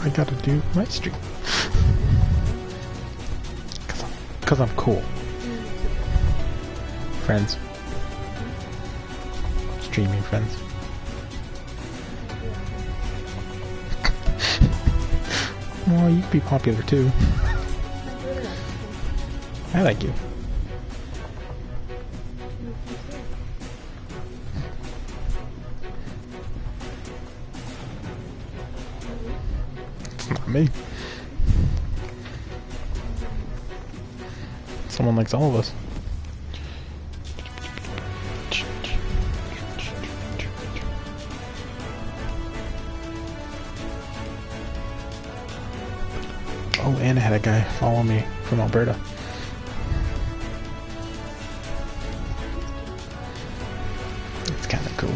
I gotta do my stream. Cause I'm cool. Friends. Streaming friends. Well, you could be popular too. I like you. It's not me. Someone likes all of us. Oh, and I had a guy follow me from Alberta. It's kind of cool.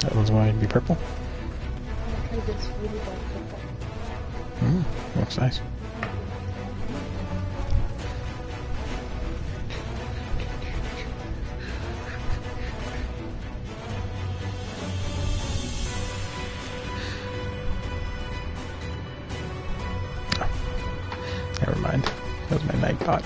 That one's going to be purple. Looks nice. Never mind. That was my night bot.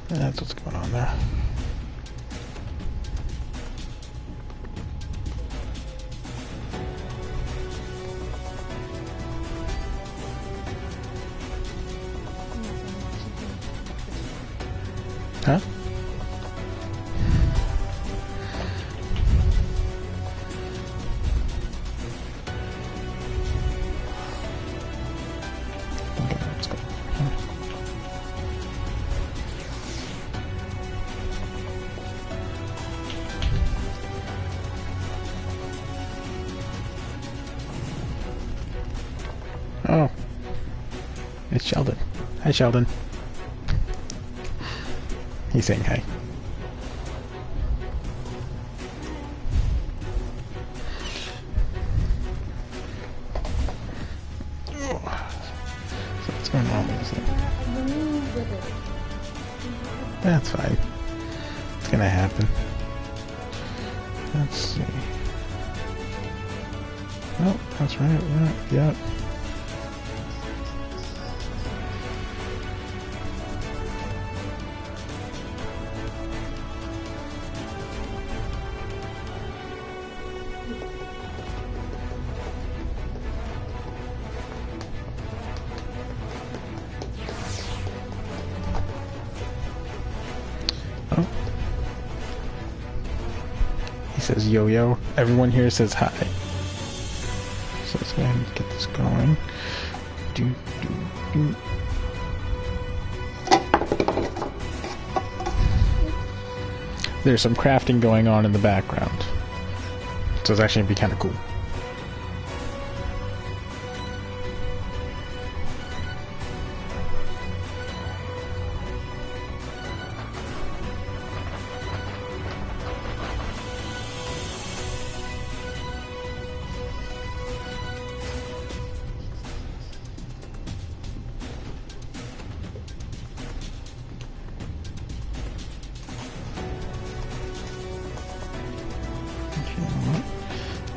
That's what's going on there. Huh? Okay, let's go. Oh, it's Sheldon. Hi, Sheldon. He's saying hi. So what's going on with this? That's fine. It's gonna happen. Let's see. Oh, that's right. Yeah. Oh. He says yo-yo. Everyone here says hi. So let's go ahead and get this going. There's some crafting going on in the background. So it's actually going to be kind of cool.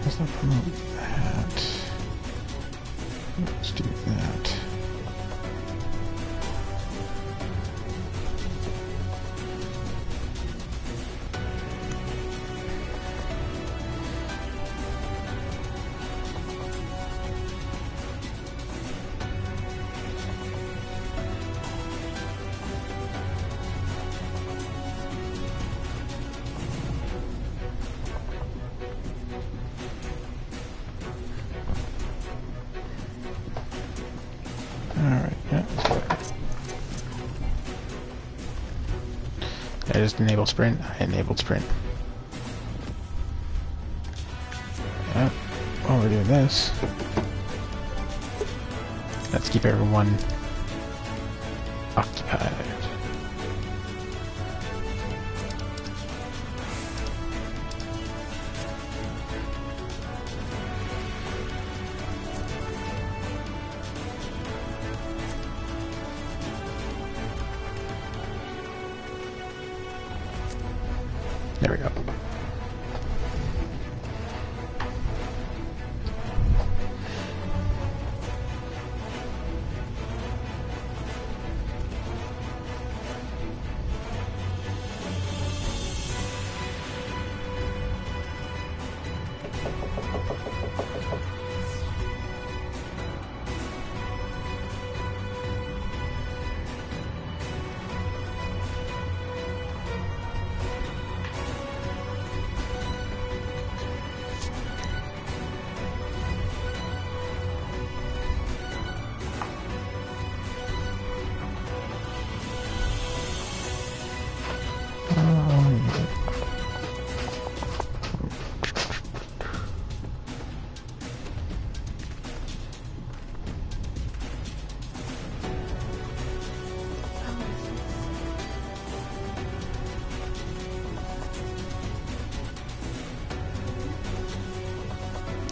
Let's not promote that. Let's do that. Alright, yeah. I just enable sprint. I enabled sprint. Yeah. Oh, we're doing this, let's keep everyone occupied. There we go.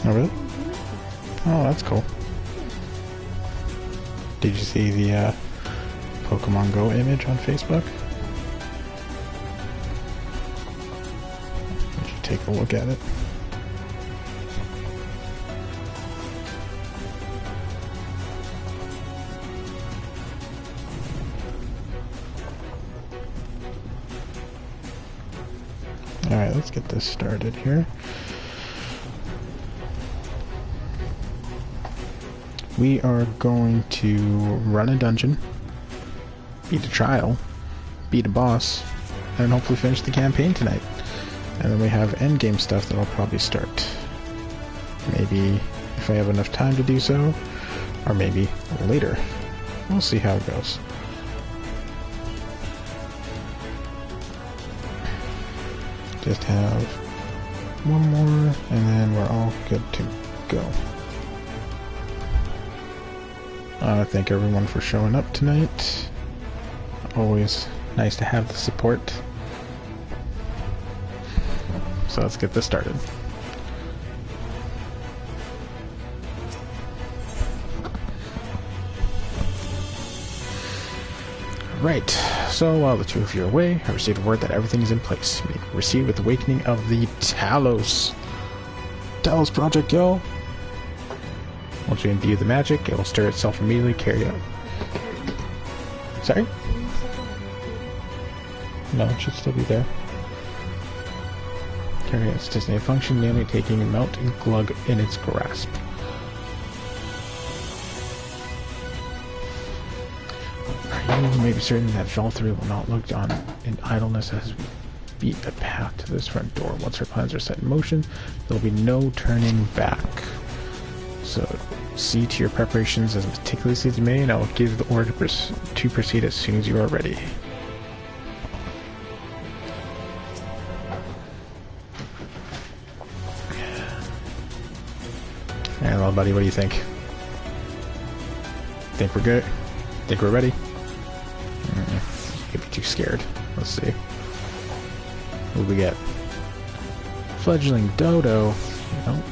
Oh, really? Oh, that's cool. Did you see the Pokemon Go image on Facebook? You should take a look at it. Alright, let's get this started here. We are going to run a dungeon, beat a trial, beat a boss, and hopefully finish the campaign tonight. And then we have endgame stuff that I'll probably start. Maybe if I have enough time to do so, or maybe later. We'll see how it goes. Just have one more, and then we're all good to go. I want to thank everyone for showing up tonight. Always nice to have the support. So let's get this started. Right, so while the two of you are away, I received word that everything is in place. We received with the awakening of the Talos. Talos Project, yo! Once we imbue the magic, it will stir itself immediately, carry out. Sorry? No, it should still be there. Carry out its designated function, namely taking a melting glug in its grasp. You may be certain that Valtteri will not look on in idleness as we beat a path to this front door. Once our plans are set in motion, there will be no turning back. So, see to your preparations as meticulously as you may, and I will give the order to proceed as soon as you are ready. Alright, well, buddy, what do you think? Think we're good? Think we're ready? You'd be too scared. Let's see. What do we get? Fledgling Dodo. Nope.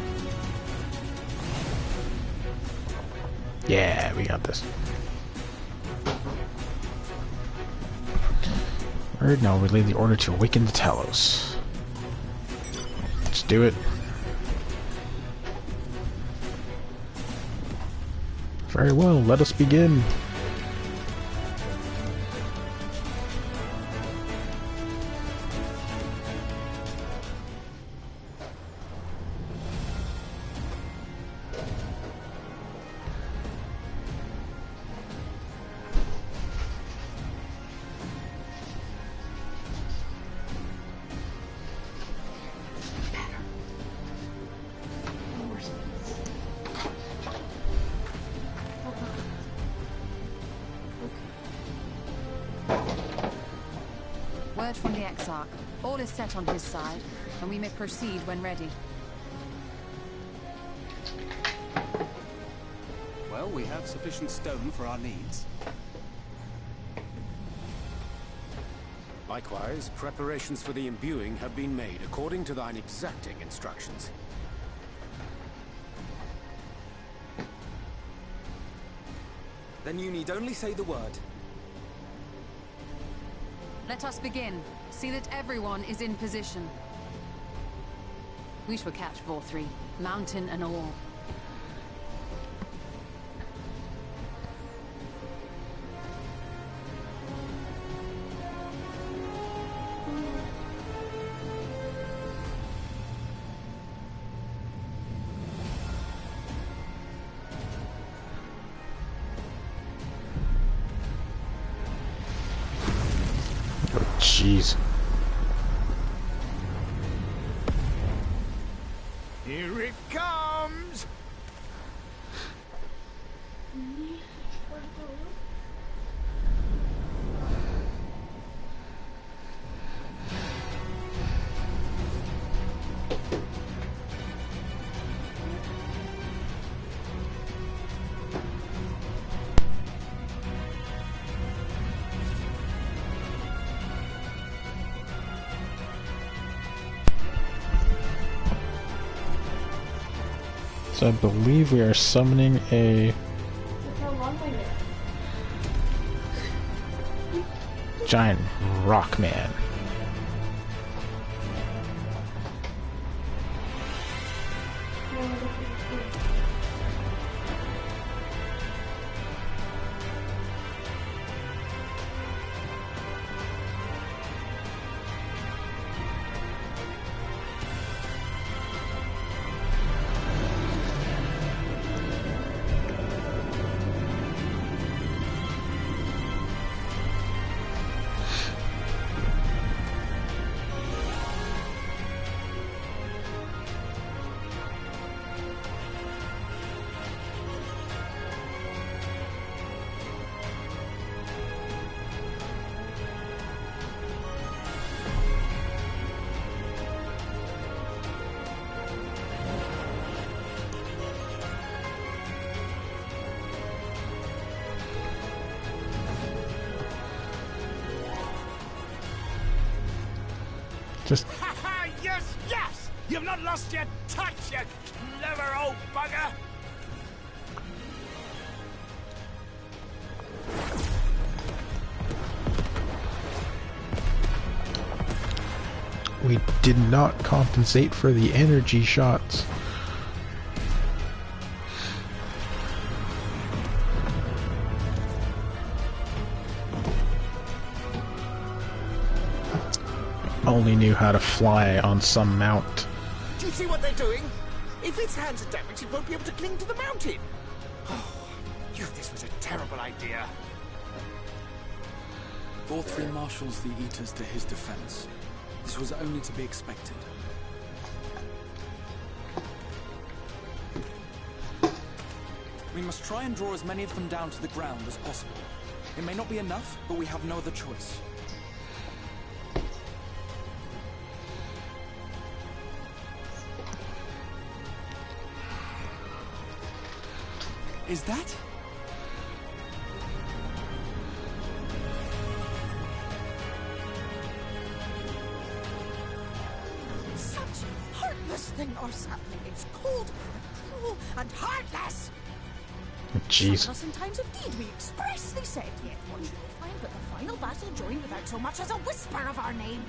Yeah, we got this. Word, now relay the order to awaken the Talos. Let's do it. Very well, let us begin. Word from the Exarch. All is set on his side, and we may proceed when ready. Well, we have sufficient stone for our needs. Likewise, preparations for the imbuing have been made according to thine exacting instructions. Then you need only say the word. Let us begin. See that everyone is in position. We shall catch Vor3, mountain and all. Jeez. Here it comes! So I believe we are summoning a giant rock man. Just Yes, yes! You've not lost your touch, you clever old bugger! we did not compensate for the energy shots. Only knew how to fly on some mount. Do you see what they're doing? If its hands are damaged, it won't be able to cling to the mountain. Oh, you, this was a terrible idea. Vor3 marshals the Eaters to his defense. This was only to be expected. We must try and draw as many of them down to the ground as possible. It may not be enough, but we have no other choice. Is that? Such a heartless thing, our sapling is cold and cruel and heartless. Jeez. Some of us in times of need, we expressly said, yet what should we find but the final battle joined without so much as a whisper of our name?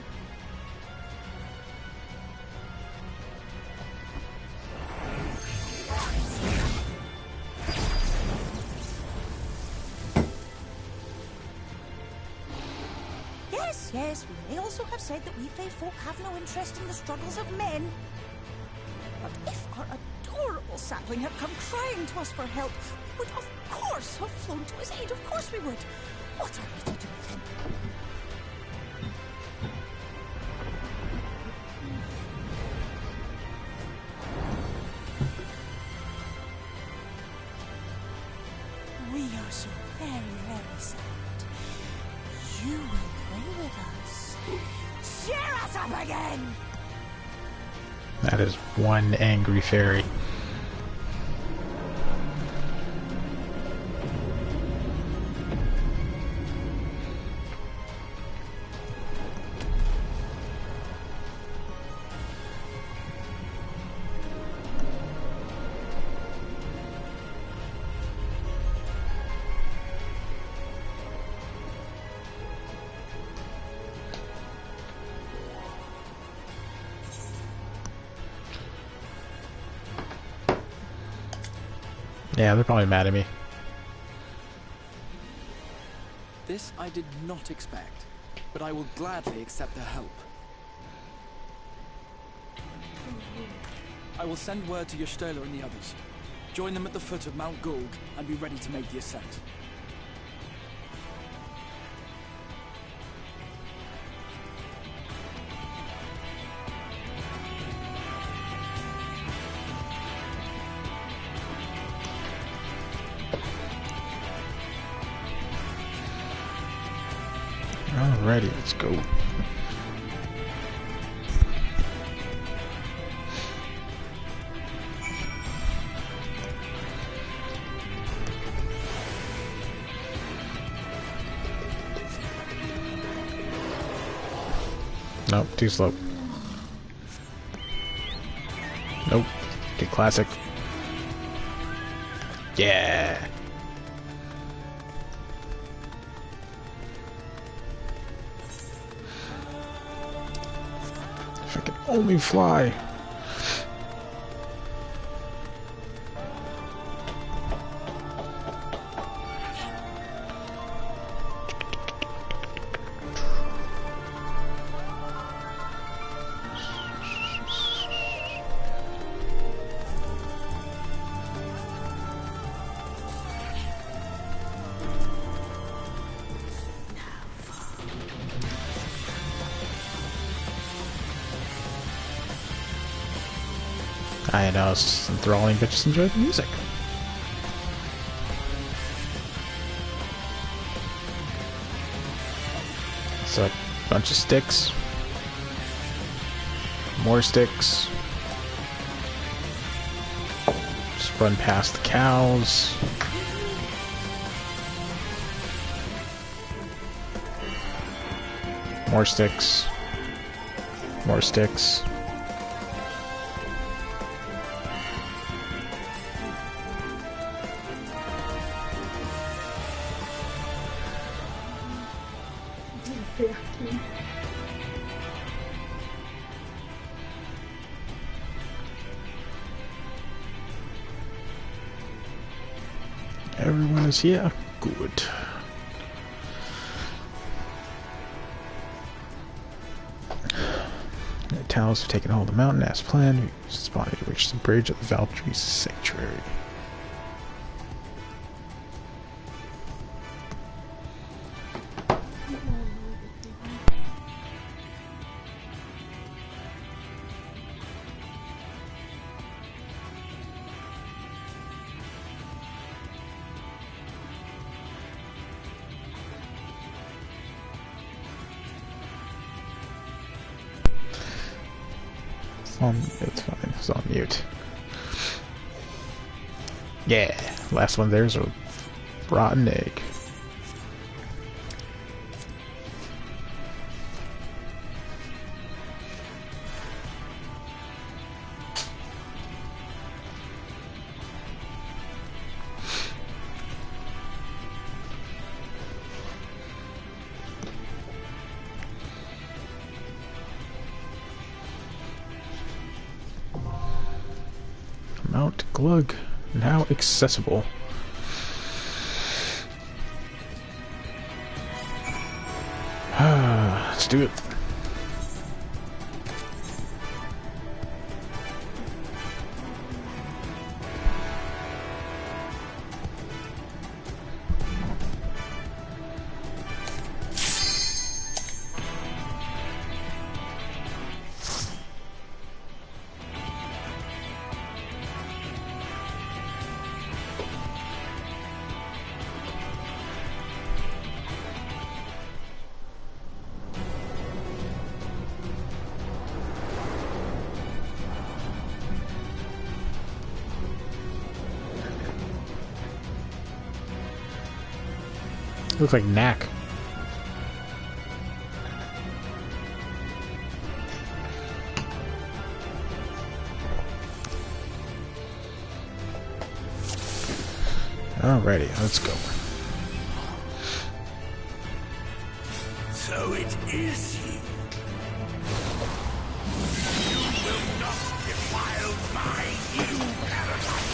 Yes, we may also have said that we Fae folk have no interest in the struggles of men. But if our adorable sapling had come crying to us for help, we would of course have flown to his aid. Of course we would. What are we to do with him? We are so very, very sad. You will play with us. Cheer us up again! That is one angry fairy. Yeah, they're probably mad at me. This I did not expect, but I will gladly accept their help. I will send word to Y'shtola and the others. Join them at the foot of Mount Gulg and be ready to make the ascent. Alrighty, let's go. Nope, too slow. Nope, too classic. Yeah. If I could only fly. I know, it's enthralling, but just enjoy the music. It's a bunch of sticks. More sticks. Just run past the cows. More sticks. More sticks. Everyone is here. Good. The Talos have taken hold of the mountain as planned. We spotted to reach the bridge of the Valkyrie Sanctuary. It's fine. It's on mute. Yeah, last one there's a rotten egg. Mount Glug, now accessible. Let's do it. Looks like Knack. Alrighty, let's go. So it is you. You will not defile my new paradise.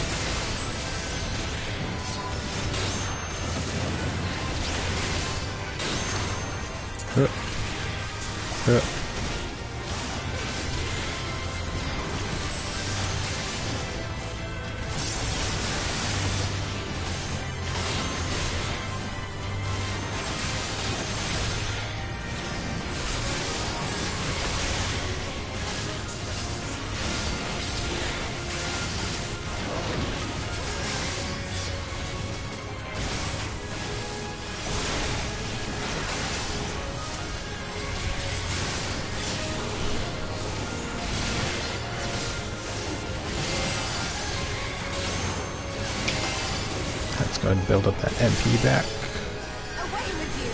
Let's go ahead and build up that MP back. Away with you!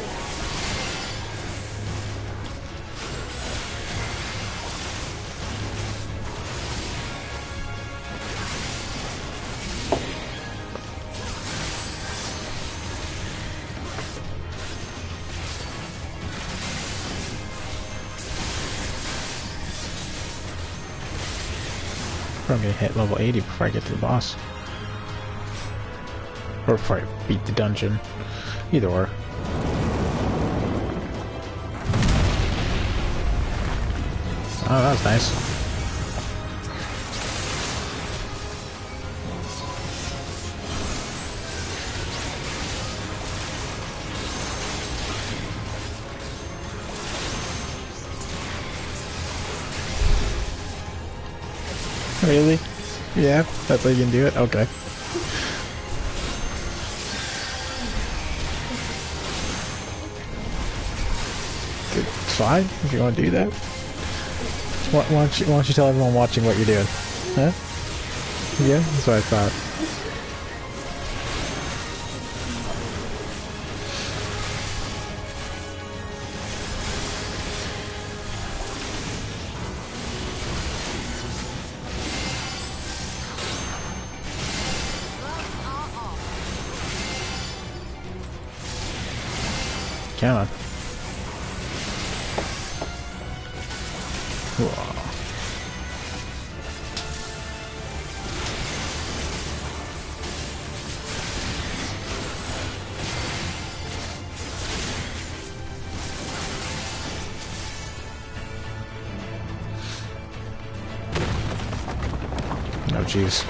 I'm gonna hit level 80 before I get to the boss. Or before I beat the dungeon. Either or. Oh, that was nice. Really? Yeah, that's how you can do it? Okay. It's fine if you want to do that. Why don't you tell everyone watching what you're doing? Huh? Yeah, that's what I thought. Come on. Whoa. Oh, jeez.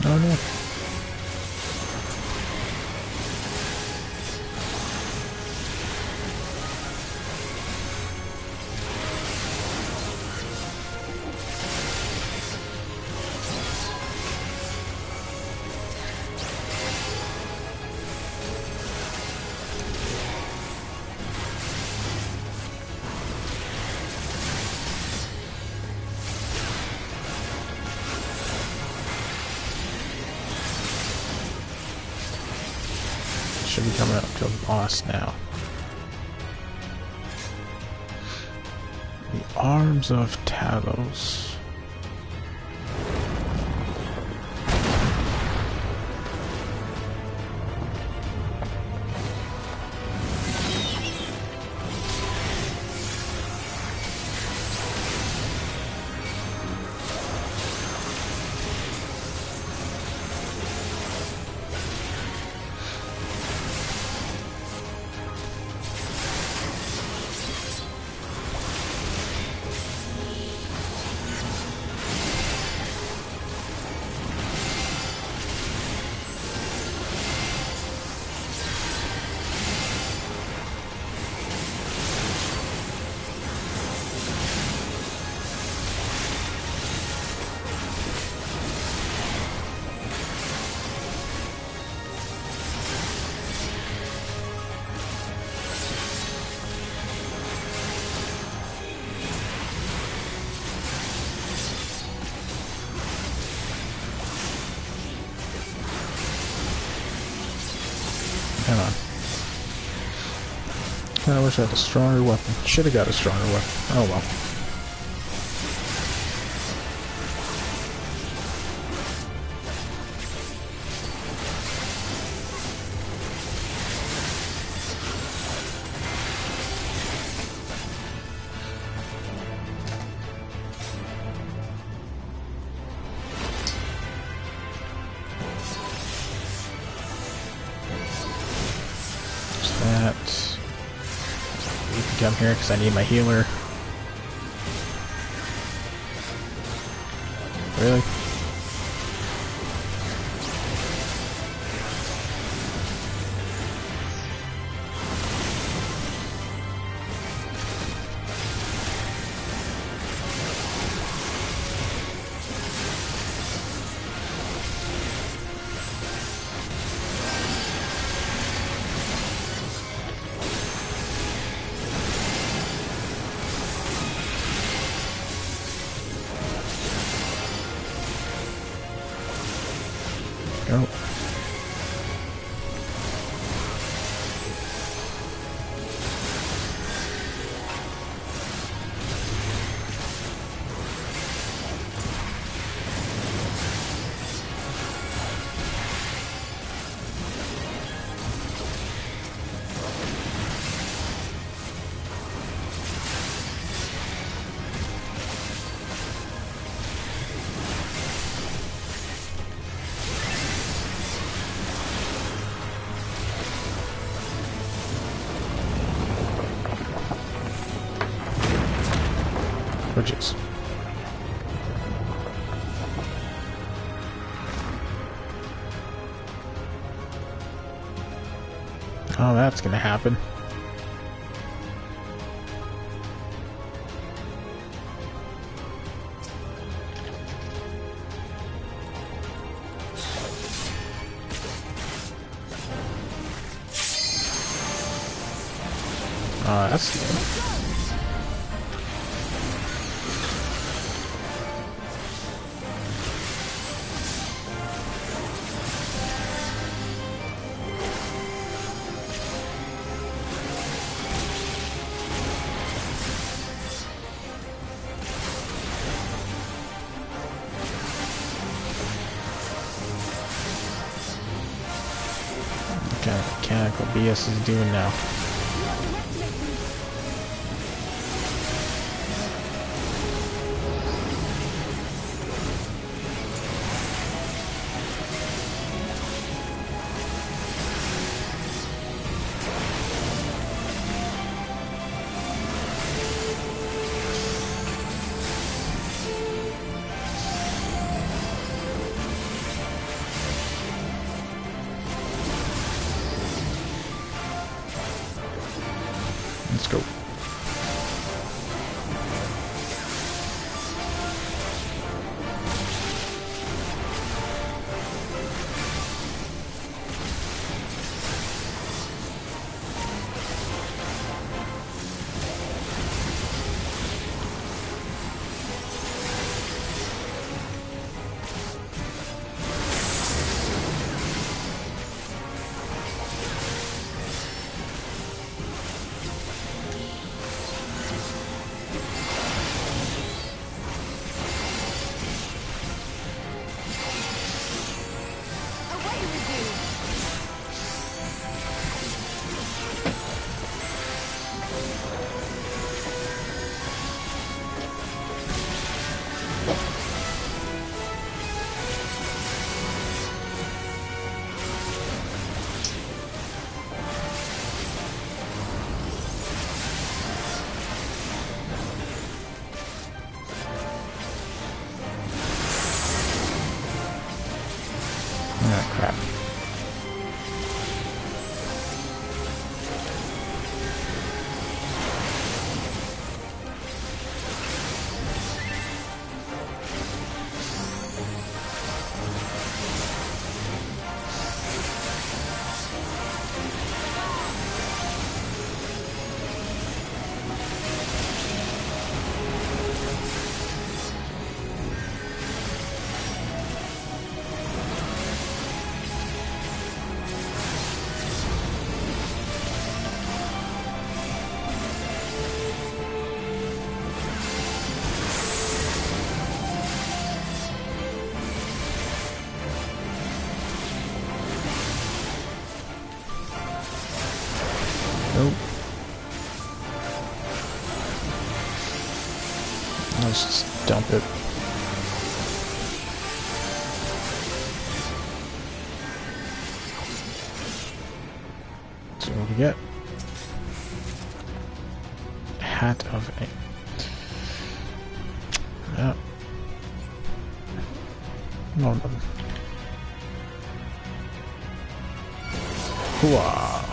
Oh no. Should be coming up to a boss now. The Arms of Talos. Come on. I wish I had a stronger weapon. Should have got a stronger weapon. Oh well. That. You can come here because I need my healer. Really? Go. Bridges. Oh, that's gonna happen. That's good. What kind of mechanical BS is doing now? Let's go. Oh, crap. just dump it. So what do we get? Hat of a... Yeah. No, no. Hooah!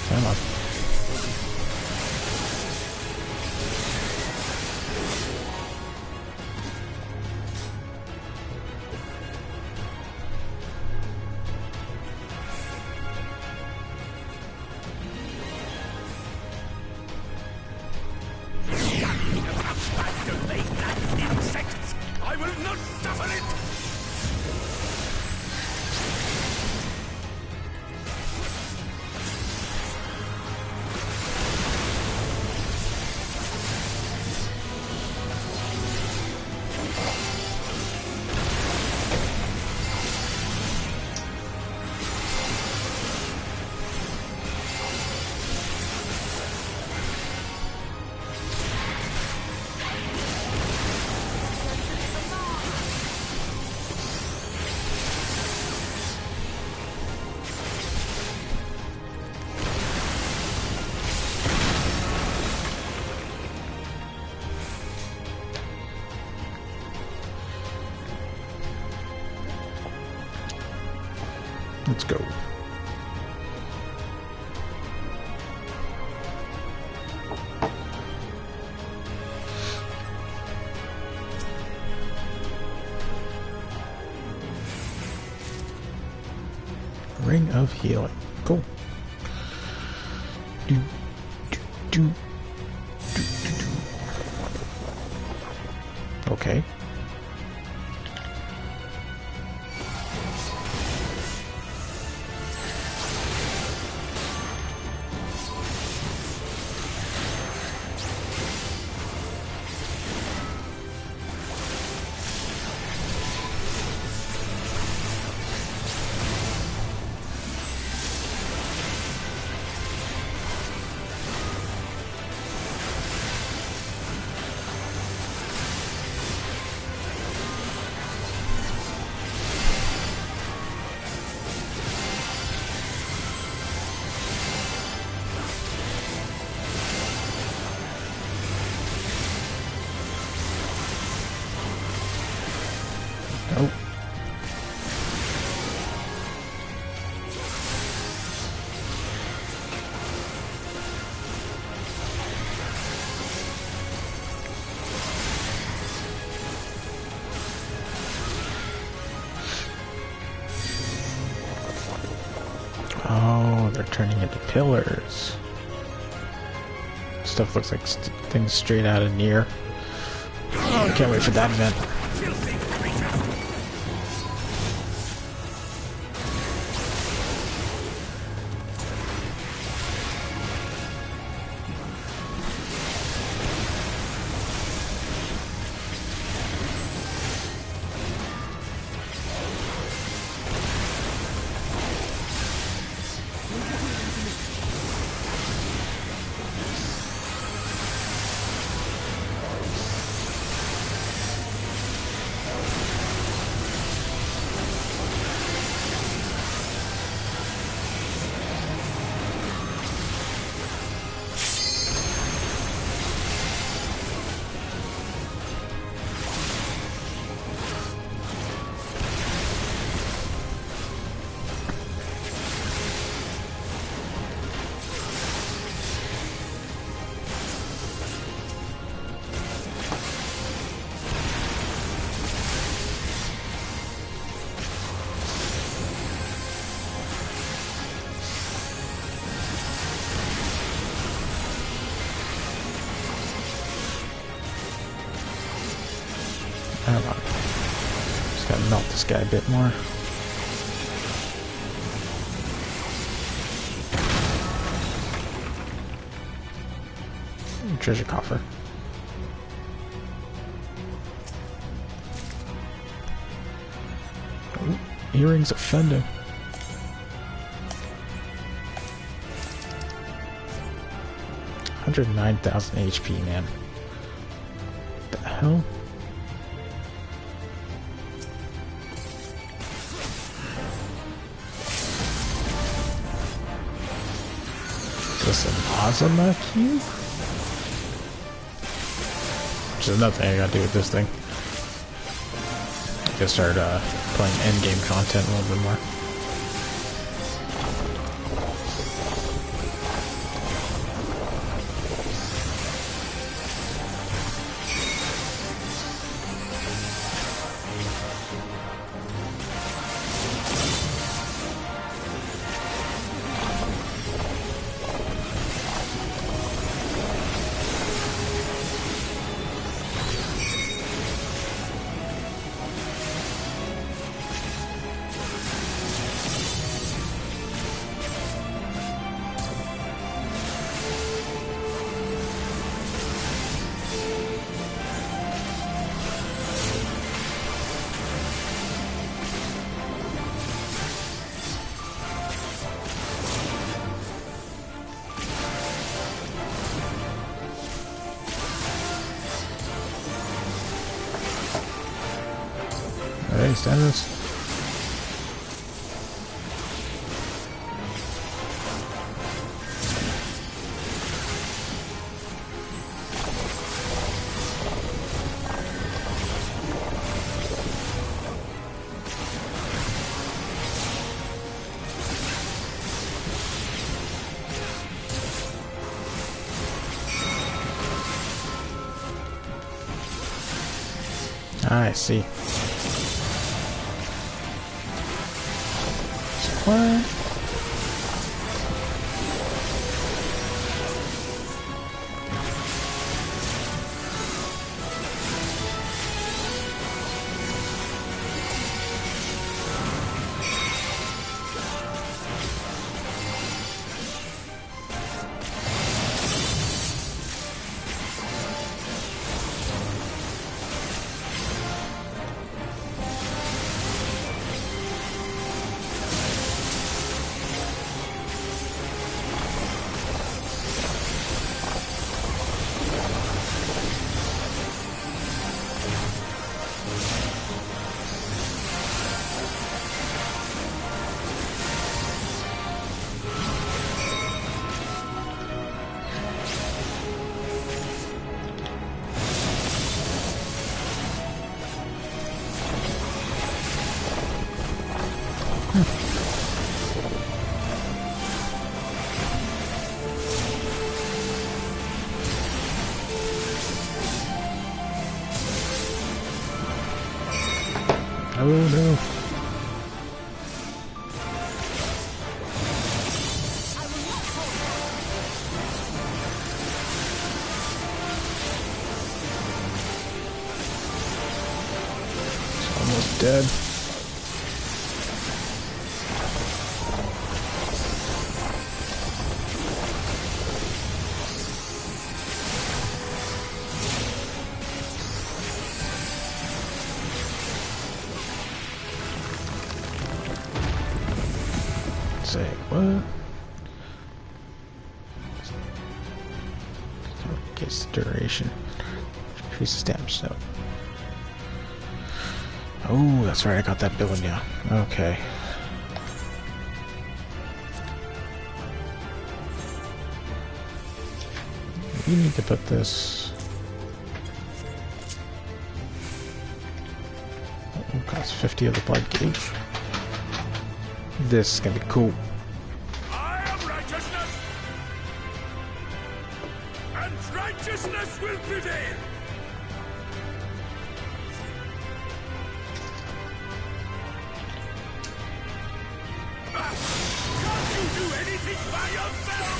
Come on. Insects! I will not suffer it! Let's go. Ring of Healing. Cool. Do, do, do, do, do, do. Okay. Nope. Oh, they're turning into pillars. Stuff looks like things straight out of Nier. Oh, I can't wait for that event. Come on. Just gotta melt this guy a bit more. Treasure coffer. Ooh, earrings of Fendo. $109,000 HP, man. What the hell? Is this an Azuma cube? Which is another thing I gotta do with this thing. I gotta start playing endgame content a little bit more. Alright, standards. I see. What? Oh no. It's almost dead. Say what? Gets the duration. Increases damage note. Oh, that's right, I got that building now. Okay. We need to put this. It costs 50 of the blood gauge. This is gonna be cool. I am righteousness, and righteousness will prevail. Can't you do anything by yourself?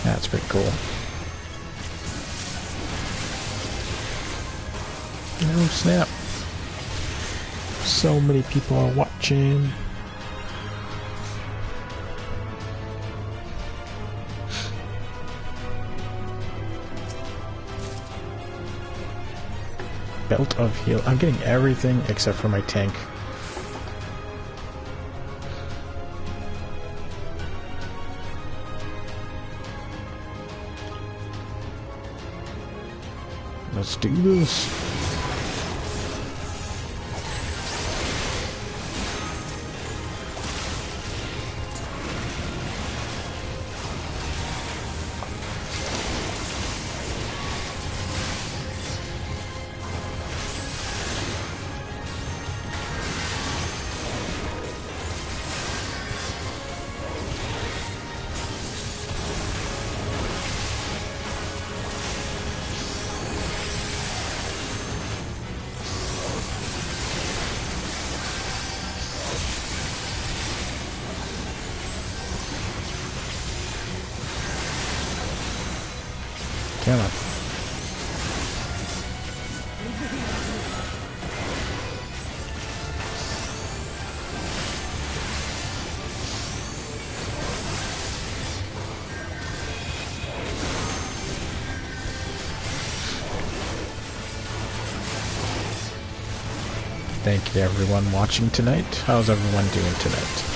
That's pretty cool. Oh snap. So many people are watching. Belt of heal. I'm getting everything except for my tank. Let's do this. Come on. Thank you everyone watching tonight. How's everyone doing tonight?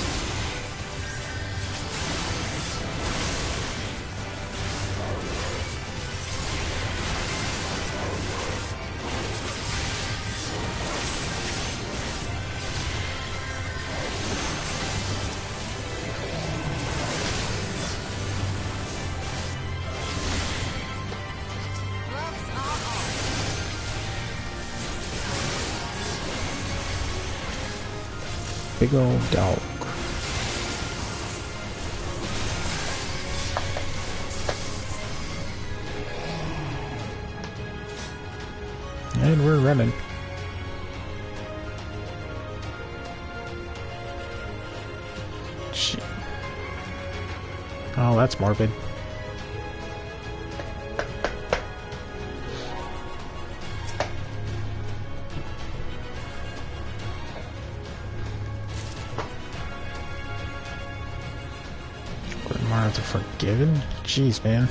Big old dog. And we're running. Shit. Oh, that's morbid. The Forgiven? Jeez, man.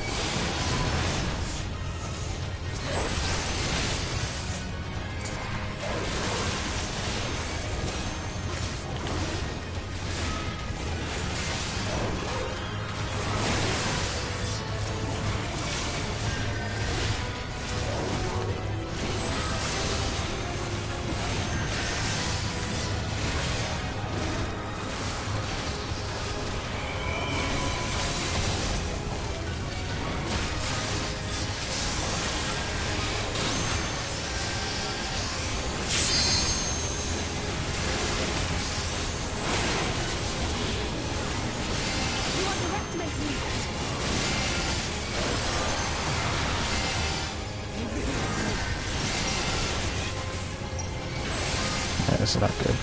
This is not good.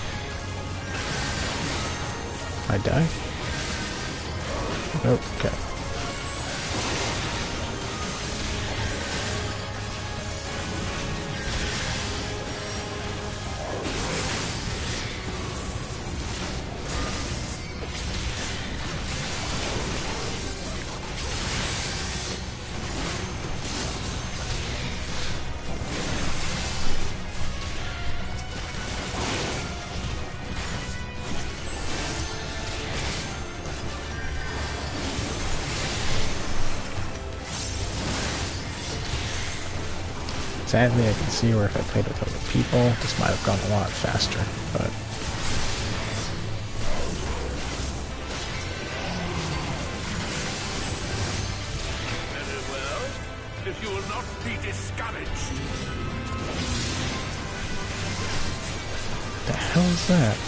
I die? Nope, okay. Sadly, I can see where if I played with other people, this might have gone a lot faster, but... Very well. If you will not be discouraged. What the hell is that?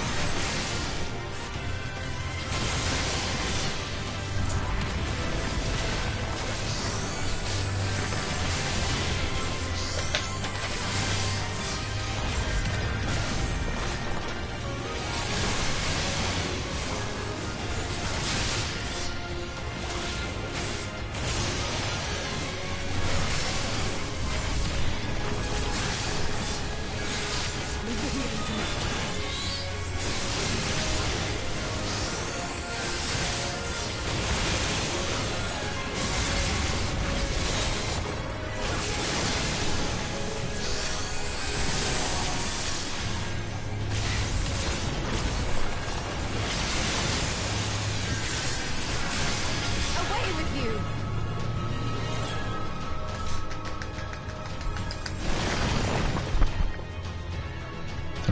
you.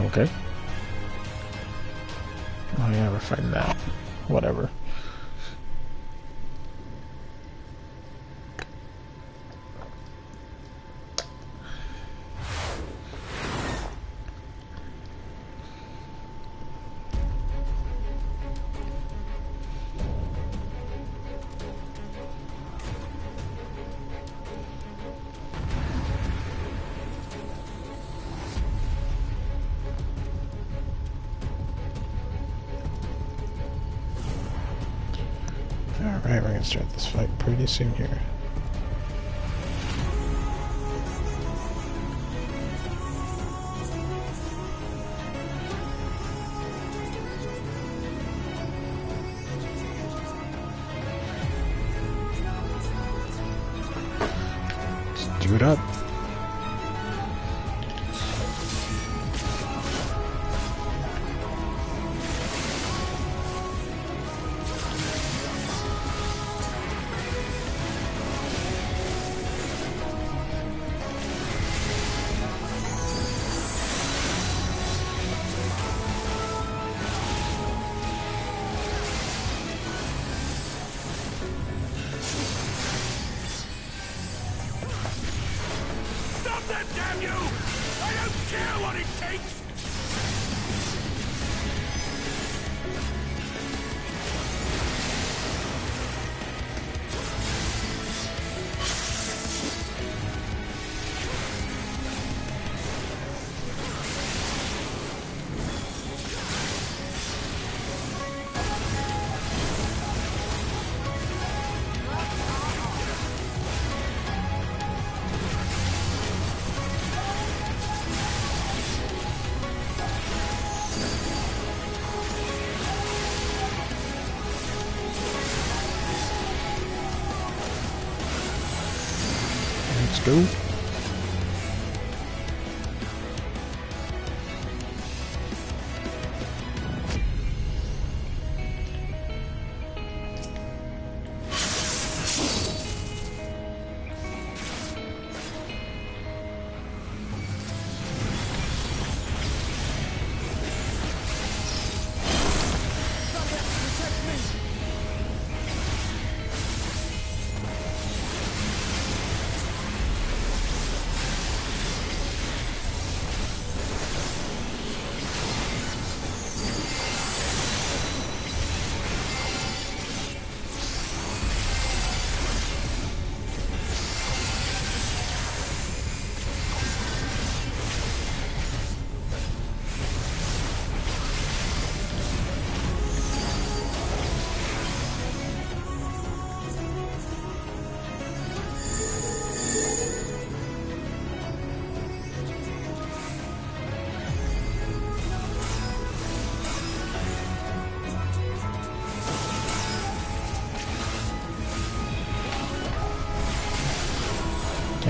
Okay. Oh yeah, we're fighting that. Whatever. Alright, we're gonna start this fight pretty soon here. Let's do it up. Stop that, damn you! I don't care what it takes! Let's go.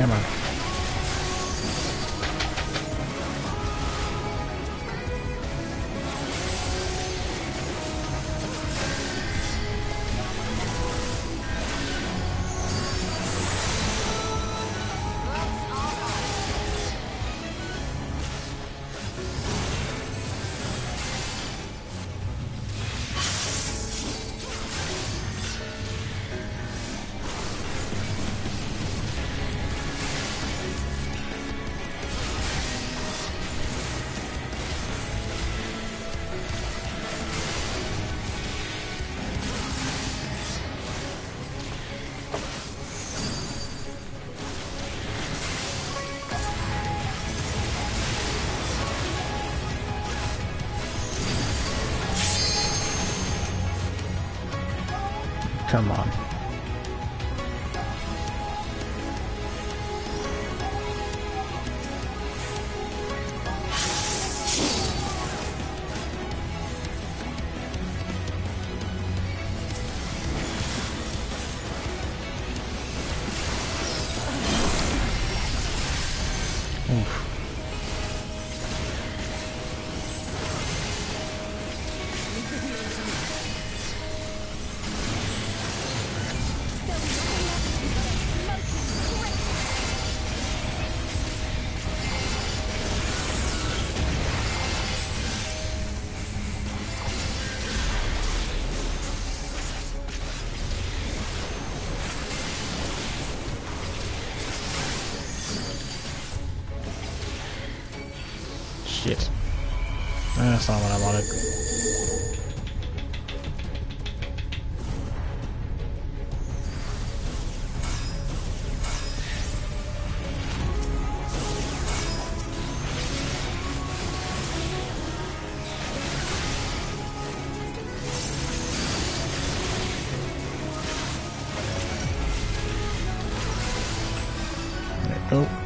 Come on. Come on. Oof. Shit. That's not what I wanted. There we go.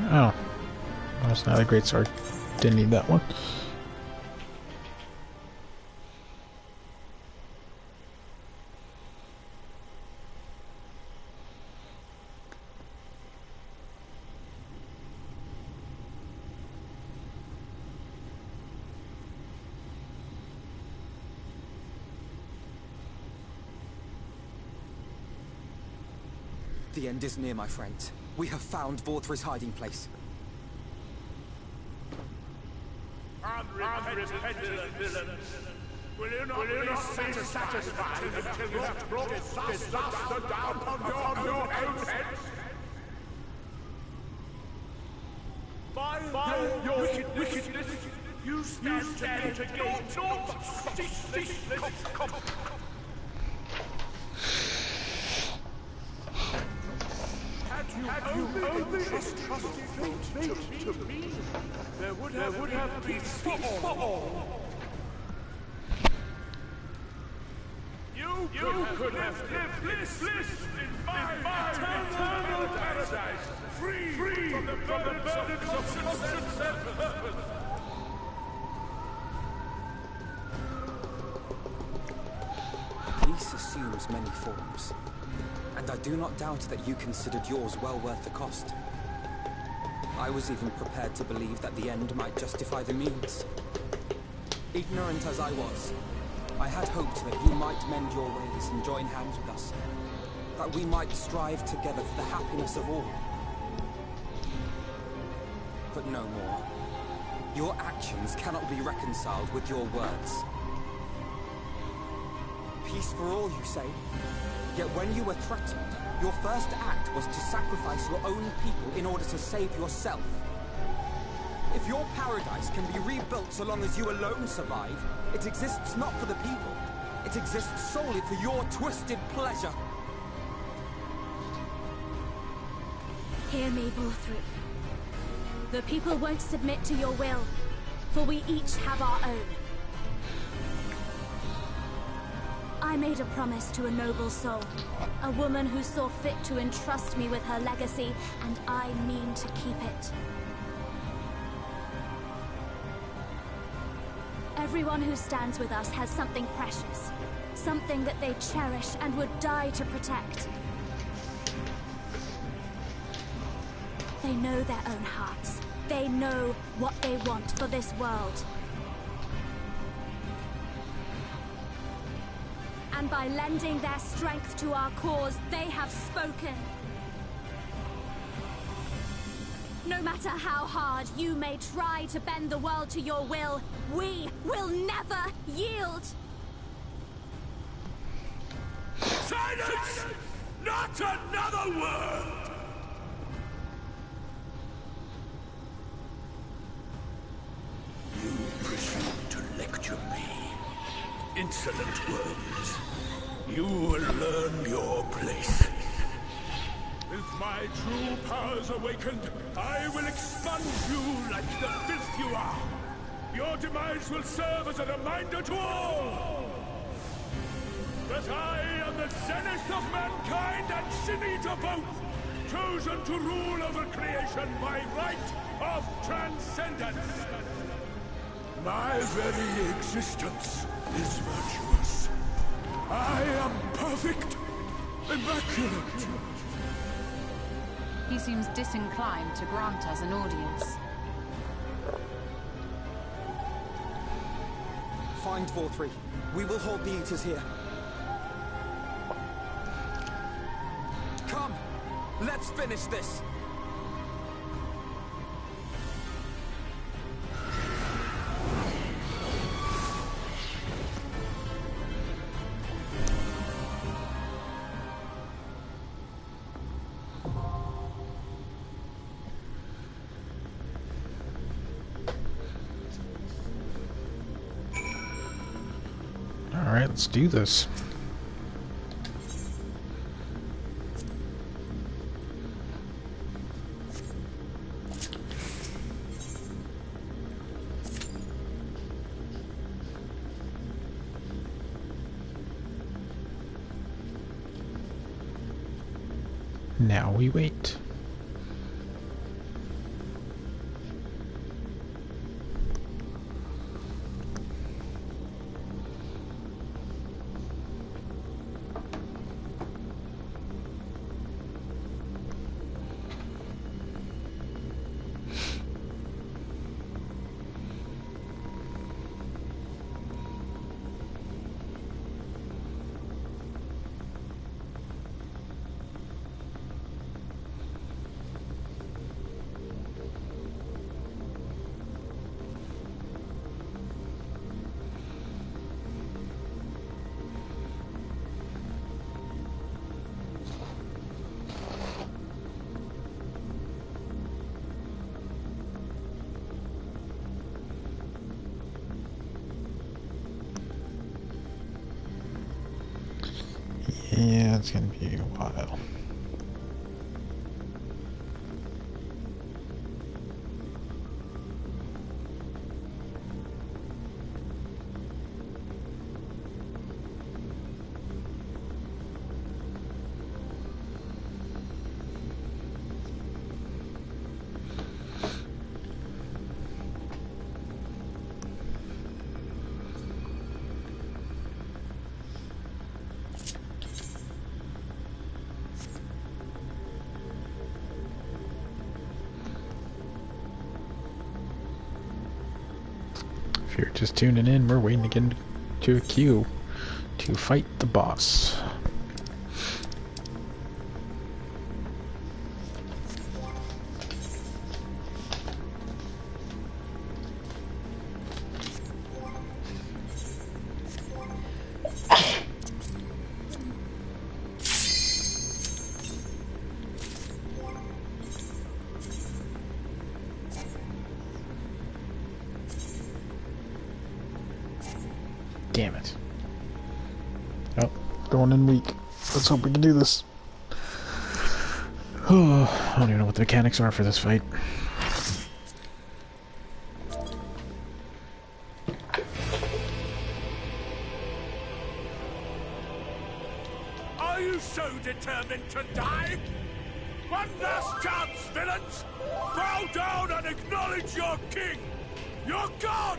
Oh, that's not a great sword. Didn't need that one. The end is near, my friends. We have found Vorthri's hiding place. Unrepentant villains! Will you not be satisfied until you have brought disaster down on your heads? By your wickedness, you stand to gain naught but ceaseless Had you only trusted fate to me, there would have been peace for all. You could have lived bliss in my eternal paradise, free from the burdens of conscience and purpose. Peace assumes many forms. And I do not doubt that you considered yours well worth the cost. I was even prepared to believe that the end might justify the means. Ignorant as I was, I had hoped that you might mend your ways and join hands with us. That we might strive together for the happiness of all. But no more. Your actions cannot be reconciled with your words. Peace for all, you say? Yet when you were threatened, your first act was to sacrifice your own people in order to save yourself. If your paradise can be rebuilt so long as you alone survive, it exists not for the people. It exists solely for your twisted pleasure. Hear me, Vorthri. The people won't submit to your will, for we each have our own. I made a promise to a noble soul, a woman who saw fit to entrust me with her legacy, and I mean to keep it. Everyone who stands with us has something precious, something that they cherish and would die to protect. They know their own hearts. They know what they want for this world. And by lending their strength to our cause, they have spoken. No matter how hard you may try to bend the world to your will, we will never yield! Silence! Not another word! You presume to lecture me. Insolent words. You will learn your place. With my true powers awakened, I will expunge you like the filth you are. Your demise will serve as a reminder to all that I am the zenith of mankind and Shinita both, chosen to rule over creation by right of transcendence. My very existence is virtuous. I am perfect. Immaculate. He seems disinclined to grant us an audience. Find Vorthree. We will hold the Eaters here. Come, let's finish this. Alright, let's do this. Now we wait. Yeah, it's gonna be a while. If you're just tuning in, we're waiting to get into a queue to fight the boss. Damn it. Oh, going in weak. Let's hope we can do this. Oh, I don't even know what the mechanics are for this fight. Are you so determined to die? One last chance, villains! Bow down and acknowledge your king! Your god!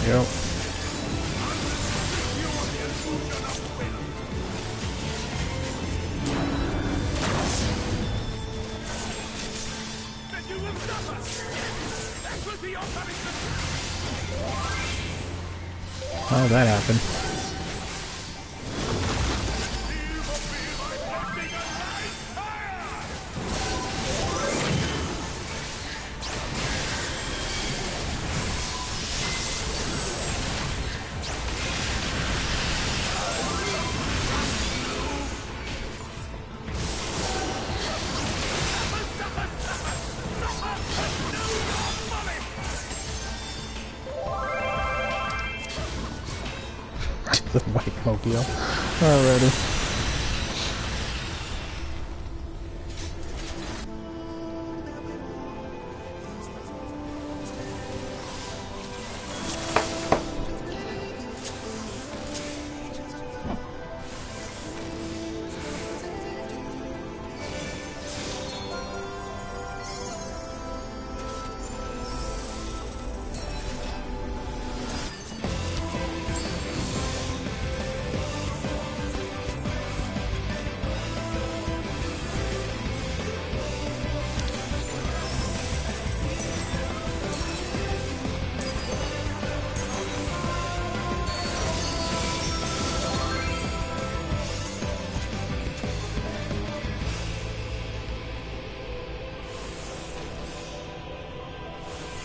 go. Oh, that happened. The white mobile already.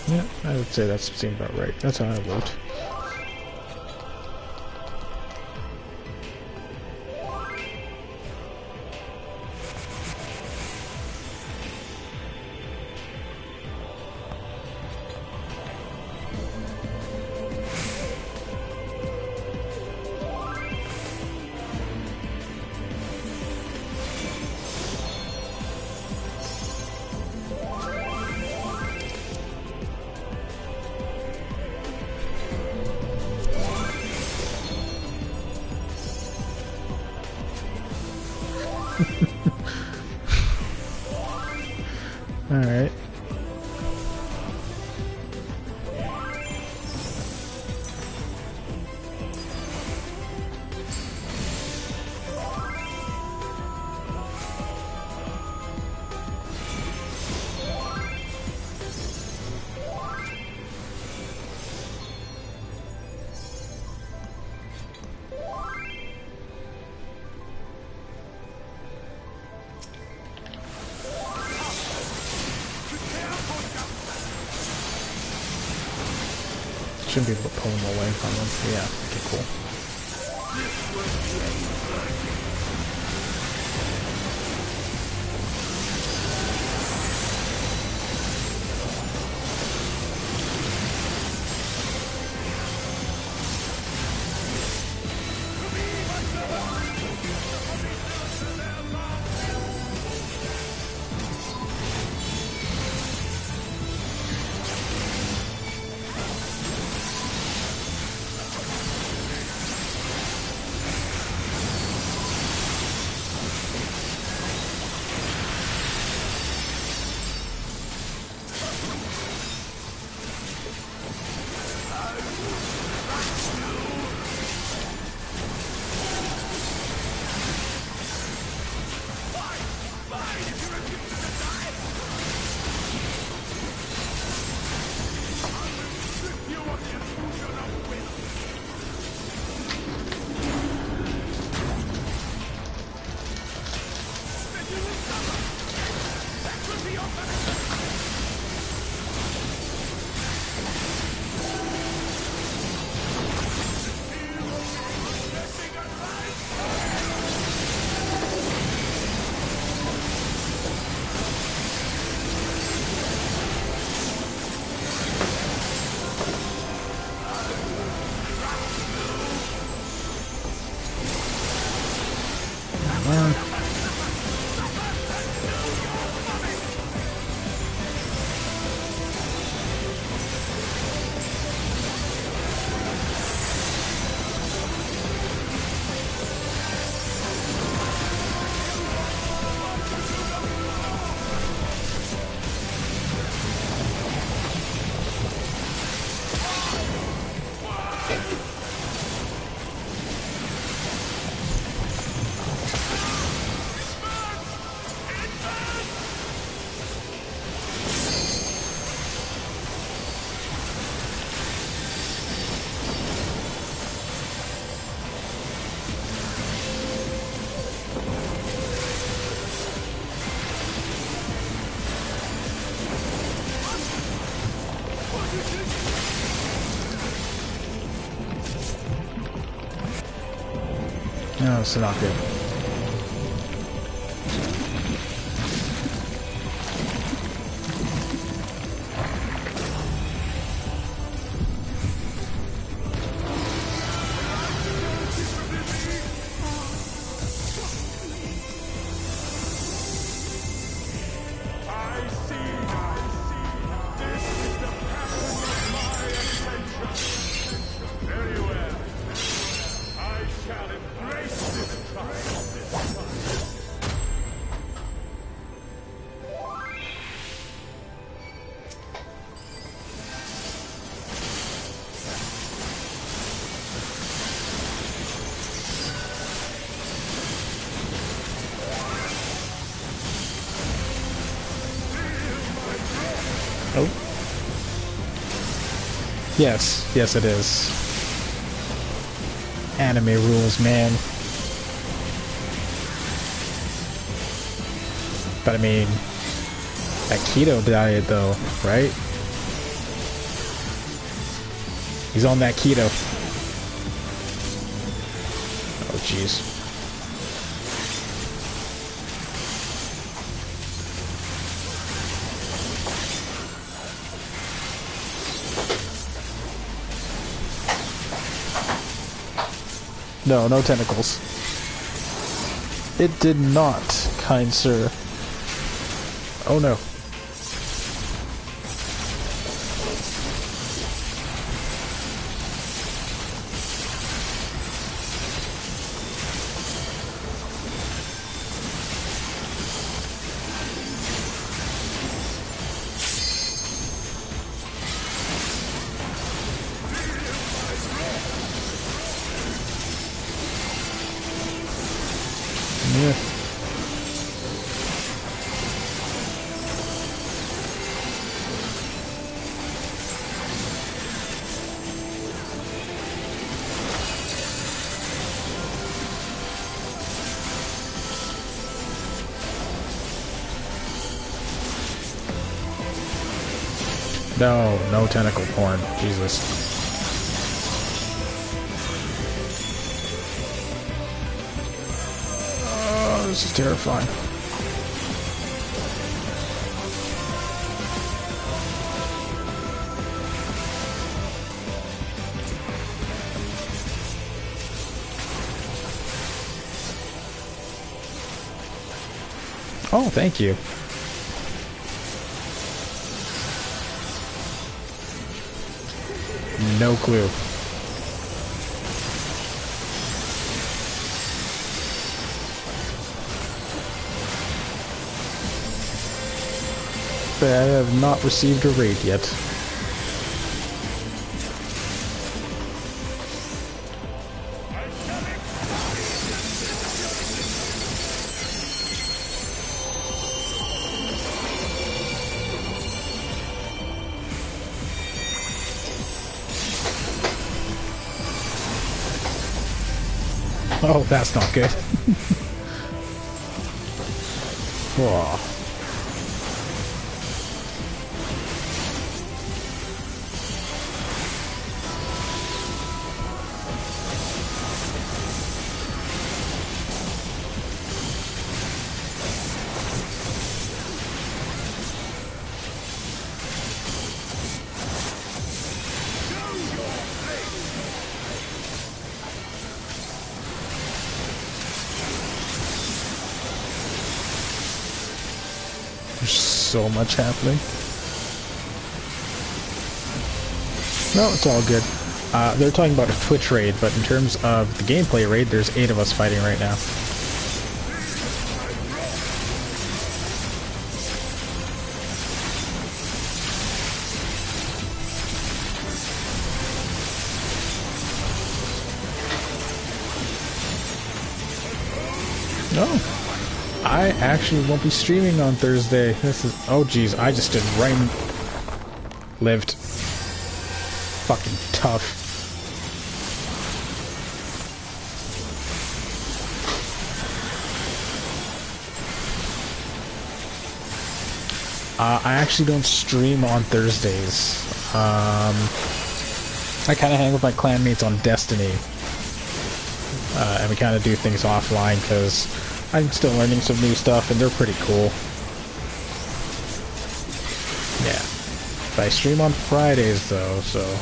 Yeah, I would say that seems about right. That's how I vote. Alright. Shouldn't be able to pull him away from them. Yeah, okay, cool. No, it's not good. Oh. Yes, yes it is. Anime rules, man. But I mean, that keto diet though, right? He's on that keto. Oh jeez. No, no tentacles. It did not, kind sir. Oh no. Yeah. No, no tentacle porn. Jesus. Oh, this is terrifying. Oh, thank you. No clue. But I have not received a raid yet. Oh, that's not good. Whoa. There's so much happening. No, it's all good. They're talking about a Twitch raid, but in terms of the gameplay raid, there's 8 of us fighting right now. No. I actually won't be streaming on Thursday. This is... Oh, geez. I just did right... Lived. Fucking tough. I actually don't stream on Thursdays. I kind of hang with my clanmates on Destiny. and we kind of do things offline because I'm still learning some new stuff, and they're pretty cool. Yeah. But I stream on Fridays, though, so...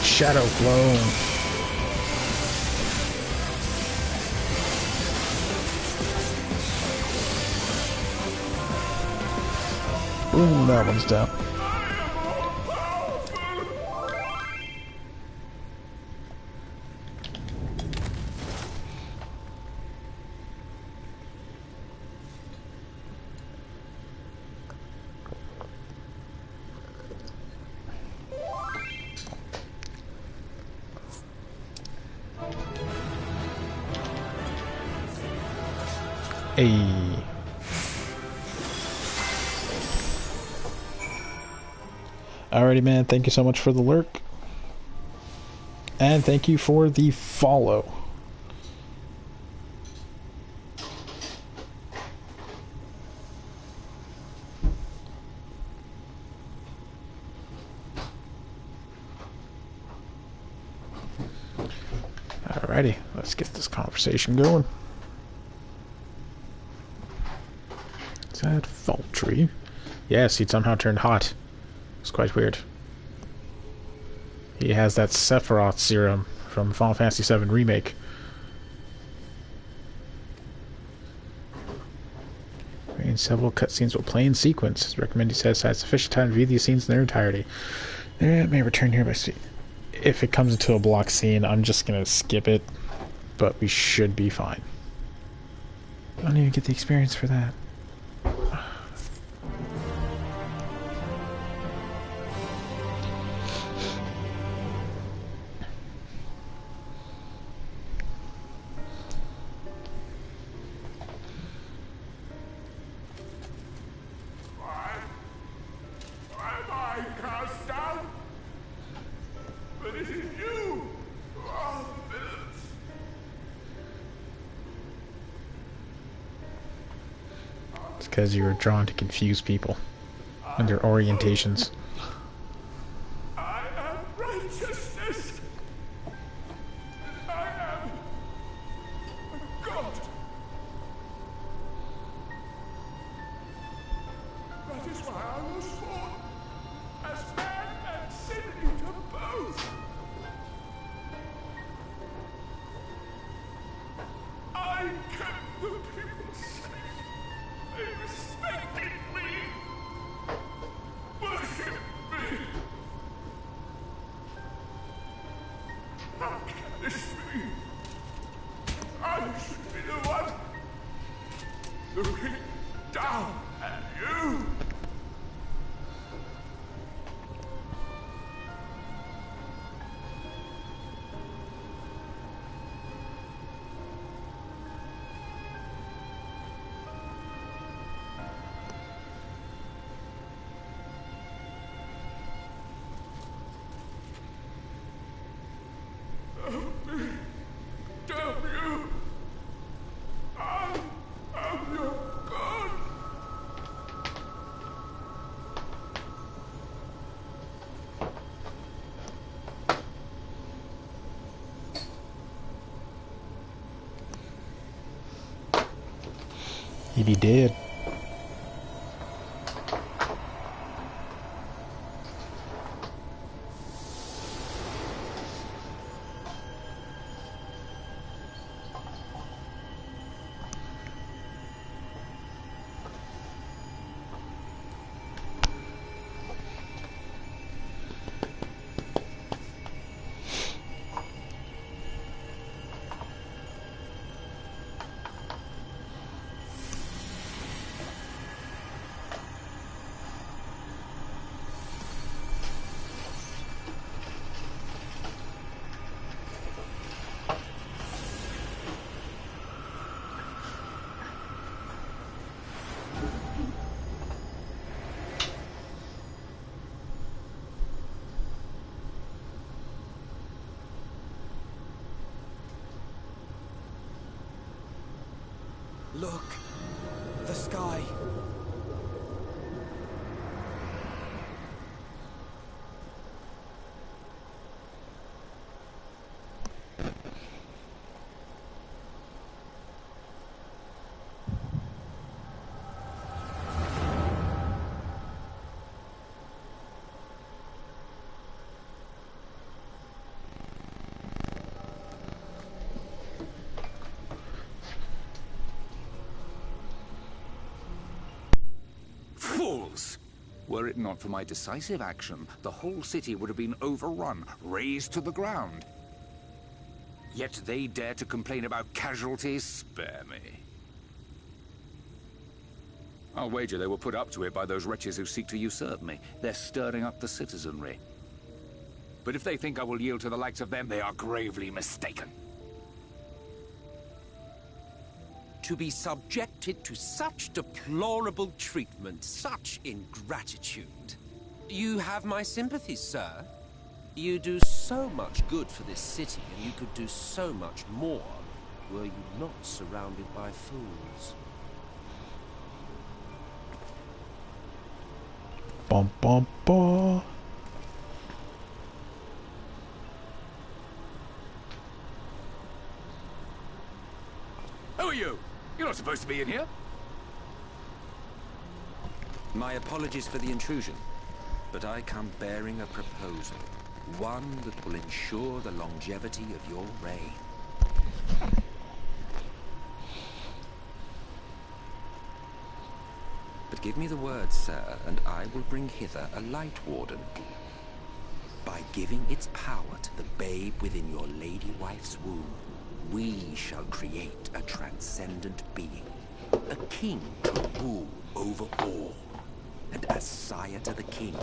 Shadow clone. Boom, that one's down. Hey. Alrighty, man. Thank you so much for the lurk. And thank you for the follow. Alrighty, let's get this conversation going. Is that Faltry? Yes, he'd somehow turned hot. It's quite weird. He has that Sephiroth serum from Final Fantasy VII Remake. And several cutscenes will play in sequence. It's recommended he says has sufficient time to view these scenes in their entirety. It may return here by sea. If it comes into a block scene, I'm just gonna skip it, but we should be fine. I don't even get the experience for that. Because you were drawn to confuse people and their orientations. I am righteousness. I am a god. That is why I was born, as man and sin into both. I kept the people safe. They respected me, worshiped me. How can this be? I should be the one looking down at you. Damn you! I am your god! He'd be dead. Look, the sky. Fools! Were it not for my decisive action, the whole city would have been overrun, razed to the ground. Yet they dare to complain about casualties? Spare me. I'll wager they were put up to it by those wretches who seek to usurp me. They're stirring up the citizenry. But if they think I will yield to the likes of them, they are gravely mistaken. To be subjected to such deplorable treatment, such ingratitude. You have my sympathies, sir. You do so much good for this city, and you could do so much more were you not surrounded by fools. Bum bum bum. Who are you? You're not supposed to be in here. My apologies for the intrusion, but I come bearing a proposal. One that will ensure the longevity of your reign. But give me the word, sir, and I will bring hither a LightWarden. By giving its power to the babe within your lady wife's womb, we shall create a transcendent being, a king to rule over all. And as sire to the king,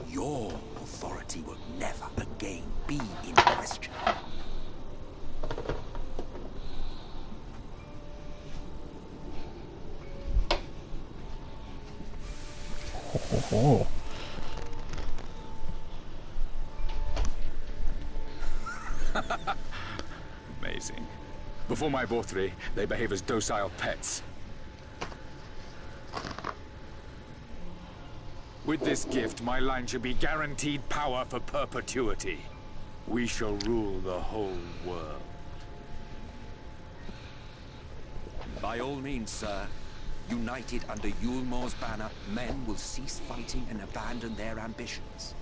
your authority will never again be in question. Oh. Amazing. Before my Vorthri, they behave as docile pets. With this gift, my line should be guaranteed power for perpetuity. We shall rule the whole world. By all means, sir. United under Yulmor's banner, men will cease fighting and abandon their ambitions.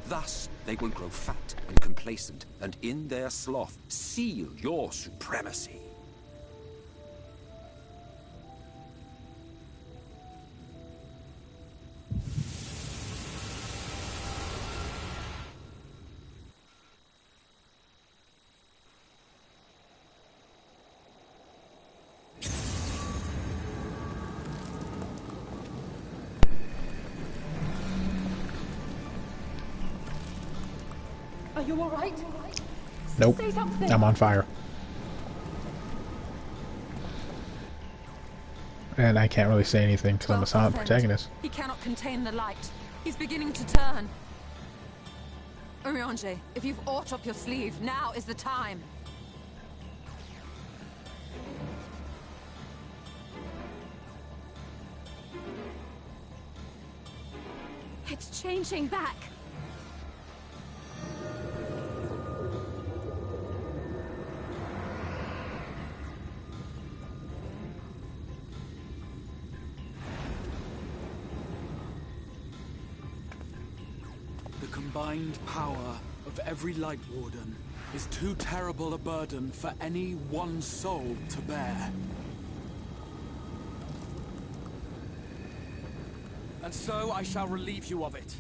Thus, they will grow fat and complacent, and in their sloth, seal your supremacy. Are you alright? Nope. Say something. I'm on fire. And I can't really say anything because I'm a silent protagonist. He cannot contain the light. He's beginning to turn. Urianger, if you've aught up your sleeve, now is the time. It's changing back. The combined power of every LightWarden is too terrible a burden for any one soul to bear. And so I shall relieve you of it.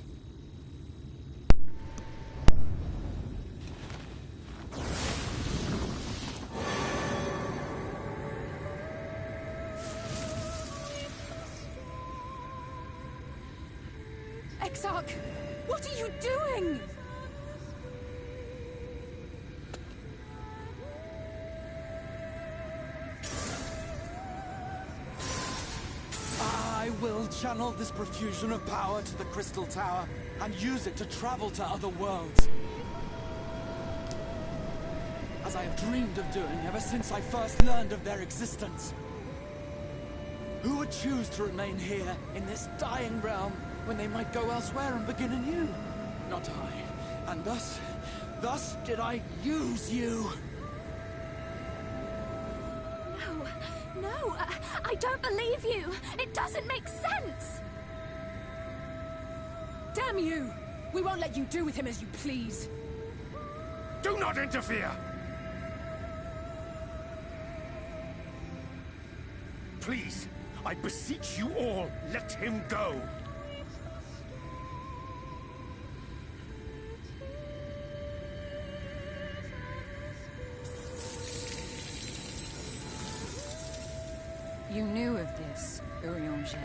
Exarch, what are you doing? I will channel this profusion of power to the Crystal Tower and use it to travel to other worlds. As I have dreamed of doing ever since I first learned of their existence. Who would choose to remain here in this dying realm when they might go elsewhere and begin anew? Not I. And thus did I use you. No, I don't believe you. It doesn't make sense. Damn you! We won't let you do with him as you please. Do not interfere! Please, I beseech you all, let him go! You knew of this, Urianger.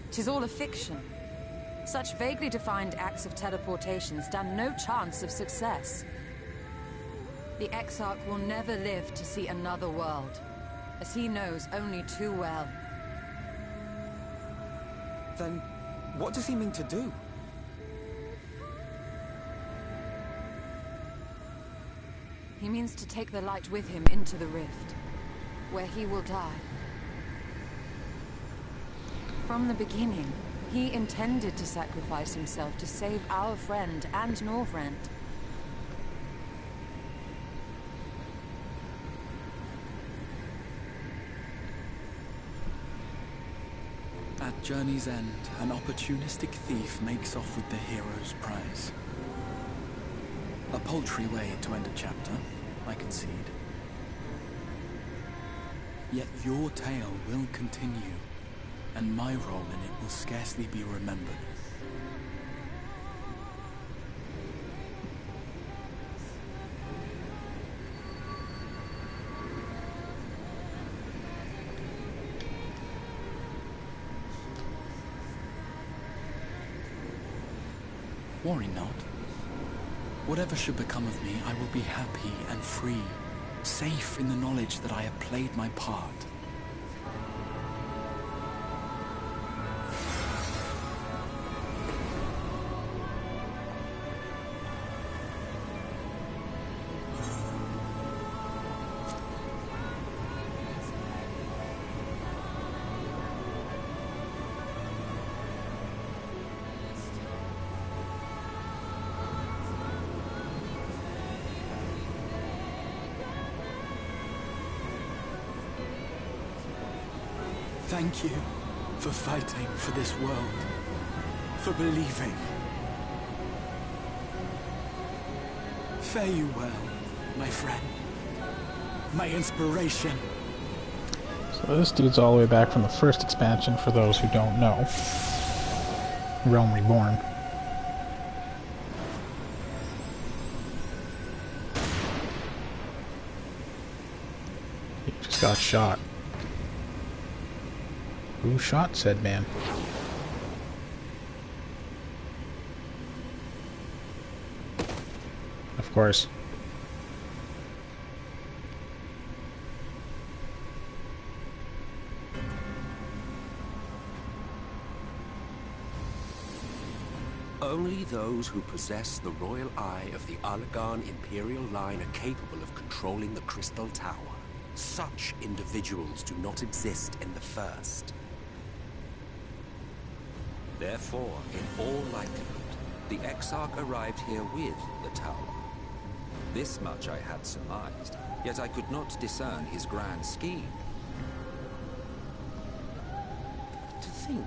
'Tis all a fiction. Such vaguely defined acts of teleportation stand no chance of success. The Exarch will never live to see another world, as he knows only too well. Then, what does he mean to do? He means to take the light with him into the rift, where he will die. From the beginning, he intended to sacrifice himself to save our friend and Norvrent. At journey's end, an opportunistic thief makes off with the hero's prize. A paltry way to end a chapter, I concede. Yet your tale will continue, and my role in it will scarcely be remembered. Worry not. Whatever should become of me, I will be happy and free, safe in the knowledge that I have played my part. Thank you for fighting for this world, for believing. Fare you well, my friend, my inspiration. So this dude's all the way back from the first expansion, for those who don't know. Realm Reborn. He just got shot. Who shot said man? Of course. Only those who possess the royal eye of the Allagan Imperial line are capable of controlling the Crystal Tower. Such individuals do not exist in the First. Therefore, in all likelihood, the Exarch arrived here with the tower. This much I had surmised, yet I could not discern his grand scheme. To think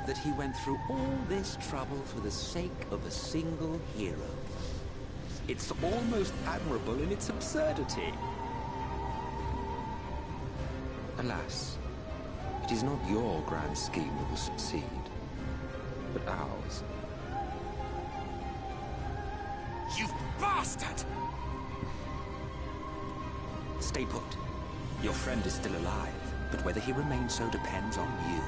that he went through all this trouble for the sake of a single hero. It's almost admirable in its absurdity. Alas, it is not your grand scheme that will succeed, but ours. You bastard! Stay put. Your friend is still alive, but whether he remains so depends on you.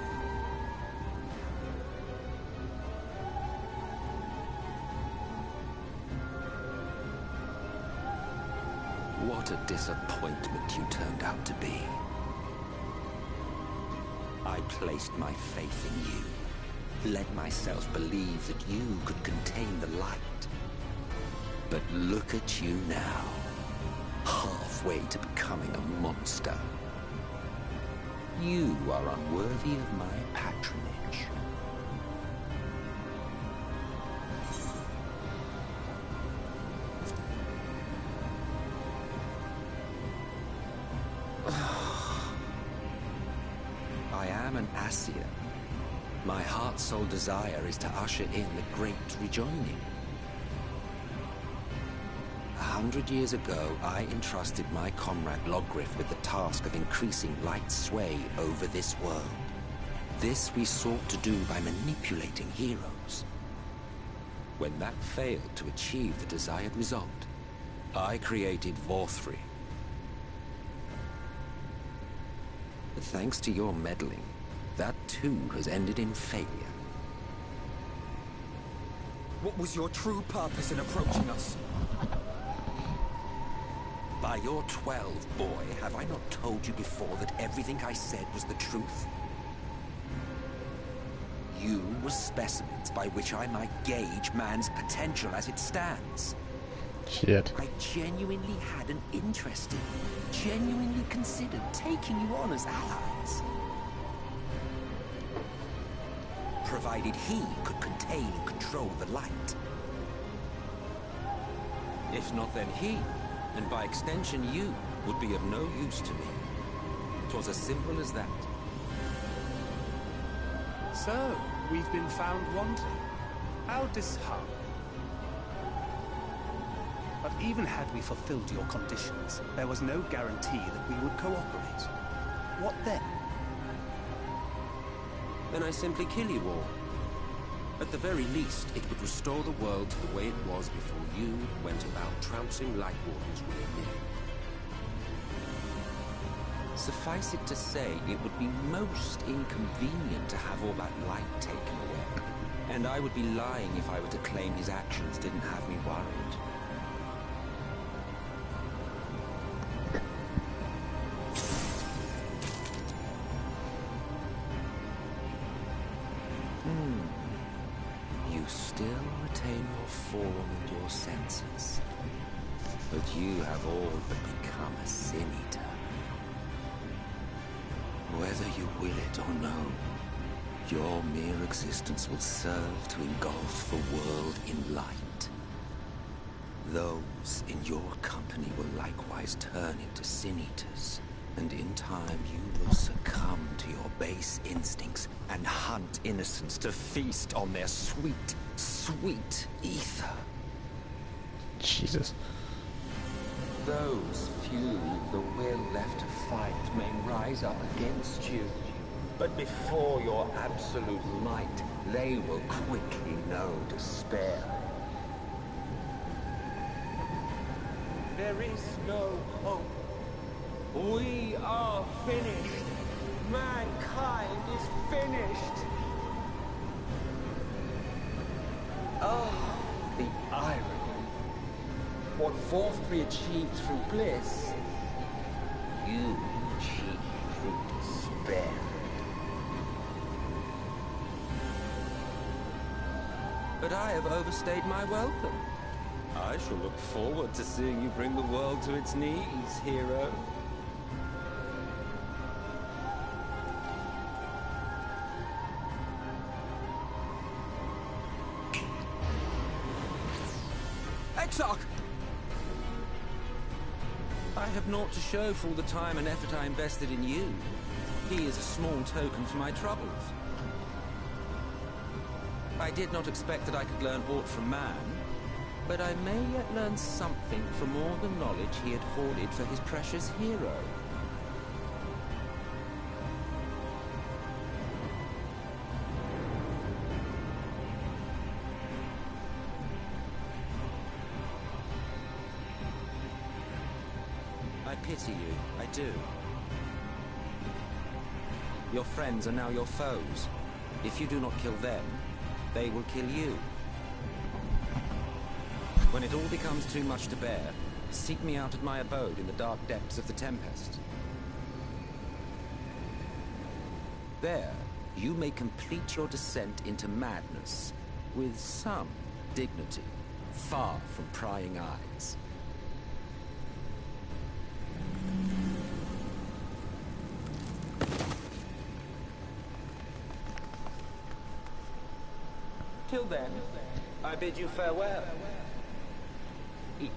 What a disappointment you turned out to be. I placed my faith in you. Let myself believe that you could contain the light. But look at you now, halfway to becoming a monster. You are unworthy of my patronage. I am an Ascian. My heart's sole desire is to usher in the great rejoining. 100 years ago, I entrusted my comrade Logriff with the task of increasing light's sway over this world. This we sought to do by manipulating heroes. When that failed to achieve the desired result, I created Vorthri. But thanks to your meddling, that too has ended in failure. What was your true purpose in approaching us? By your 12, boy, have I not told you before that everything I said was the truth? You were specimens by which I might gauge man's potential as it stands. Shit. I genuinely had an interest in you, genuinely considered taking you on as allies. Provided he could contain and control the light. If not, then he, and by extension you, would be of no use to me. 'Twas as simple as that. So, we've been found wanting. How disheartening. But even had we fulfilled your conditions, there was no guarantee that we would cooperate. What then? Then I simply kill you all. At the very least, it would restore the world to the way it was before you went about trouncing LightWarden's willy-nilly. Suffice it to say, it would be most inconvenient to have all that light taken away. And I would be lying if I were to claim his actions didn't have me worried. You still retain your form and your senses. But you have all but become a sin eater. Whether you will it or no, your mere existence will serve to engulf the world in light. Those in your company will likewise turn into sin eaters. And in time, you will succumb to your base instincts and hunt innocents to feast on their sweet, sweet ether. Jesus. Those few with the will left to fight may rise up against you. But before your absolute might, they will quickly know despair. There is no hope. We are finished. Mankind is finished. Oh, the irony. What Vorthri achieved through bliss, you achieved through despair. But I have overstayed my welcome. I shall look forward to seeing you bring the world to its knees, hero. Exarch! I have naught to show for all the time and effort I invested in you. He is a small token for my troubles. I did not expect that I could learn aught from man, but I may yet learn something from all the knowledge he had hoarded for his precious hero. I pity you, I do. Your friends are now your foes. If you do not kill them, they will kill you. When it all becomes too much to bear, seek me out at my abode in the dark depths of the Tempest. There, you may complete your descent into madness with some dignity. far from prying eyes. Till then, I bid you farewell. Eat.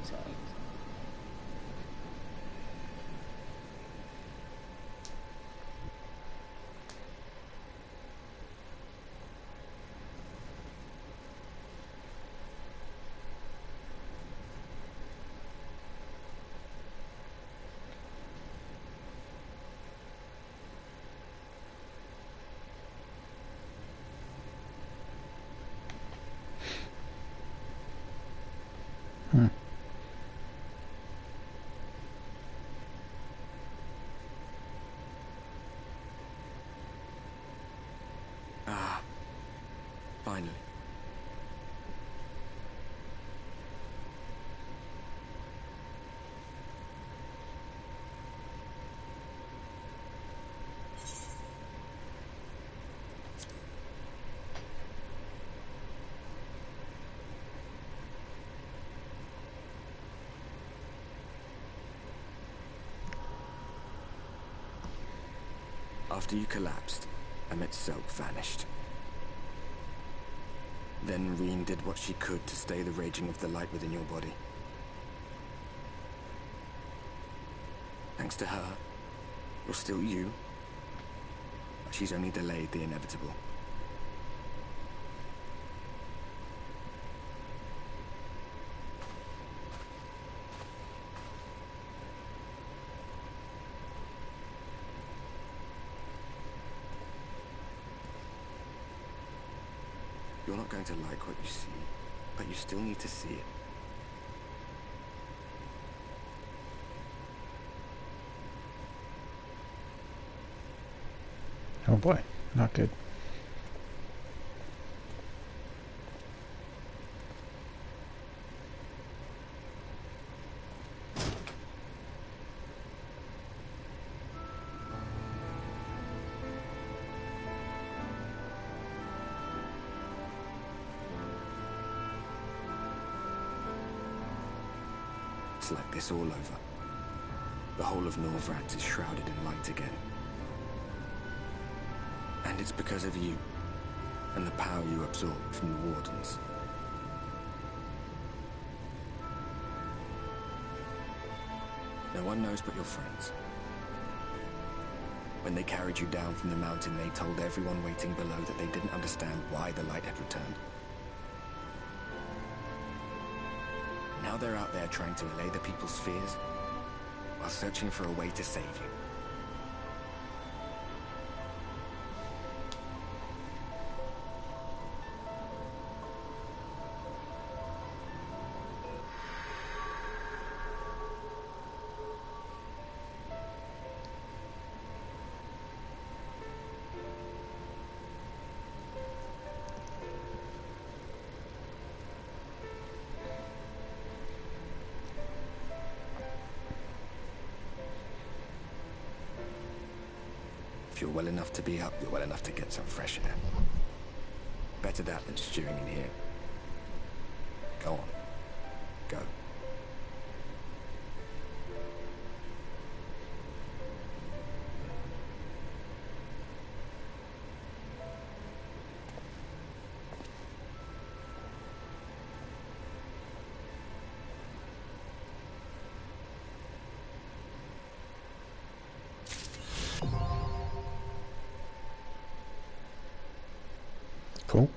Ah, finally. After you collapsed, Emmet's Selk vanished. Then Reen did what she could to stay the raging of the light within your body. Thanks to her, you're still you, but she's only delayed the inevitable. You're not going to like what you see, but you still need to see it. Oh boy, not good. It's like this all over. The whole of Norvrats is shrouded in light again. And it's because of you, and the power you absorb from the Wardens. No one knows but your friends. When they carried you down from the mountain, they told everyone waiting below that they didn't understand why the light had returned. Now they're out there trying to allay the people's fears, while searching for a way to save you. If you're well enough to be up, you're well enough to get some fresh air. Better that than stewing in here. Go on. Go. Cool.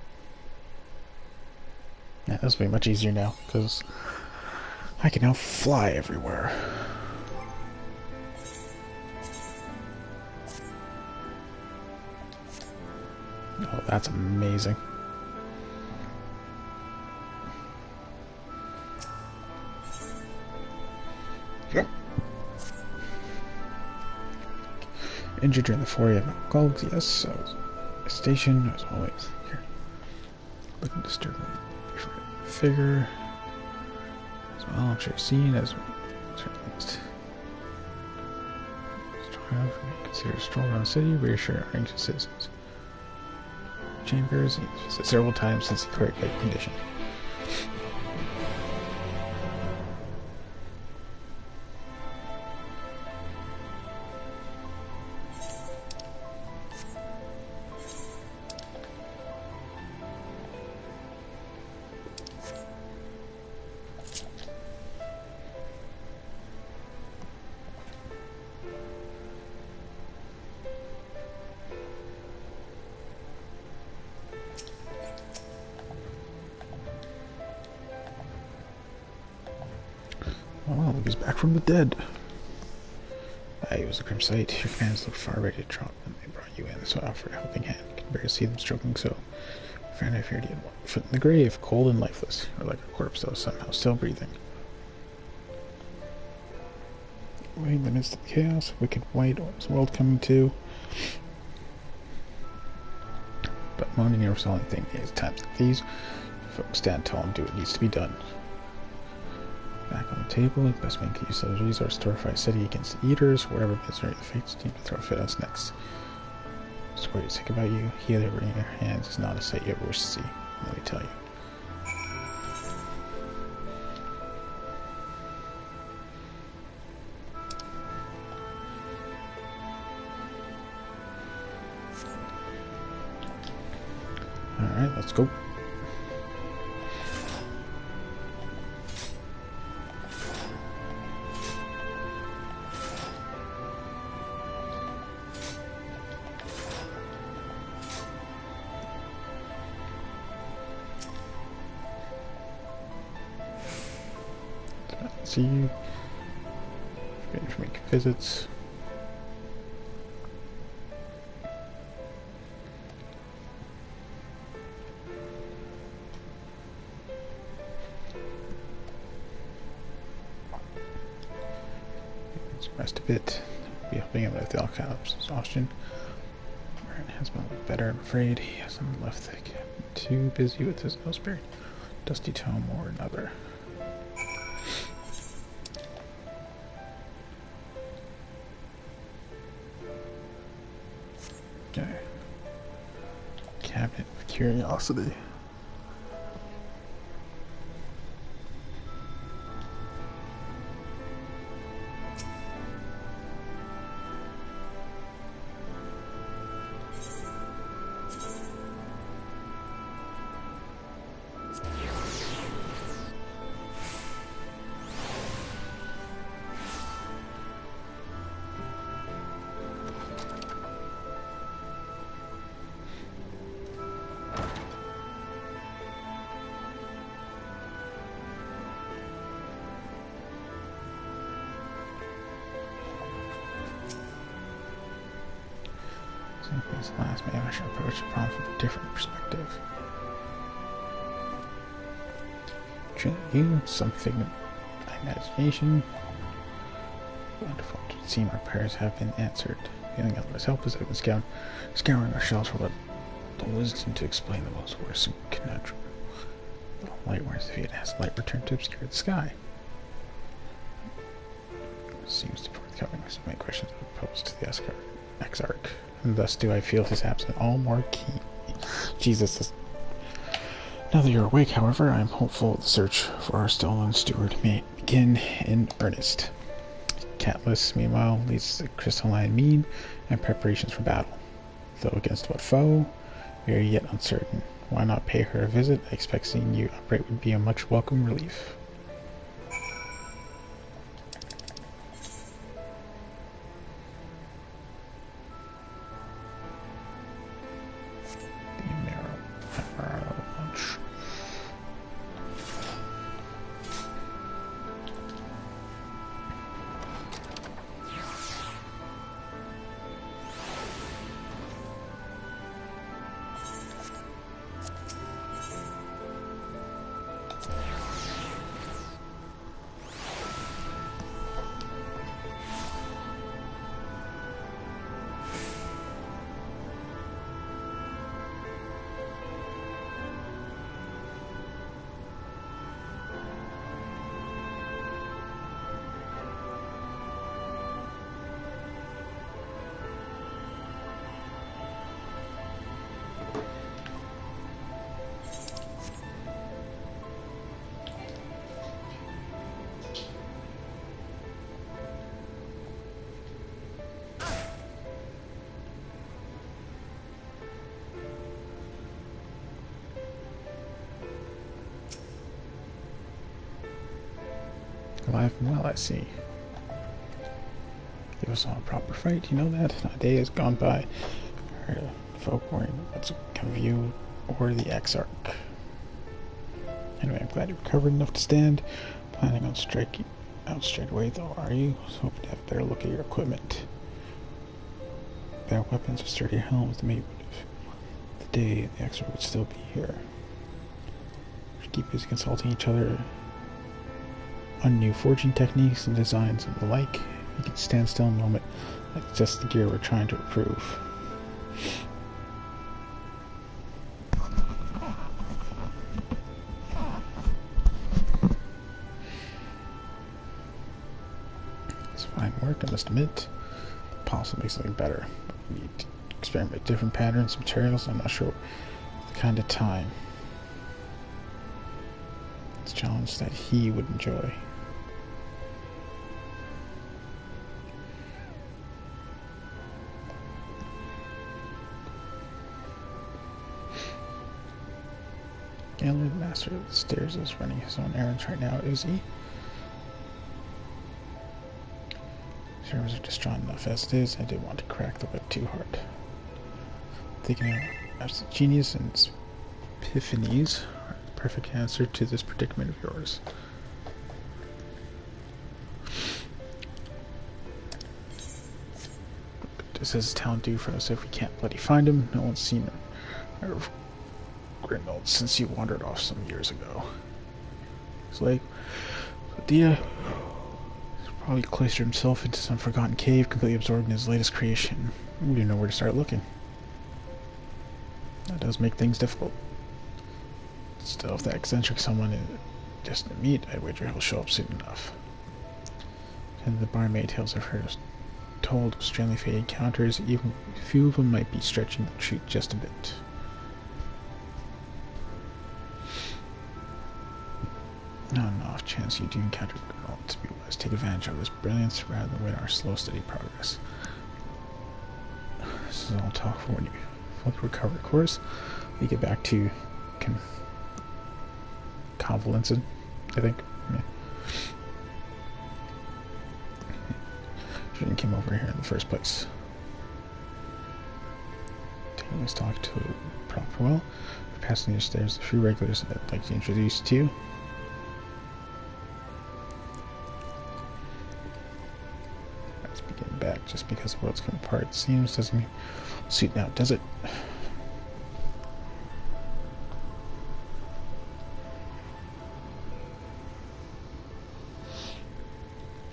Yeah, this will be much easier now, because I can now fly everywhere. Oh, that's amazing. Yep. Injured during the foray of Gulgs, yes, so station as always. Here. Looking disturbing figure as well. I'm sure seen as consider a stroll around the city, reassure anxious citizens. Chambers, he's visited several times since the current condition. Oh, look, he's back from the dead. It was a grim sight. Your fans looked far ready to drop when they brought you in, so I offered a helping hand. You can barely see them struggling so. Friend, I feared he had one foot in the grave, cold and lifeless, or like a corpse though somehow still breathing. Waiting in the midst of the chaos, wicked white world coming to. But moaning never solves anything. At times like these, folks stand tall and do what needs to be done. Back on the table, the best man can use those resources to fortify a city against the eaters, wherever misery the fates seem to throw fit us next. Story to think about you, healer in your hands is not a sight you ever wish to see, let me tell you. Alright, let's go. See you. Ready for making visits. Let's rest a bit. Be helping him with the alcohol's exhaustion. Aaron has been a little better, I'm afraid. He hasn't left the cabin. Too busy with his no spirit. Dusty tome or another. Okay. Cabinet of Curiosity. This last, maybe I should approach the problem from a different perspective. Truly you, some figment of imagination. Wonderful to see our prayers have been answered. Feeling otherwise helpless, I've been scouring our shells for the wisdom to explain the most worrisome conundrum. LightWarden's defeat has light returned to obscure the sky. Seems to be forthcoming with so many questions posed to the Exarch. And thus do I feel his absence all more keen. Jesus. Now that you're awake, however, I am hopeful the search for our stolen steward may begin in earnest. Catless, meanwhile, leads the crystalline mean and preparations for battle. Though against what foe, we are yet uncertain. Why not pay her a visit? I expect seeing you operate would be a much welcome relief. Alive and well, I see. Give us all a proper fight, you know that? Not a day has gone by. Folk wearing what's come of you or the Exarch. Anyway, I'm glad you recovered enough to stand. Planning on striking out straight away, though, are you? I was hoping to have a better look at your equipment. Bad weapons or sturdy helms, maybe the day the expert would still be here. We should keep busy consulting each other on new forging techniques and designs and the like. You can stand still a moment, like just the gear we're trying to improve. It's fine work, I must admit. Possibly something better. We need to experiment with different patterns, materials. I'm not sure the kind of time. It's a challenge that he would enjoy. Gallery, the master of the stairs, is running his own errands right now, is he? Servers are distraught enough as it is. I didn't want to crack the whip too hard. Thinking of absolute genius and epiphanies are the perfect answer to this predicament of yours. What does his talent do for us if we can't bloody find him? No one's seen him or Grimald since he wandered off some years ago. It's like Dia probably cloistered himself into some forgotten cave, completely absorbed in his latest creation. We didn't know where to start looking. That does make things difficult. Still, if that eccentric someone is just to meet, I wager he'll show up soon enough. And the barmaid tales I've heard told of strangely fated encounters, even a few of them might be stretching the truth just a bit. On an off chance you do encounter Grimald, to be wise, take advantage of his brilliance rather than wait our slow, steady progress. This is all talk for when you fully recover the course. We get back to convalescent, I think. Yeah. Shouldn't came over here in the first place. Taking this talk to proper well. For passing your stairs, a few regulars that I'd like to introduce to you. Back just because the world's come apart, it seems, doesn't mean suit now, does it?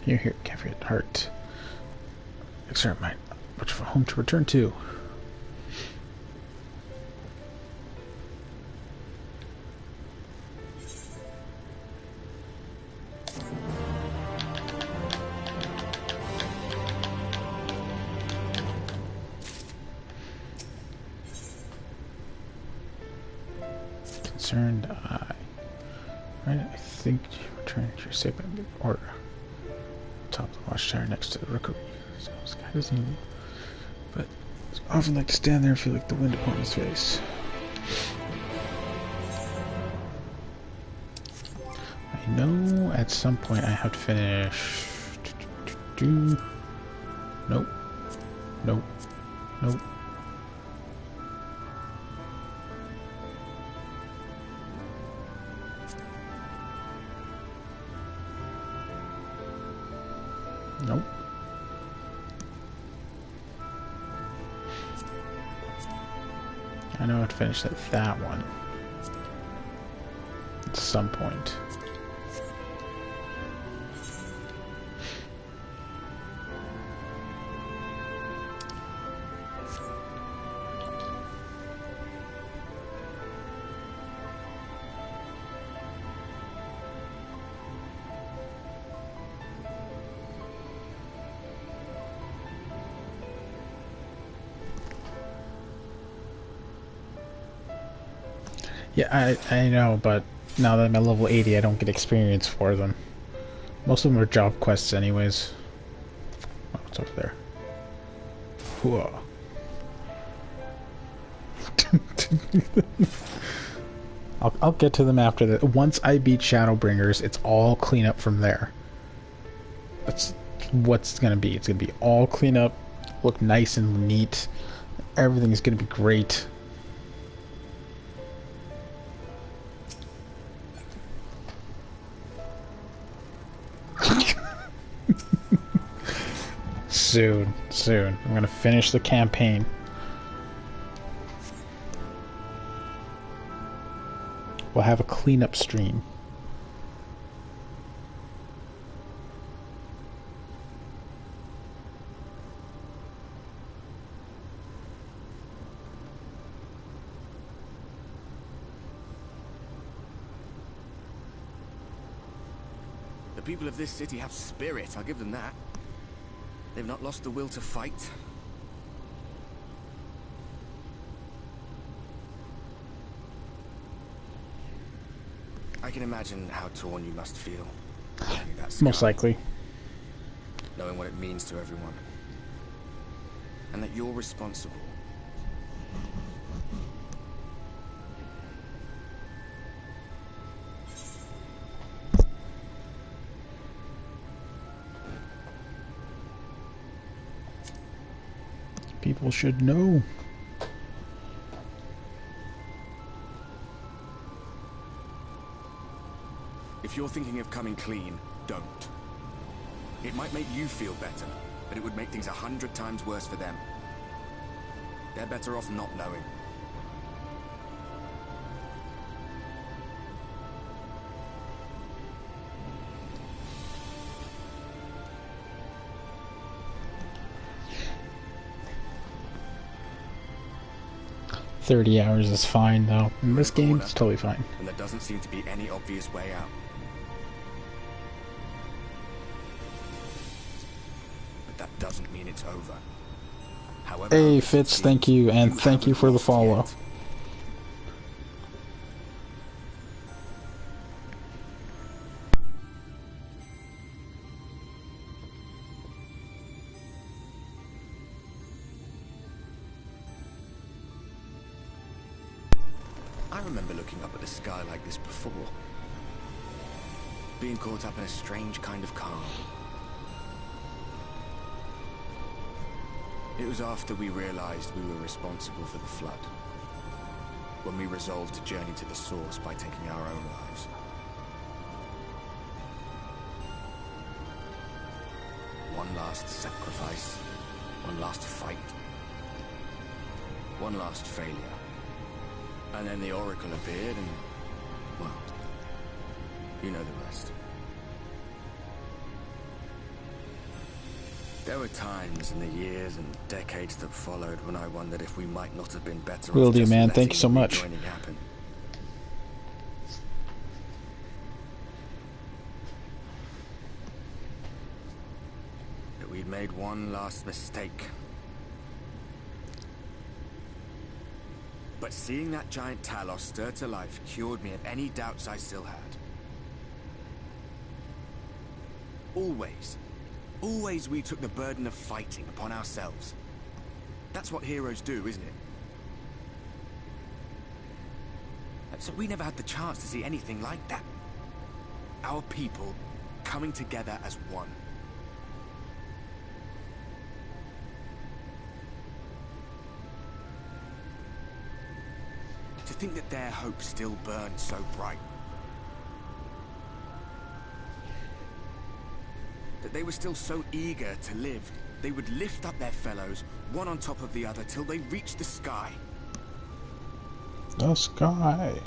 Here, can't forget heart. Exert might much of a home to return to. Concerned eye. Right, I think return to your safe order. Top of the watchtower next to the rookery. So this guy doesn't even, but I often like to stand there and feel like the wind upon his face. I know at some point I have to finish. Nope. Nope. Nope. Nope. I know I have to finish that one at some point. Yeah, I know, but now that I'm at level 80, I don't get experience for them. Most of them are job quests anyways. Oh, it's over there. Whoa. I'll get to them after that. Once I beat ShadowBringers, it's all cleanup from there. That's what's gonna be. It's gonna be all cleanup, look nice and neat. Everything's gonna be great. Soon. I'm gonna finish the campaign. We'll have a cleanup stream. The people of this city have spirit, I'll give them that. They've not lost the will to fight. I can imagine how torn you must feel. Most likely. Knowing what it means to everyone. And that you're responsible. People should know. If you're thinking of coming clean, don't. It might make you feel better, but it would make things 100 times worse for them. They're better off not knowing. $30 hours is fine, though. In this game, it's totally fine. And there doesn't seem to be any obvious way out. But that doesn't mean it's over. However, hey, Fitz, thank you, and thank you for the follow. Yet. I remember looking up at the sky like this before. Being caught up in a strange kind of calm. It was after we realized we were responsible for the flood. When we resolved to journey to the source by taking our own lives. One last sacrifice. One last fight. One last failure. And then the Oracle appeared and, well, you know the rest. There were times in the years and decades that followed when I wondered if we might not have been better off. Will do, man. Thank you so much. Happen. That we'd made one last mistake. But seeing that giant Talos stir to life cured me of any doubts I still had. Always we took the burden of fighting upon ourselves. That's what heroes do, isn't it? So we never had the chance to see anything like that. Our people coming together as one. To think that their hope still burns so bright. That they were still so eager to live, they would lift up their fellows, one on top of the other, till they reached the sky. The sky.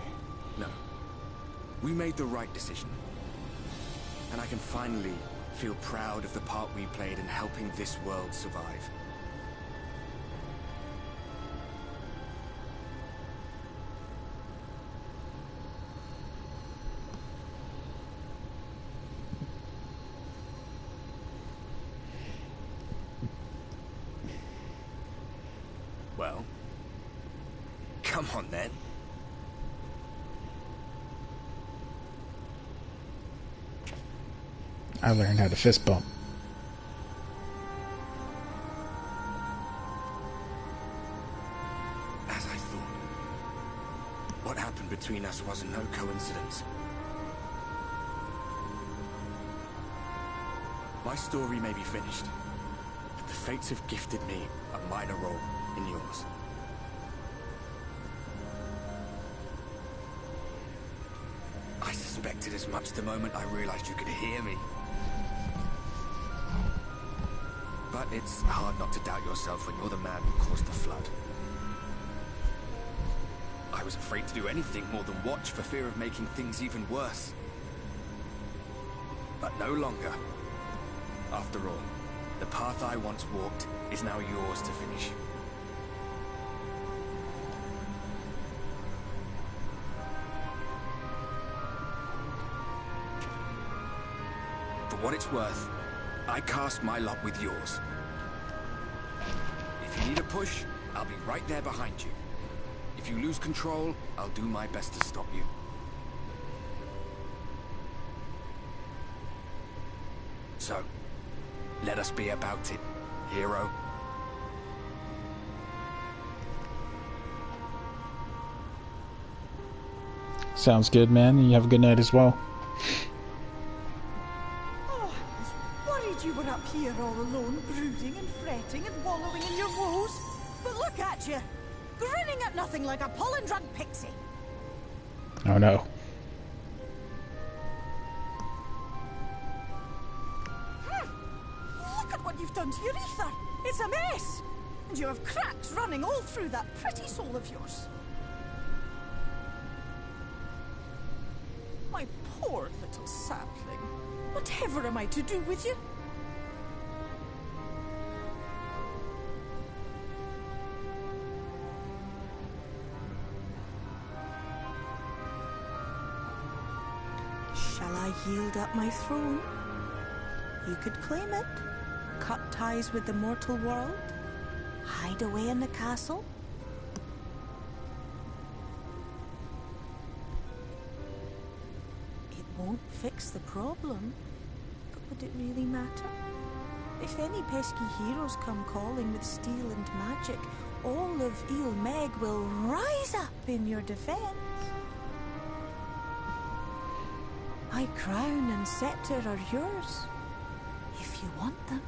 No. We made the right decision. And I can finally feel proud of the part we played in helping this world survive. Well, come on then. I learned how to fist bump. As I thought. What happened between us was no coincidence. My story may be finished, but the fates have gifted me a minor role in yours. I suspected as much the moment I realized you could hear me. But But it's hard not to doubt yourself when you're the man who caused the flood. I was afraid to do anything more than watch for fear of making things even worse. But no longer. After all, the path I once walked is now yours to finish. For what it's worth, I cast my lot with yours. If you need a push, I'll be right there behind you. If you lose control, I'll do my best to stop you. So, let us be about it, hero. Sounds good, man. You have a good night as well. Oh, I was worried you were up here all alone, brooding and fretting and wallowing in your woes. But look at you, grinning at nothing like a pollen-drunk pixie. Oh no. Look at what you've done to your ether. It's a mess. And you have cracks running all through that pretty soul of yours. My poor little sapling. Whatever am I to do with you? Shall I yield up my throne? You could claim it, cut ties with the mortal world, hide away in the castle. It won't fix the problem, but would it really matter? If any pesky heroes come calling with steel and magic, all of Il Meg will rise up in your defense. My crown and scepter are yours, if you want them.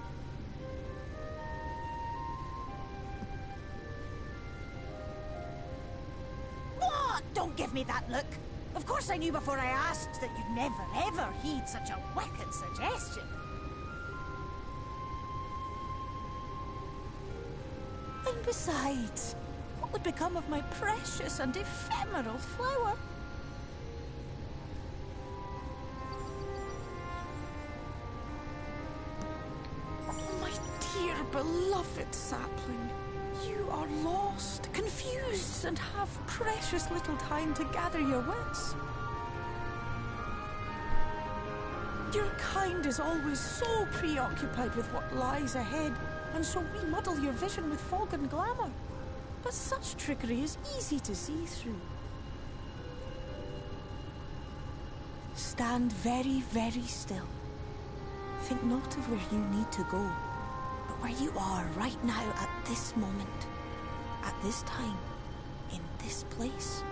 What? Don't give me that look. Of course I knew before I asked that you'd never ever heed such a wicked suggestion. And besides, what would become of my precious and ephemeral flower? Dear beloved sapling, you are lost, confused, and have precious little time to gather your wits. Your kind is always so preoccupied with what lies ahead, and so we muddle your vision with fog and glamour. But such trickery is easy to see through. Stand very, very still. Think not of where you need to go, but where you are right now at this moment, at this time, in this place.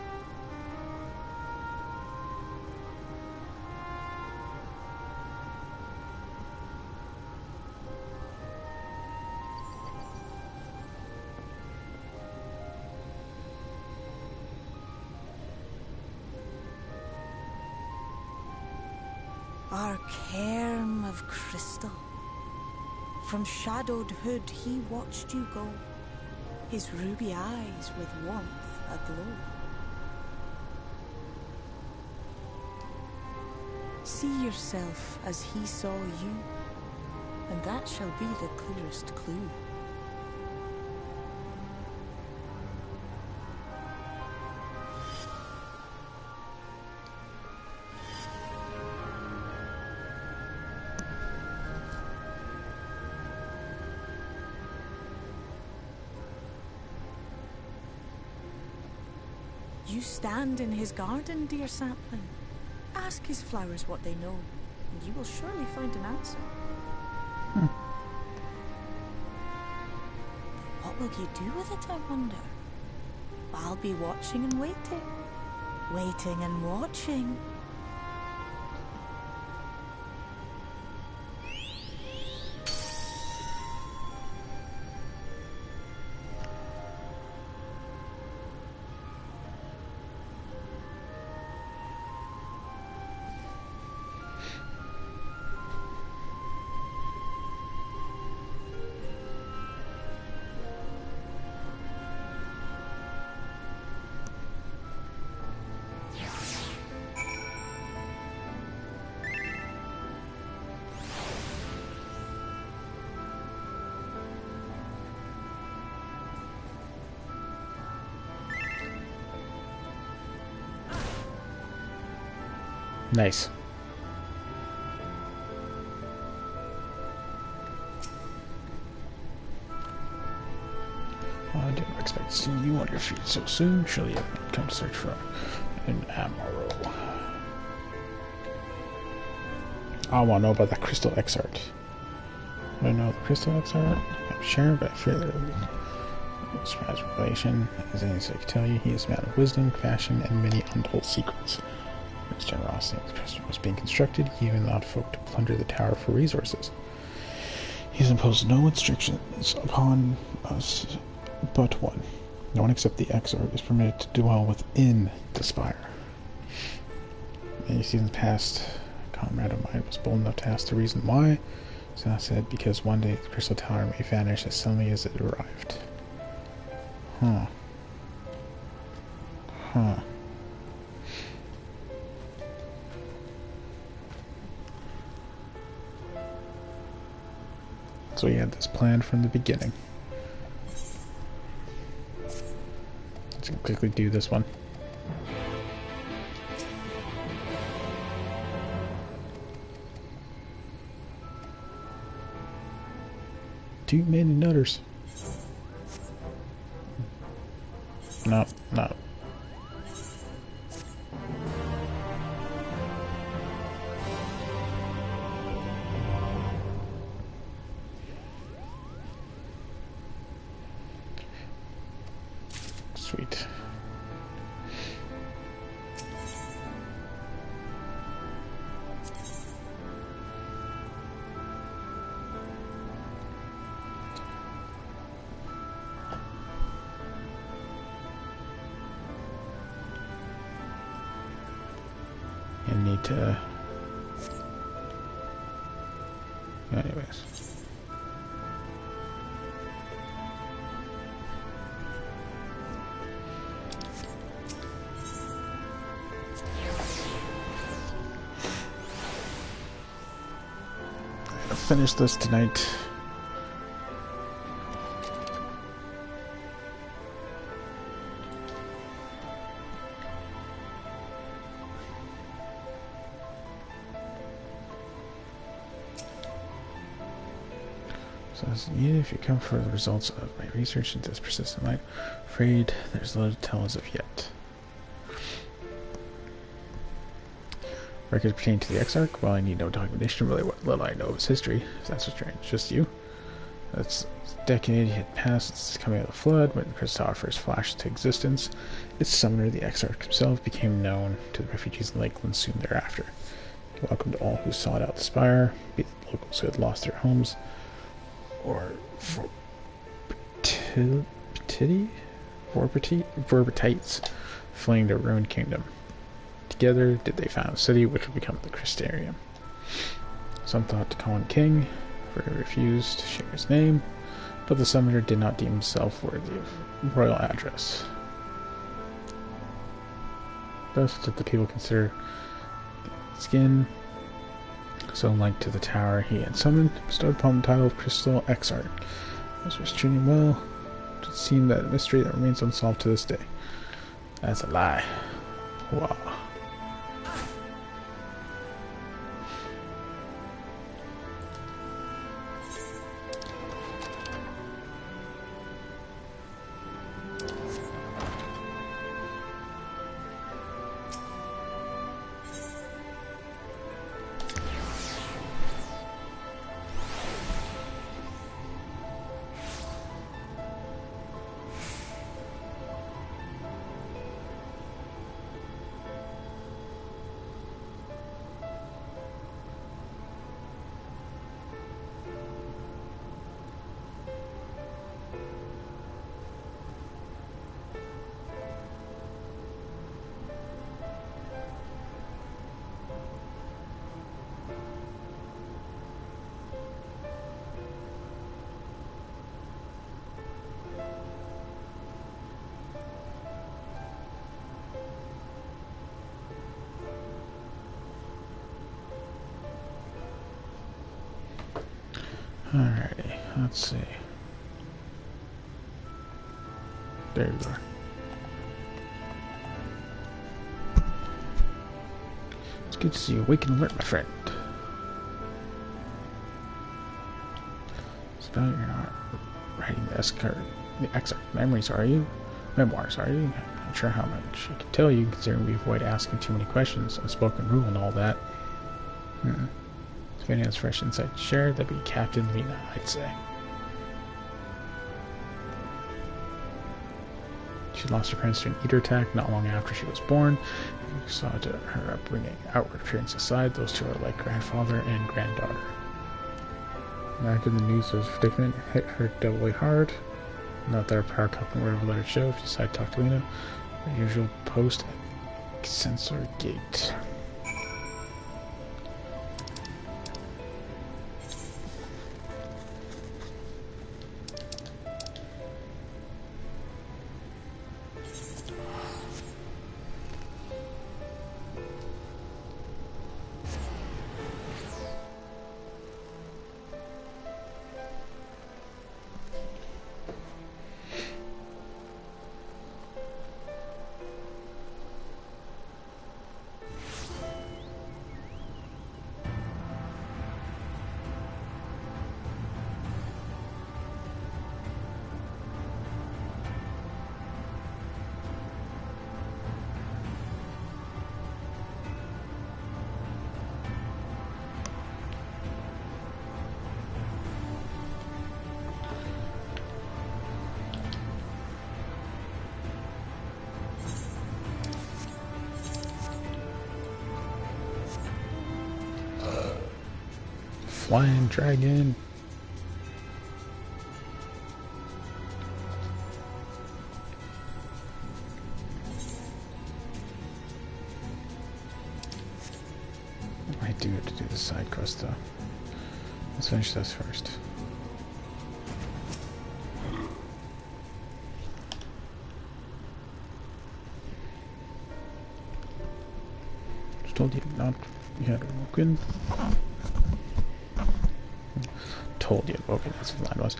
Our cairn of crystal. From shadowed hood he watched you go, his ruby eyes with warmth aglow. See yourself as he saw you, and that shall be the clearest clue. You stand in his garden, dear sapling. Ask his flowers what they know, and you will surely find an answer. But what will you do with it, I wonder? I'll be watching and waiting. Waiting and watching. Nice. I didn't expect to see you on your feet so soon. Surely you haven't come to search for an Amaro. I want to know about that crystal X-art. I don't know the crystal X-art. I'm sure, but I fear that Scribe's revelation, as any I can tell you, he is a man of wisdom, fashion, and many untold secrets. His generosity and trust was being constructed, he even allowed folk to plunder the tower for resources. He has imposed no restrictions upon us but one. No one except the X-art is permitted to dwell within the spire. Many seasons past, a comrade of mine was bold enough to ask the reason why. So I said, because one day the crystal tower may vanish as suddenly as it arrived. Huh. Huh. So he had this plan from the beginning. Let's quickly do this one. Too many nutters. No, no. Sweet. And need to... Anyways. I'll finish this tonight. So it's needed if you come for the results of my research into this persistent light. Afraid there's little to tell as of yet. Records pertaining to the Exarch? Well, I need no documentation, really what little I know of his history. If that's so strange. Just you? That's a decade had passed since the coming of the flood, when the crystal tower first flashed into existence. Its summoner, the Exarch himself, became known to the refugees in Lakeland soon thereafter. He welcomed all who sought out the spire, be it the locals who had lost their homes, or Vorbatites fleeing their ruined kingdom. Together did they found a city which would become the Crystarium. Some thought to call him king, for he refused to share his name, but the summoner did not deem himself worthy of royal address. Thus did the people consider skin so like to the tower he had summoned, bestowed upon the title of Crystal Exarch. As was treating well, it would seem that a mystery that remains unsolved to this day. That's a lie. Wow. Alrighty, let's see. There you are. good to see you awake and alert, my friend. Spell you're not writing the excerpt memoirs, are you? Not sure how much I can tell you, considering we avoid asking too many questions, unspoken rule and all that. If anyone has fresh insight to share, that'd be Captain Lena, I'd say. She lost her parents to an eater attack not long after she was born. You saw to her upbringing, outward appearance aside, those two are like grandfather and granddaughter. After the news of her predicament hit her doubly hard. Not that our power couple would ever let her show if you decide to talk to Lena. The usual post at Sensor Gate. Flying dragon. I do have to do the side quest though. Let's finish this first. Just told you not you had woken. Told you woken, that's what the line was.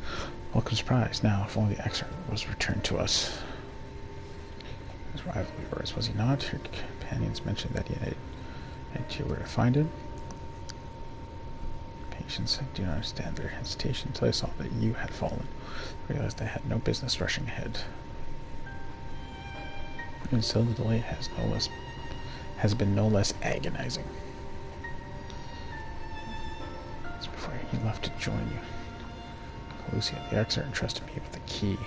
Welcome surprise. Now if only the excerpt was returned to us. His rival of yours, was he not? Your companions mentioned that he had idea where to find it. Patience, I do not understand their hesitation until I saw that you had fallen. I realized I had no business rushing ahead. And so the delay has been no less agonizing. It's before he left to join you. Lucia, the excerpt, entrusted me with the key.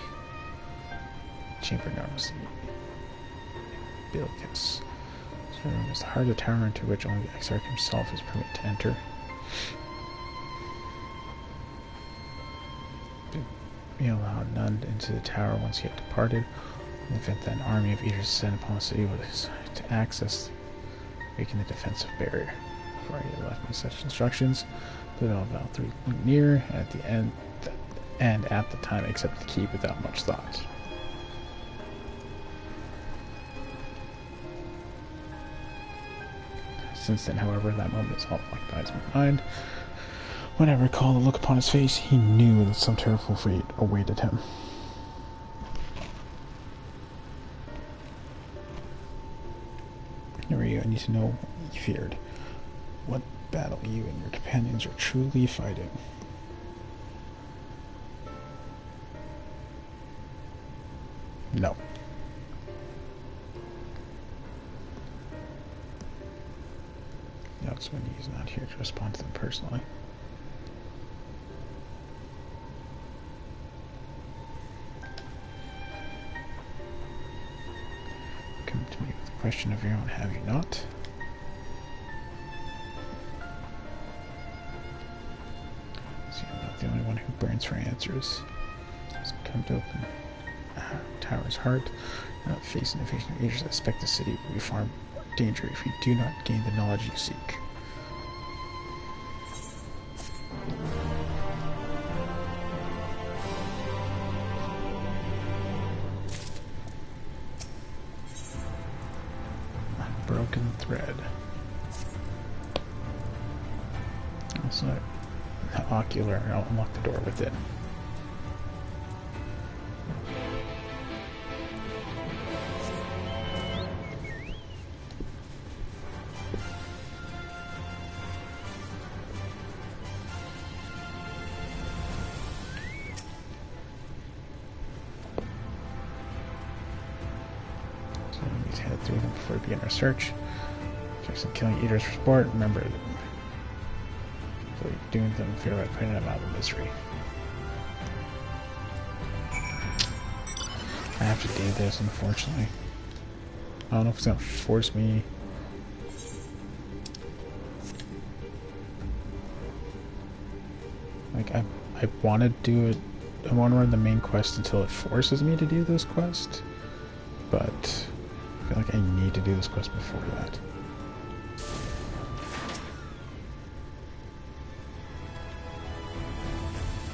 Chamber known as the Bilkis. This room is the heart of the tower into which only the exarch himself is permitted to enter. He allowed none into the tower once he had departed. In the event that an army of eaters sent upon the city was to access, breaking the defensive barrier. Before he had left me such instructions, the Val 3 went near, and at the time accepted the key without much thought. Since then, however, that moment is all occupies my mind. When I recall the look upon his face, he knew that some terrible fate awaited him. Maria, I need to know what you feared. What battle you and your companions are truly fighting. No. That's when he's not here to respond to them personally. Come to me with a question of your own, have you not? See, I'm not the only one who burns for answers. It's come to open Tower's heart. Not facing the invasion of agents, I expect the city will be far danger if you do not gain the knowledge you seek. Broken thread. Also, ocular, and I'll unlock the door with it. do them before we begin our search. Jackson killing eaters for sport. Remember, so doing them fear by putting them out of misery. I have to do this, unfortunately. I don't know if it's gonna force me. Like, I want to do it. I want to run the main quest until it forces me to do this quest, but I feel like I need to do this quest before that.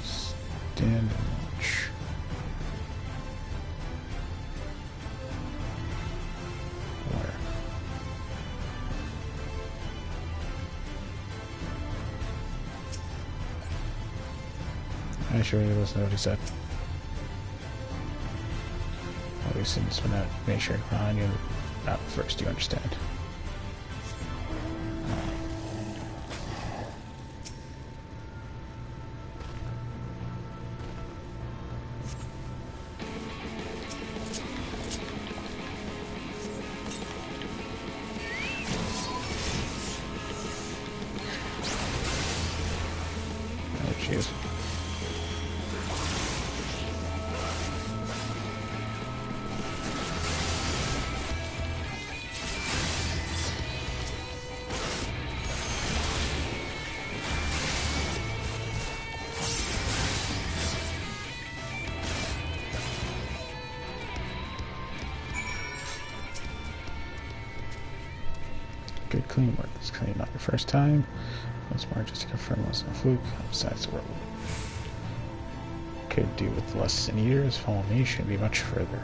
Stand and watch. Where? I sure you listen to what he said. Always since when I make sure to run you out first, you understand. Oh, jeez. Good clean work. It's clean not your first time. Once more, just to confirm it wasn't a fluke. Besides, the world could do with less sin eaters. Follow me, shouldn't be much further.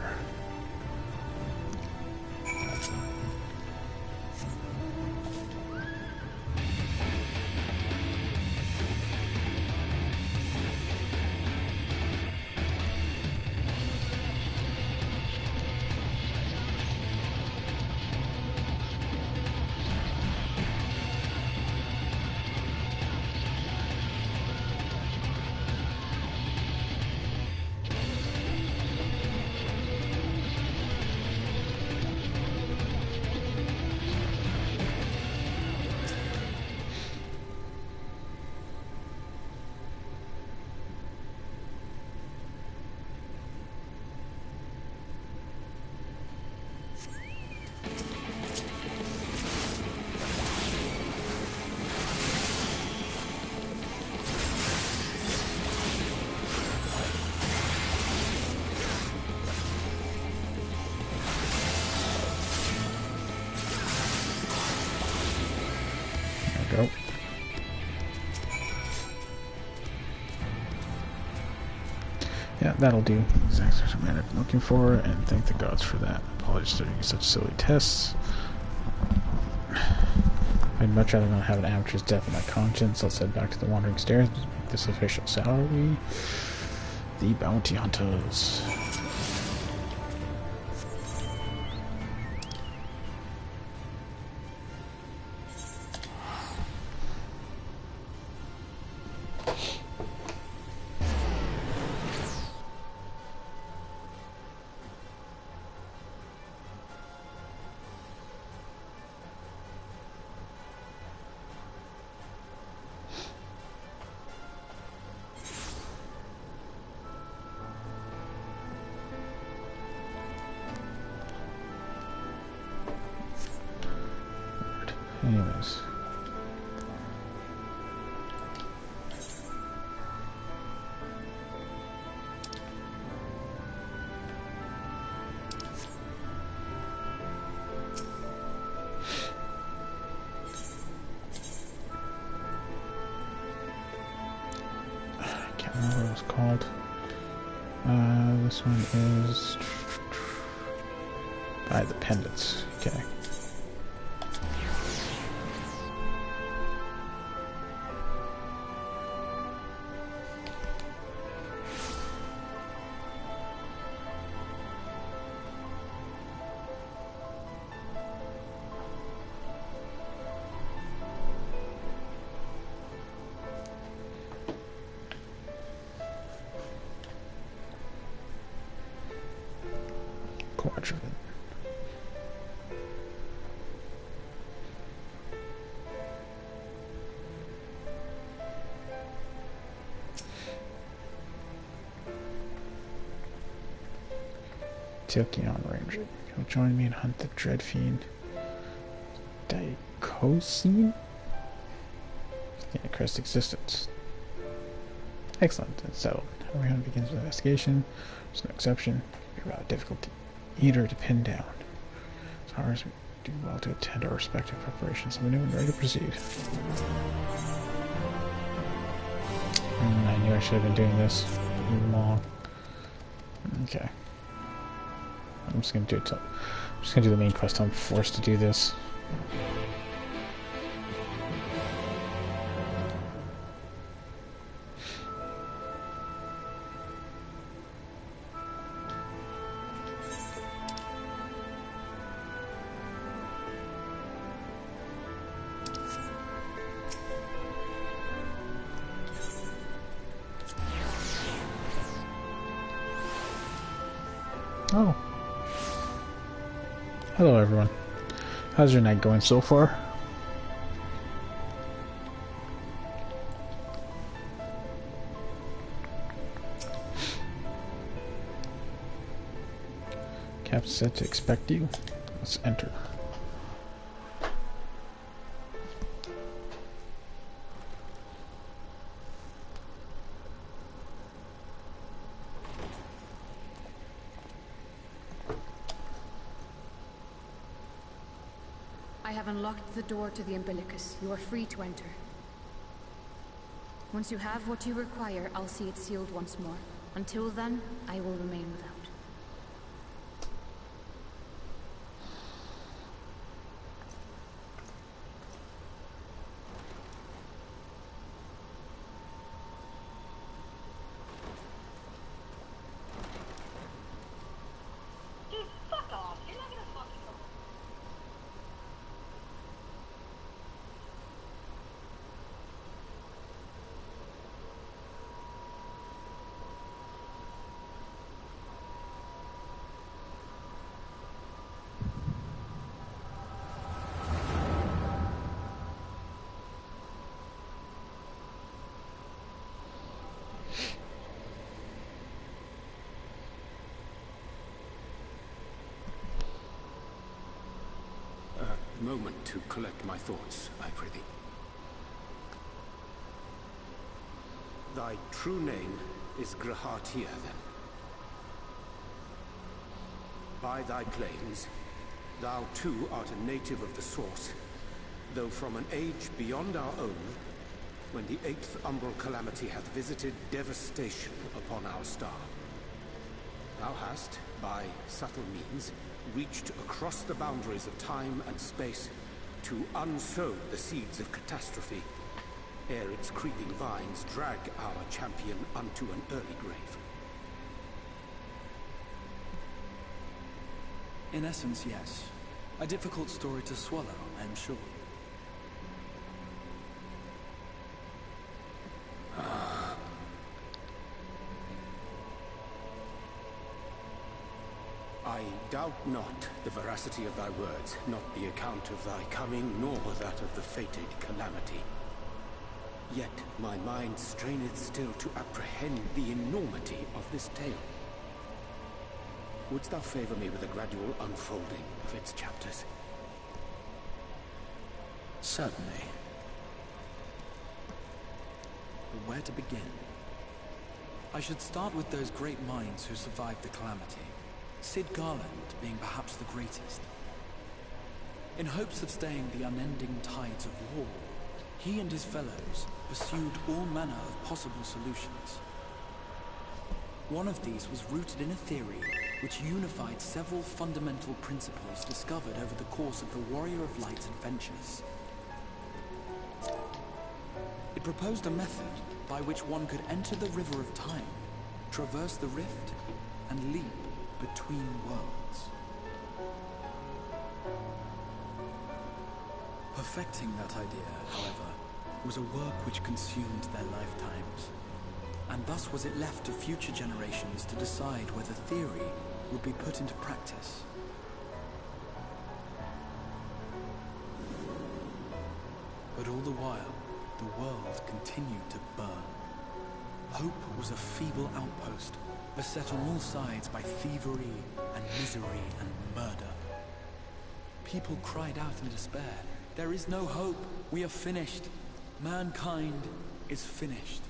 Go. Yeah, that'll do. Exactly what I'm looking for, and thank the gods for that. Apologies for doing such silly tests. I'd much rather not have an amateur's death on my conscience. Let's head back to the Wandering Stairs to make this official salary. The Bounty Hunters. Anyways. I can't remember what it was called. This one is by the pendants. Okay. Quadrant. Tilkion Ranger. You'll join me and hunt the Dread Fiend. Daikosine? Crest existence. Excellent, it's settled. Every hunt begins with investigation. There's no exception. It will be rather difficult either to pin down. As far as we do well to attend our respective preparations, we know when ready to proceed. I knew I should have been doing this long. Okay. I'm just gonna do it. I'm just gonna do the main quest. I'm forced to do this. Oh. Hello everyone. How's your night going so far? Captain said to expect you. Let's enter. I have unlocked the door to the umbilicus. You are free to enter. Once you have what you require, I'll see it sealed once more. Until then, I will remain without. Moment to collect my thoughts, I prithee. Thy true name is Grahatir, then. By thy claims, thou too art a native of the Source, though from an age beyond our own, when the 8th umbral calamity hath visited devastation upon our star. Thou hast, by subtle means, reached across the boundaries of time and space to unsow the seeds of catastrophe, ere its creeping vines drag our champion unto an early grave. In essence, yes. A difficult story to swallow, I'm sure. I doubt not the veracity of thy words, not the account of thy coming, nor that of the fated calamity. Yet my mind straineth still to apprehend the enormity of this tale. Wouldst thou favor me with a gradual unfolding of its chapters? Certainly. But where to begin? I should start with those great minds who survived the calamity. Sid Garland being perhaps the greatest. In hopes of staying the unending tides of war, he and his fellows pursued all manner of possible solutions. One of these was rooted in a theory which unified several fundamental principles discovered over the course of the Warrior of Light adventures. It proposed a method by which one could enter the River of Time, traverse the rift, and leap between worlds. Perfecting that idea, however, was a work which consumed their lifetimes, and thus was it left to future generations to decide whether theory would be put into practice. But all the while, the world continued to burn. Hope was a feeble outpost, beset on all sides by thievery and misery and murder. People cried out in despair. There is no hope. We are finished. Mankind is finished.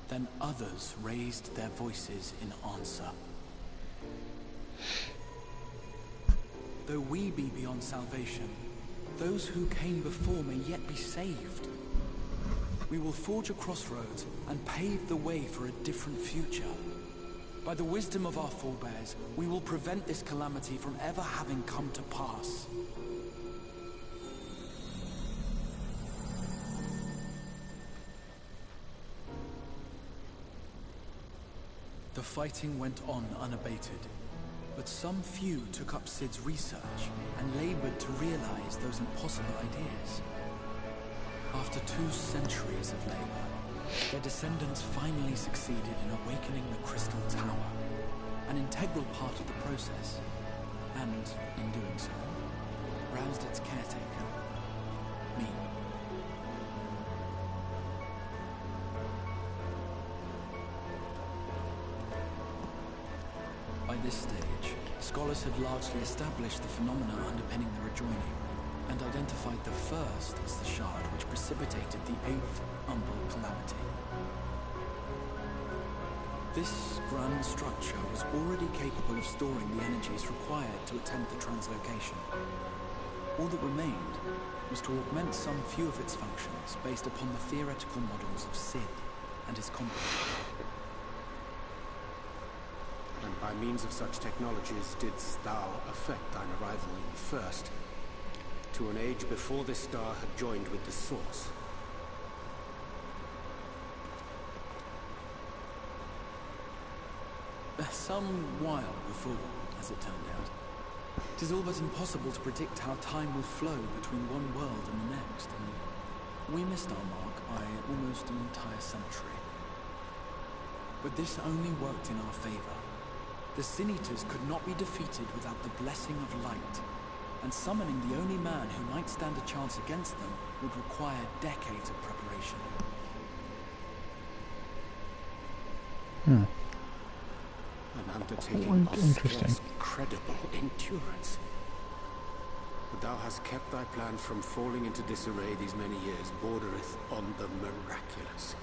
Then others raised their voices in answer. Though we be beyond salvation, those who came before may yet be saved. We will forge a crossroads and pave the way for a different future. By the wisdom of our forebears, we will prevent this calamity from ever having come to pass. The fighting went on unabated, but some few took up Cid's research and labored to realize those impossible ideas. After 2 centuries of labor, their descendants finally succeeded in awakening the Crystal Tower, an integral part of the process, and, in doing so, roused its caretaker, me. By this stage, scholars had largely established the phenomena underpinning the rejoining, and identified the first as the shard which precipitated the 8th Umbral Calamity. This grand structure was already capable of storing the energies required to attempt the translocation. All that remained was to augment some few of its functions based upon the theoretical models of Cid and his competence. And by means of such technologies didst thou affect thine arrival in the first, to an age before this star had joined with the source. Some while before, as it turned out. 'Tis all but impossible to predict how time will flow between one world and the next, and we missed our mark by almost an entire century. But this only worked in our favor. The Sin Eaters could not be defeated without the blessing of light, and summoning the only man who might stand a chance against them would require decades of preparation. An undertaking of scarce credible endurance. But thou hast kept thy plan from falling into disarray these many years, bordereth on the miraculous.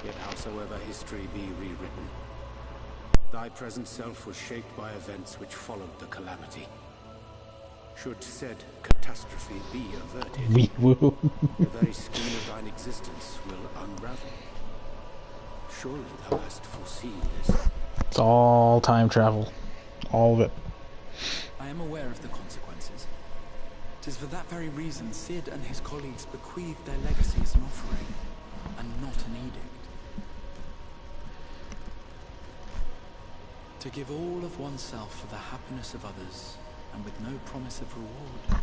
Yet howsoever history be rewritten, thy present self was shaped by events which followed the calamity. Should said catastrophe be averted, the very scheme of thine existence will unravel. Surely thou hast foreseen this. It's all time travel. All of it. I am aware of the consequences. 'Tis for that very reason Cid and his colleagues bequeathed their legacy as an offering, and not an edict. To give all of oneself for the happiness of others, and with no promise of reward.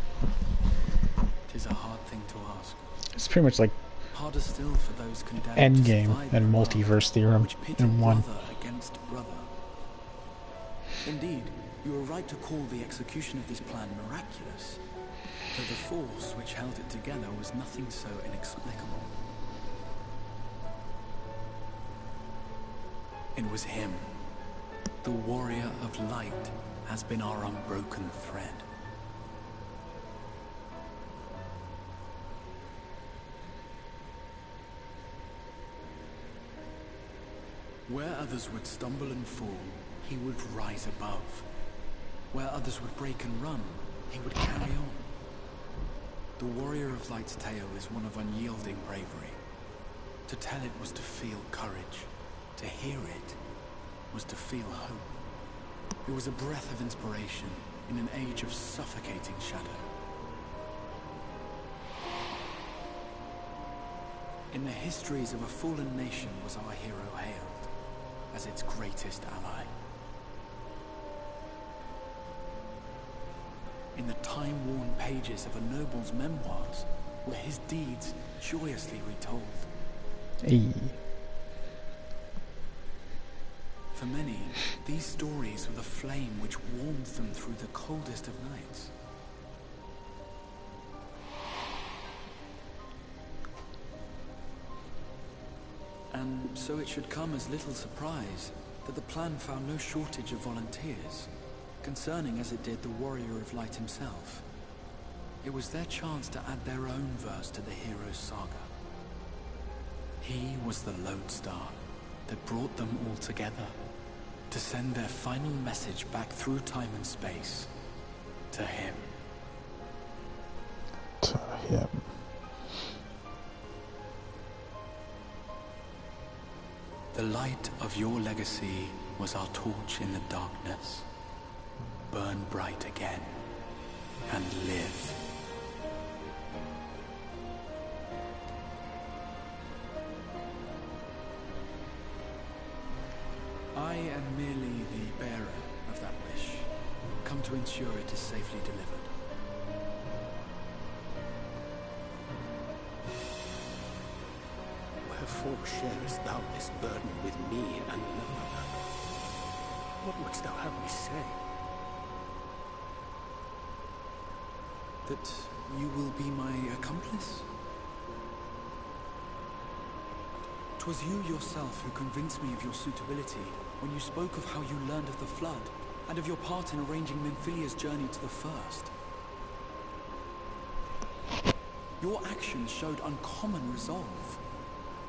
'Tis a hard thing to ask. It's pretty much like Harder still for those condemned Endgame and multiverse theorem in one. Brother against brother. Indeed, you are right to call the execution of this plan miraculous, though the force which held it together was nothing so inexplicable. It was him. The warrior of light has been our unbroken thread. Where others would stumble and fall, he would rise above. Where others would break and run, he would carry on. The warrior of light's tale is one of unyielding bravery. To tell it was to feel courage. To hear it was to feel hope. It was a breath of inspiration in an age of suffocating shadow. In the histories of a fallen nation was our hero hailed as its greatest ally. In the time-worn pages of a noble's memoirs were his deeds joyously retold. Hey. For many, these stories were the flame which warmed them through the coldest of nights. And so it should come as little surprise that the plan found no shortage of volunteers, concerning as it did the Warrior of Light himself. It was their chance to add their own verse to the hero's saga. He was the lodestar that brought them all together, to send their final message back through time and space, to him. To him. The light of your legacy was our torch in the darkness. Burn bright again, and live. I am merely the bearer of that wish, come to ensure it is safely delivered. Wherefore sharest thou this burden with me and no other? What wouldst thou have me say? That you will be my accomplice? 'Twas you yourself who convinced me of your suitability when you spoke of how you learned of the Flood, and of your part in arranging Minfilia's journey to the First. Your actions showed uncommon resolve.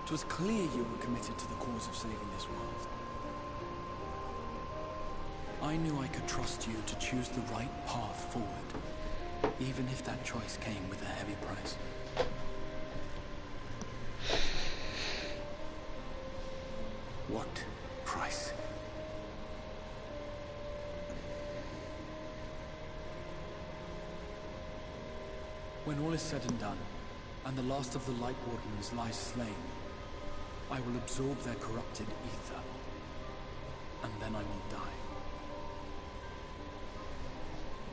'Twas clear you were committed to the cause of saving this world. I knew I could trust you to choose the right path forward, even if that choice came with a heavy price. What price? When all is said and done, and the last of the LightWardens lies slain, I will absorb their corrupted ether, and then I will die.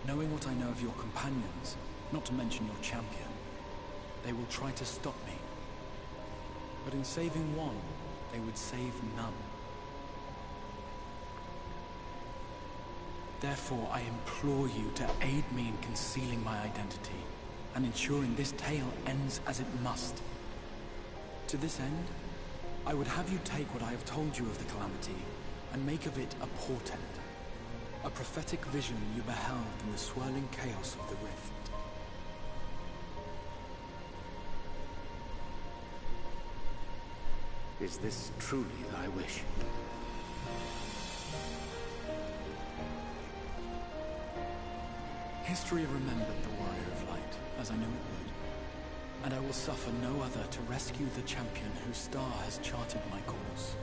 Knowing what I know of your companions, not to mention your champion, they will try to stop me. But in saving one, they would save none. Therefore, I implore you to aid me in concealing my identity, and ensuring this tale ends as it must. To this end, I would have you take what I have told you of the Calamity, and make of it a portent. A prophetic vision you beheld in the swirling chaos of the Rift. Is this truly thy wish? History remembered the Warrior of Light, as I knew it would. And I will suffer no other to rescue the champion whose star has charted my course.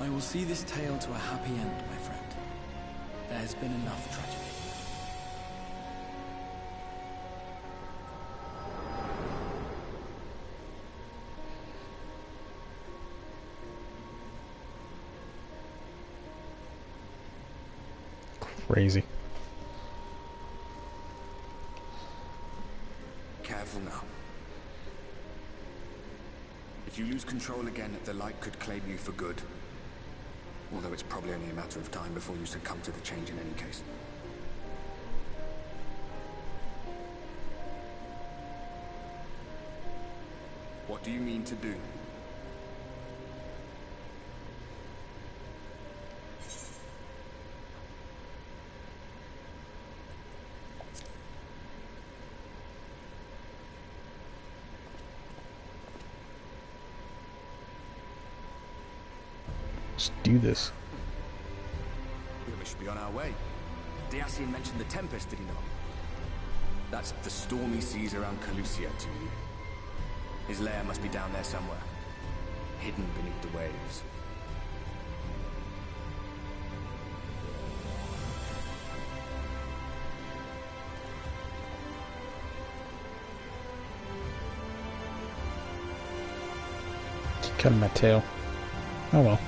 I will see this tale to a happy end, my friend. There has been enough tragedy. Crazy. Careful now. If you lose control again, the light could claim you for good. Although it's probably only a matter of time before you succumb to the change in any case. What do you mean to do? Let's do this. We should be on our way. Diacian mentioned the Tempest, did he not? That's the stormy seas around Calusia to you. His lair must be down there somewhere, hidden beneath the waves. Cutting my tail. Oh well.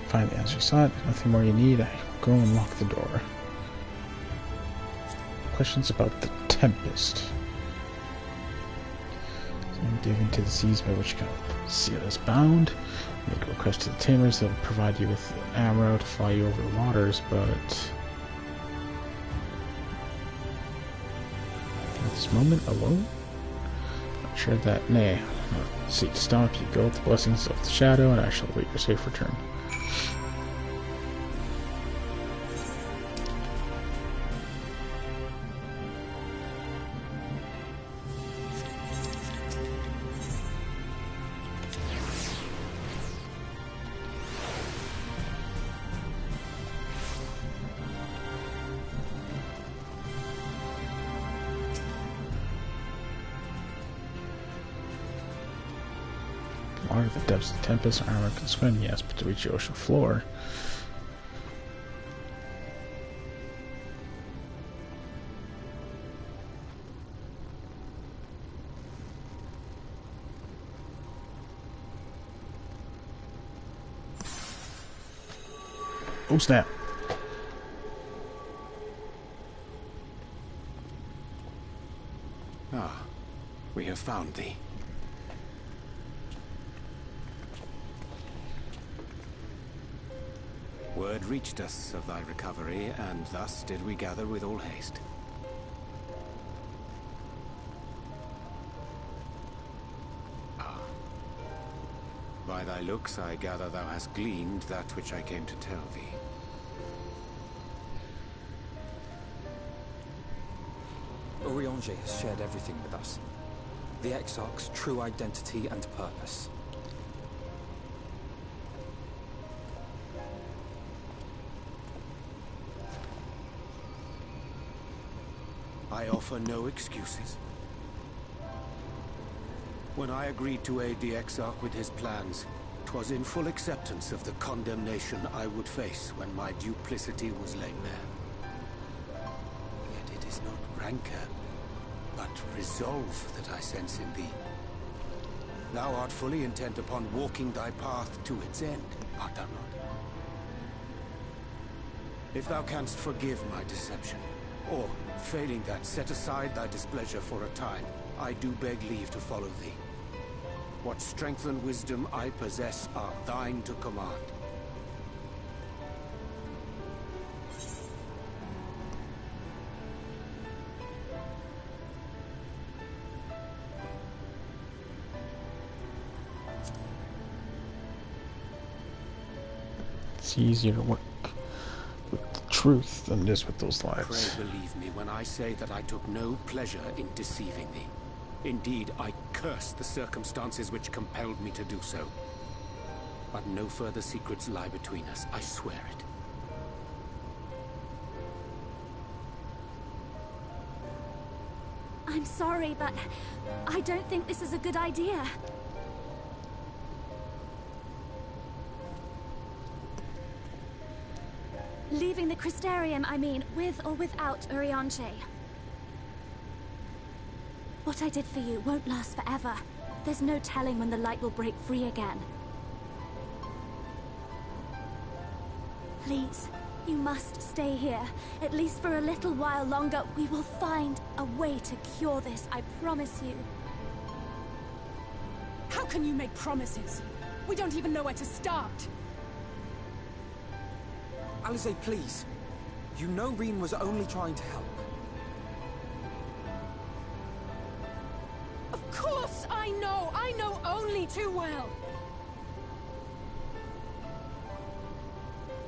Find the answer sought. Nothing more you need. I go and lock the door. Questions about the Tempest. And dig into the seas by which God seal is bound. Make a request to the tamers. They'll provide you with ammo to fly you over the waters, but at this moment alone, not sure that. Nay, seek to stop you. Go with the blessings of the shadow, and I shall await your safe return. Water, the depths of the tempest, armor can swim, yes, but to reach the ocean floor. Oh snap. Ah, we have found thee. Word reached us of thy recovery, and thus did we gather with all haste. Ah. By thy looks, I gather thou hast gleaned that which I came to tell thee. Urianger has shared everything with us. The Exarch's true identity and purpose. I offer no excuses. When I agreed to aid the Exarch with his plans, 'twas in full acceptance of the condemnation I would face when my duplicity was laid bare. Yet it is not rancor, but resolve that I sense in thee. Thou art fully intent upon walking thy path to its end, art thou not? If thou canst forgive my deception, or, failing that, set aside thy displeasure for a time, I do beg leave to follow thee. What strength and wisdom I possess are thine to command. It's easier to work with the truth than it is with those lies. Pray believe me when I say that I took no pleasure in deceiving thee. Indeed, I curse the circumstances which compelled me to do so. But no further secrets lie between us, I swear it. I'm sorry, but I don't think this is a good idea. Leaving the Crystarium, I mean, with or without Urianger. What I did for you won't last forever. There's no telling when the light will break free again. Please, you must stay here, at least for a little while longer. We will find a way to cure this, I promise you. How can you make promises? We don't even know where to start. Alize, please. You know Reen was only trying to help. Of course I know! I know only too well!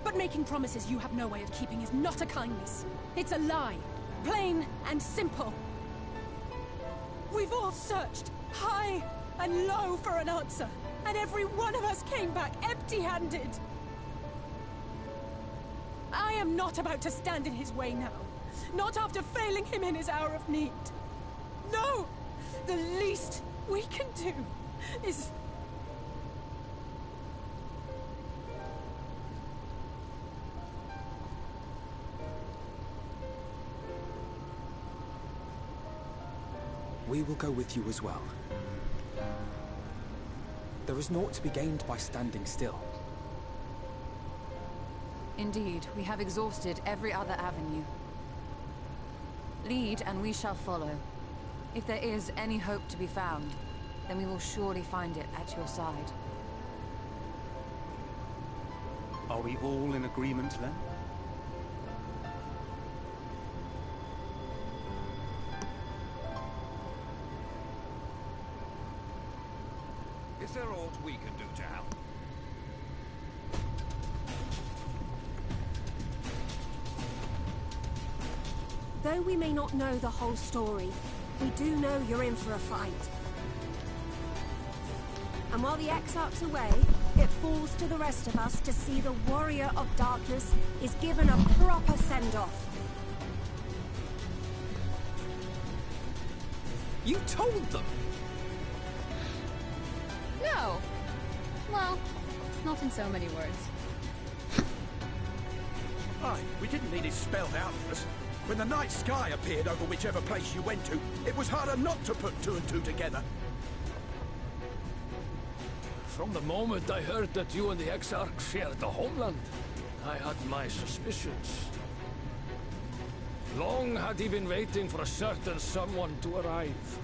But making promises you have no way of keeping is not a kindness. It's a lie. Plain and simple. We've all searched high and low for an answer, and every one of us came back empty-handed. I am not about to stand in his way now. Not after failing him in his hour of need. No! The least we can do is... We will go with you as well. There is naught to be gained by standing still. Indeed, we have exhausted every other avenue. Lead, and we shall follow. If there is any hope to be found. then we will surely find it at your side. Are we all in agreement then? Is there aught we can do to help? Though we may not know the whole story, we do know you're in for a fight. And while the Exarch's away, it falls to the rest of us to see the Warrior of Darkness is given a proper send-off. You told them! No! Well, not in so many words. Aye, we didn't need it spelled out for us. When the night sky appeared over whichever place you went to, it was harder not to put two and two together. From the moment I heard that you and the Exarch shared the homeland, I had my suspicions. Long had he been waiting for a certain someone to arrive,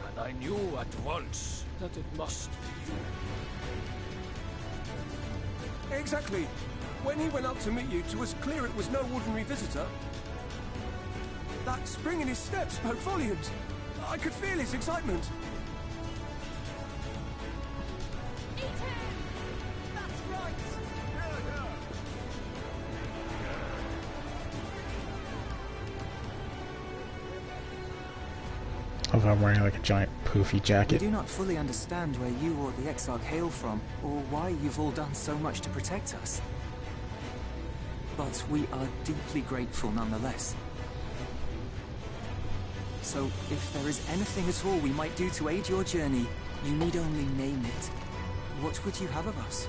and I knew at once that it must be you. Exactly. When he went up to meet you, it was clear it was no ordinary visitor. That spring in his step spoke volumes. I could feel his excitement. Eat him! That's right! Of I'm wearing like a giant poofy We jacket. do not fully understand where you or the Exarch hail from, or why you've all done so much to protect us. But we are deeply grateful nonetheless. So, if there is anything at all we might do to aid your journey, you need only name it. What would you have of us?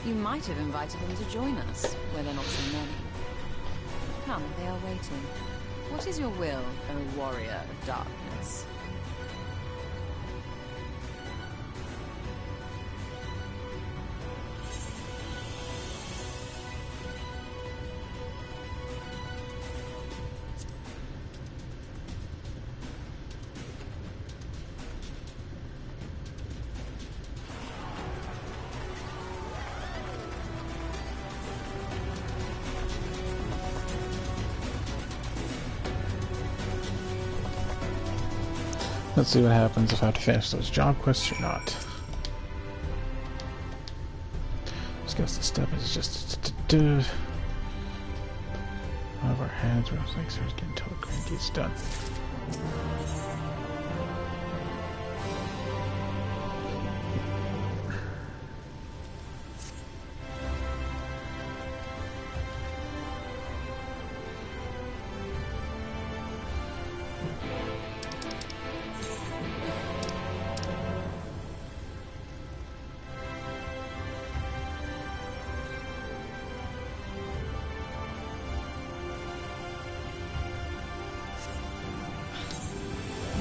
You might have invited them to join us, where they're not so many. Come, they are waiting. What is your will, O Warrior of Darkness? Let's see what happens if I have to finish those job quests or not. Discuss the step is just one of our hands where like starts getting until the cranky is done.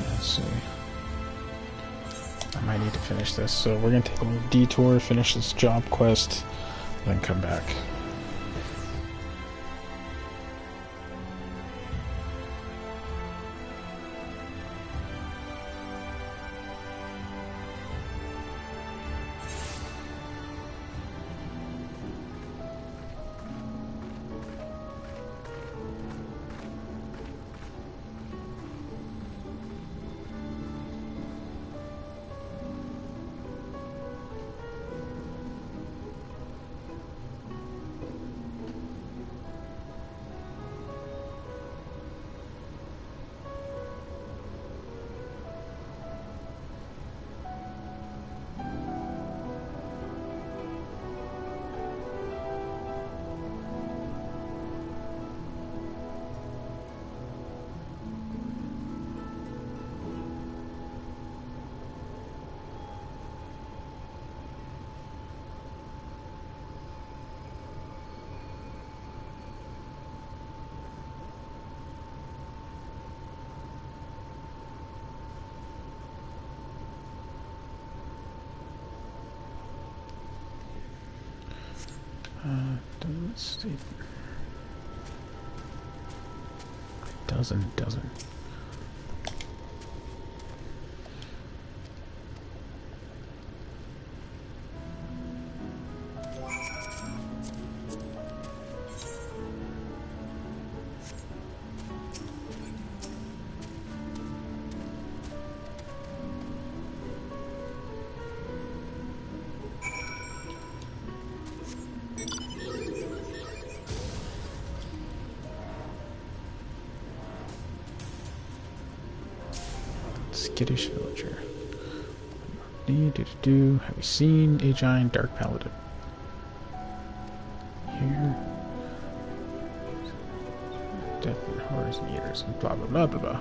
Let's see. I might need to finish this, so we're gonna take a little detour, finish this job quest, then come back. Let's see. dozen. Skittish villager. Have you seen a giant dark paladin? Here. Death and horrors and eaters and blah blah blah blah blah.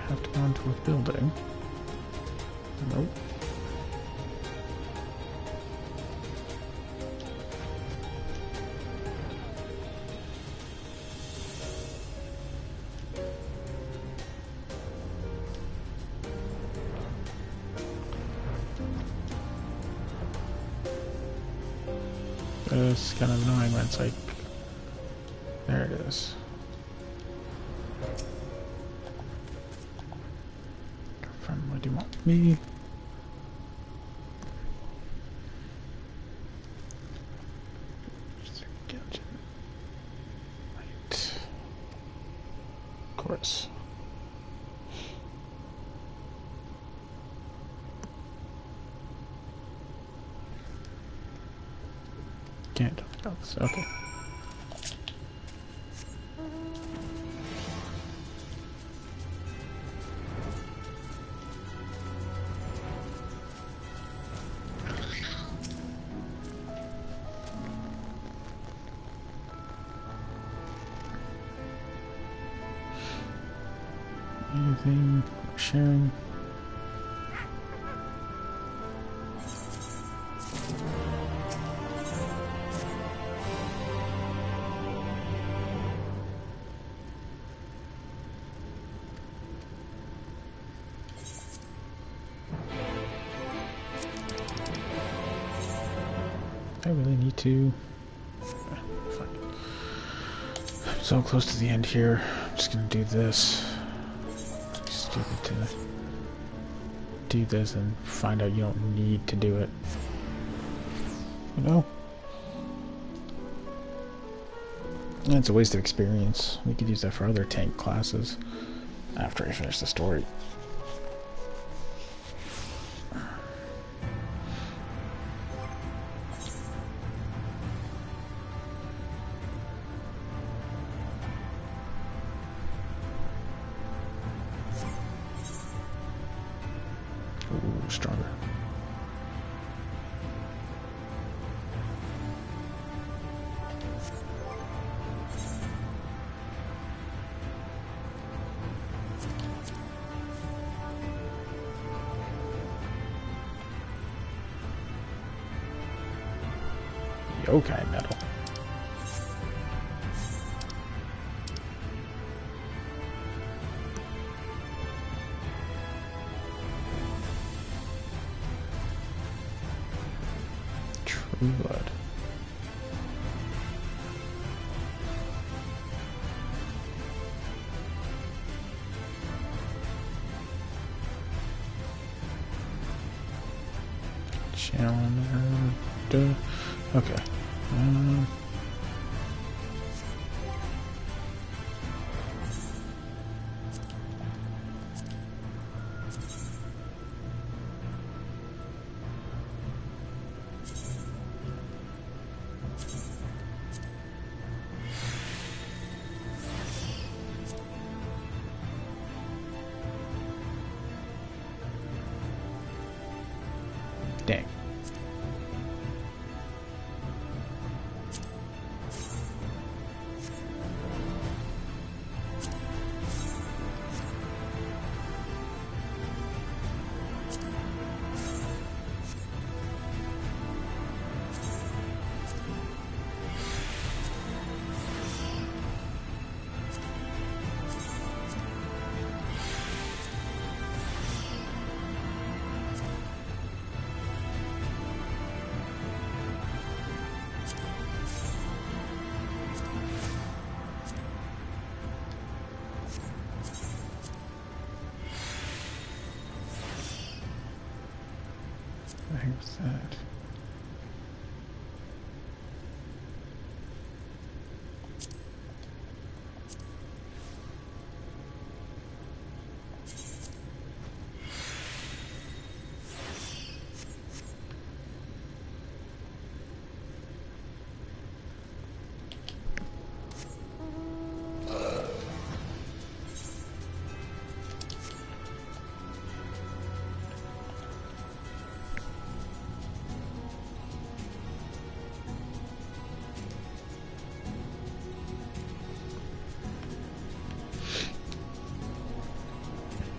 Have to go into a building. Nope. It's kind of annoying when it's like, there it is. What do you want me? Right. Of course. Can't talk about this. Okay. Anything sharing? I really need to. Fine. I'm so close to the end here. I'm just gonna do this. Stupid to do this and find out you don't need to do it. You know? And it's a waste of experience. We could use that for other tank classes after I finish the story. Ooh, stronger. Yokai metal. True blood. Challenger. Okay. Dang. heck was that?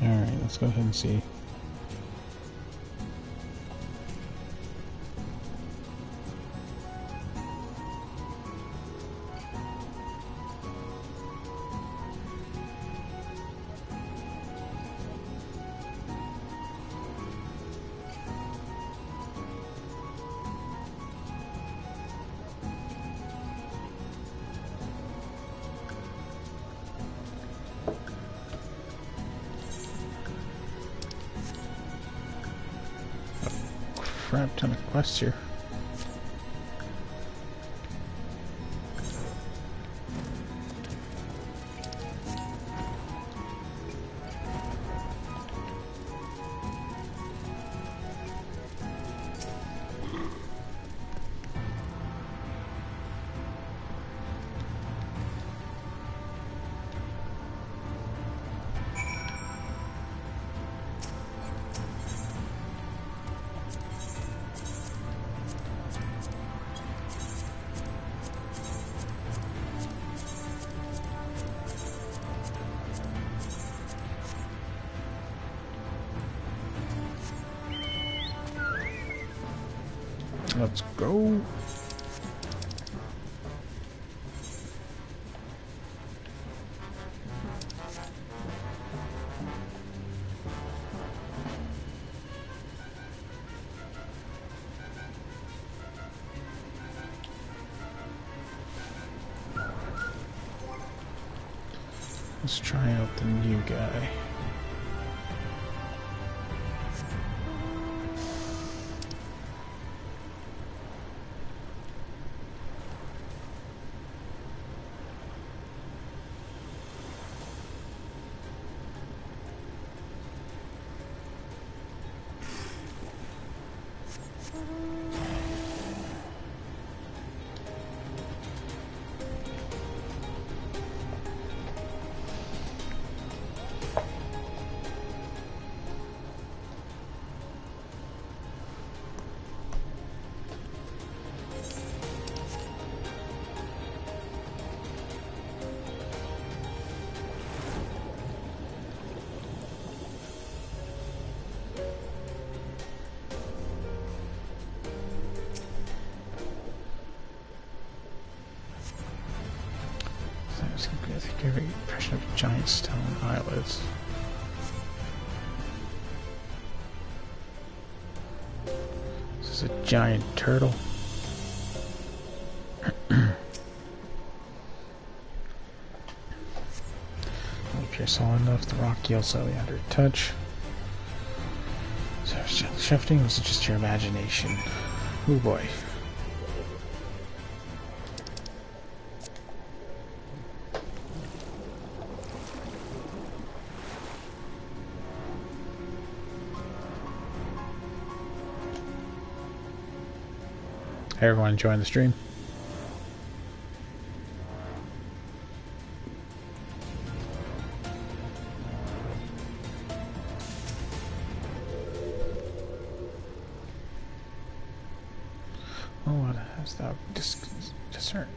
Alright, let's go ahead and see. Crap ton of quests here. Let's go. Let's try out the new guy. Give an impression of giant stone eyelids. This is a giant turtle. Pierce all enough, the rock yields slightly under touch. So shifting was just your imagination. Oh boy. Hey everyone, enjoying the stream? Oh, what has that discern?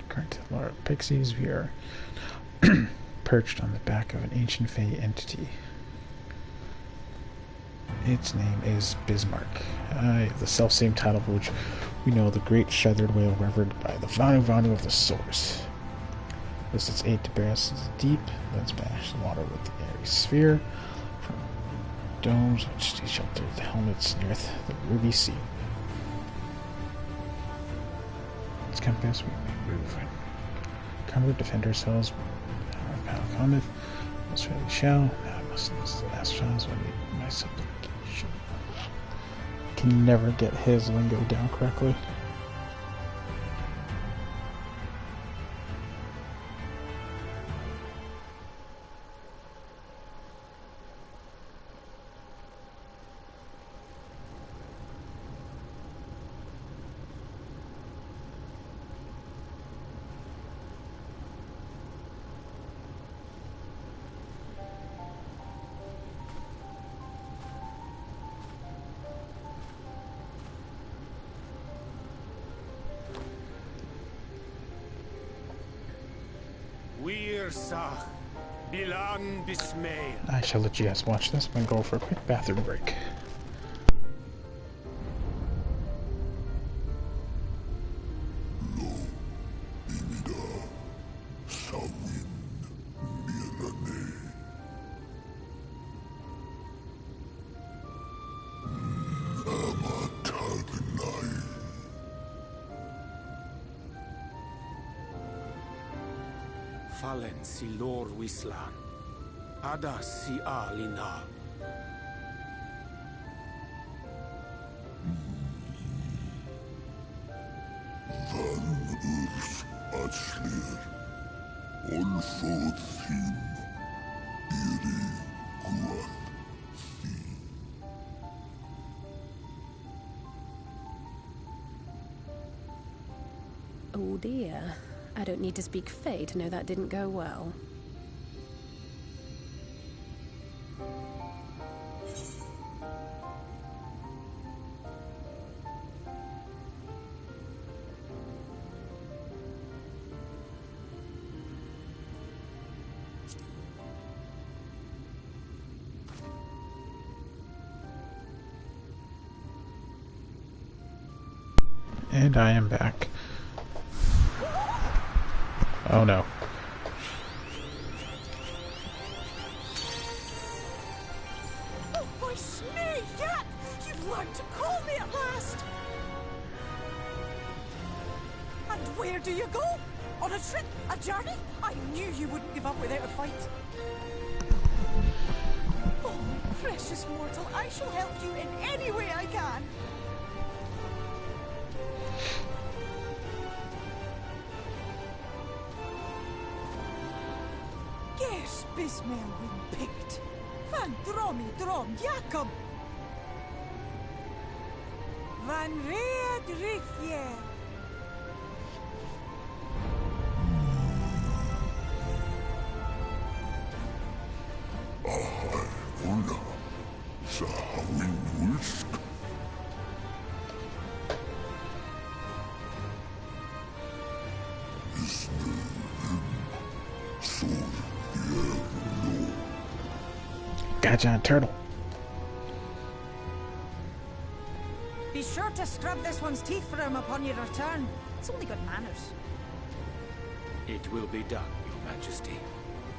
According to the lore of pixies, we are perched on the back of an ancient fey entity. Its name is Bismarck, the self-same title of which we know the great feathered whale revered by the Vanu of the source. This its aid to bear us into the deep, then smash the water with the airy sphere from domes which shelter the helmets near the Ruby Sea. It's compass, we may move. Cover, defend ourselves. Battle cometh. Most surely shall. Now I must lose the last chance when my supplication. Can never get his lingo down correctly. I shall let you guys watch this and go for a quick bathroom break. Fallen si lor wislan. Ada si alina. Van urs atslir. Olfod thim. Iri guath thi. Oh dear. I don't need to speak Fae to know that didn't go well. And I am back. Oh no. Oh, my snake! Yap! You've learned to call me at last! And where do you go? On a trip? A journey? I knew you wouldn't give up without a fight. Oh, my precious mortal, I shall help you in any way I can. Yes, Bismel win picked. Van dromi drom Jacob. Van red rivier. Ahai, Ola. Sahawin Wulsk. Gotcha, turtle. Be sure to scrub this one's teeth for him upon your return. It's only good manners. It will be done, Your Majesty.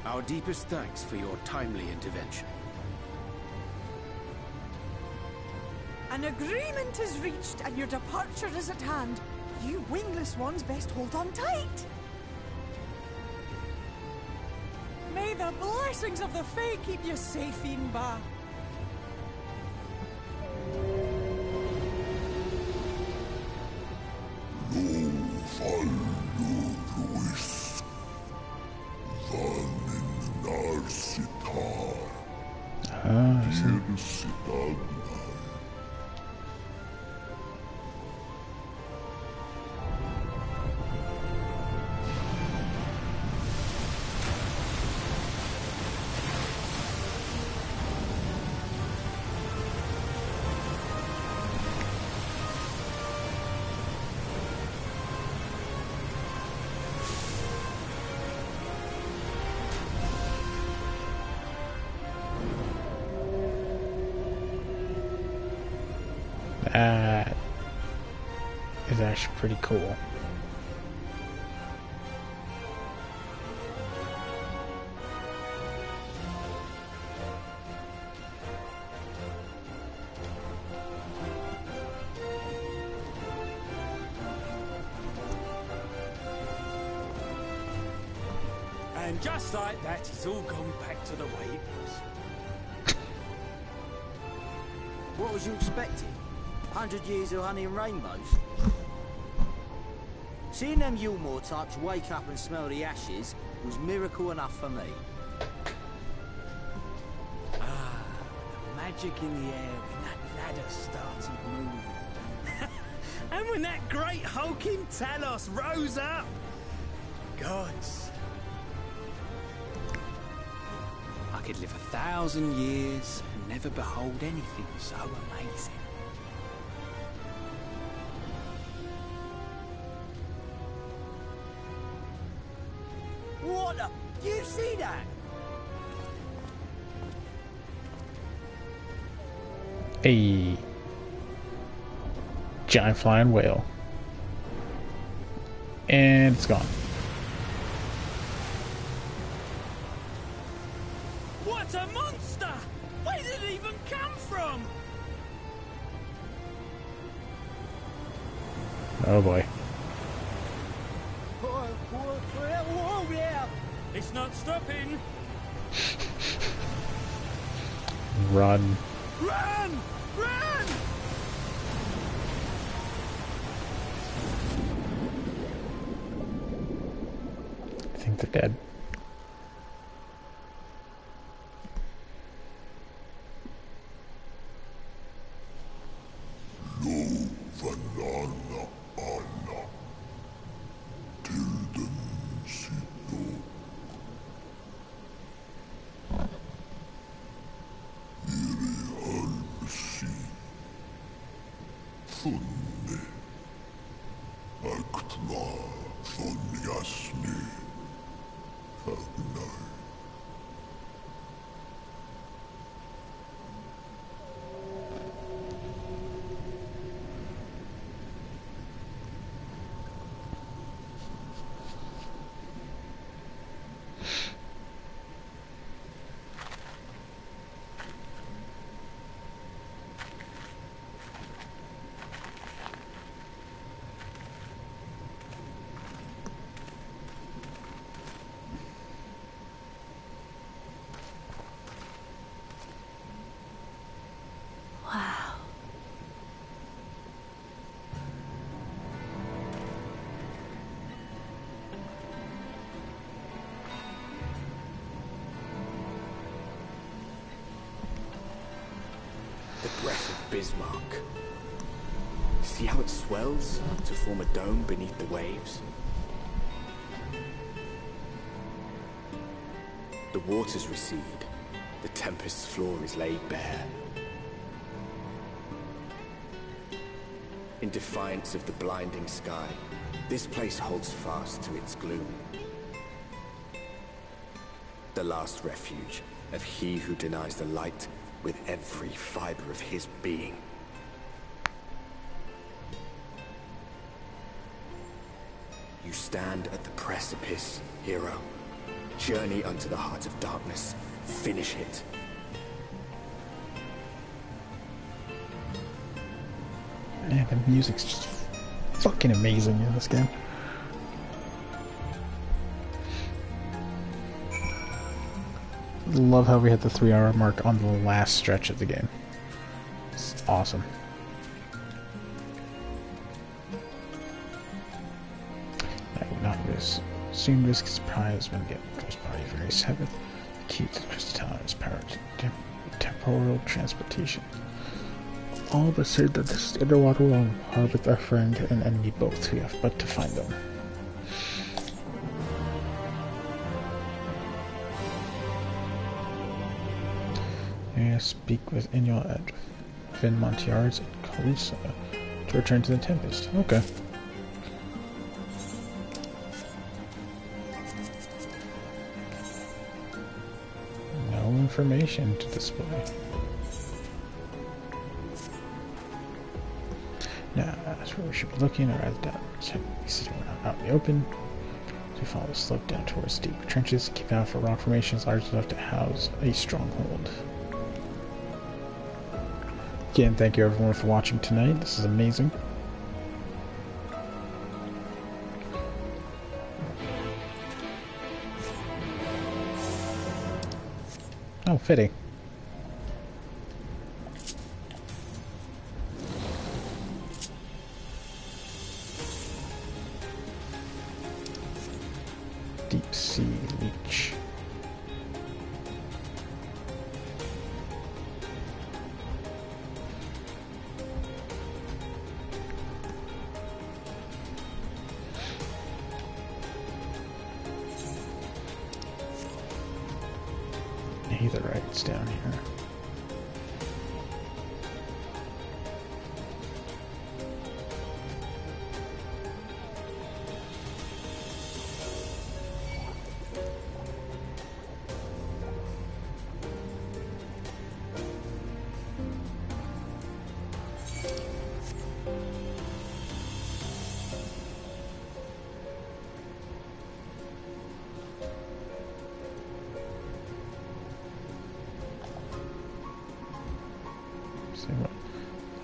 Our deepest thanks for your timely intervention. An agreement is reached and your departure is at hand. You wingless ones best hold on tight. May the blessings of the Fae keep you safe, Inba. Lo fall Luis. Van in Narsitar. Sitar. That is actually pretty cool. And just like that, it's all gone back to the way it was. What was you expecting? 100 years of honey and rainbows? Seeing them Yulmore types wake up and smell the ashes was miracle enough for me. Ah, the magic in the air when that ladder started moving. And when that great hulking Talos rose up. Gods. I could live 1,000 years and never behold anything so amazing. What the? Do you see that? A giant flying whale. And it's gone. What a monster! Where did it even come from? Oh boy. Whoa, yeah! It's not stopping. Run. Run! Run! I think they're dead. The breath of Bismarck. See how it swells to form a dome beneath the waves? The waters recede. The tempest's floor is laid bare. In defiance of the blinding sky, this place holds fast to its gloom. The last refuge of he who denies the light with every fiber of his being. You stand at the precipice, hero. Journey unto the heart of darkness. Finish it. Man, the music's just fucking amazing in this game. Love how we hit the 3-hour mark on the last stretch of the game. It's awesome. I will not risk. Soon risk his prize when getting close by February 7th. The key to the crystal tower is powered to temporal transportation. All but say that this is the underwater realm, harvest our friend and enemy both. We have but to find them. Yeah, speak with Inyal at Vin Montiards and Calusa to return to the Tempest. Okay. No information to display. Now, that's where we should be looking, or rather down. Check these out in the open. So we follow the slope down towards deep trenches, keep out for rock formations large enough to house a stronghold. Again, thank you everyone for watching tonight. This is amazing. Fitting. Deep sea leech. Netherite's down here.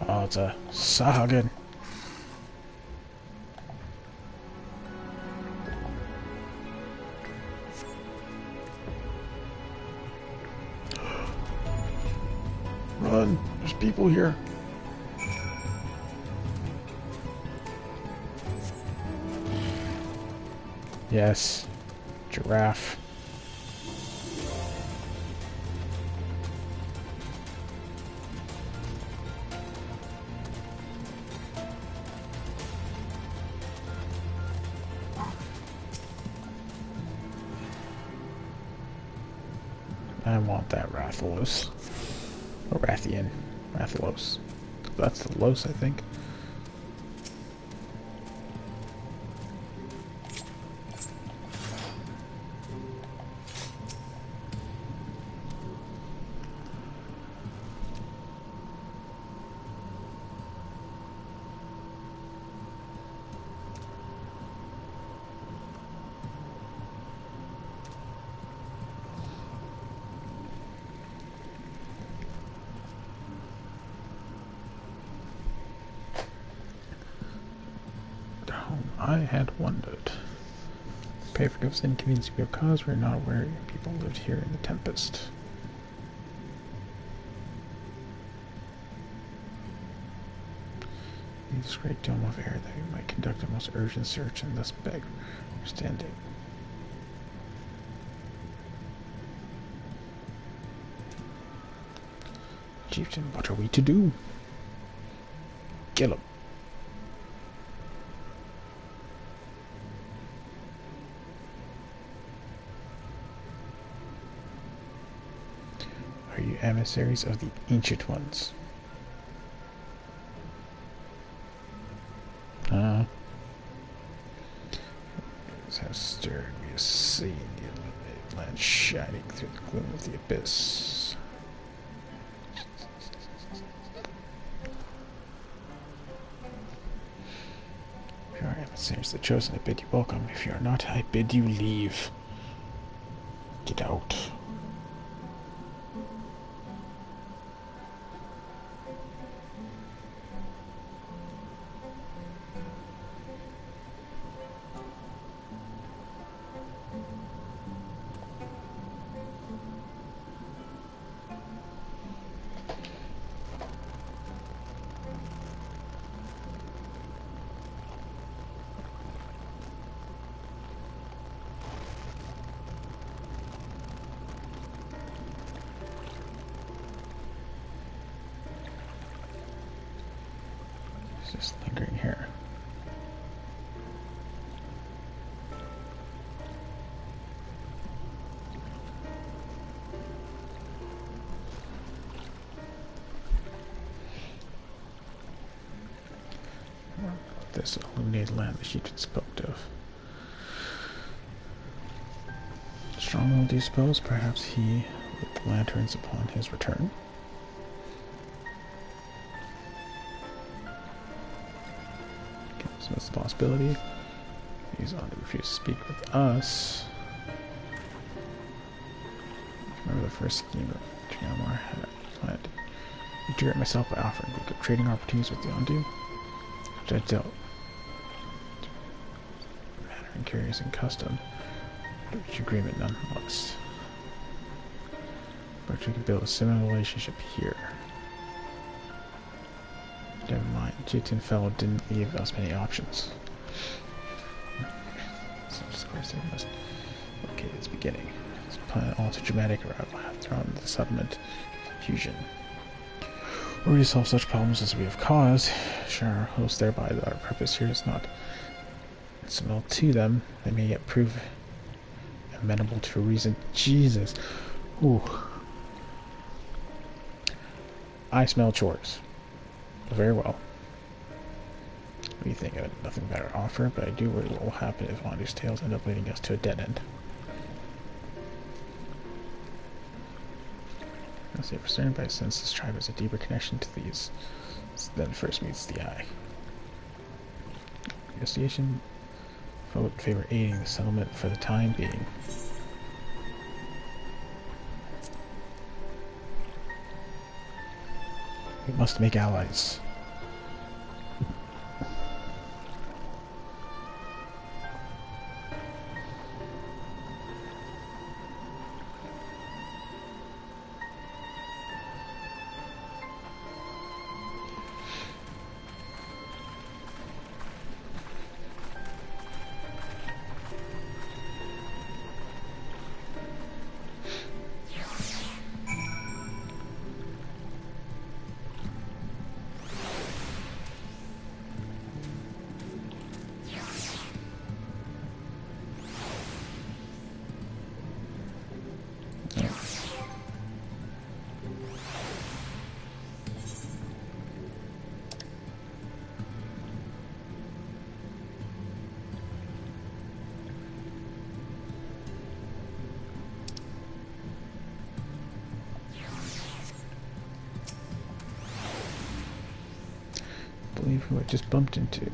Oh, it's a Sahagin. Run! There's people here. Yes. Giraffe. I want that Rathalos. Or Rathian. Rathalos. That's the Los, I think. I had wondered. Pay for gifts and inconvenience to be a cause. We're not aware people lived here in the Tempest. In this great dome of air that we might conduct a most urgent search and thus beg understanding. Chieftain, what are we to do? Kill him. Are you emissaries of the Ancient Ones? This has stirred me a sea in the land shining through the gloom of the abyss. If you are emissaries, the chosen, I bid you welcome. If you are not, I bid you leave. Get out. Just lingering here. This illuminated land the chieftain spoke of. Stronghold, do you suppose? Perhaps he lit the lanterns upon his return? This possibility. He's on to refuse to speak with us. Remember the first scheme that Triamar had planned. I integrate myself by offering good trading opportunities with the Ondu, which I dealt manner and carriers and custom, which agreement nonetheless. But we can build a similar relationship here. Never mind, Jitun fellow didn't leave us many options. So of course they must. Okay, it's beginning. Let's plan an all-too-dramatic route. We'll have thrown the settlement fusion. Or we solve such problems as we have caused. Sure, our host thereby that our purpose here is not incidental to them. They may yet prove amenable to reason. Jesus. Ooh. I smell chores. Very well. What do you think? I have nothing better to offer, but I do worry what will happen if Wander's tales end up leading us to a dead end. I'll say, concerned by a sense this tribe has a deeper connection to these than first meets the eye. Investigation vote in favor of aiding the settlement for the time being. We must make allies. Who I just bumped into.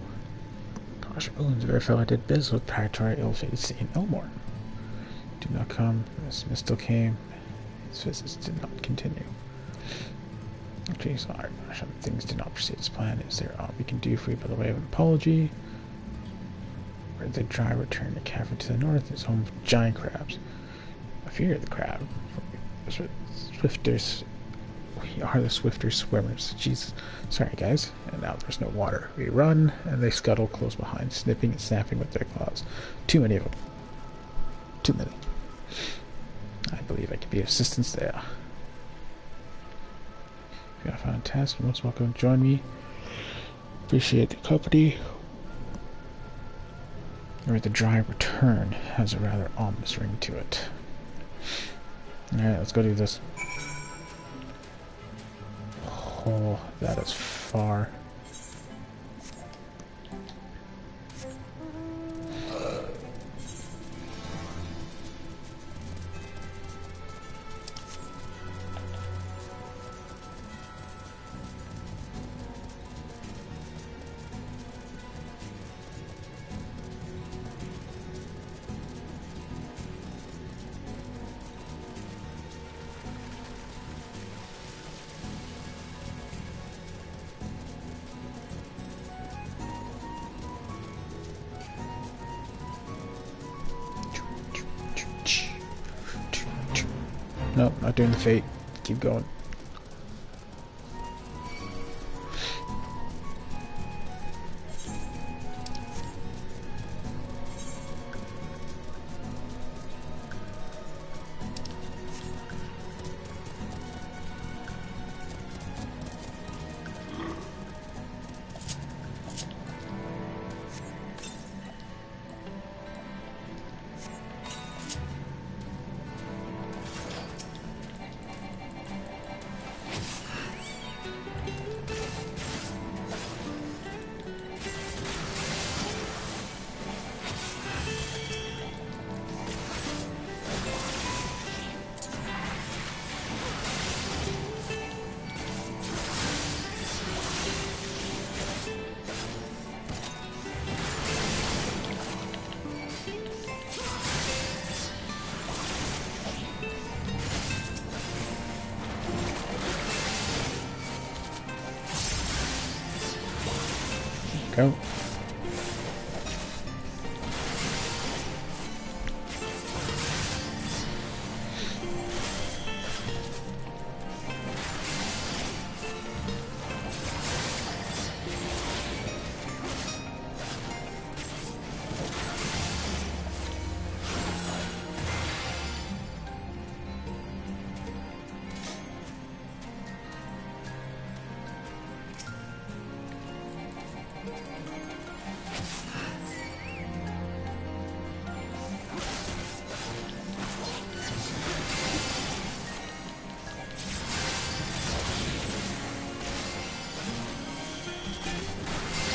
Gosh, Owen's the very fellow I did biz with prior to our ill-fated stay in Elmore. Did not come, as Smith still came, his visits did not continue. Okay, so things did not proceed as planned. Is there aught we can do for you by the way of an apology? Where the dry return to cavern to the north is home of giant crabs. I fear the crab. Swifters. We are the swifter swimmers. Jesus. Sorry, guys. And now there's no water. We run, and they scuttle close behind, snipping and snapping with their claws. Too many of them. Too many. I believe I could be of assistance there. If you have found a task, you're most welcome to join me. Appreciate the company. Or the dry return has a rather ominous ring to it. Alright, let's go do this. Oh, that is far. Nope, not doing the fate. Keep going. Go.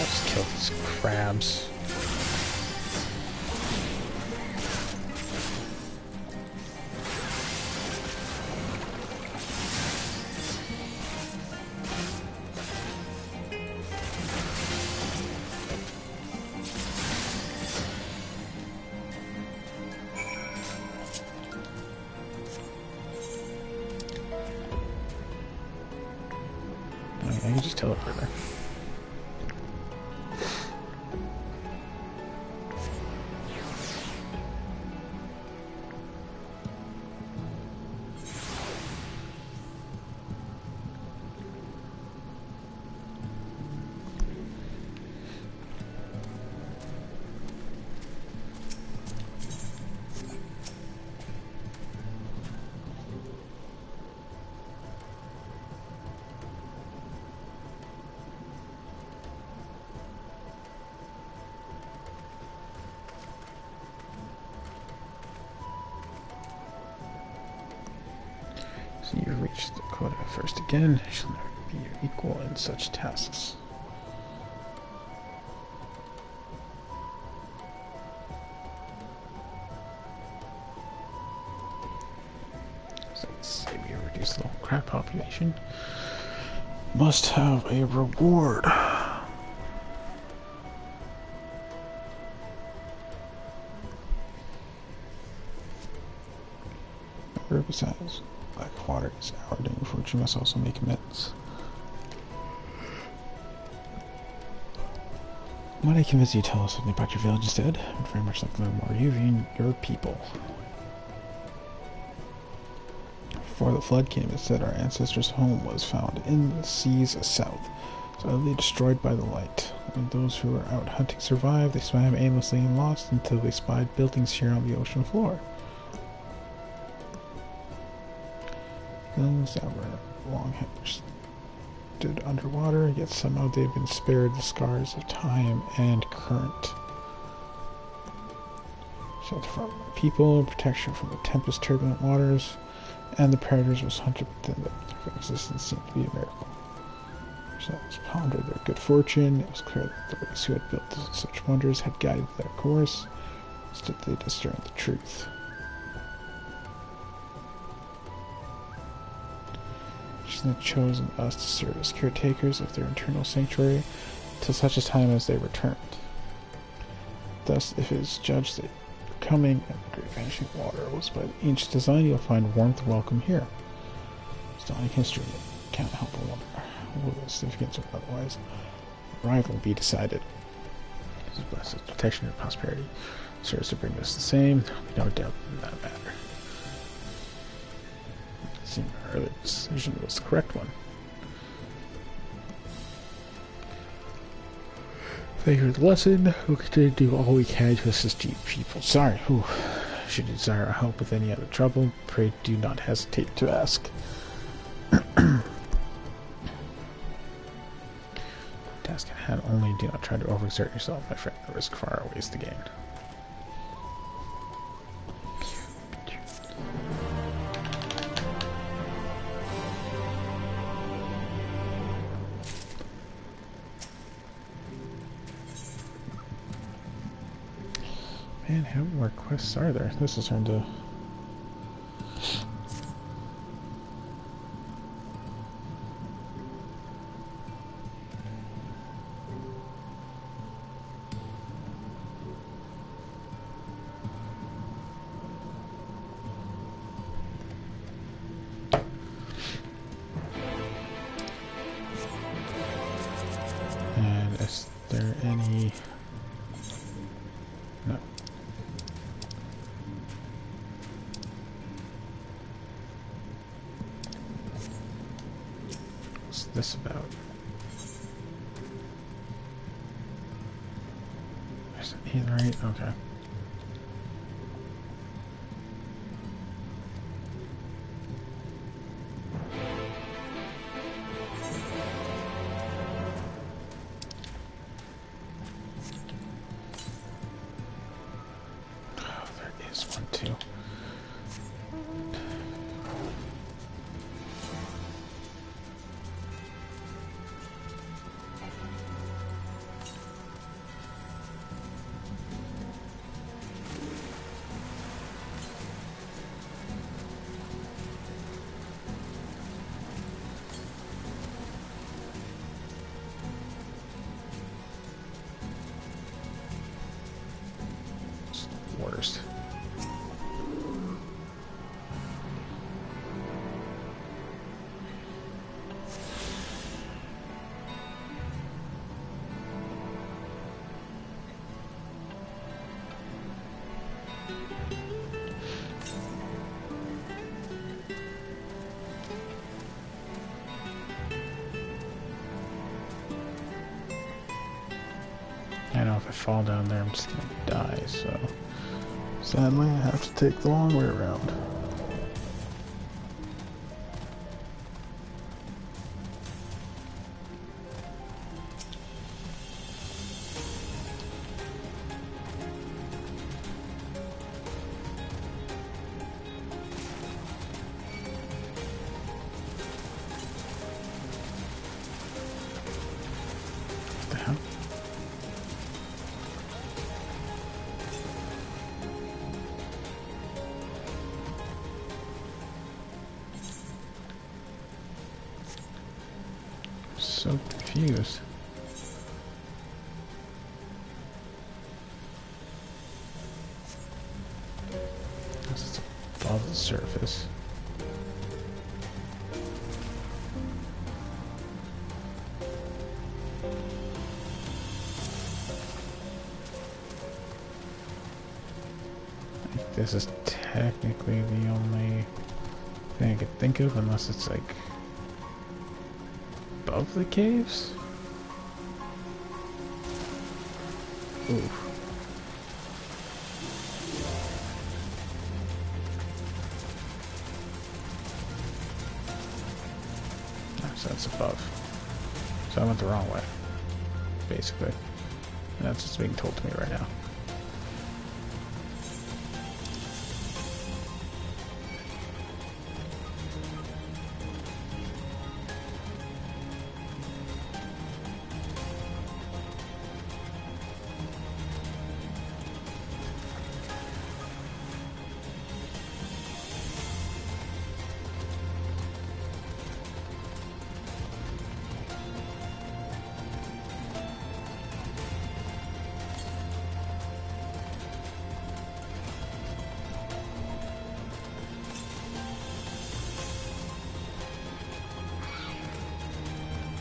Let's kill these crabs. I can just teleport there. So you've reached the quota first again. I shall never be your equal in such tasks. So let's say we reduce the crab population. Must have a reward. Besides, black water is our doing, for which you must also make amends. Might I convince you to tell us something about your village instead? I'd very much like to learn more of you and your people. Before the flood came, it said our ancestors' home was found in the seas south, so utterly destroyed by the light. When those who were out hunting survived, they swam aimlessly and lost until they spied buildings here on the ocean floor. Those that were long had stood underwater, yet somehow they've been spared the scars of time and current. Shelter from people, protection from the tempest turbulent waters, and the predators was hunted within them. Their existence seemed to be a miracle. Ourselves pondered their good fortune. It was clear that the race who had built such wonders had guided their course. Instead they discerned the truth. Had chosen us to serve as caretakers of their internal sanctuary till such a time as they returned. Thus, if it is judged that coming and the great vanishing water was by the ancient design, you'll find warmth and welcome here. Studying history, can't help but wonder will the significance or otherwise arrival be decided. His blessed protection and prosperity serves to bring us the same. There'll be no doubt in that matter. Our earlier decision was the correct one. Thank you for the lesson. We'll continue to do all we can to assist you people. Sorry, should you desire our help with any other trouble, pray do not hesitate to ask. Task at hand only, do not try to overexert yourself, my friend. The risk far outweighs the gain. Man, how many more quests are there? This is turned to... And is there any... No. What's this about? Is it in right? Okay. first. I know if I fall down there, I'm just gonna die, so sadly I have to take the long way around. What the hell? So confused. This is above the surface. Like, this is technically the only thing I could think of, unless it's like above the caves? Ooh. So that's above. So I went the wrong way, basically. And that's what's being told to me right now.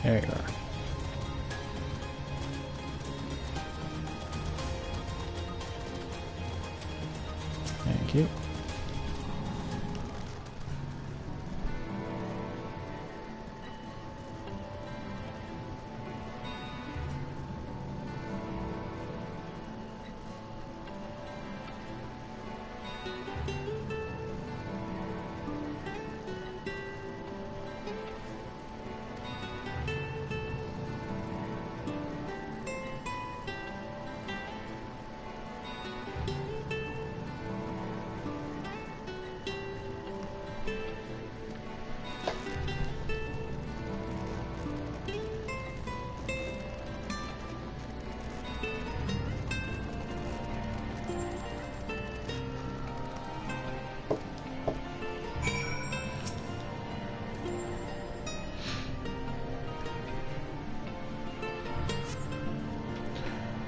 There you are. Thank you.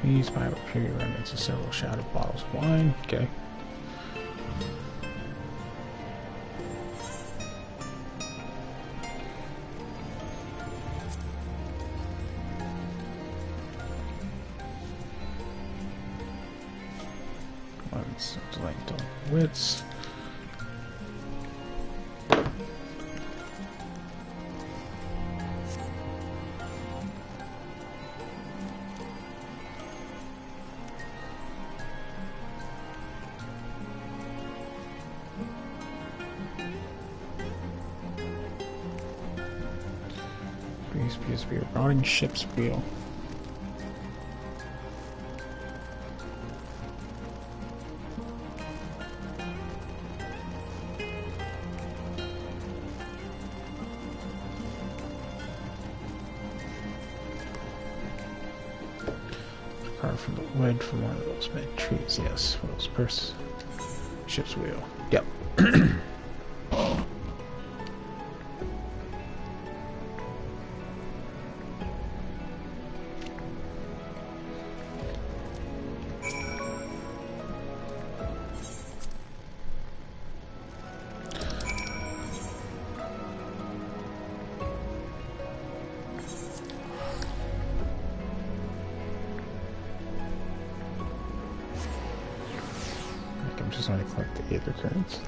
These buy trigger remnants of several shattered bottles of wine. Okay. Let's select all wits. Appears to be a rotting ship's wheel. Apart from the wood from one of those big trees, yes. One of those purse ship's wheel. Yep. just want to collect the Aether cards.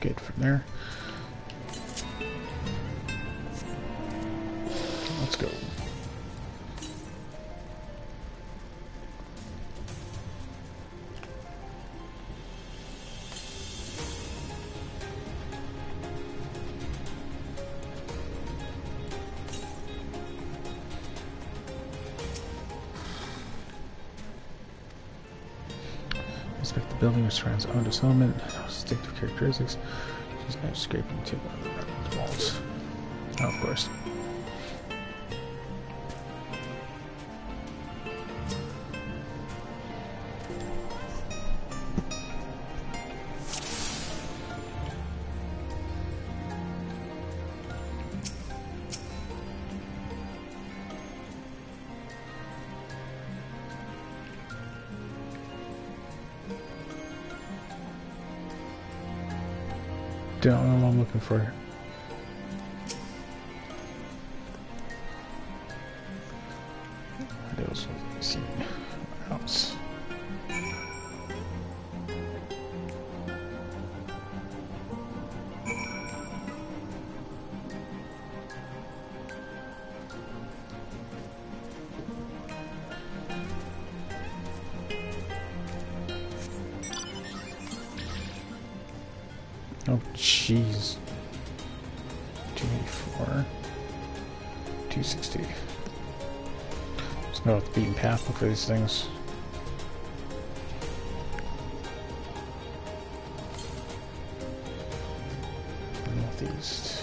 Good from there. Let's go. Inspect the building which surrounds Ondo's element. Distinctive characteristics. She's now scraping to the walls. Oh, of course. Don't know what I'm looking for. What else was I seeing? What else? Oh, jeez. 284. 260. Let's go with the beaten path, look for these things. Northeast.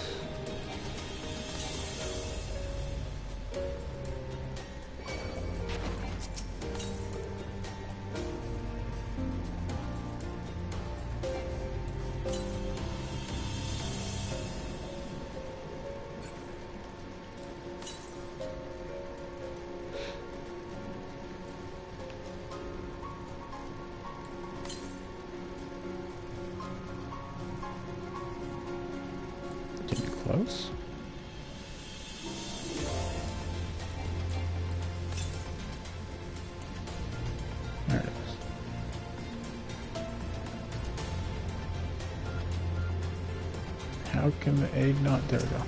Close. There it is. How can the aid not? There we go.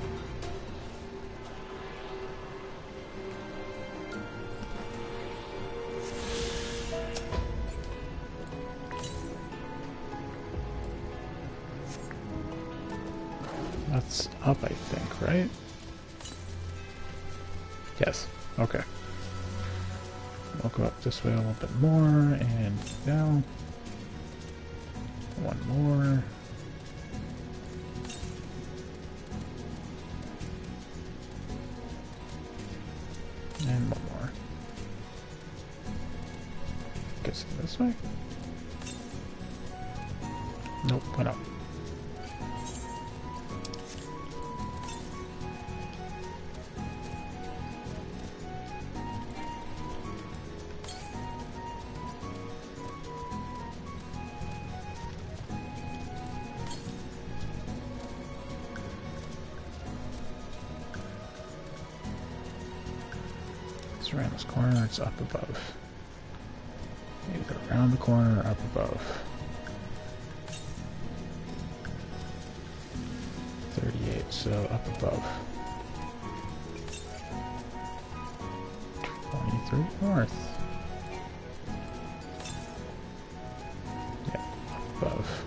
That's up, I think, right? Yes. Okay. We'll go up this way a little bit more, and down. One more. And one more. Guess this way? Nope, went up. It's around this corner, it's up above. Either around the corner or up above. 38, so up above. 23 north. Yeah, up above.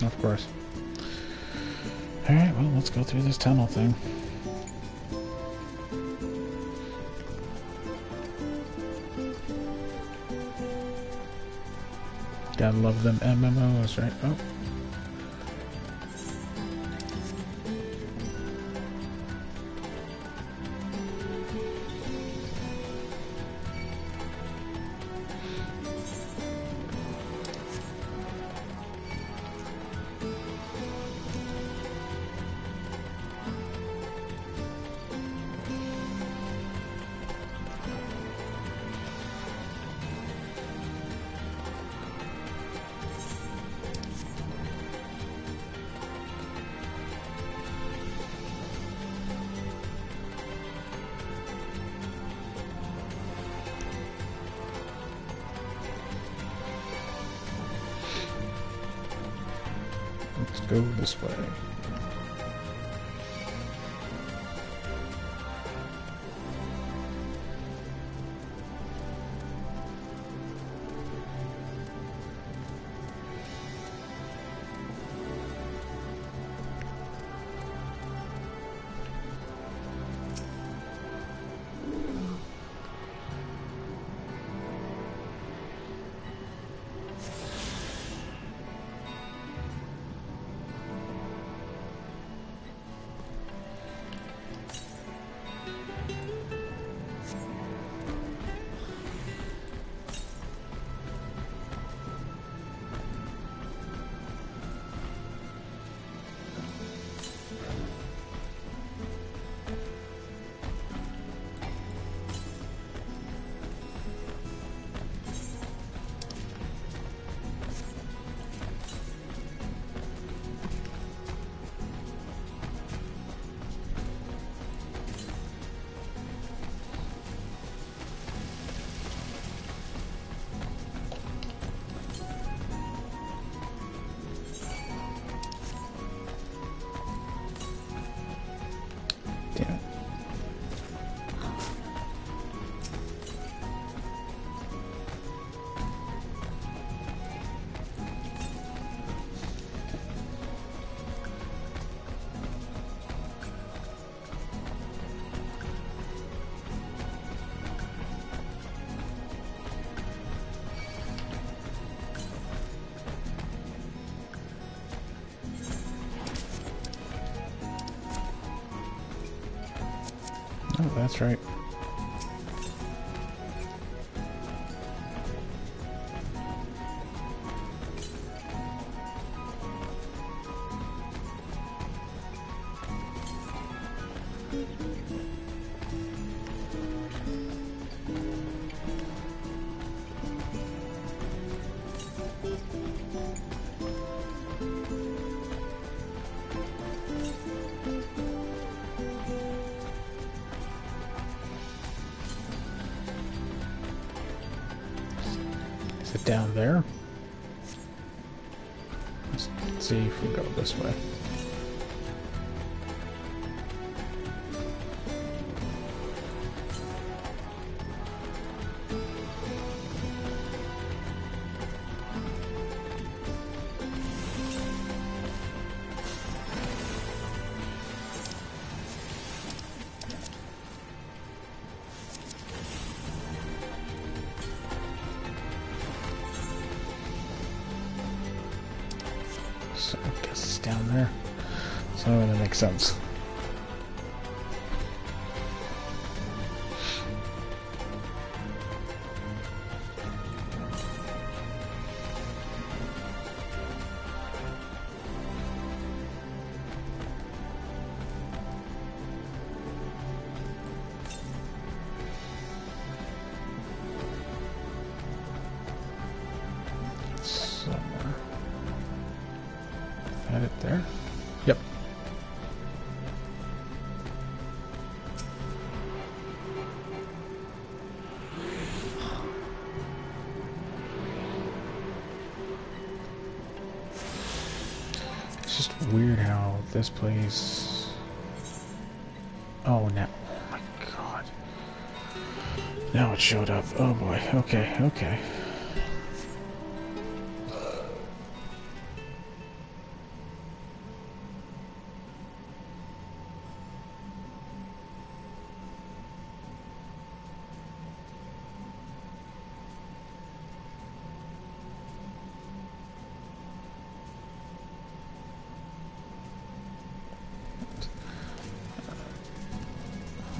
Of course. Alright, well, let's go through this tunnel thing. Gotta love them MMOs, right? Oh. Let's go this way. Oh, that's right. Is it down there? Let's see if we go this way. So I guess it's down there. So that makes sense. had it there. Yep. It's just weird how this place... Oh, now... Oh my god. Now it showed up. Oh boy. Okay, okay.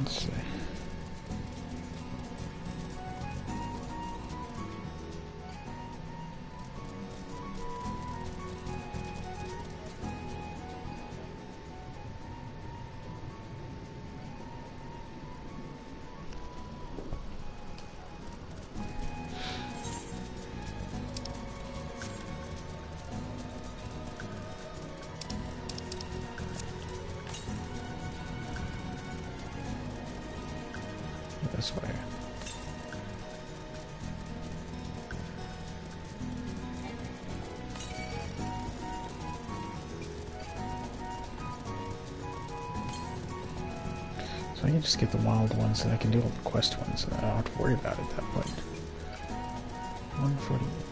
Let's see. This way. So I can just get the wild ones and I can do all the quest ones and I don't have to worry about it at that point. 148.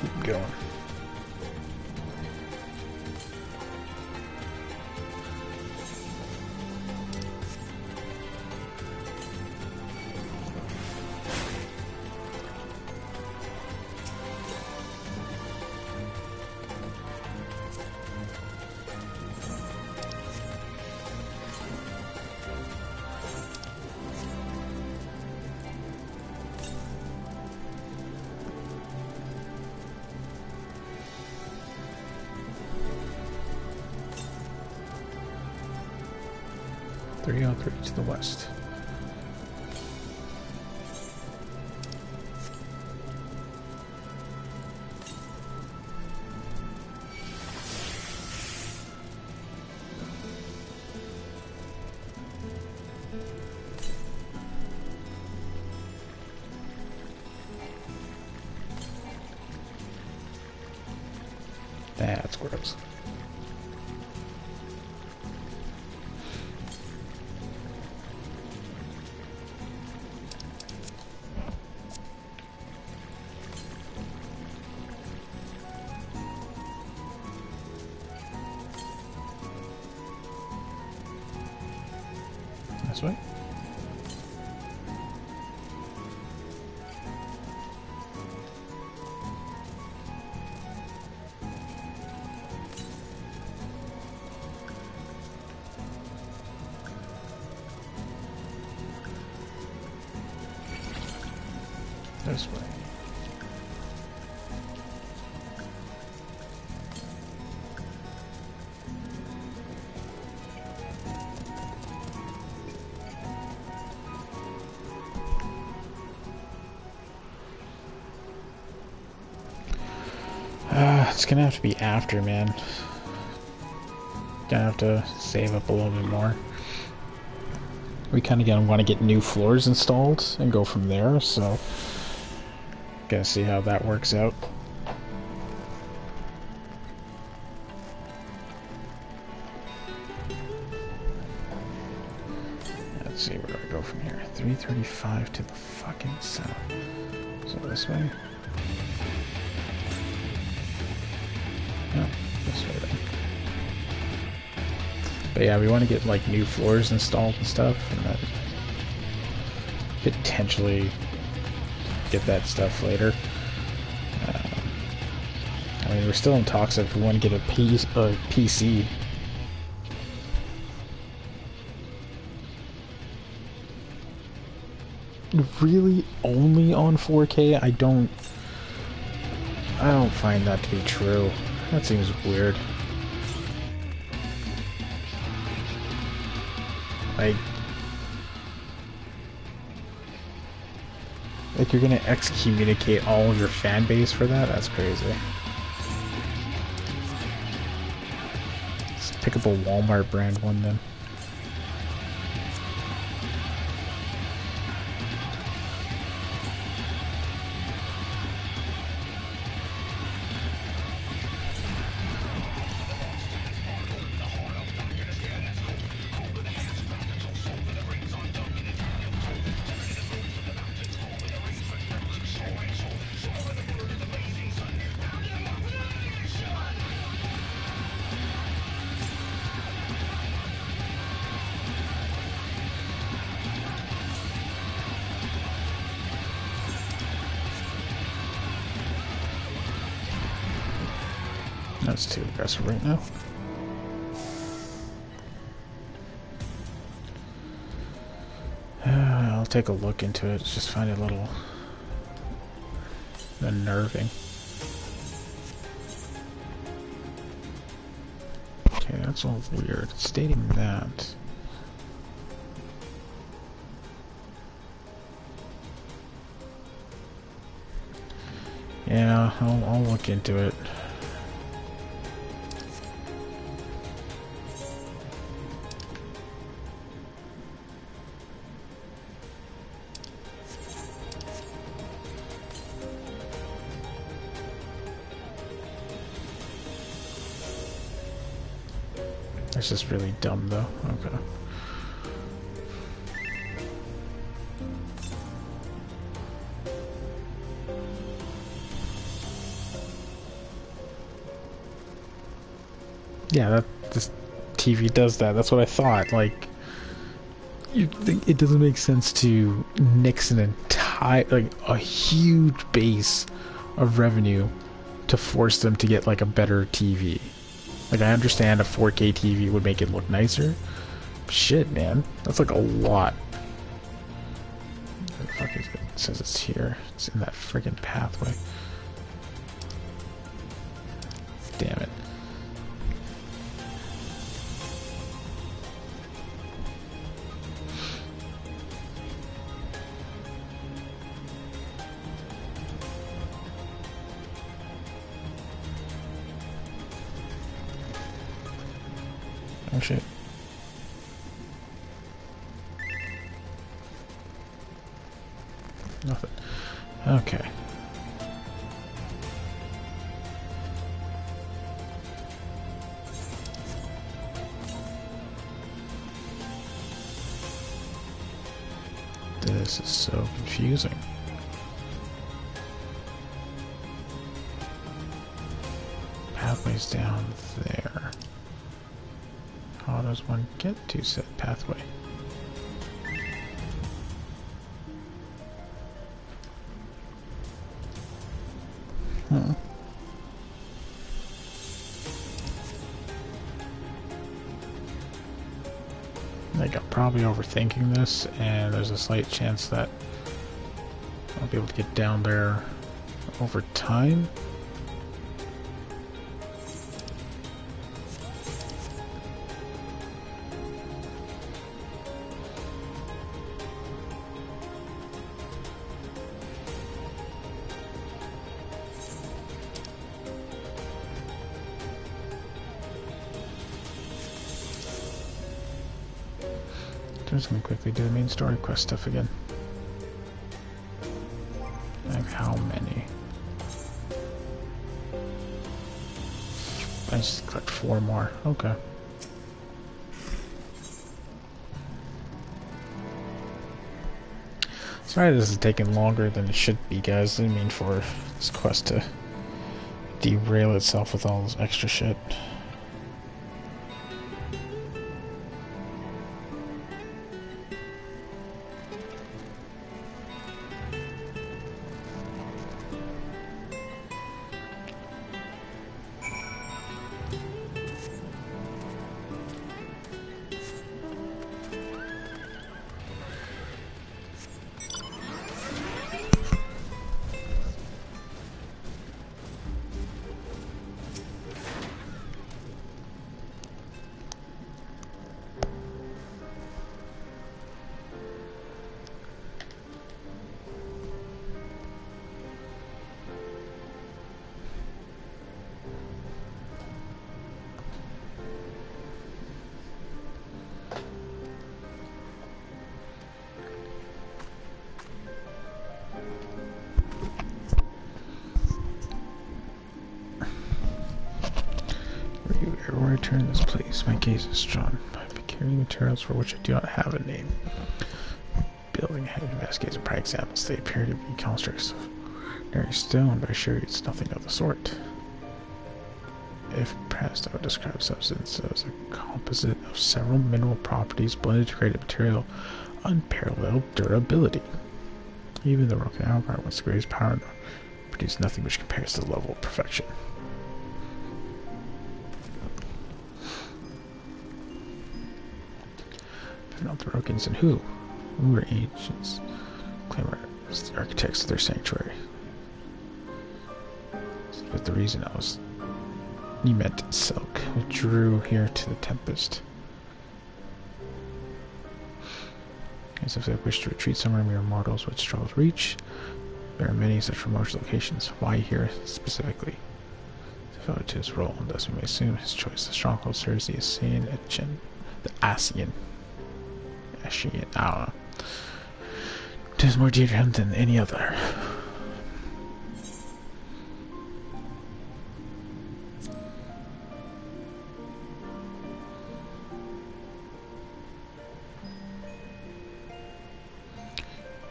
Keep going. To the west. That's gross. This way. This way. It's gonna have to be after, man. Gonna have to save up a little bit more. We kind of gonna want to get new floors installed and go from there, so gotta see how that works out. Let's see, where do I go from here? 335 to the fucking south. So this way? Oh, this way then. But yeah, we want to get like new floors installed and stuff, and then potentially get that stuff later. I mean, we're still in talks if we want to get a PC. Really, only on 4K? I don't find that to be true. That seems weird. Like you're gonna excommunicate all of your fan base for that? That's crazy. Let's pick up a Walmart brand one then. That's too aggressive right now. I'll take a look into it. Just find it a little unnerving. Okay, that's all weird. It's stating that. Yeah, I'll look into it. It's just really dumb though. Okay. Yeah, this TV does that. That's what I thought. Like, it doesn't make sense to nix an entire, like, a huge base of revenue to force them to get like a better TV. Like, I understand a 4K TV would make it look nicer. Shit, man. That's like a lot. Where the fuck is it? It says it's here. It's in that friggin' pathway. Damn it. Oh shit. Nothing. Okay. This is so confusing. Pathway's down there. How does one get to said pathway? Like, I'm probably overthinking this, and there's a slight chance that I'll be able to get down there over time. I'm just gonna quickly do the main story quest stuff again. I have how many? I just collect 4 more. Okay. Sorry this is taking longer than it should be, guys. I didn't mean for this quest to derail itself with all this extra shit. Everywhere I turn this place, my gaze is drawn by carrying materials for which I do not have a name. Building head investigates prime examples. They appear to be constructs of ordinary stone, but I assure you it's nothing of the sort. If pressed, I would describe substance as a composite of several mineral properties blended to create a material unparalleled durability. Even the rock and empire, once the greatest power, produce nothing which compares to the level of perfection. Not the Rokins, and who were ancients, claim as the architects of their sanctuary. But the reason you meant silk, which drew here to the Tempest. As if they wish to retreat somewhere mere mortals would struggle to reach. There are many such remote locations. Why here specifically? Devoted to his role, and thus we may assume his choice. The stronghold serves the Ascian, I don't know. It is more dear to him than any other.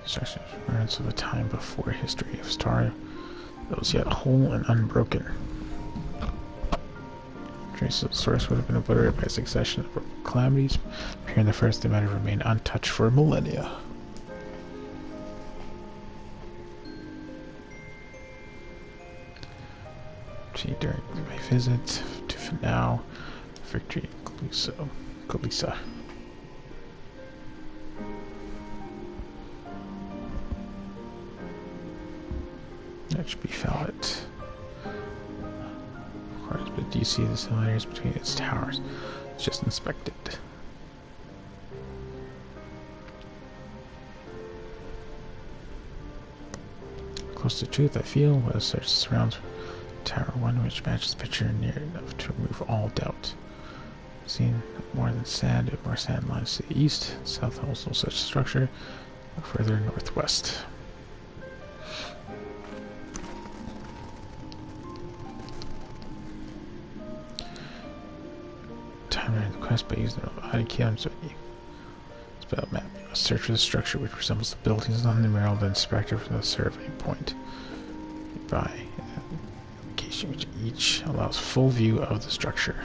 Instructions remnants of a time before history of Staria that was yet whole and unbroken. Traces of the source would have been obliterated by a succession of calamities. Here in the first, they might have remained untouched for millennia. See during my visit to Finau, victory in Kalisa. That should be Fallet. But do you see the similarities between its towers? It's just inspected. Close to truth, I feel, what a search surrounds Tower 1, which matches the picture near enough to remove all doubt. Seen more than sand, if more sand lies to the east, south holds no such structure, look further northwest. The quest by using the items with you. It's about map. You must search for the structure which resembles the buildings on the mural, then inspect it from the survey point. By location which each allows full view of the structure.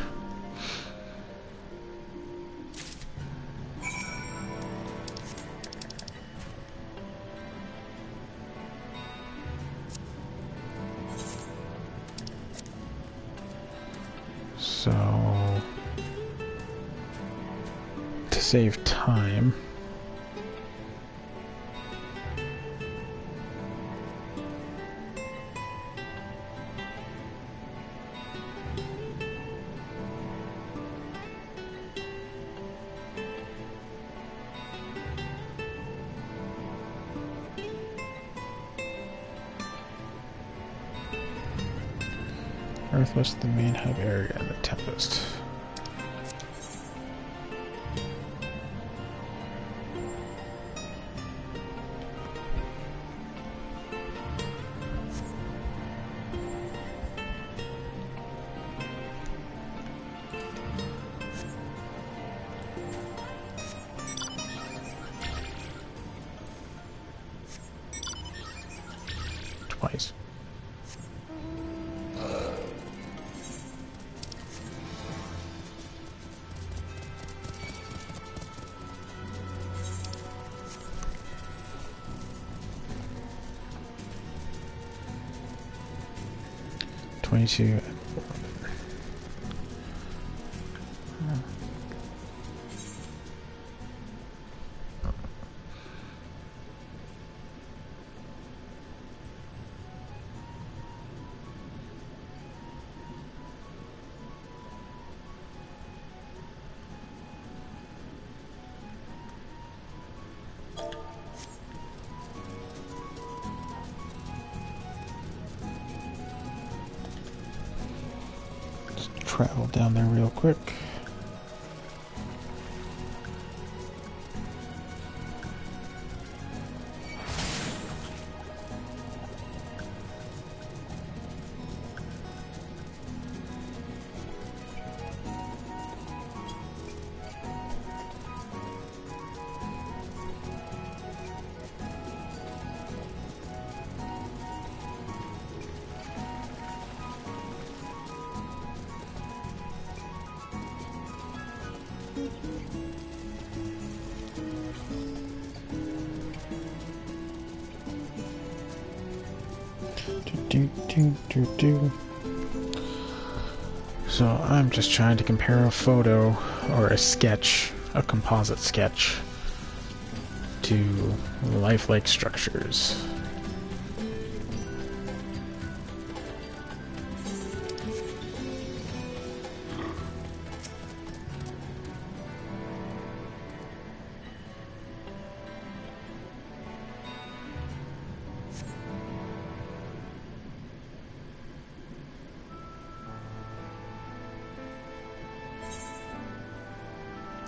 So to save time, northwest of the main hub area and the Tempest. twice. $22. Travel down there real quick. So I'm just trying to compare a photo or a sketch, a composite sketch, to lifelike structures.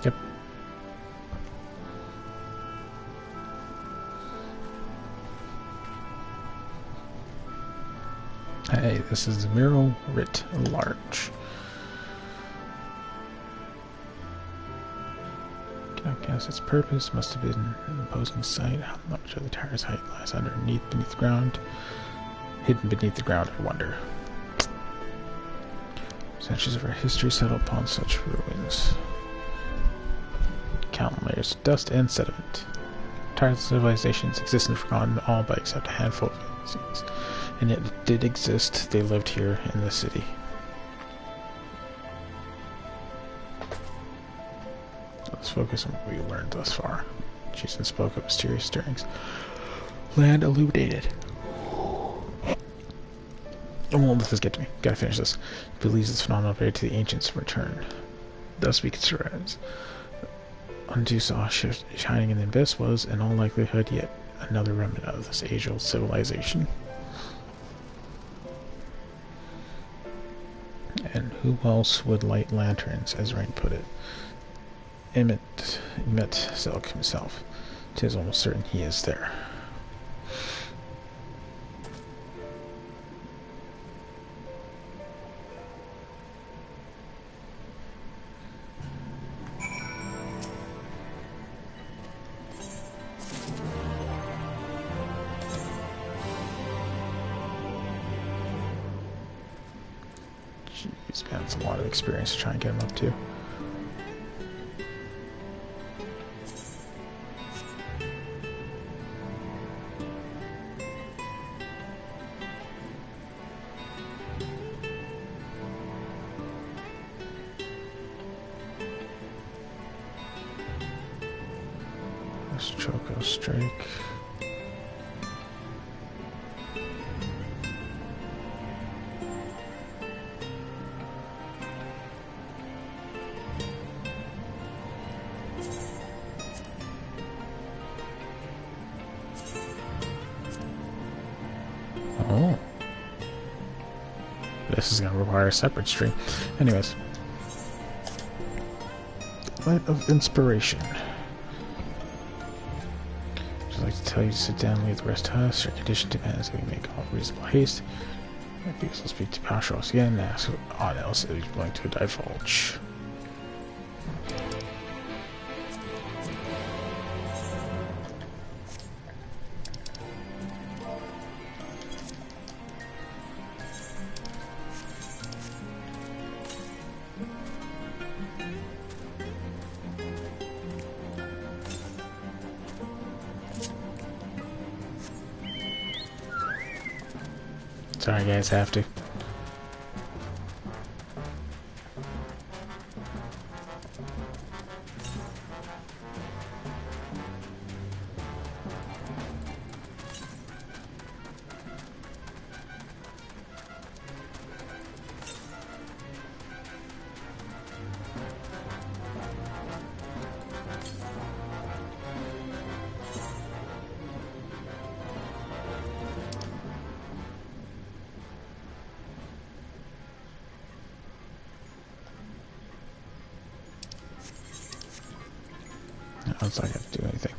Yep. Hey, this is mural writ large. Cannot guess its purpose. Must have been an imposing sight. How much of the tower's height lies beneath the ground? Hidden beneath the ground, I wonder. Centuries of our history settle upon such ruins. Countless layers of dust and sediment. Entire civilizations exist and forgotten all but except a handful of things. And yet it did exist. They lived here in the city. Let's focus on what we learned thus far. Jason spoke of mysterious stirrings. Land illuminated. Well, this is get to me. Gotta finish this. He believes this phenomenon related to the ancients' return. Thus we can surmise. Unto saw shining in the abyss was, in all likelihood, yet another remnant of this age-old civilization. And who else would light lanterns, as Rain put it? Emmett Silk himself. 'Tis almost certain he is there. Jeez, man, it's a lot of experience to try and get him up to. Let's Choco Strike. Oh. This is going to require a separate stream. Anyways. Light of Inspiration. I'd like to tell you to sit down and leave the rest to us. Your condition demands that we make all reasonable haste. Maybe we'll speak to Pashos again and ask what else is willing to divulge. Sorry guys, have to. I don't have to do anything.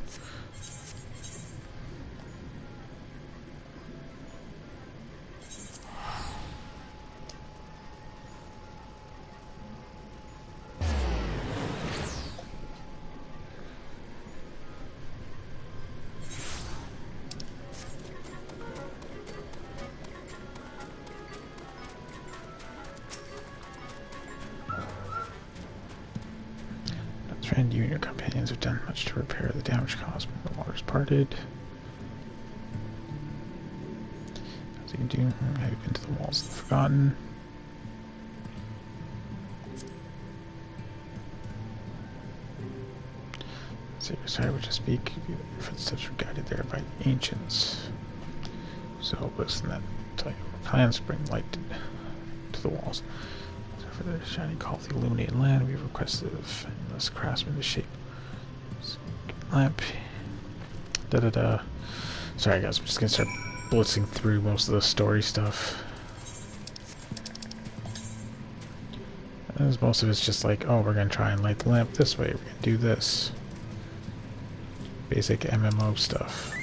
Friend, you and your companions have done much to repair the damage caused when the waters parted. As you can do, have you been to the walls of the Forgotten? So you're sorry to speak, your footsteps were guided there by the ancients. So hopeless in that plans bring light to the walls. For the shining call of the illuminated land, we requested of endless craftsmen to shape lamp. Sorry guys, I'm just gonna start blitzing through most of the story stuff. As most of it's just like, oh, we're gonna try and light the lamp this way, we're gonna do this. Basic MMO stuff.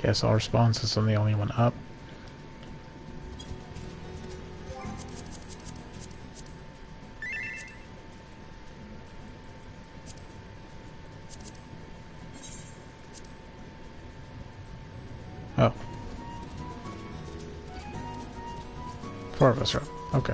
Guess all responses, I'm the only one up. Oh. 4 of us are up. Okay.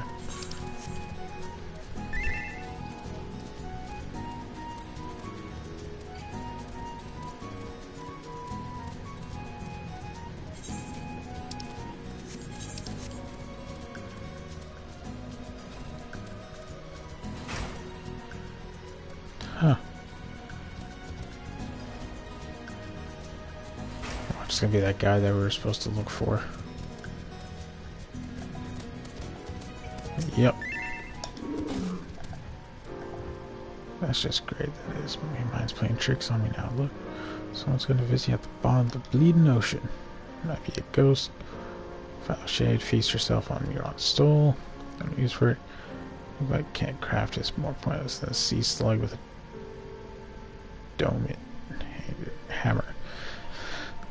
Huh. It's gonna be that guy that we were supposed to look for. Yep. That's just great. That is. My mind's playing tricks on me now. Look. Someone's gonna visit you at the bottom of the bleeding ocean. Might be a ghost. Foul shade. Feast yourself on Muron's stole. Don't use for it. But can't craft is more pointless than a sea slug with a dome hammer.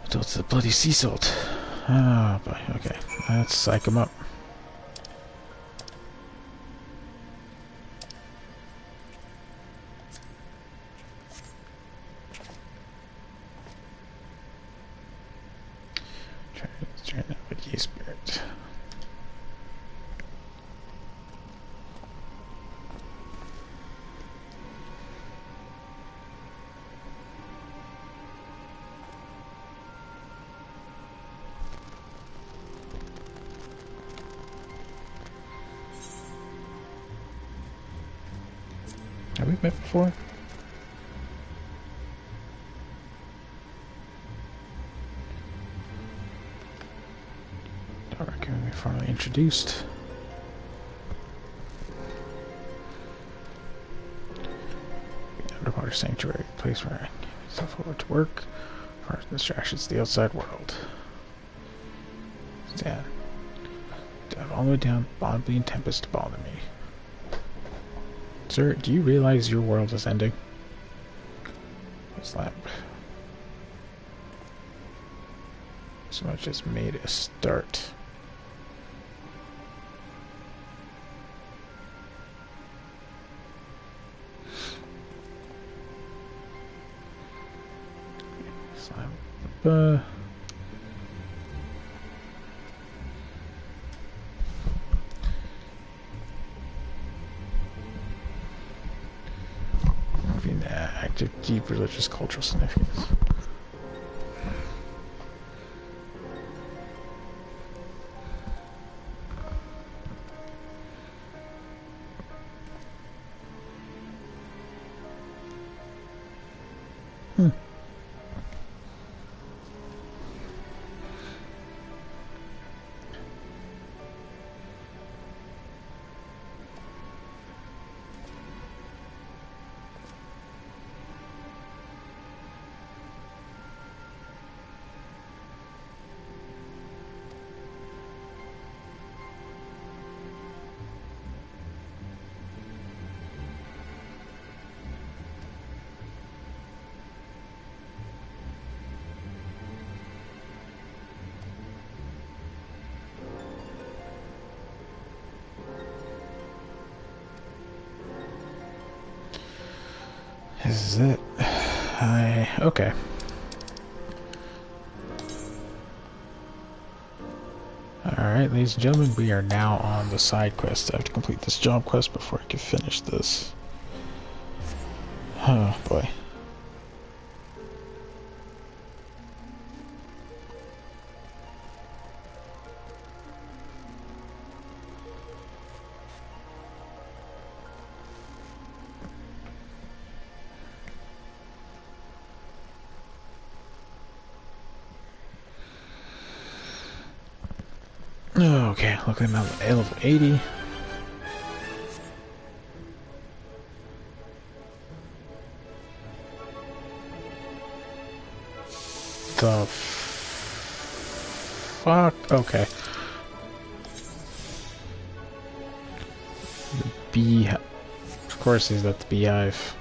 Adults of the bloody sea salt. Ah, boy. Okay. Let's psych him up. Try that with ye spirit. Have we met before? Don't reckon we formally introduced. The underwater sanctuary, a place where I can get myself forward to work. Far as distractions to the outside world. Stand. Dive all the way down, bottom bleeding tempest to bother me. Sir, do you realize your world is ending? This lamp. So much just made a start. Slime. Moving the active, deep religious cultural significance. This is it. Okay. Alright, ladies and gentlemen, we are now on the side quest. I have to complete this job quest before I can finish this. Oh boy. Okay, look at them at level 80. The fuck? Okay. The beehive. Of course, he's at the beehive.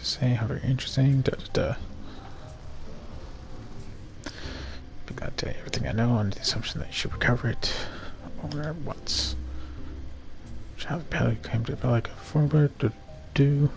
Say how very interesting. Da da da. But gotta tell you everything I know under the assumption that you should recover it. Or once. Child Pally came to like a forward to do.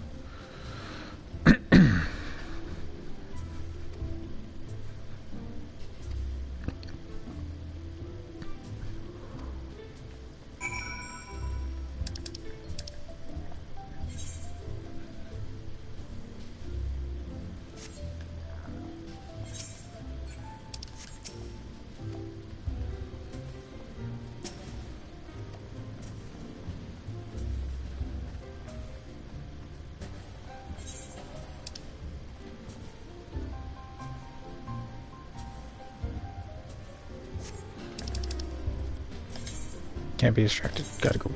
Can't be distracted. Gotta go.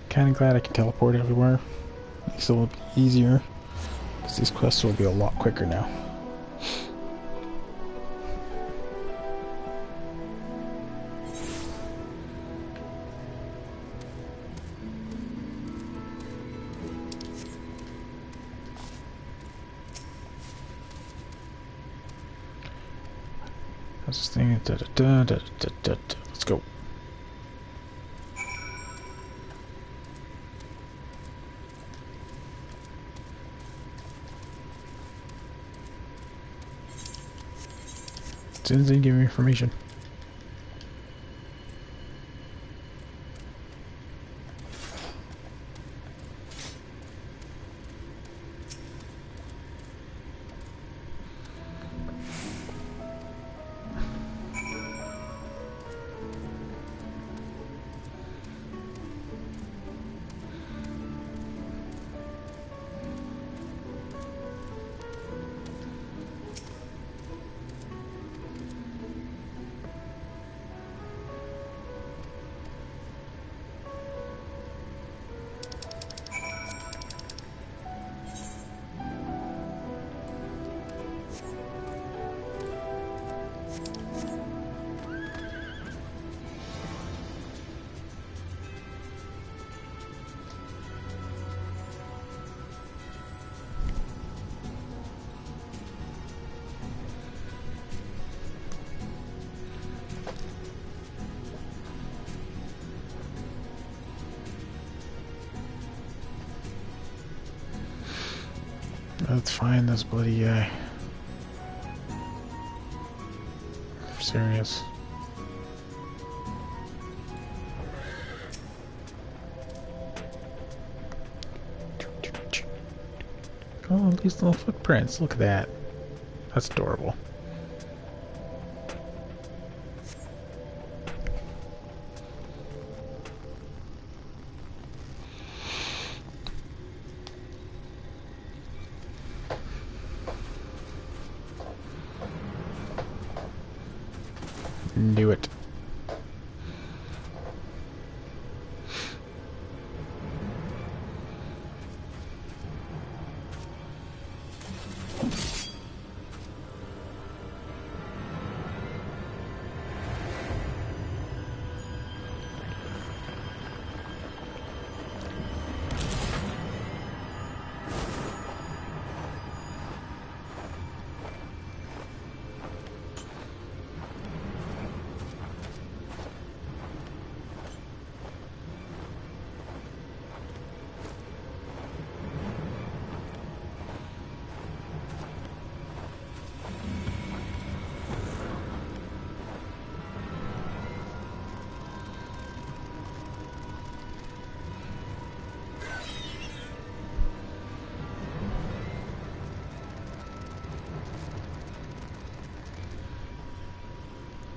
Kinda glad I can teleport everywhere. Makes it a little bit easier. Because these quests will be a lot quicker now. How's this thing? Da, da, da, da, da, da, da. Let's go. Didn't give me information. Let's find this bloody guy. I'm serious. Oh, these little footprints. Look at that. That's adorable. Do it.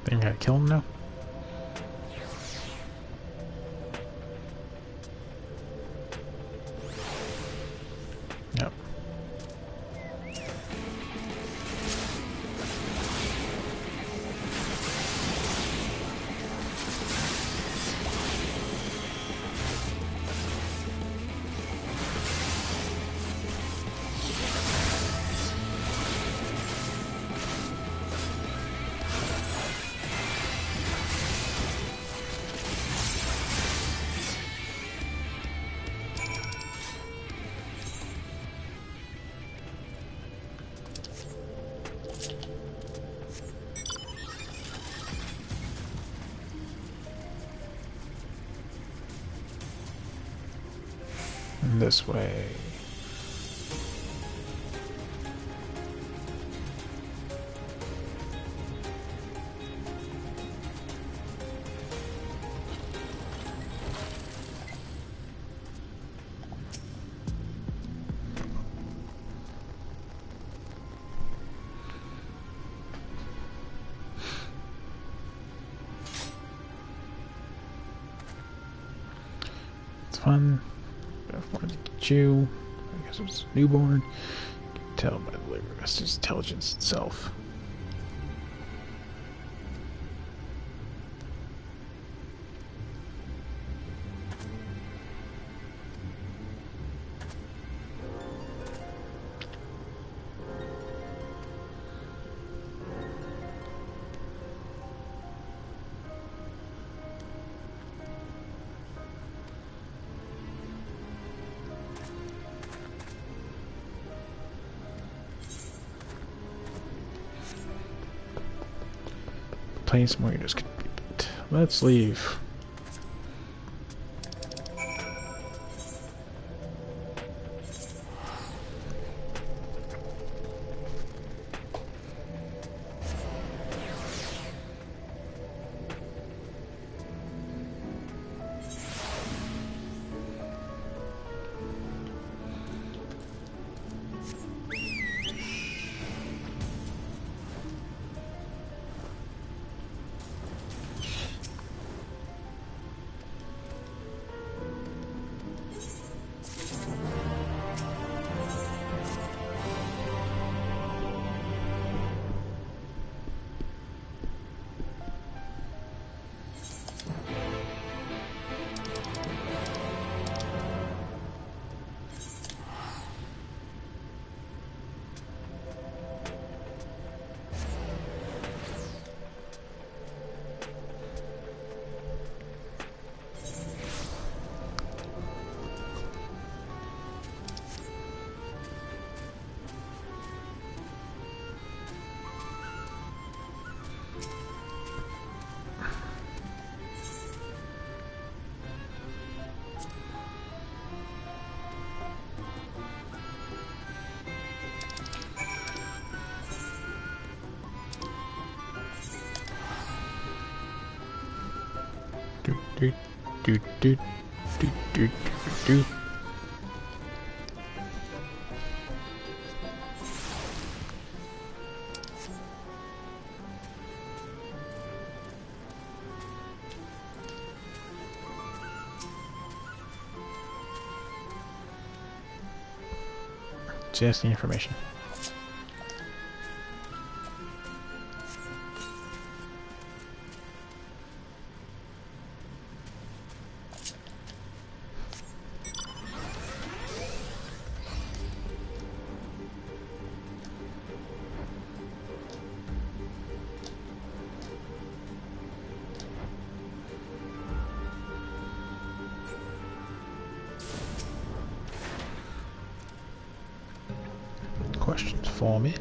Think I gotta kill him now? Yep. This way. It's fun. I wanted to get you. I guess it was newborn. You can tell by the rest of intelligence itself. Place more units could be built. Let's leave. Do, do, do, do, do, do, do. Just the information. Questions for me?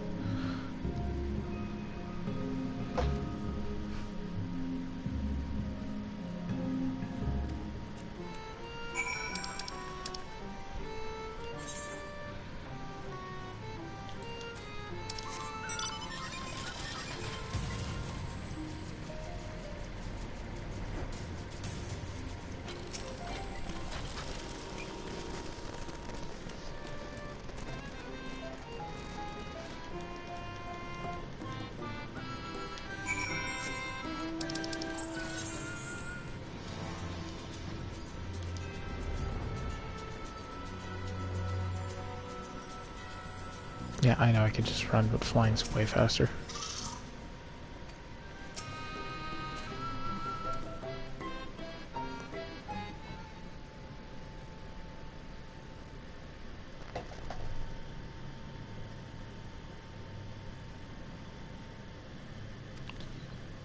Yeah, I know I could just run, but flying's way faster.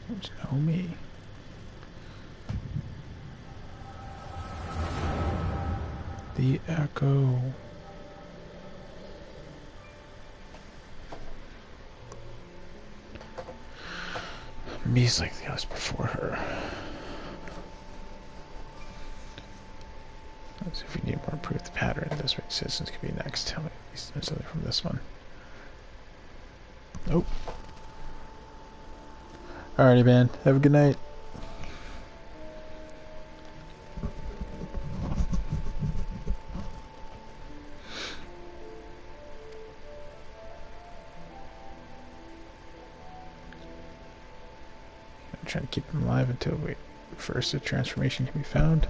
There's no me. The echo. Me's like the others before her. Let's see if we need more proof of the pattern. This way, citizens could be next. Tell me there's something from this one. Nope. Alrighty, man. Have a good night. Trying to keep them alive until first a transformation can be found.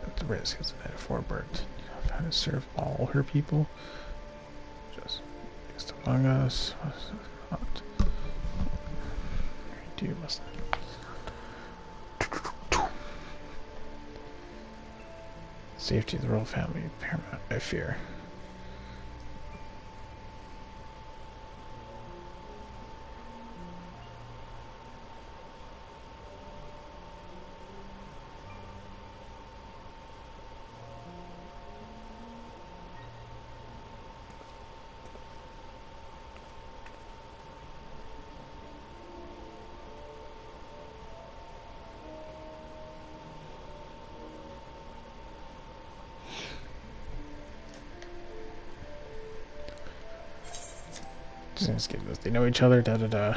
At the risk is a metaphor, Bert. You know how to serve all her people. Just among us. You must. Safety of the royal family paramount, I fear. Let's get this. They know each other. Da da da.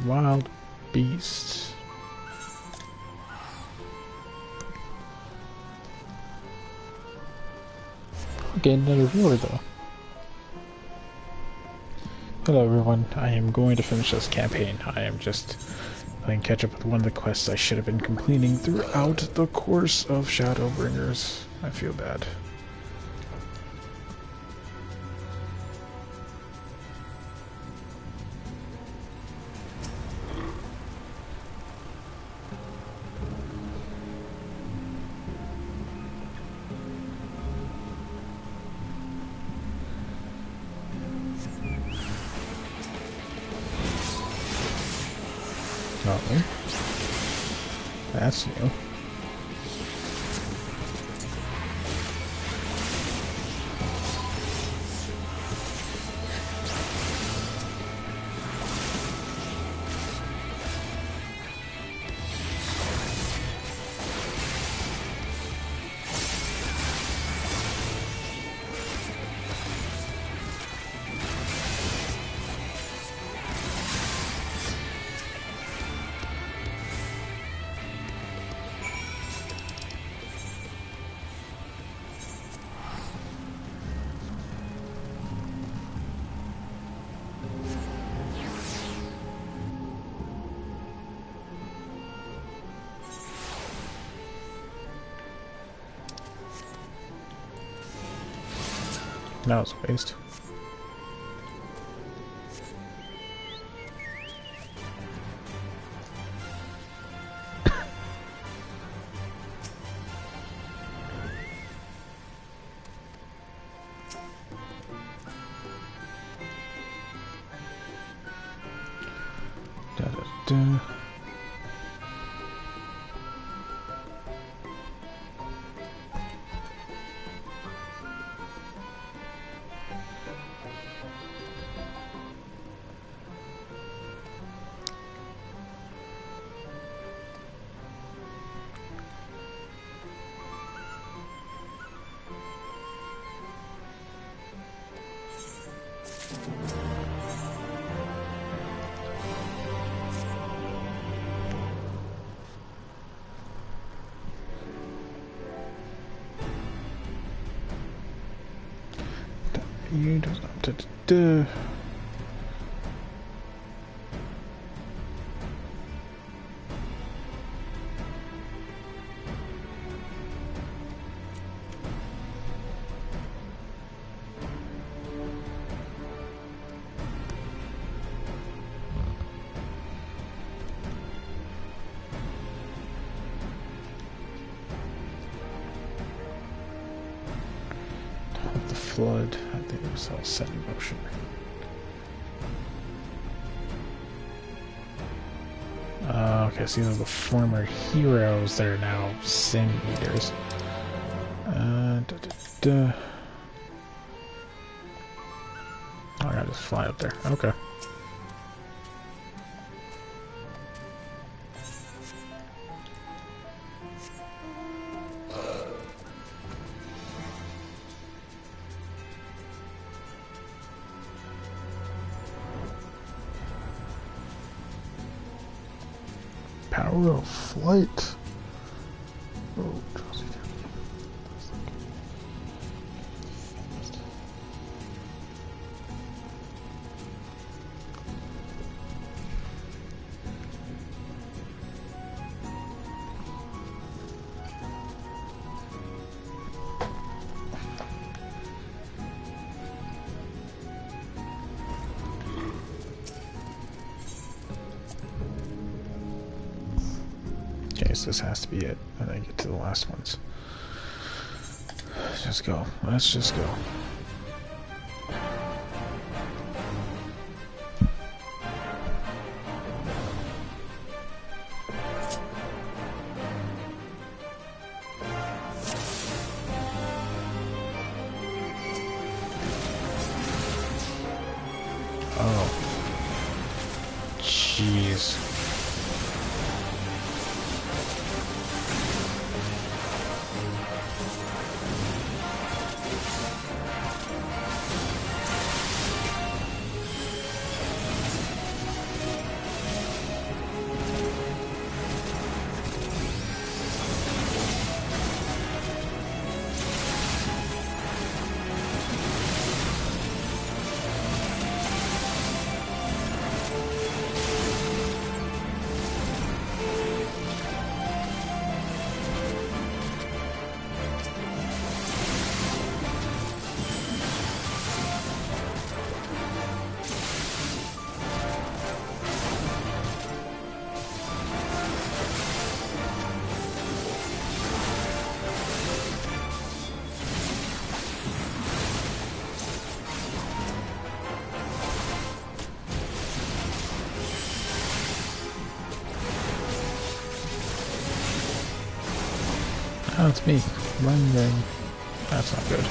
Wild beasts. Okay, another viewer though. Hello everyone. I am going to finish this campaign. I am just playing catch up with one of the quests I should have been completing throughout the course of ShadowBringers. I feel bad. Oh, that's new. That was a waste. You does not. The flood. I think it was all set in motion. Okay, so these are the former heroes that are now sin eaters. Oh, I gotta just fly up there. Okay. Power of flight. Oh, okay, so this has to be it. And then get to the last ones. Let's just go. Let's just go. Oh. Jeez. Oh, it's me. Running. That's not good.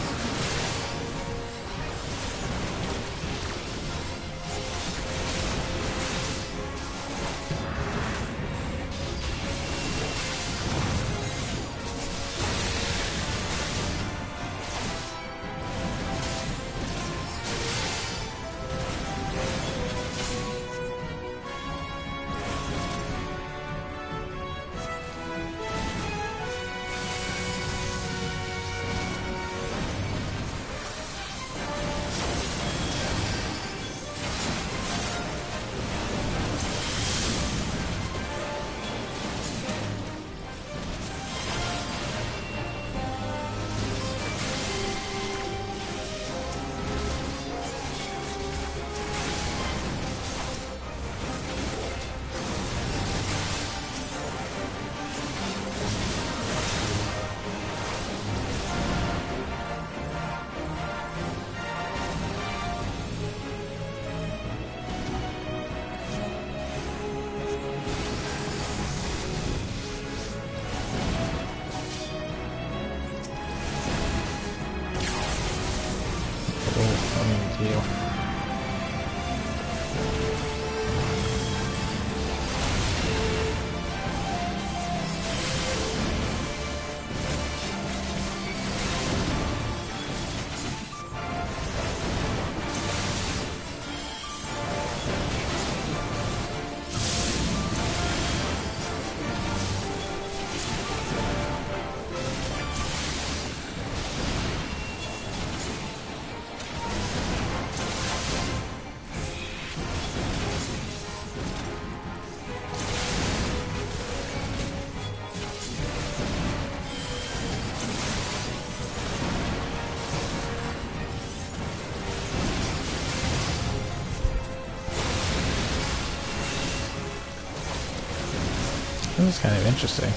This is kind of interesting.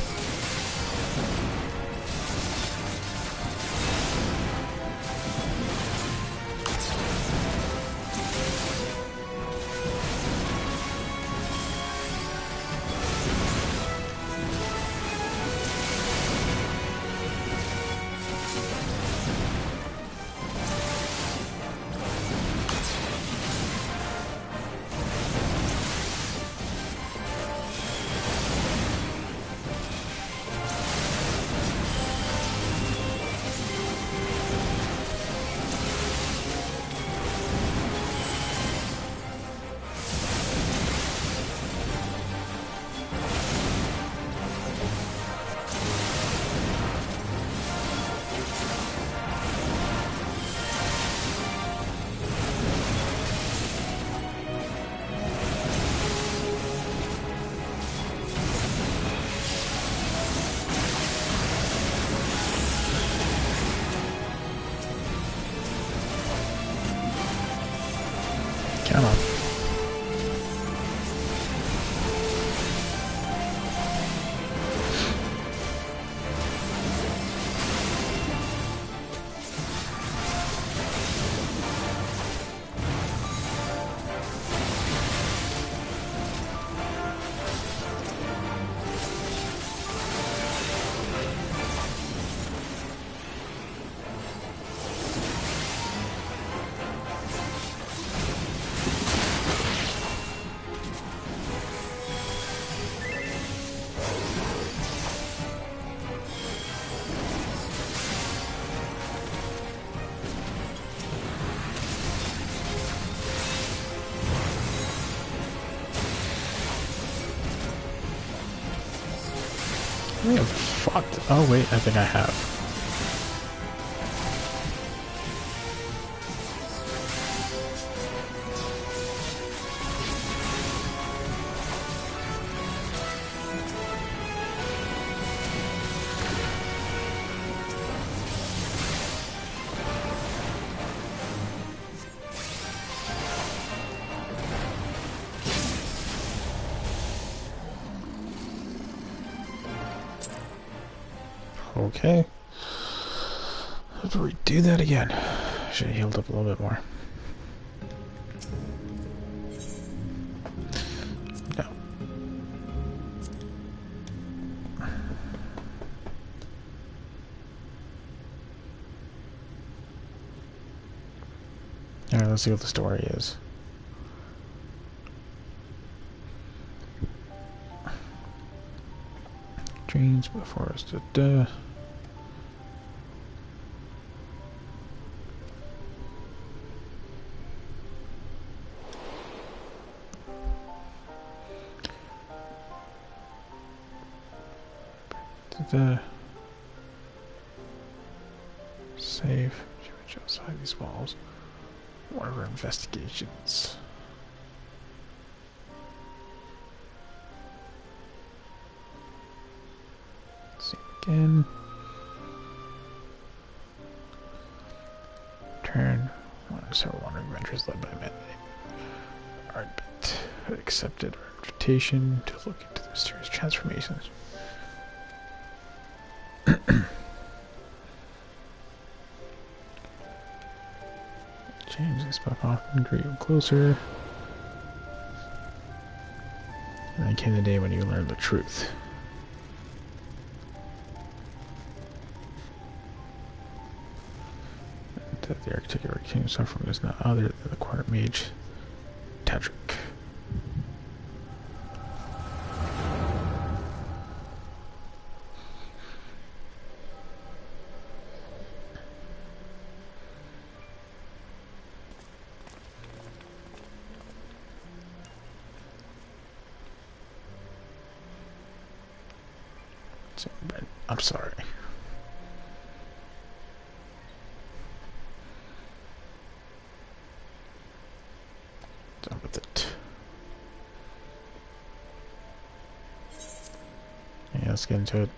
Come on. I have fucked. Oh wait, I think I have. Okay. Let's redo that again. Should have healed up a little bit more. No. Alright, let's see what the story is. Dreams before us. Save outside these walls. One of our investigations. See again. Turn. Several wandering adventures led by a man named Ardbit had accepted our invitation to look into the mysterious transformations. Change this spoke often, grew you closer. And then came the day when you learned the truth. That the architect king suffering is not other than the quiet mage, Tadric. I'm sorry. Done with it. Yeah, let's get into it.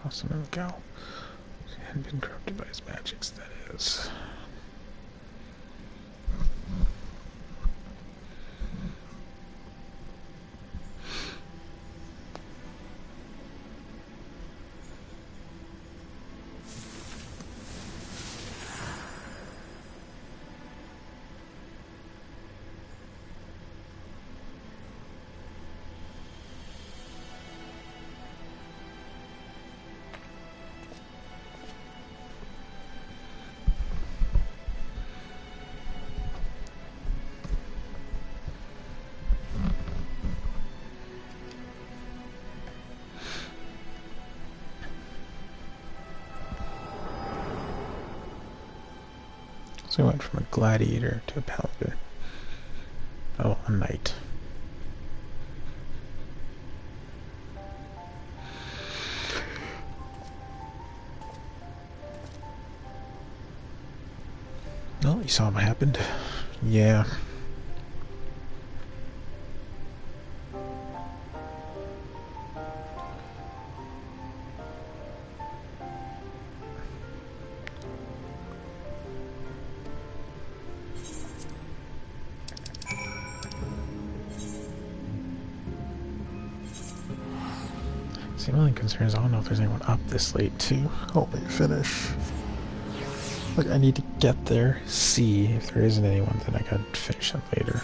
Toss him in the cow. He hadn't been corrupted by his magics, that is. So we went from a gladiator to a paladin. Oh, a knight. Well, you saw what happened. Yeah. See, my only concern is I don't know if there's anyone up this late to help me finish. Like, I need to get there, see if there isn't anyone, then I gotta finish them later.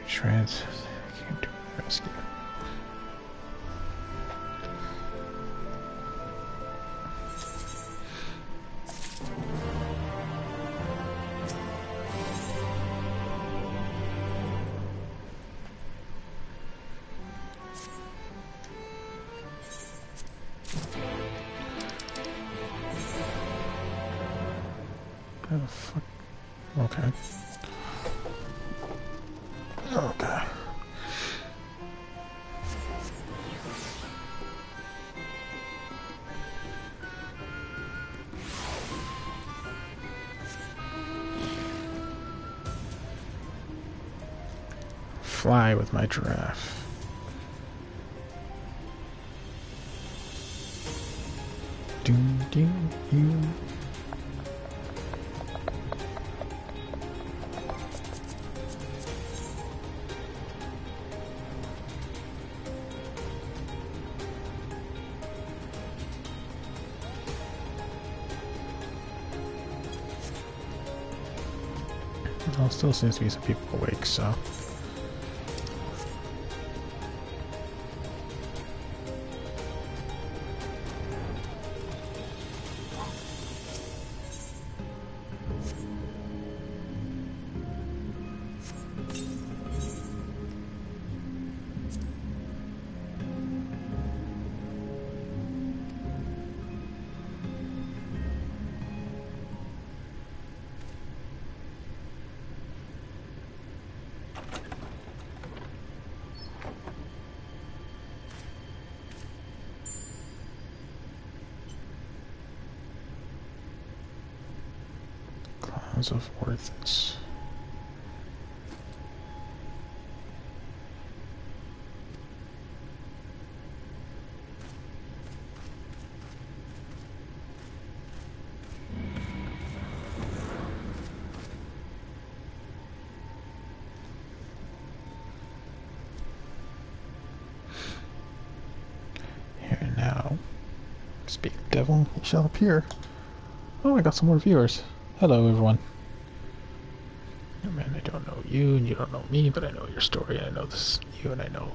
Shreds. I can't do the rescue. How the fuck? Okay. Okay. Fly with my giraffe. Doom, doom, doom. Well, still seems to be some people awake, so. Of Orthis. Here now, speak devil, he shall appear. Oh, I got some more viewers. Hello, everyone. Man, I don't know you, and you don't know me, but I know your story, and I know this you, and I know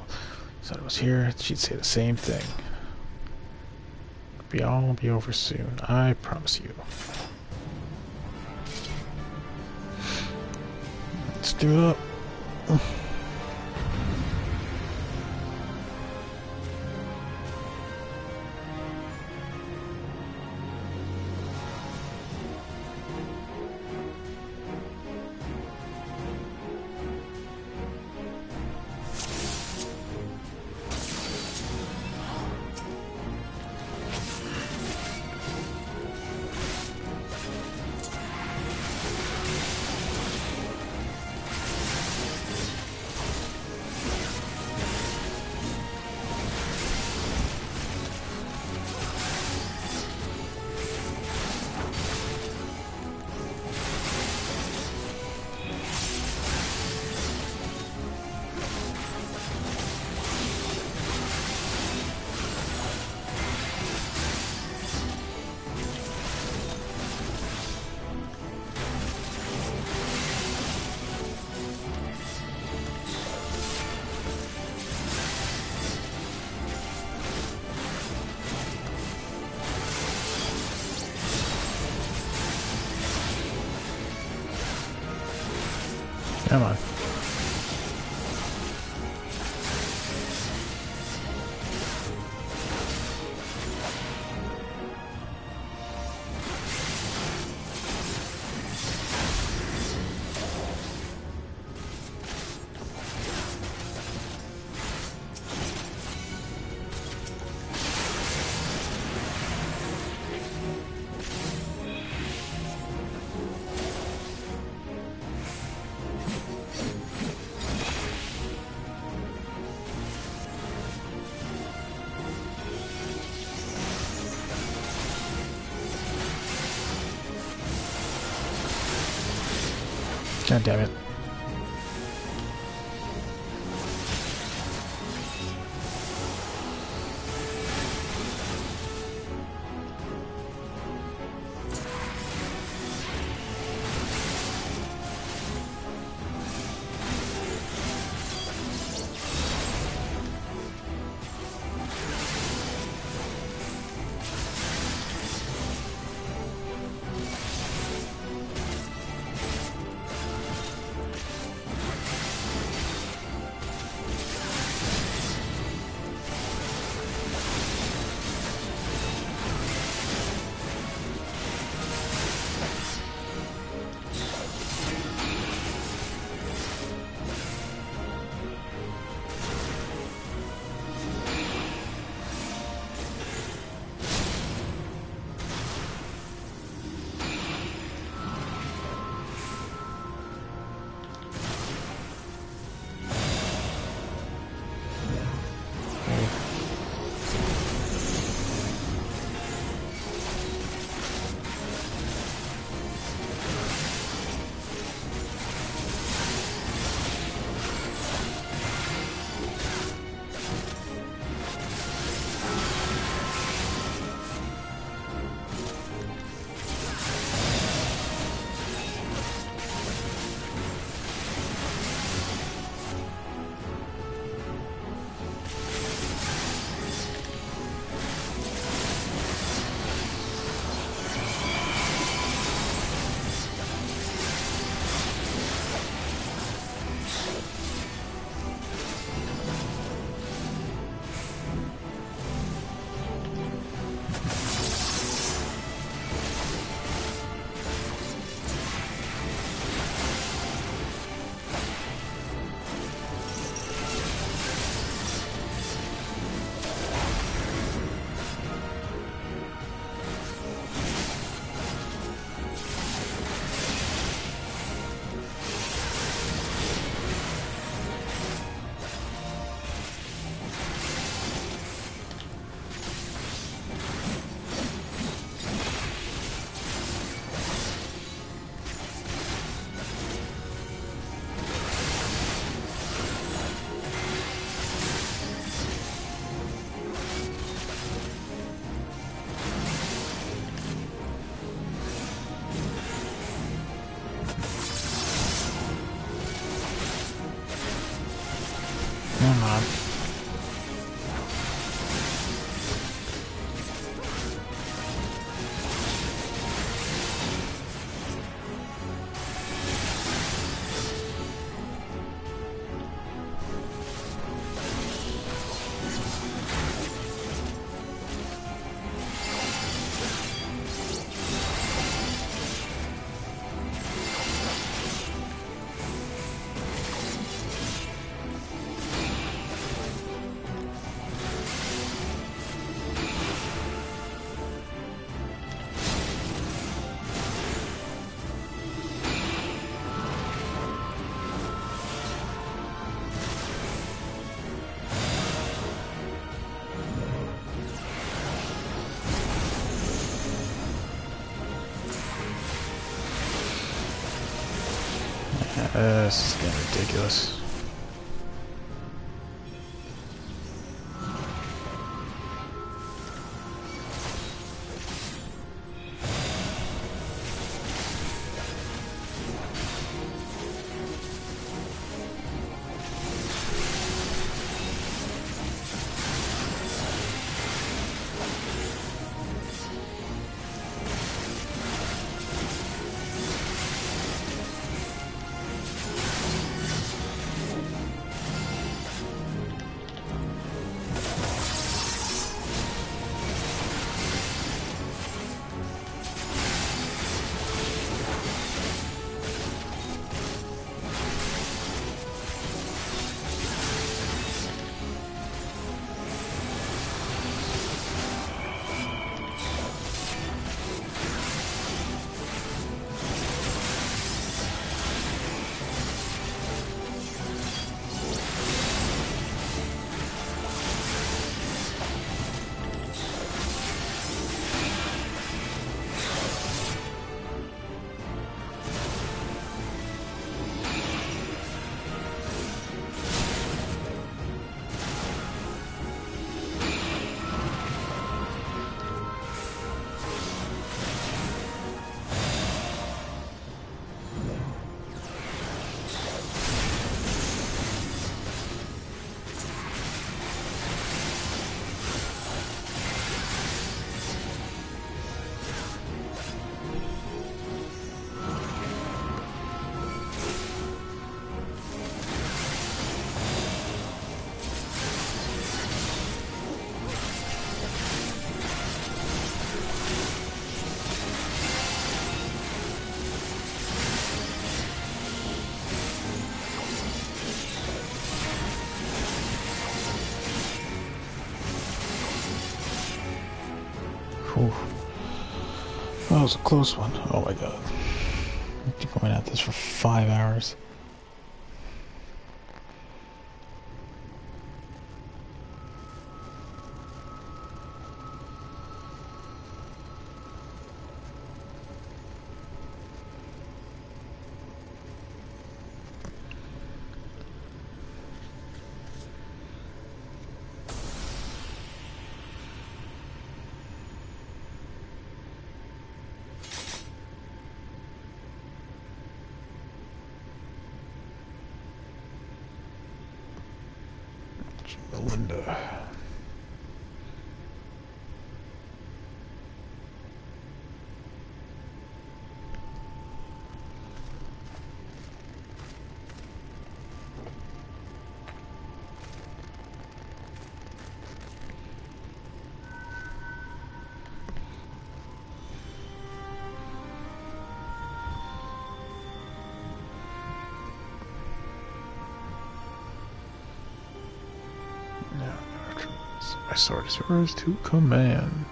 Son was here. She'd say the same thing. It'll all be over soon, I promise you. Let's do it. Come on. God damn it. Come on. This is getting ridiculous. was a close one. Oh my god. I've been going at this for 5 hours. Melinda. My sword is yours to command.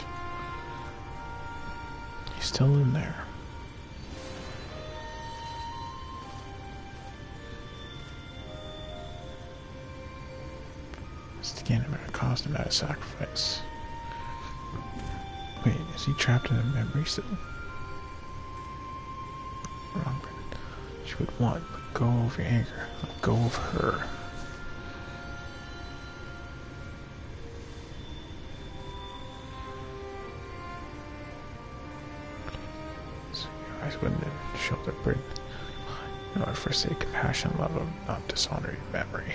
He's still in there. It's again at a cost and at a sacrifice. Wait, is he trapped in a memory still? Wrong. She would want, let go of your anger. Let go of her. Wouldn't shoulder burden. In order for sake, compassion, love, not dishonor your memory.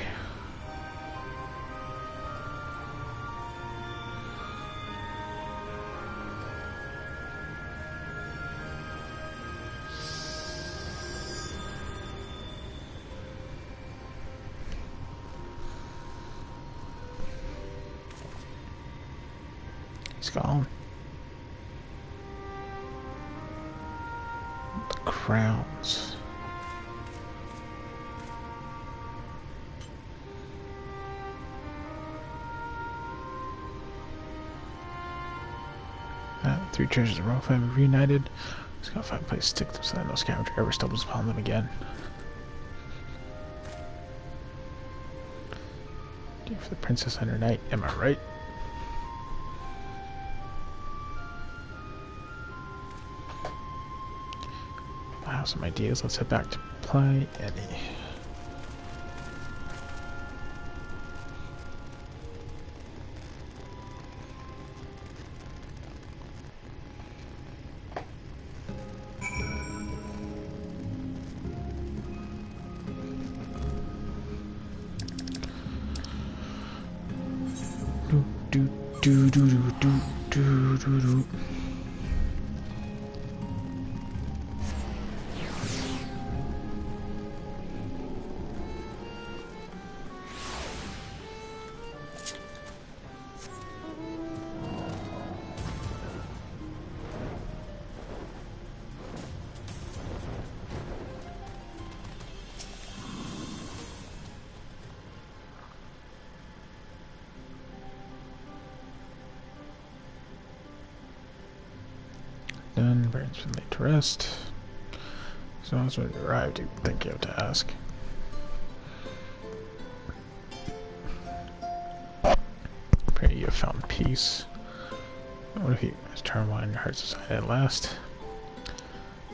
He's gone. Crowns. Three treasures in a row, 5 reunited. Just gotta find a place to stick them so that no scavenger ever stumbles upon them again. Do for the princess and her knight, am I right? I have some ideas. Let's head back to play Annie. Do do do do do do do do. Done. Brain's been laid to rest. So as when you arrived, you think you have to ask. Pray you have found peace. What if he has turmoil in your heart society at last?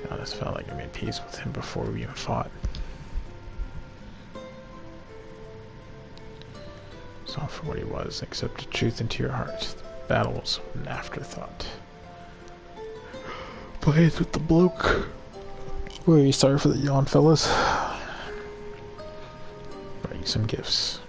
I honest felt like I made peace with him before we even fought. Saw for what he was, accept the truth into your heart. The battle was an afterthought. Plays with the bloke. Wait, sorry for the yawn, fellas. Brought you some gifts.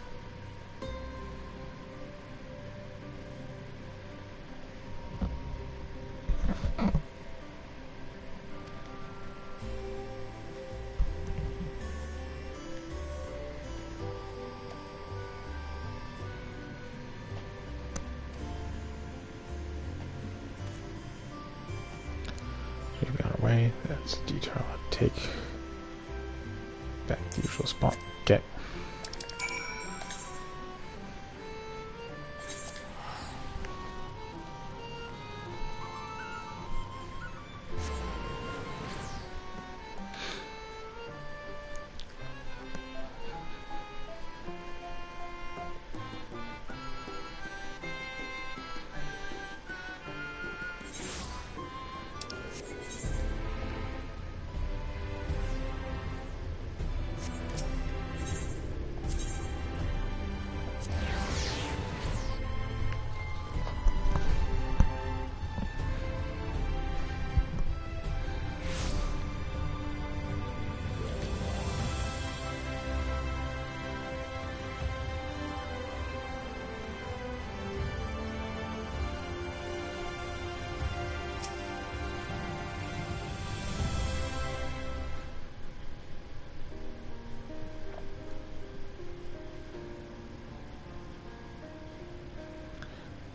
That's a detour I'll take back to the usual spot. Okay.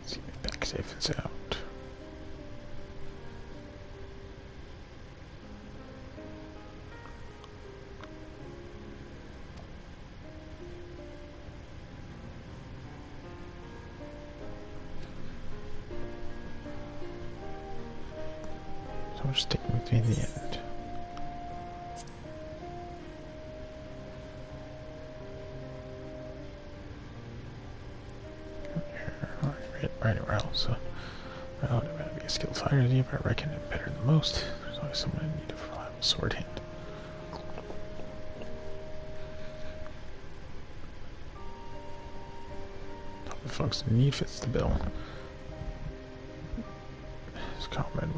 see if the back safe is out. So we're sticking with me in the end. Or anywhere else. So, well, it might be a skilled fighter, but I reckon it better than most. There's always someone in need of a reliable sword hand. The folks in need fits the bill. His comrade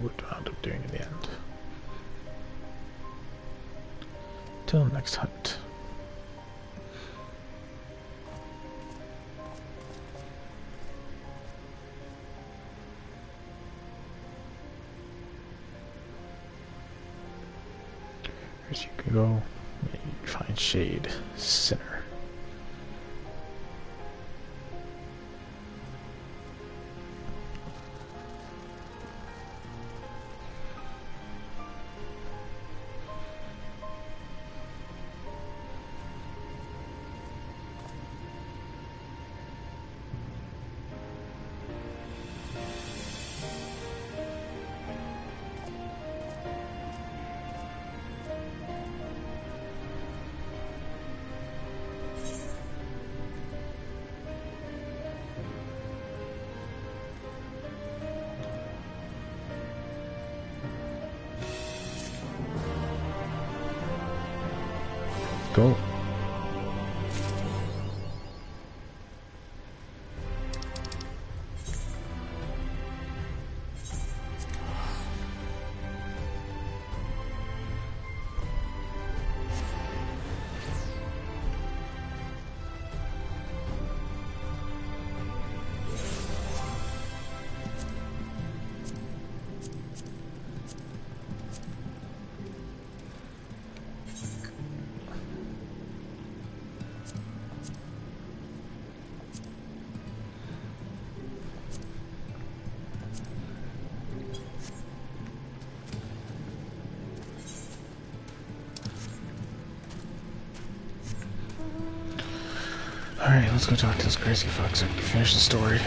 would wound up doing in the end. Till next hunt. As you can go, maybe find Shade Sinner. Go. Alright, let's go talk to this crazy fuck so we can finish the story.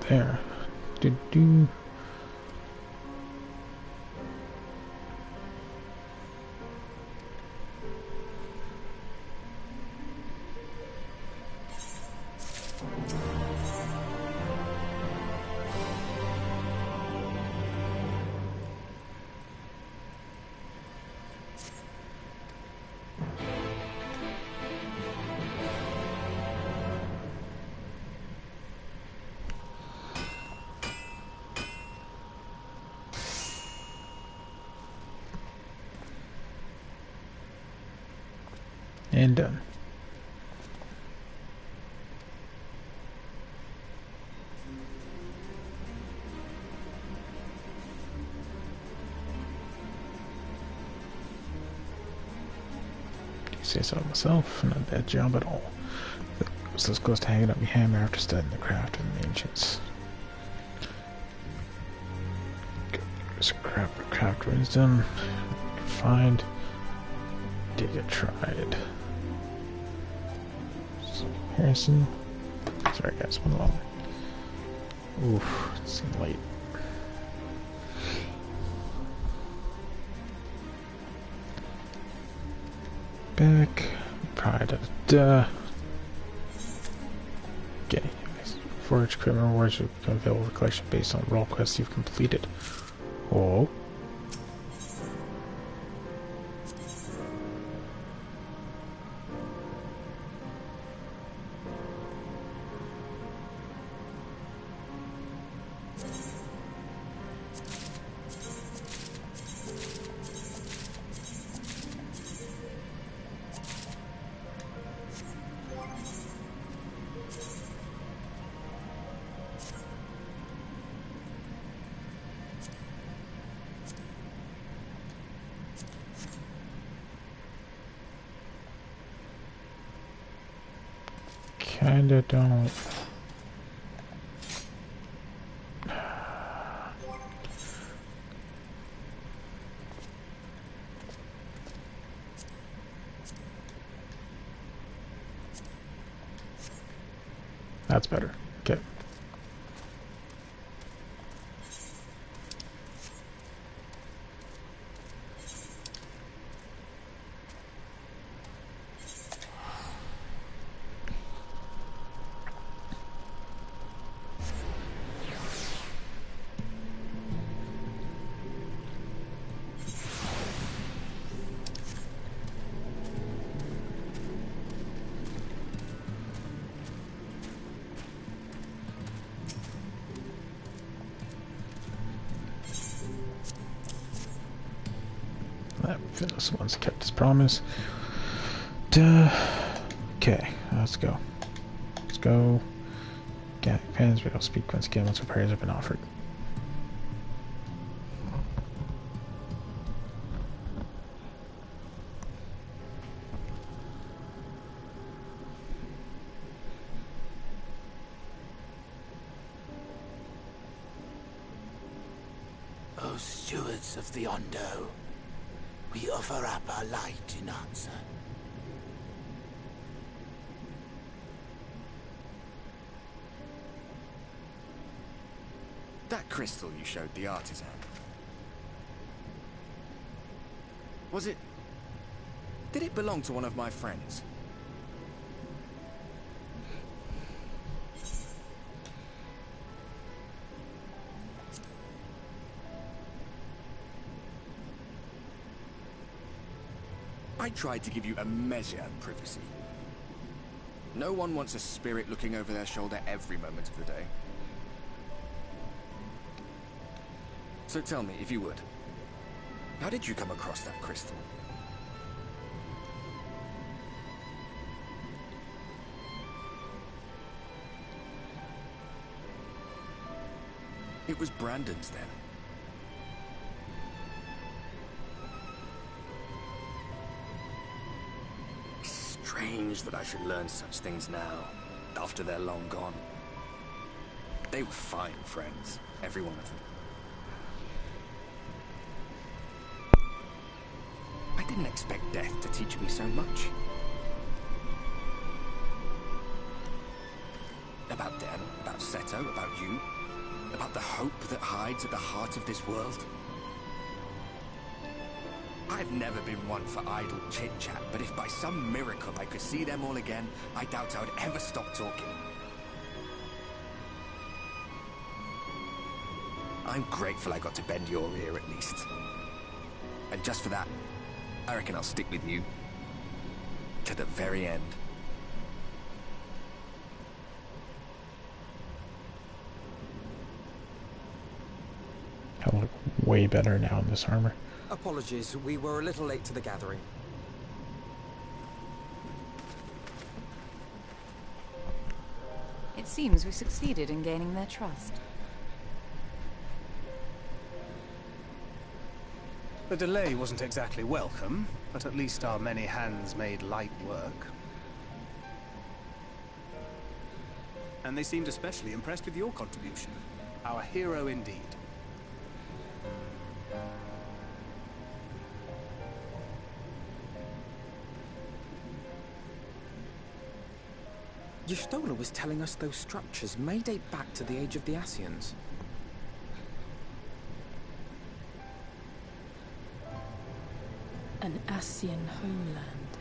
There. Do-do. And done. Say so myself, not a bad job at all. So this goes to hanging up my hammer after studying the craft of the ancients. There's craft wisdom. Find. Dig it tried. Comparison. Sorry guys, one long. Oof, it's late. Back. Pride. Okay. Forage criminal rewards will become available for collection based on role quests you've completed. Oh. Kinda don't. That's better. Okay. This one's kept his promise. Okay, let's go. Let's go. Get pens, we don't speak once again once repairs have been offered. O stewards of the Ondo, we offer up our light in answer. That crystal you showed the artisan. Was it... Did it belong to one of my friends? I tried to give you a measure of privacy. No one wants a spirit looking over their shoulder every moment of the day. So tell me, if you would, how did you come across that crystal? It was Brandon's then. Strange that I should learn such things now, after they're long gone. They were fine friends, every one of them. I didn't expect death to teach me so much. About Den, about Seto, about you. About the hope that hides at the heart of this world. I've never been one for idle chit-chat, but if by some miracle I could see them all again, I doubt I would ever stop talking. I'm grateful I got to bend your ear at least. And just for that, I reckon I'll stick with you. To the very end. I look way better now in this armor. Apologies, we were a little late to the gathering. It seems we succeeded in gaining their trust. The delay wasn't exactly welcome, but at least our many hands made light work. And they seemed especially impressed with your contribution. Our hero indeed. Y'shtola was telling us those structures may date back to the age of the Ascians. An Ascian homeland.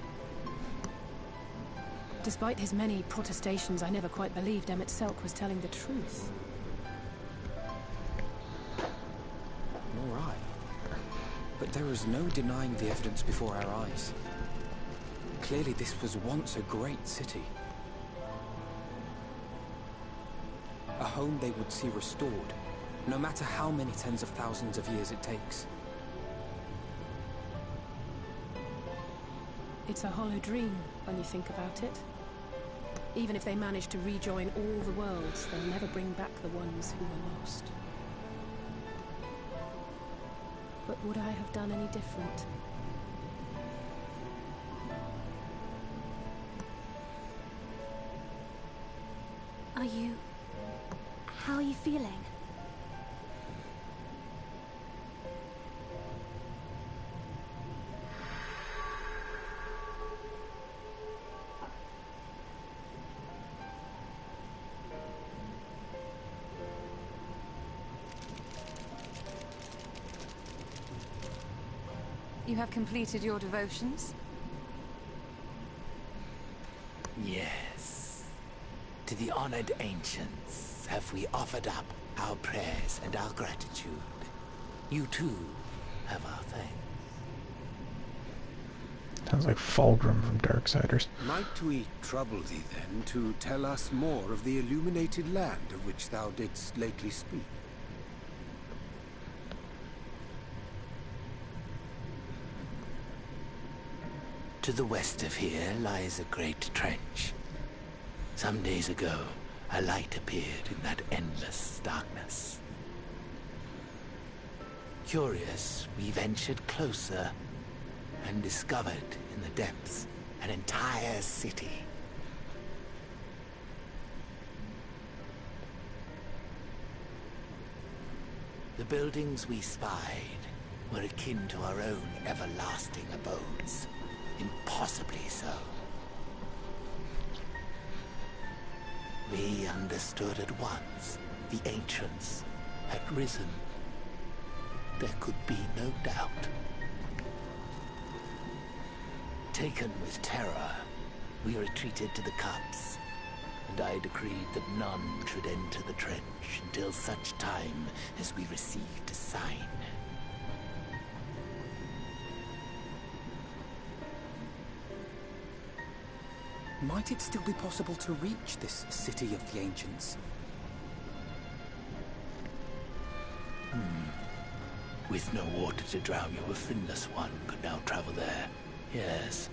Despite his many protestations, I never quite believed Emmett Selk was telling the truth. All right. But there is no denying the evidence before our eyes. Clearly this was once a great city. A home they would see restored, no matter how many tens of thousands of years it takes. It's a hollow dream when you think about it. Even if they manage to rejoin all the worlds, they'll never bring back the ones who were lost. But would I have done any different? How are you feeling? You have completed your devotions? Yes. To the honored ancients have we offered up our prayers and our gratitude. You too have our thanks. Sounds like Fulgrim from Darksiders. Might we trouble thee then to tell us more of the illuminated land of which thou didst lately speak? To the west of here lies a great trench. Some days ago, a light appeared in that endless darkness. Curious, we ventured closer and discovered in the depths an entire city. The buildings we spied were akin to our own everlasting abodes. Impossibly so. We understood at once the ancients had risen. There could be no doubt. Taken with terror, we retreated to the cups, and I decreed that none should enter the trench until such time as we received a sign. Might it still be possible to reach this city of the ancients? With no water to drown you, a finless one could now travel there. Yes.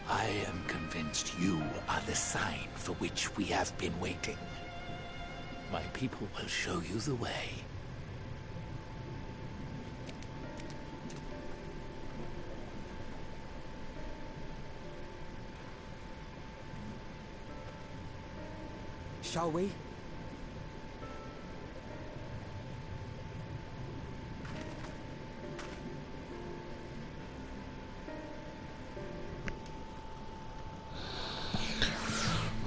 I am convinced you are the sign for which we have been waiting. My people will show you the way. Shall we?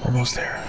Almost there.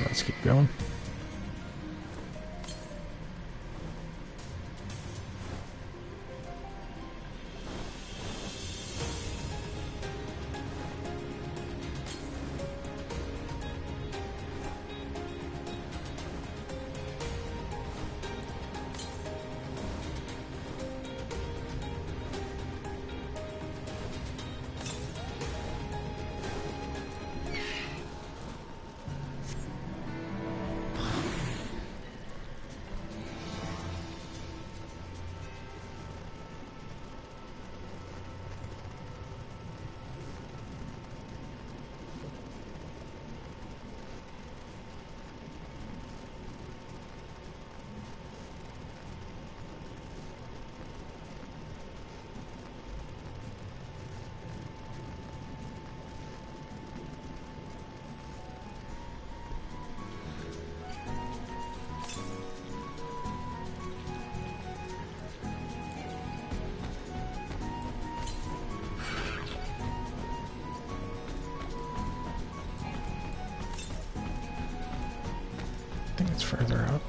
let's keep going. I think it's further up.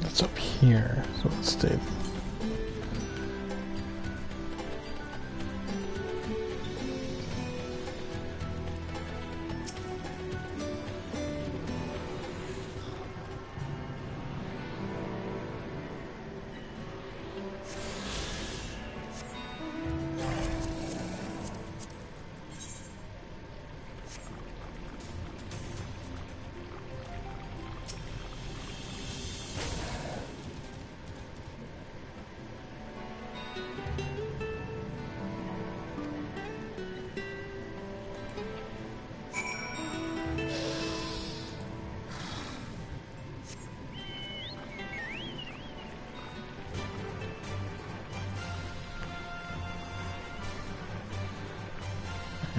It's up here, so let's stay.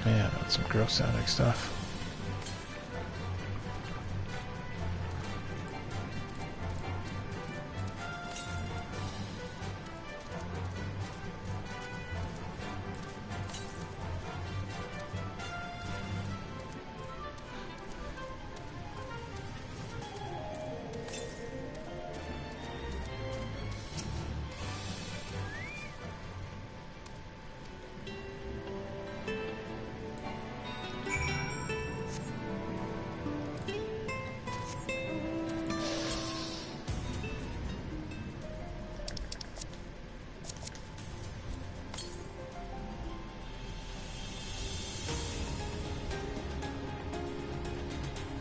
Yeah, that's some gross sounding stuff.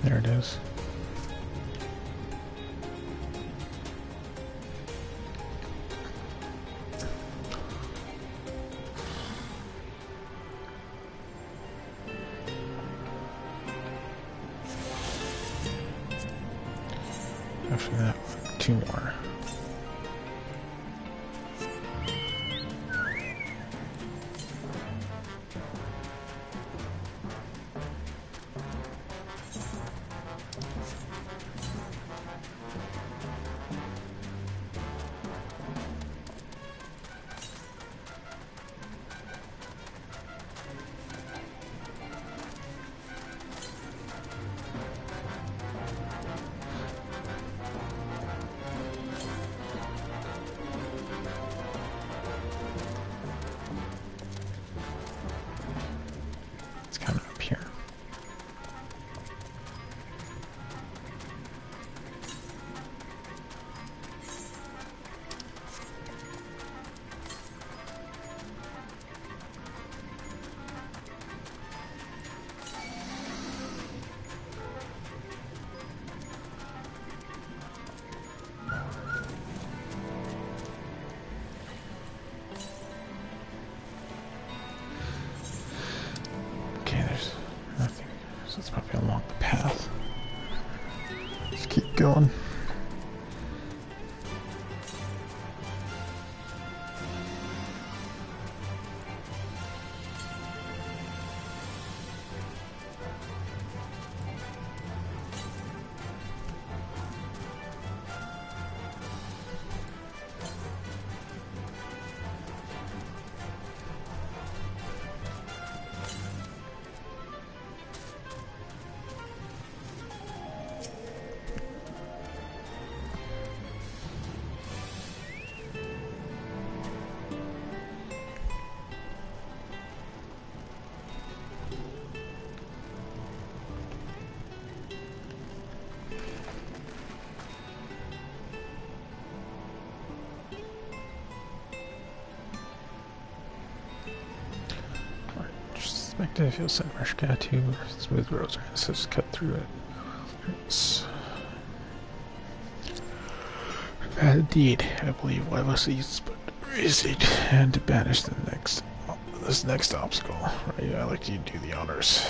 There it is. After that, 2 more. Expected to feel some fresh cat too, smooth roads are just cut through it. It's bad indeed. I believe one of us needs but reason and to banish this next obstacle. Right, I'd like you to do the honors.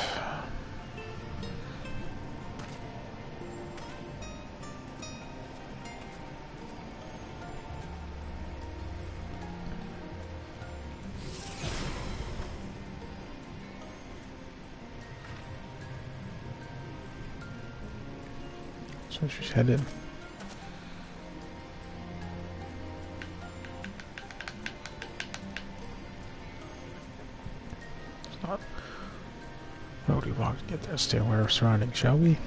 So she's headed. It's not. Road we walk to get there. Stay aware of surroundings, shall we?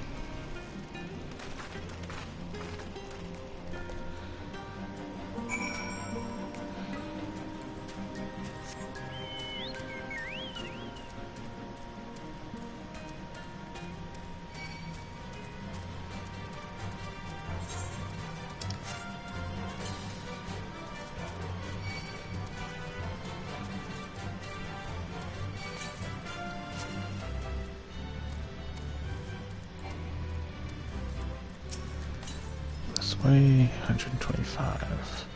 This way, 125.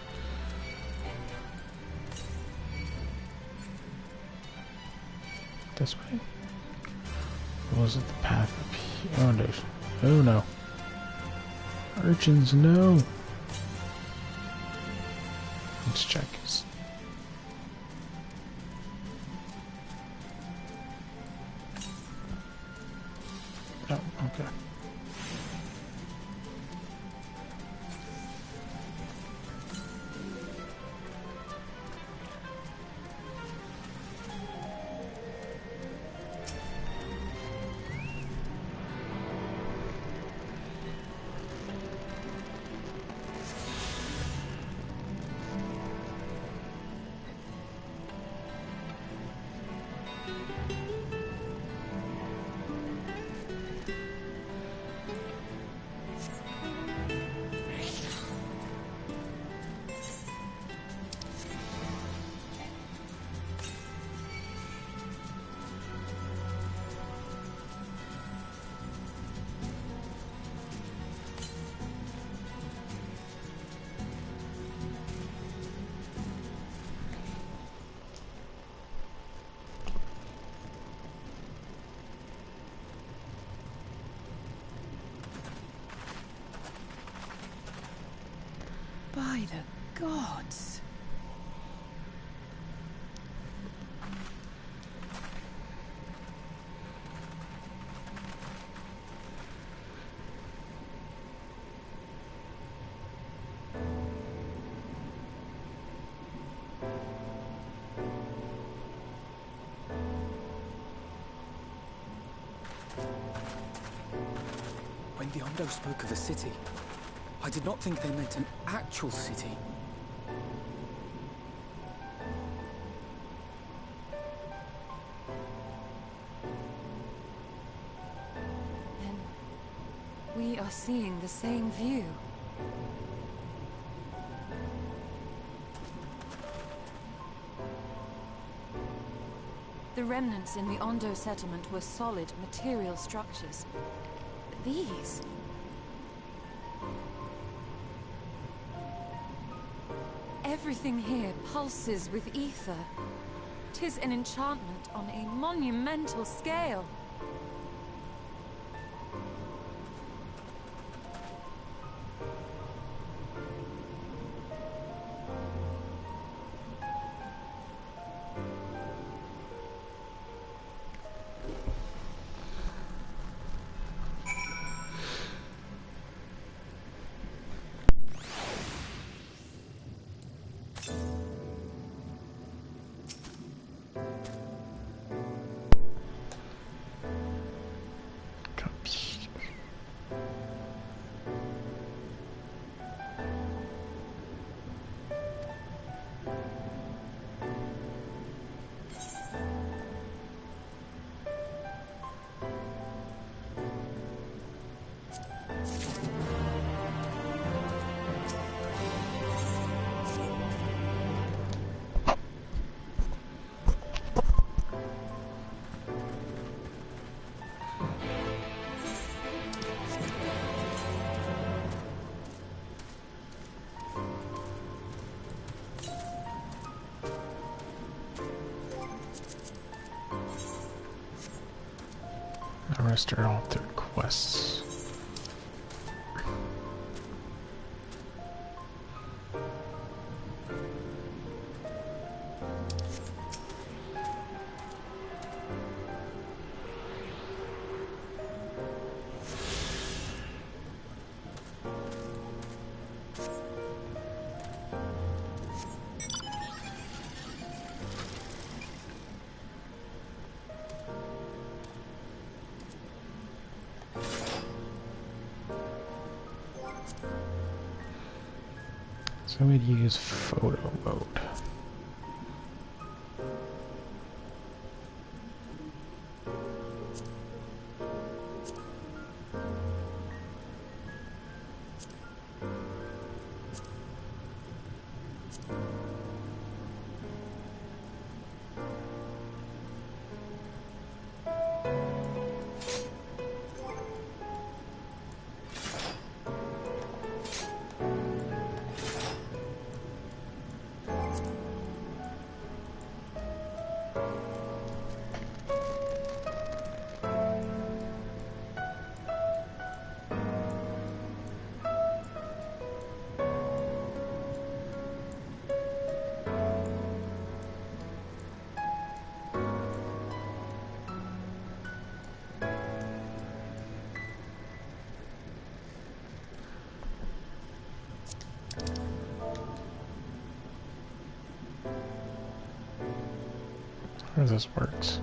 This way? Or was it the path up here? Oh no. Oh no. Urchins, no! Let's check. Oh, okay. By the gods. When the Ondo spoke of a city, I did not think they meant an actual city. Then we are seeing the same view. The remnants in the Ondo settlement were solid material structures. But these... everything here pulses with ether. 'Tis an enchantment on a monumental scale. want to start all third quests. So we'd use photo mode. How this works.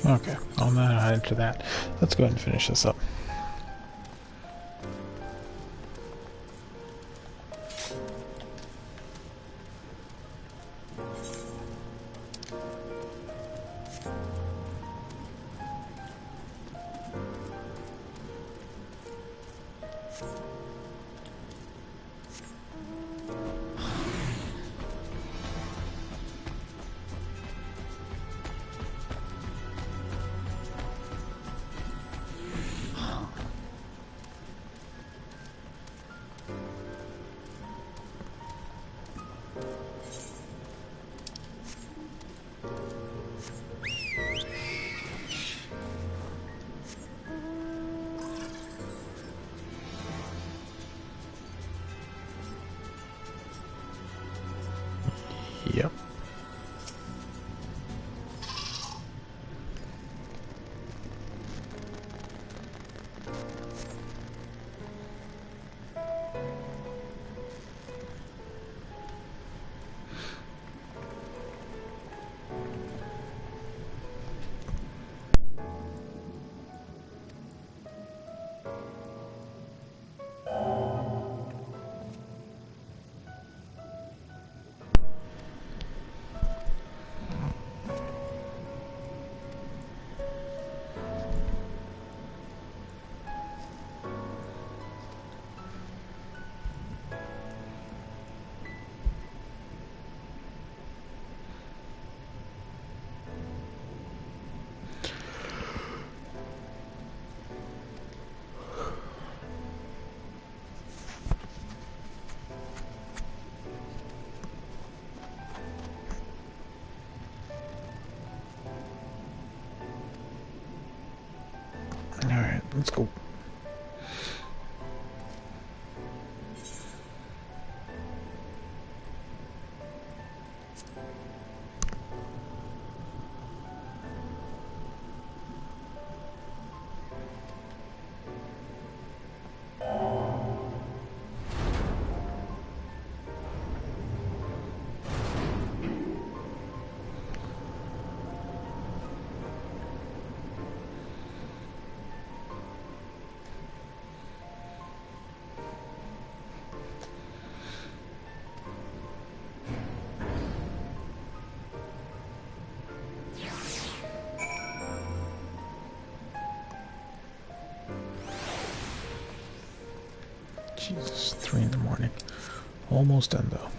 Okay, I'll not enter that. Let's go ahead and finish this up. Yep. Alright, let's go. Jesus, 3 in the morning. Almost done though.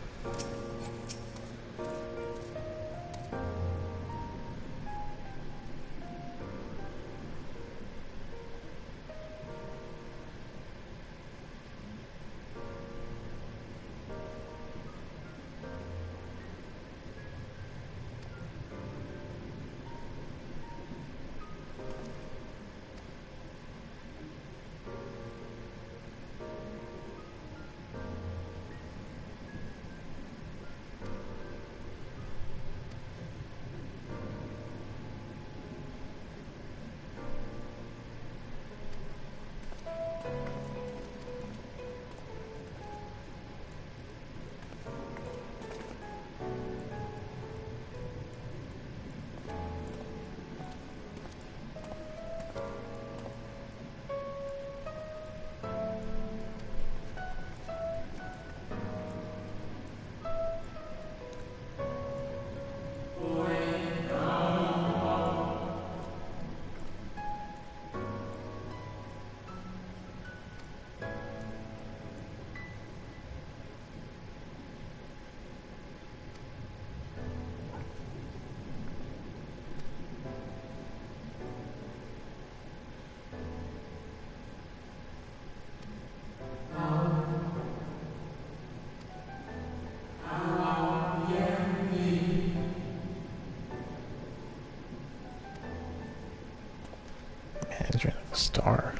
He's right like a star.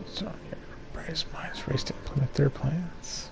It's on here. Brightest minds race to implement their plans.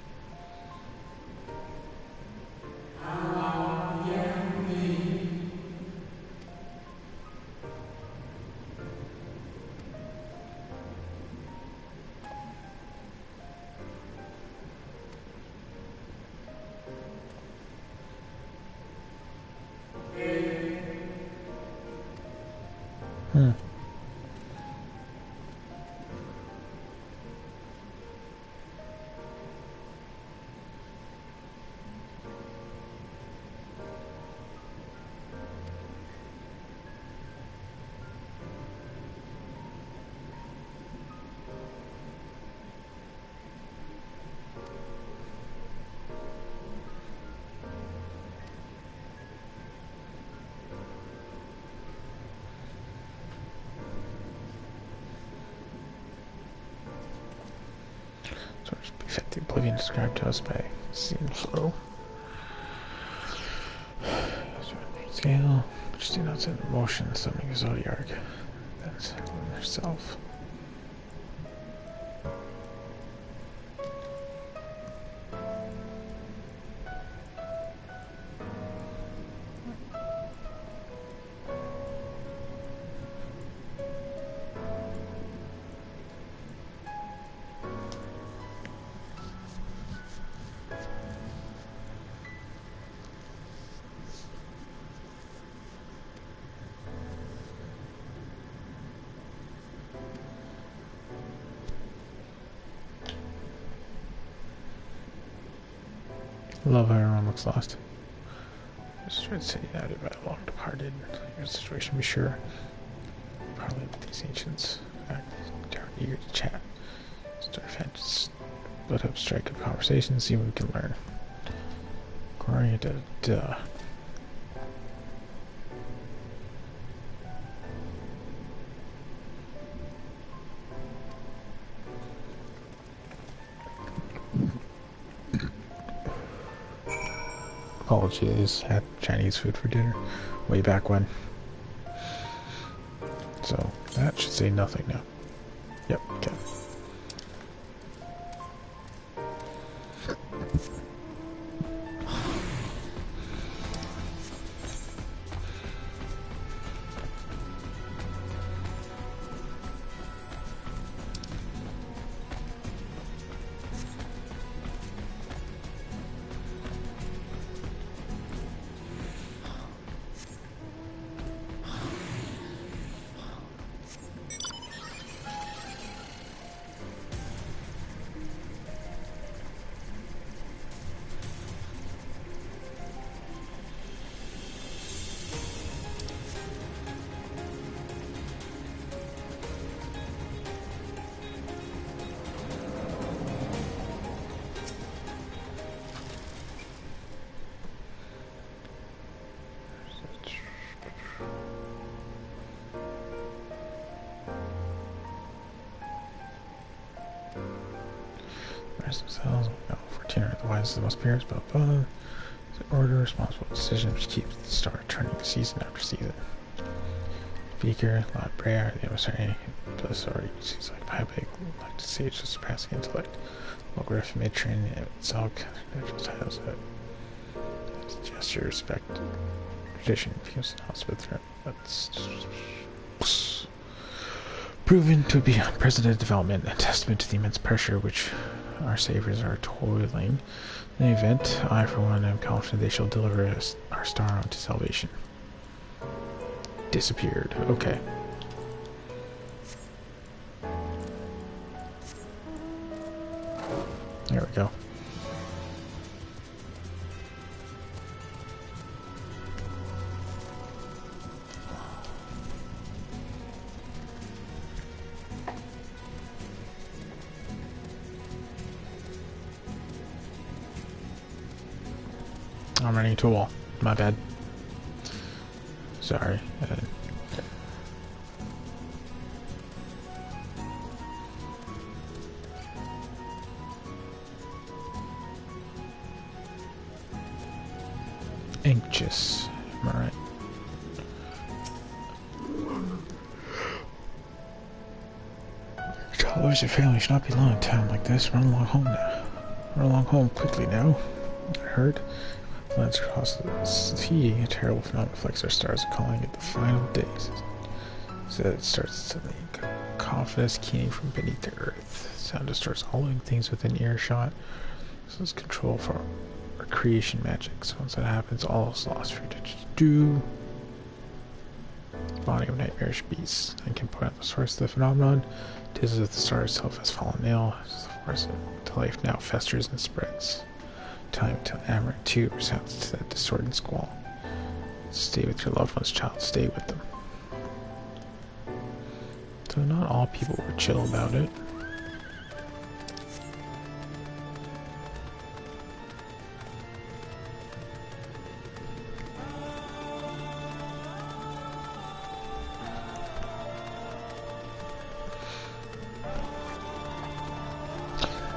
The oblivion described to us by Scene Flow. Scale, which do not set in motion, summoning a Zodiac. That's herself. Love how everyone looks lost. Destroyed city inhabited by the long departed. Your situation, be sure. Probably with these ancients. They're eager to chat. Start split up, strike up conversation, see what we can learn. Gloria duh. Apologies, had Chinese food for dinner way back when. So that should say nothing now. Yep, okay. the most appears, blah blah. The order responsible decision which keeps the star turning season after season. Speaker, loud prayer, the emissary, does already seems like Pybig, like to sage the surpassing intellect. Logriff, matron, itself, natural titles that gesture, respect, tradition, feels announced with threat. That's proven to be unprecedented development, a testament to the immense pressure which our saviors are toiling. In the event, I for one am confident they shall deliver us, our star unto salvation. Disappeared. Okay. There we go. I'm running into a wall. My bad. Sorry. Anxious. Am I right? Travelers and family should not be long in town like this. Run along home now. Run along home quickly now. I heard. Lands across the sea. A terrible phenomenon reflects our stars, calling it the final days. So that it starts suddenly cacophonous keening from beneath the earth. Sound distorts all living things within earshot. This is control for our creation magic. So once that happens, all is lost for you to do. Body of nightmarish beasts. I can point out the source of the phenomenon. It is as if the star itself has fallen ill. The force to life now festers and spreads. Time till Amaranth 2 resounds to that distorted squall. Stay with your loved ones, child. Stay with them. So not all people were chill about it.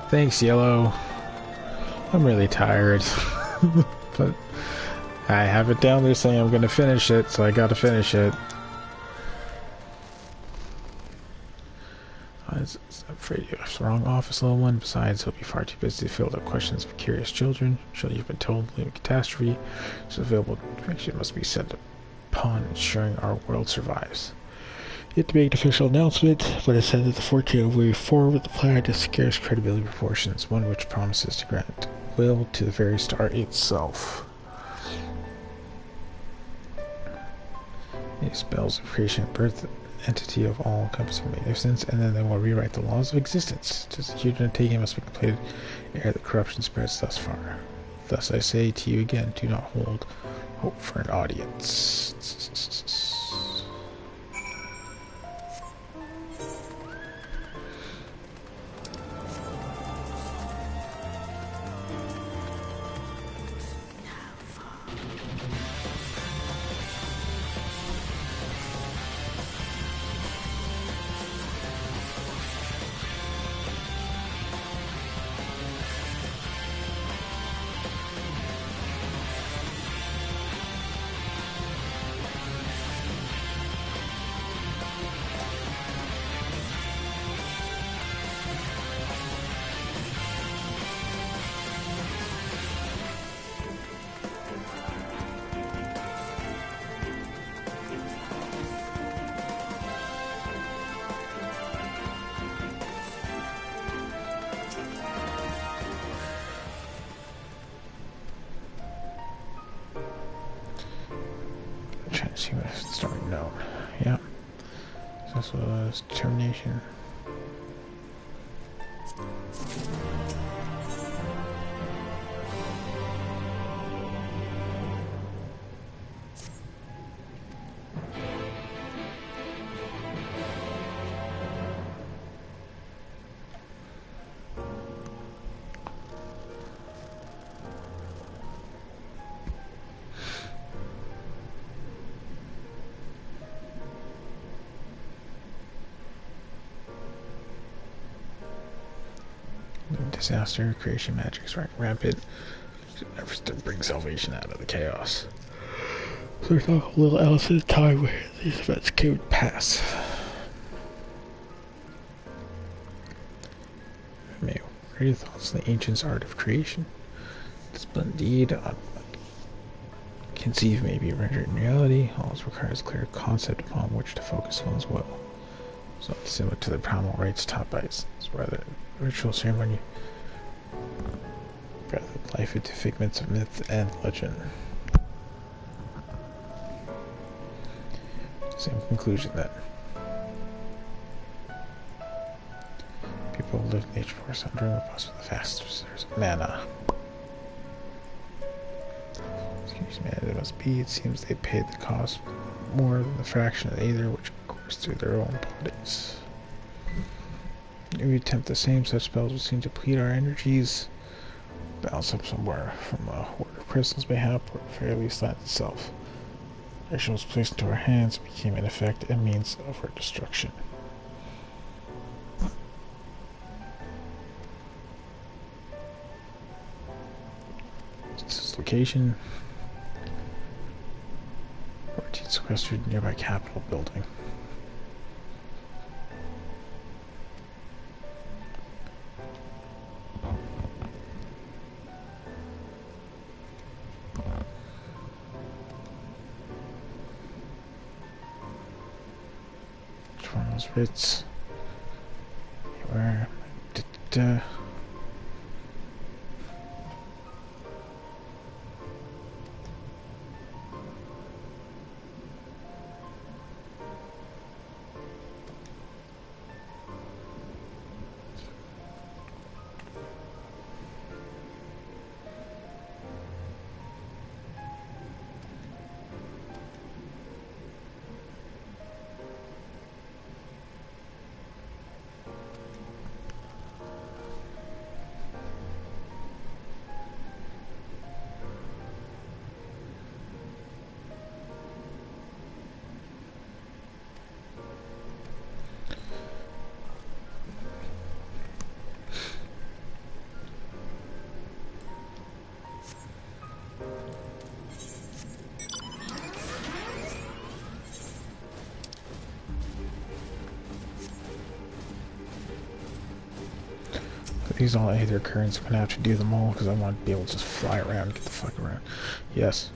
Thanks, Yellow. I'm really tired, but I have it down there saying I'm going to finish it, so I got to finish it. I'm afraid you left the wrong office, little one. Besides, he'll be far too busy to field up questions of curious children. Surely you've been told the catastrophe is available information must be set upon ensuring our world survives. Yet to make an official announcement, but it said that the fortune will move forward with the plan to scarce credibility proportions, one which promises to grant will to the very star itself. These spells of creation birth the entity of all-encompassing magnificence, and then they will rewrite the laws of existence. Just a huge undertaking must be completed ere the corruption spreads thus far. Thus I say to you again, do not hold hope for an audience. Trying to see what it's starting now. Yeah. So this was determination. Disaster, creation magics running rampant. Efforts to bring salvation out of the chaos. There's not a little else in time where these events could pass. What are your thoughts on the ancients' art of creation? This indeed conceive may be rendered in reality, always requires a clear concept upon which to focus one's will. So it's similar to the primal rites taught by its rather ritual ceremony, rather life into figments of myth and legend. Same conclusion then. People live in nature for some during the bus with the fast reserves of mana. It must be. It seems they paid the cost more than the fraction of either, which course through their own bodies. If we attempt the same, such spells would seem to deplete our energies. Balance up somewhere from a horde of crystals mayhap, or at the very least land itself. Action was placed into our hands and became in effect a means of our destruction. Its location. Sequestered nearby Capitol building. Which one was Ritz? Where? These all either occurrence. I'm gonna have to do them all because I want to be able to just fly around and get the fuck around. Yes.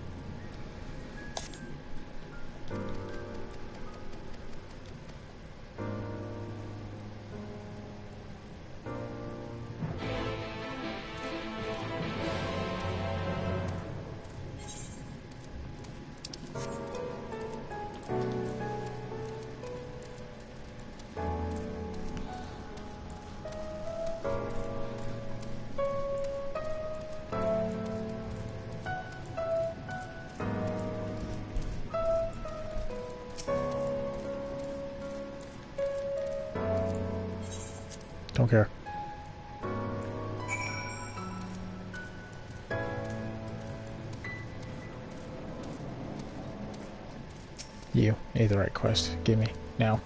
Don't care. You need the right quest. Give me now.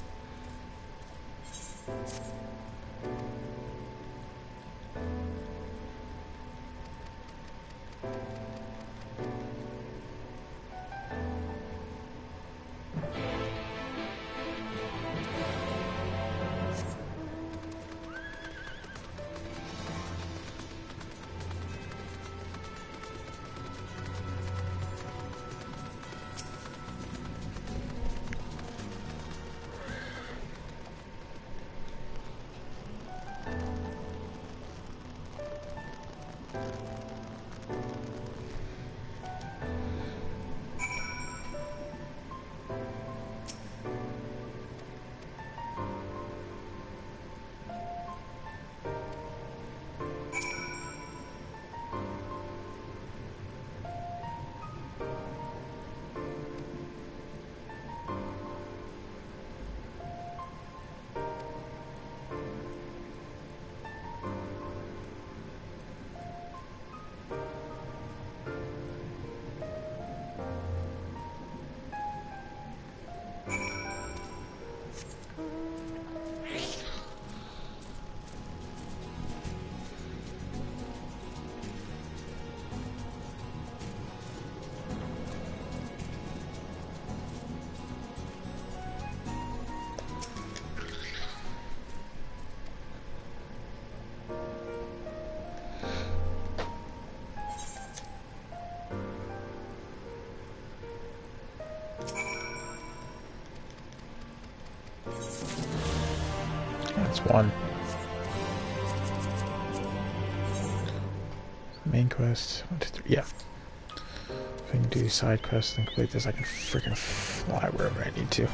That's one. Main quest. 1, 2, 3. Yeah. If I can do side quests and complete this, I can freaking fly wherever I need to.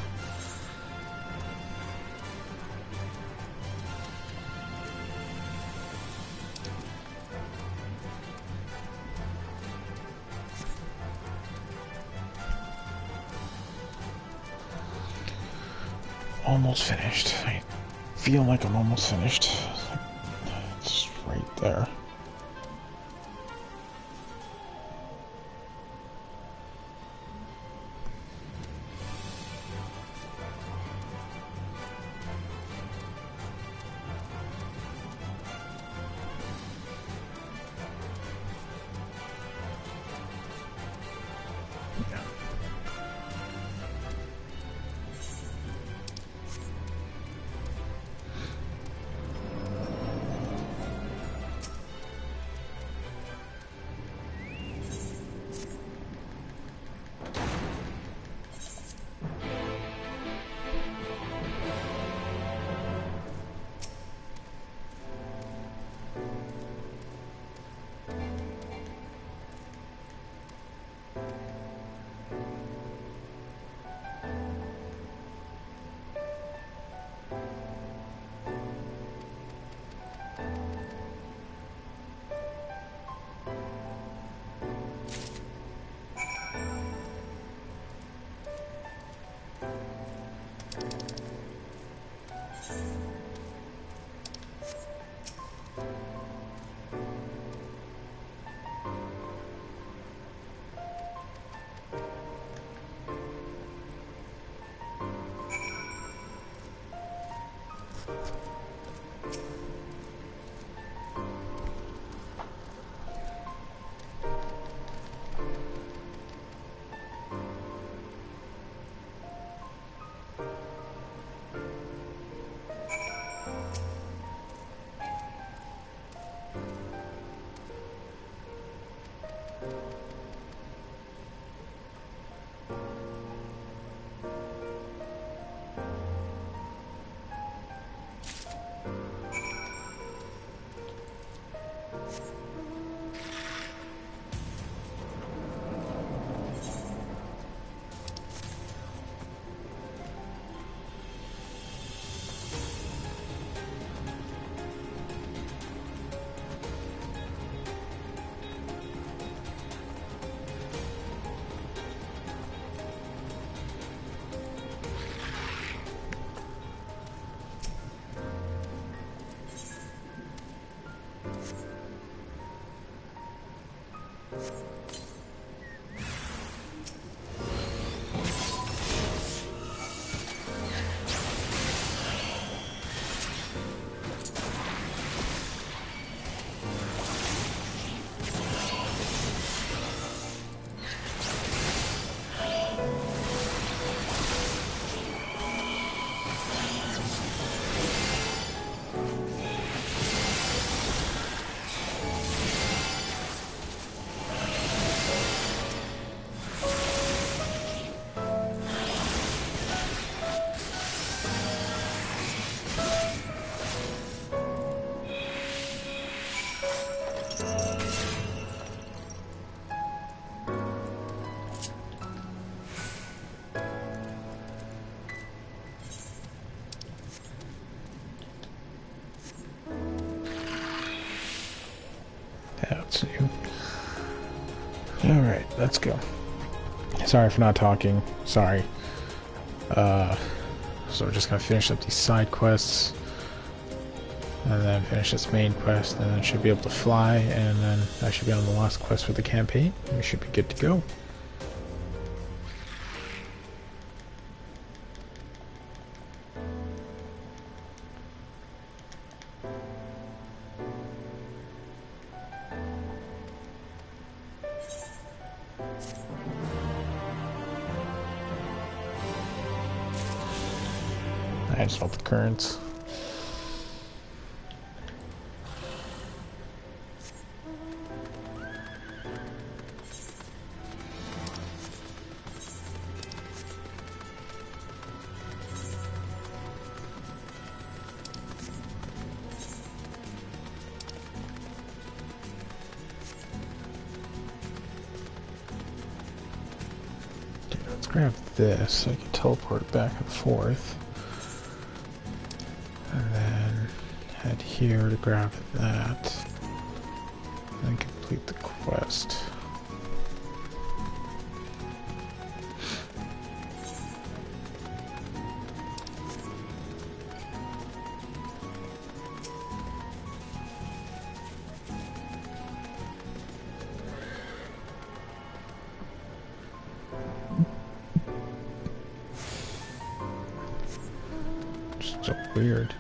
Almost finished. I feel like I'm almost finished. It's right there. That's new. Alright, let's go. Sorry for not talking. Sorry. So we're just gonna finish up these side quests. And then finish this main quest. And then I should be able to fly. And then I should be on the last quest for the campaign. We should be good to go. I just felt the currents. Okay, let's grab this so I can teleport back and forth. And then head here to grab that. And complete the quest. So weird.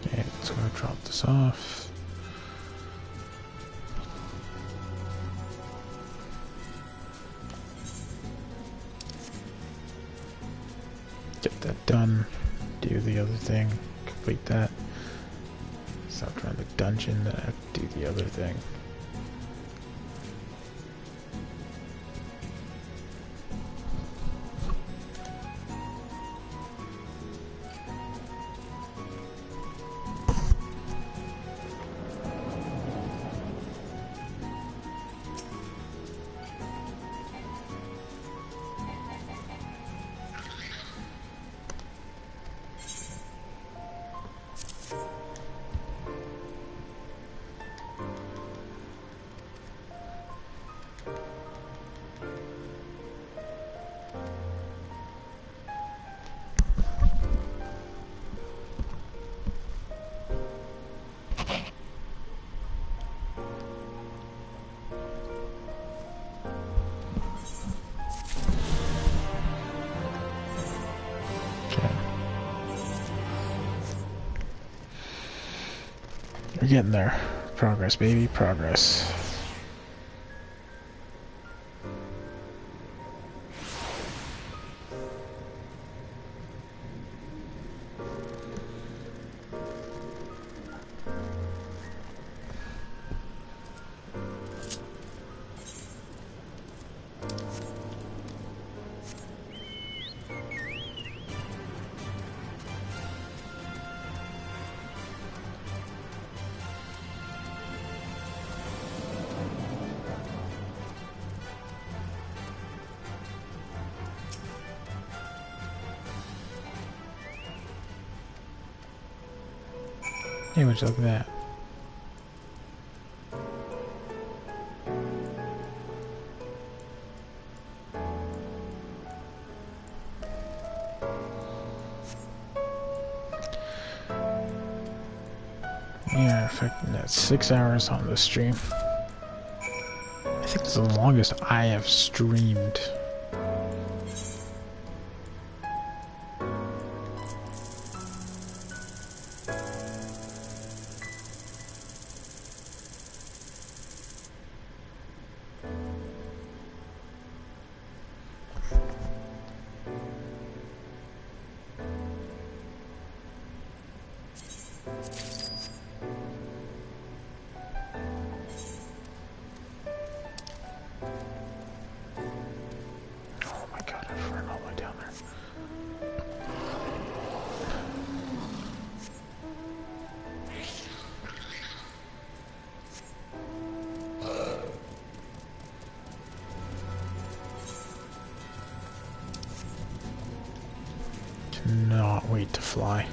Okay, let's go drop this off. Get that done. Do the other thing. Complete that. Stop trying the dungeon, then I have to do the other thing. We're getting there. Progress, baby, progress. Hey, would you look at that? Yeah, in fact, that's 6 hours on the stream. I think it's the longest I have streamed. cannot wait to fly.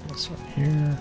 This one here.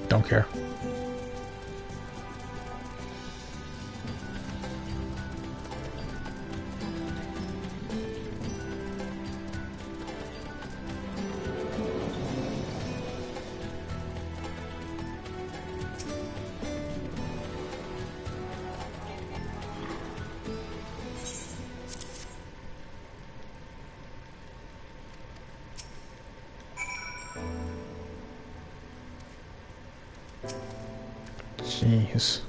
Don't care. Jeez.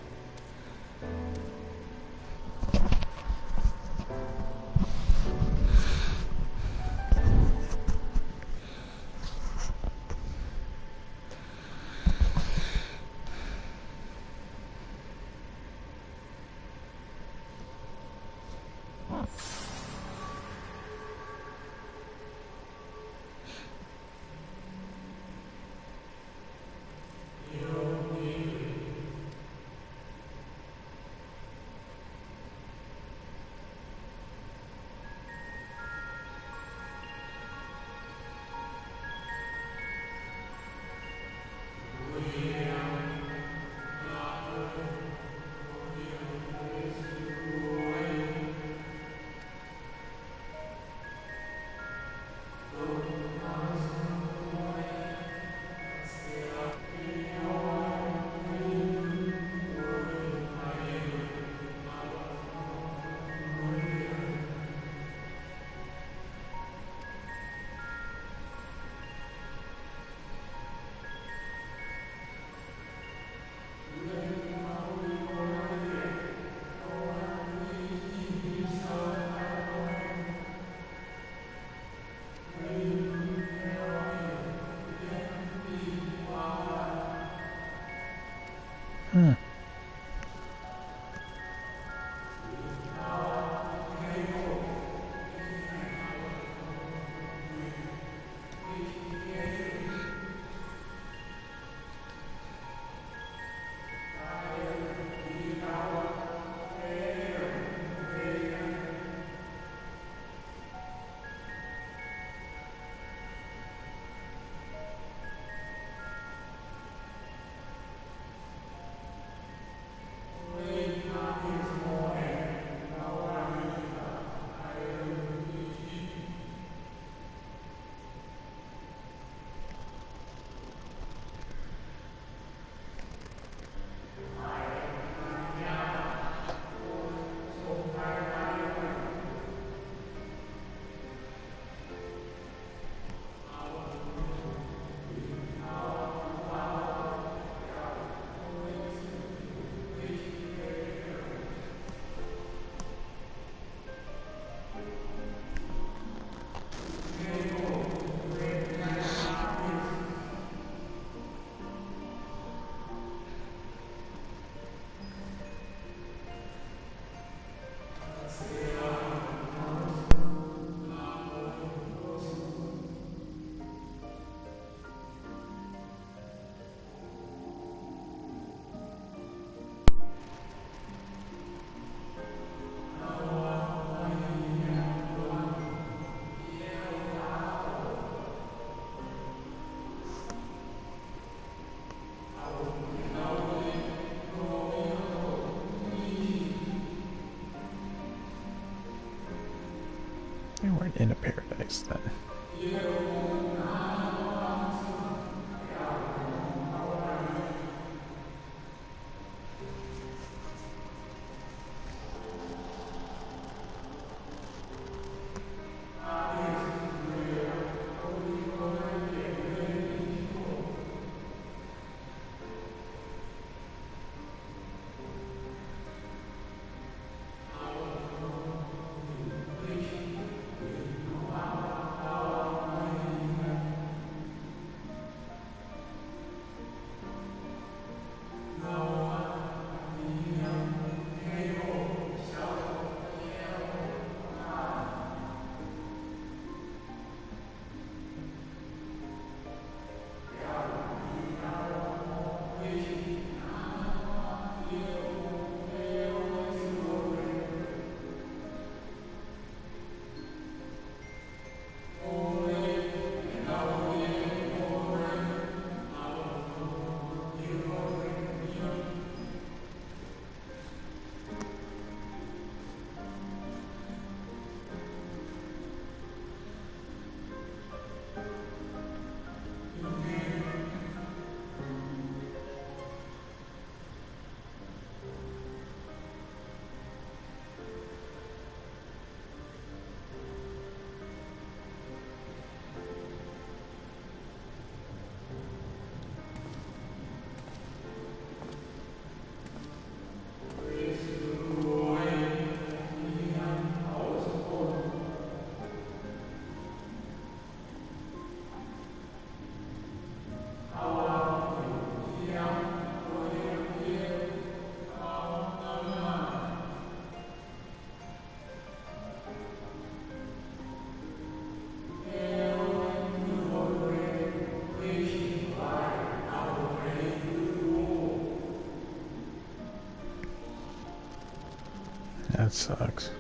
in a paradise then. That sucks.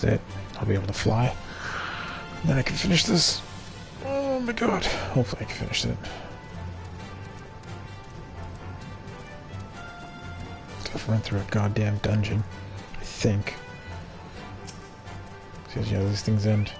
That's it. I'll be able to fly. And then I can finish this. Oh my god. Hopefully I can finish it. I've run through a goddamn dungeon. I think. See how these things end.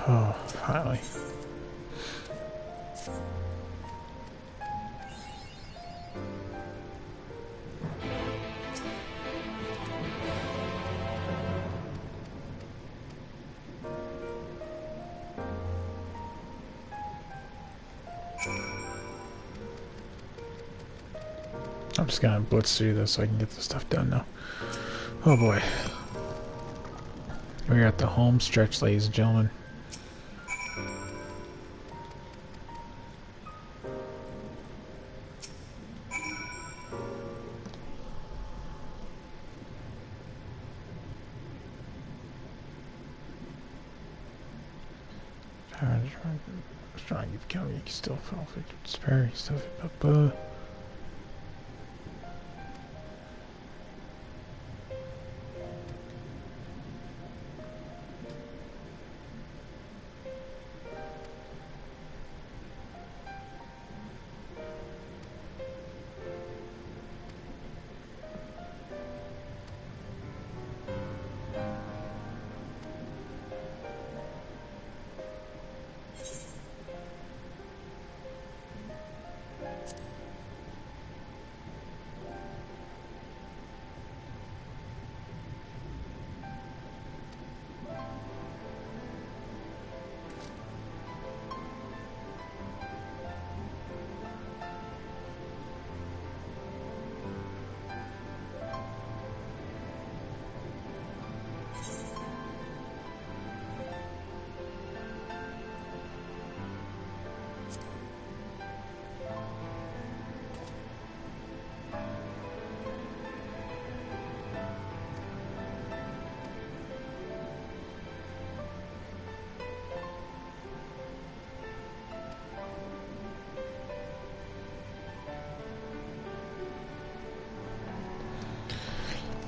Oh, finally. I'm just gonna blitz through this so I can get this stuff done now. Oh boy. We're at the home stretch, ladies and gentlemen. Trying to keep counting, you can still fall victim to despair, you still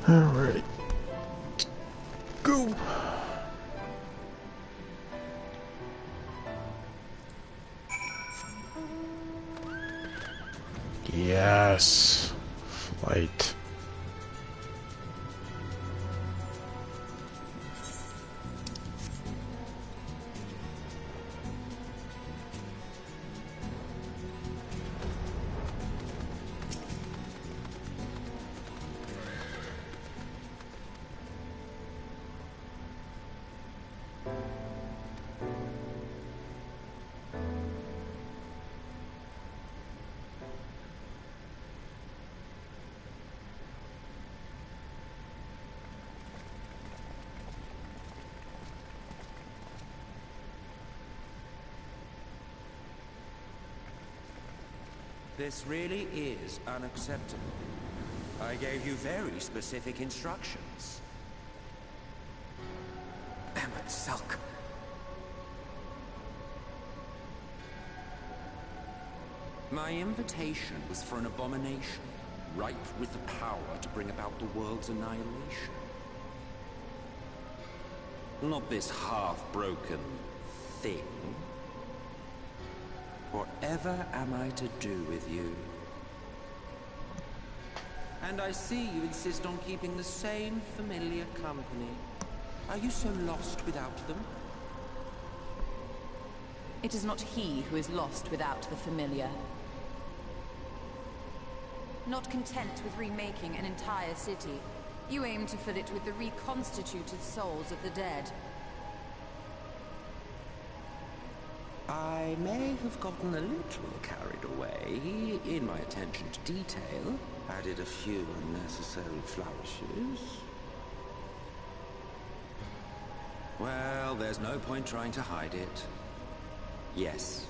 Alright. Go! Yes! Flight. This really is unacceptable. I gave you very specific instructions. Emmett Selk. My invitation was for an abomination, ripe with the power to bring about the world's annihilation. Not this half-broken thing. Whatever am I to do with you? And I see you insist on keeping the same familiar company. Are you so lost without them? It is not he who is lost without the familiar. Not content with remaking an entire city, you aim to fill it with the reconstituted souls of the dead. I may have gotten a little carried away in my attention to detail, added a few unnecessary flourishes. Well, there's no point trying to hide it. Yes.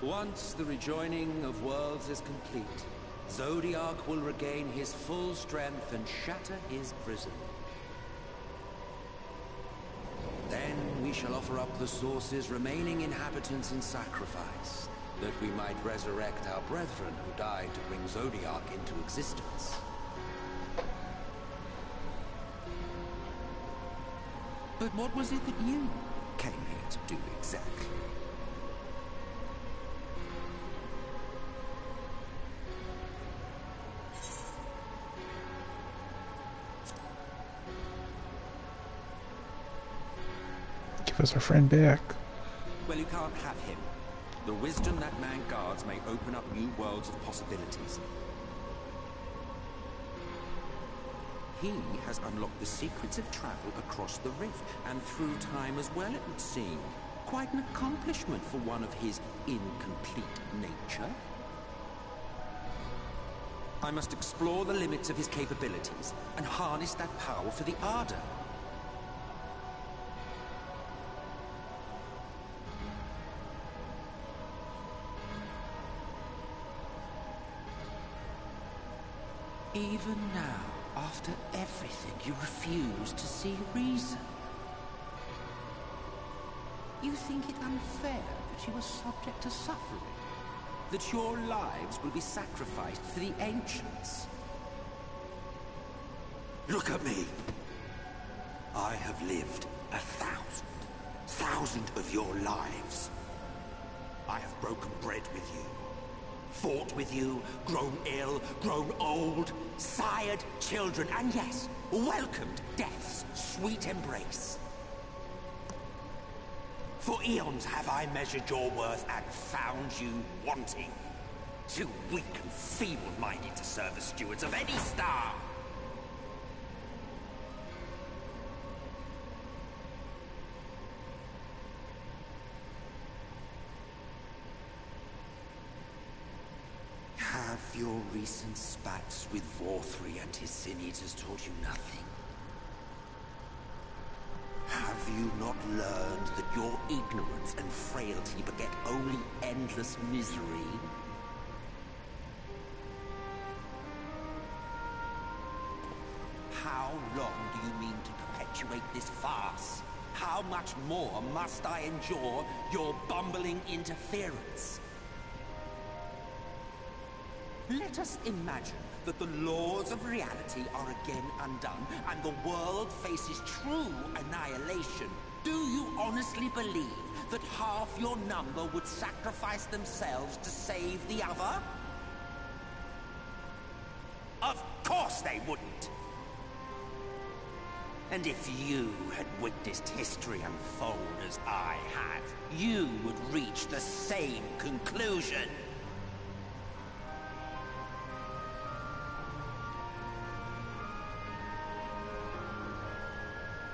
Once the rejoining of worlds is complete, Zodiac will regain his full strength and shatter his prison. Then we shall offer up the Source's remaining inhabitants in sacrifice, that we might resurrect our brethren who died to bring Zodiac into existence. But what was it that you came here to do exactly? Give us our friend back. Well, you can't have him. The wisdom that man guards may open up new worlds of possibilities. He has unlocked the secrets of travel across the rift, and through time as well, it would seem. Quite an accomplishment for one of his incomplete nature. I must explore the limits of his capabilities, and harness that power for the Ardor. Even now, after everything, you refuse to see reason. You think it unfair that you are subject to suffering? That your lives will be sacrificed for the Ancients? Look at me! I have lived 1,000 of your lives. I have broken bread with you. Fought with you, grown ill, grown old, sired children, and yes, welcomed death's sweet embrace. For eons have I measured your worth and found you wanting. Too weak and feeble-minded to serve as stewards of any star. Have your recent spats with Vorthri and his sin-eaters taught you nothing? Have you not learned that your ignorance and frailty beget only endless misery? How long do you mean to perpetuate this farce? How much more must I endure your bumbling interference? Let us imagine that the laws of reality are again undone and the world faces true annihilation, do you honestly believe that half your number would sacrifice themselves to save the other? Of course they wouldn't! And if you had witnessed history unfold as I have, you would reach the same conclusion.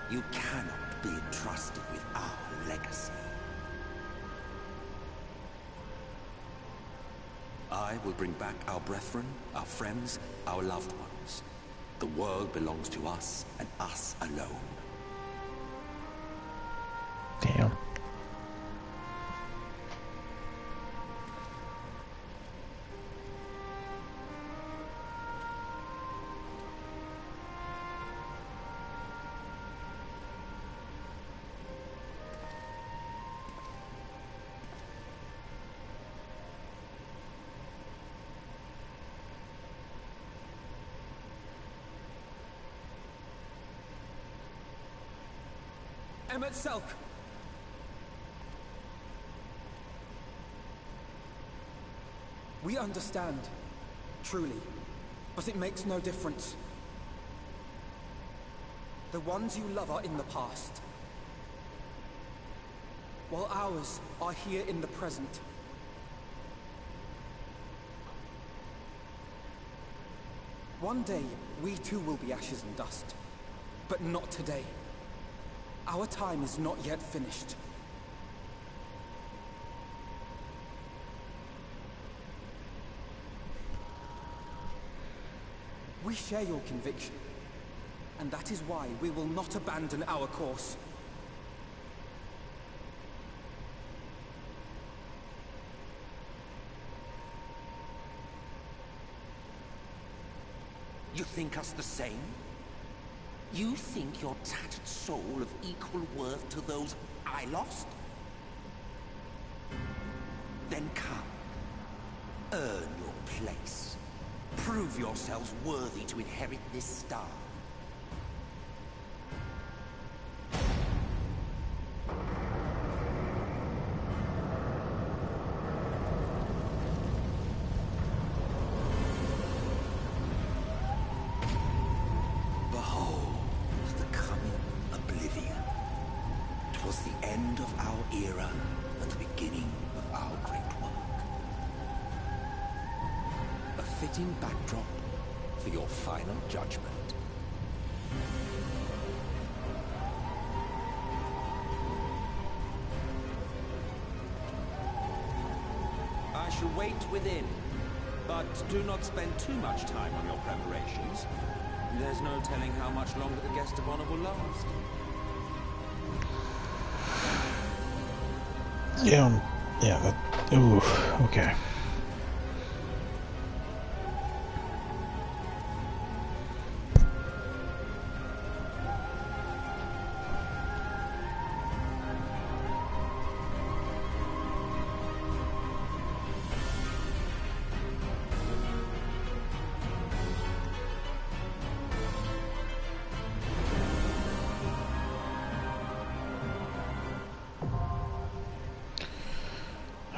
You cannot be entrusted with our legacy. I will bring back our brethren, our friends, our loved ones. The world belongs to us, and us alone. Damn. Emmet Selk! We understand, truly, but it makes no difference. The ones you love are in the past, while ours are here in the present. One day, we too will be ashes and dust, but not today. Our time is not yet finished. We share your conviction, and that is why we will not abandon our course. You think us the same? You think your tattered soul of equal worth to those I lost? Then come. Earn your place. Prove yourselves worthy to inherit this star. Backdrop for your final judgment. I shall wait within, but do not spend too much time on your preparations. There's no telling how much longer the guest of honor will last. Ooh, okay.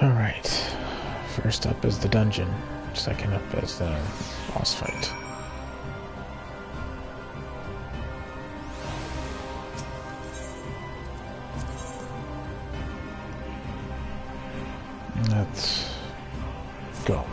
Alright, first up is the dungeon, second up is the boss fight. Let's go.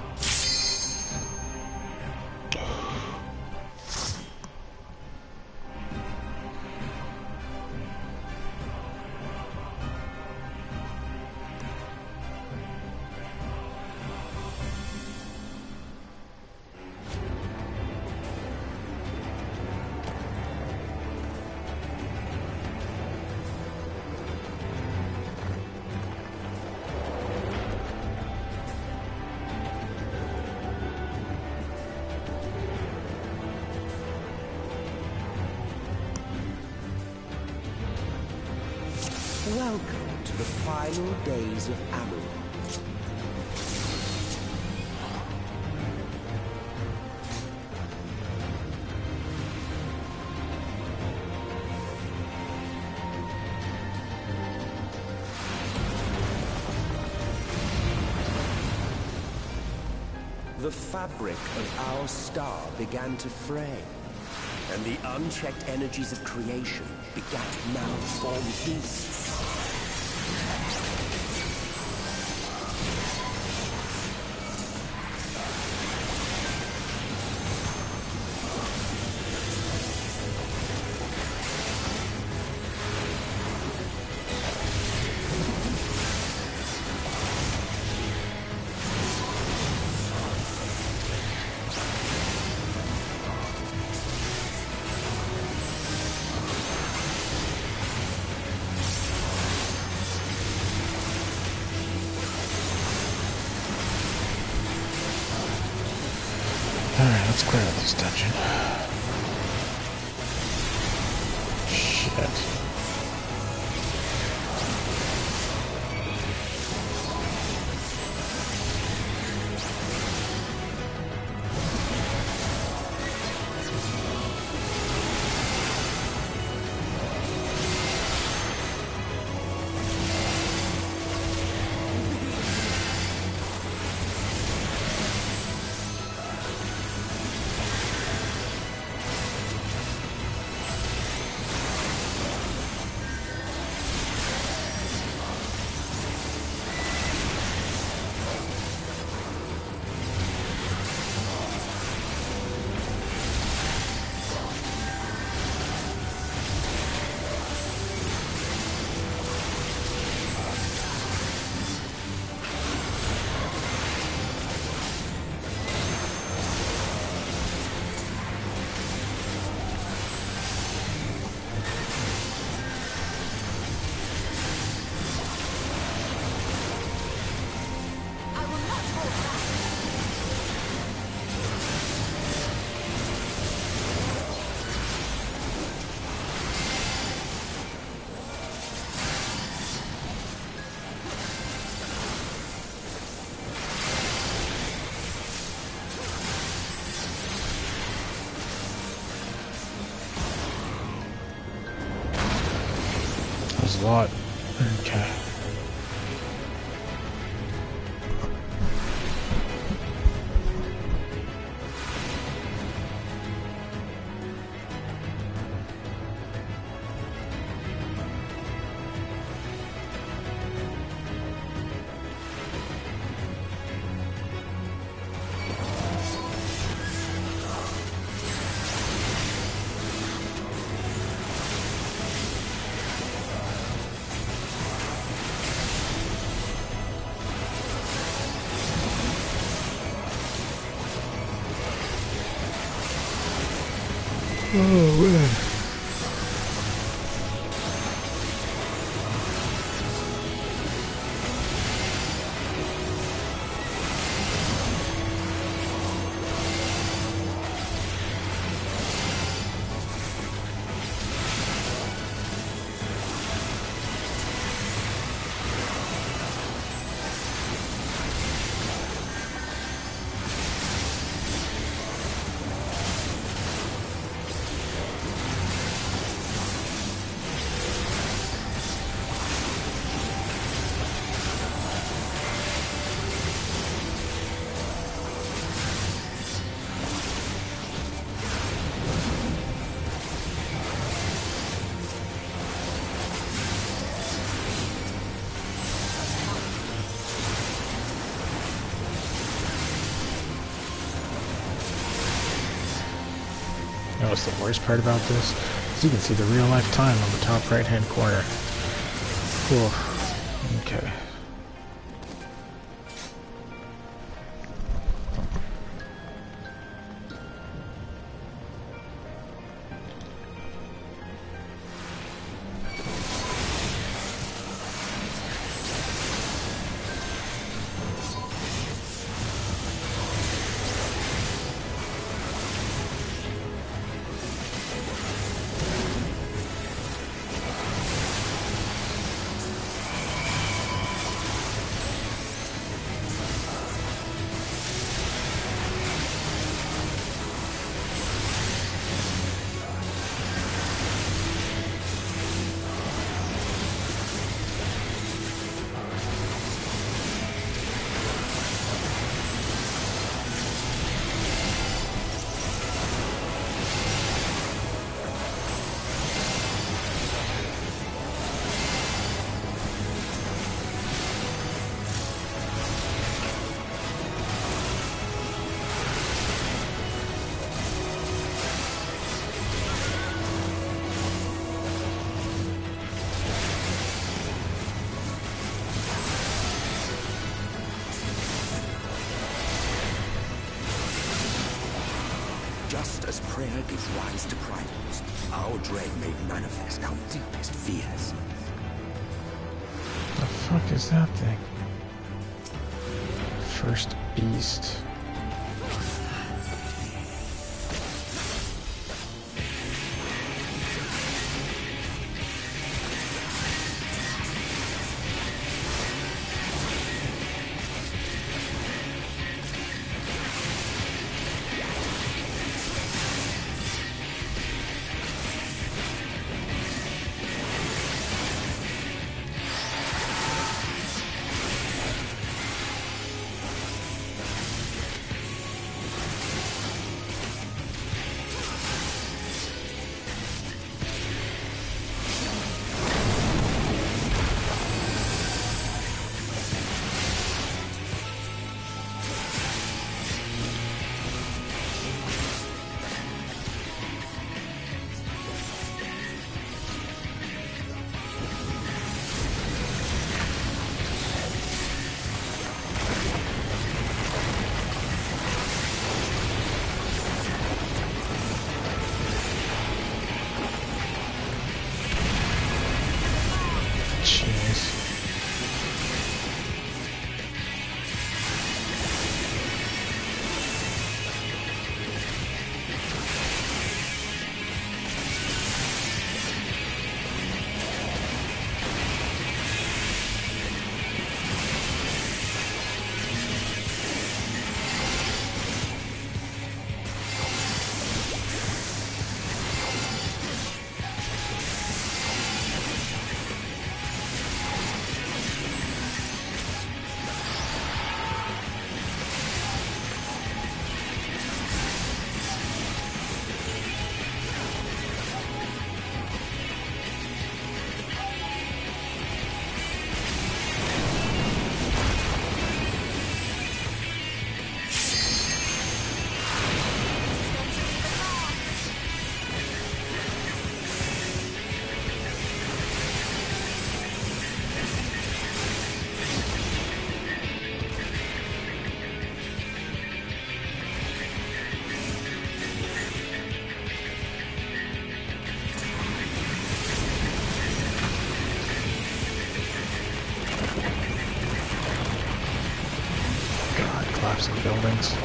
Welcome to the final days of Amaranth. the fabric of our star began to fray, and the unchecked energies of creation began to malform beasts. Alright, let's clear out this dungeon. Shit. A lot. Okay. Oh man. You know what's the worst part about this? Is you can see the real life time on the top right hand corner. Whew. Okay. prayer gives rise to private. Our dread made manifest our deepest fears. The fuck is that thing? First beast. Collapsing buildings.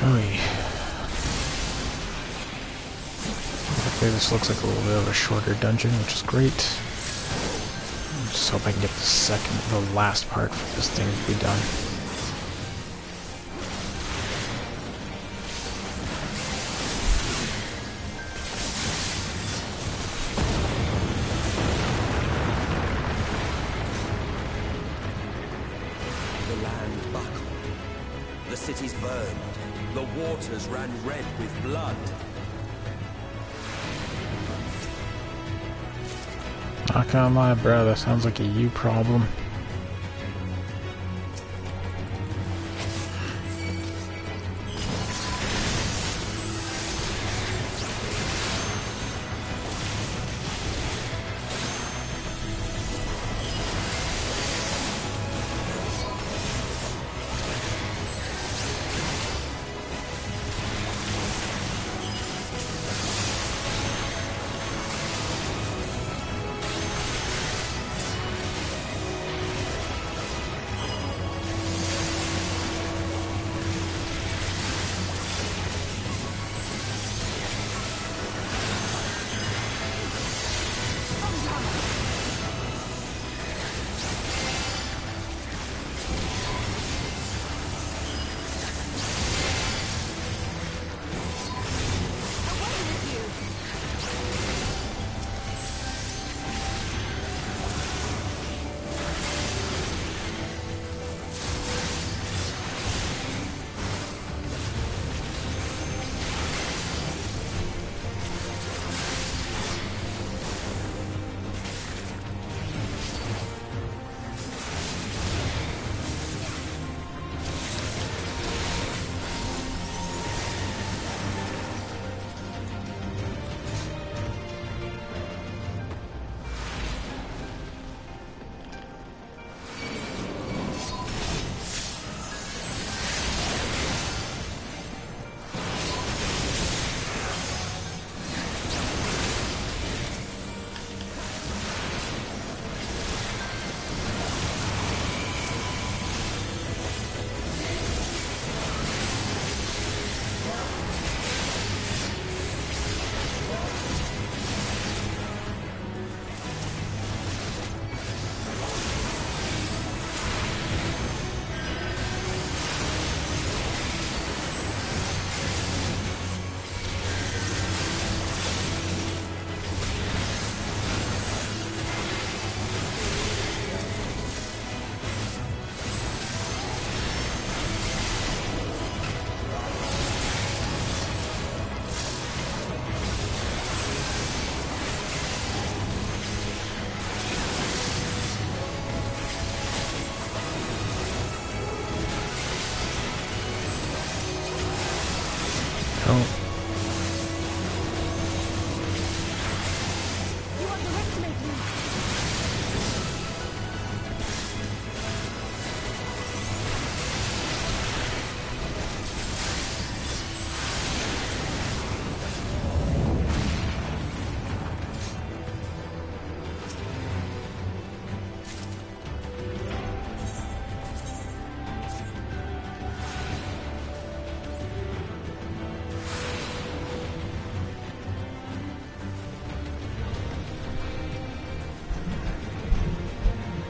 Oy. Hopefully this looks like a little bit of a shorter dungeon, which is great. Just hope I can get the last part for this thing to be done. The land buckled. The cities burned. The waters ran red with blood. Not gonna lie, bro, that sounds like a you problem.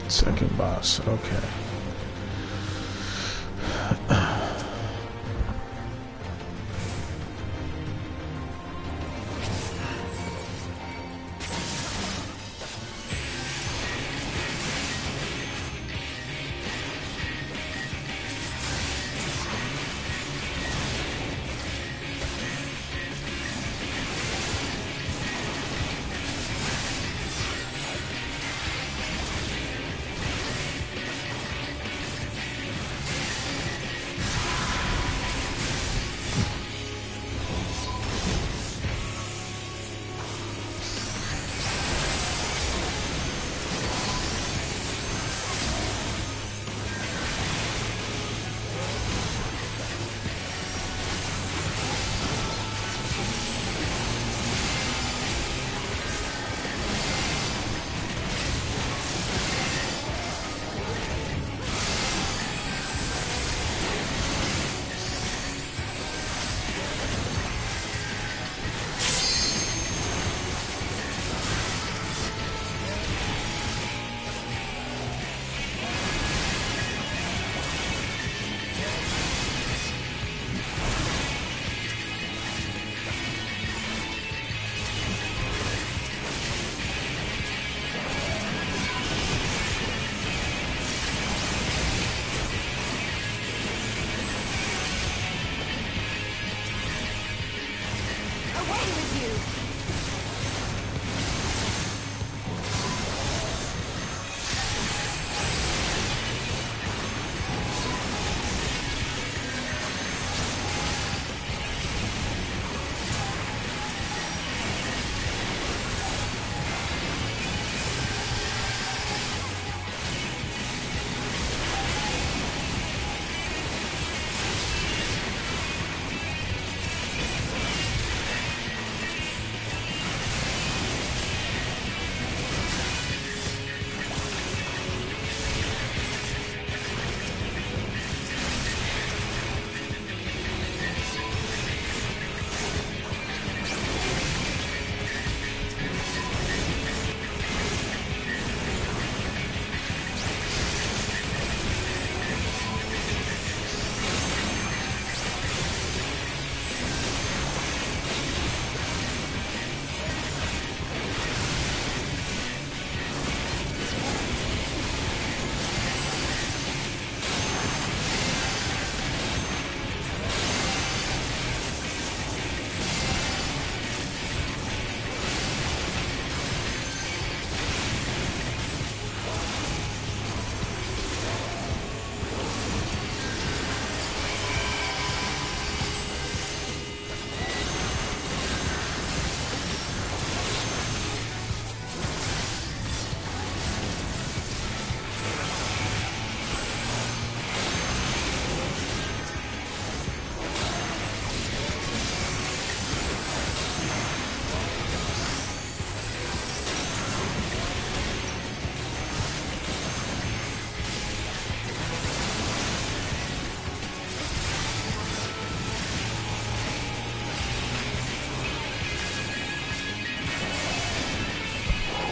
Second boss, okay.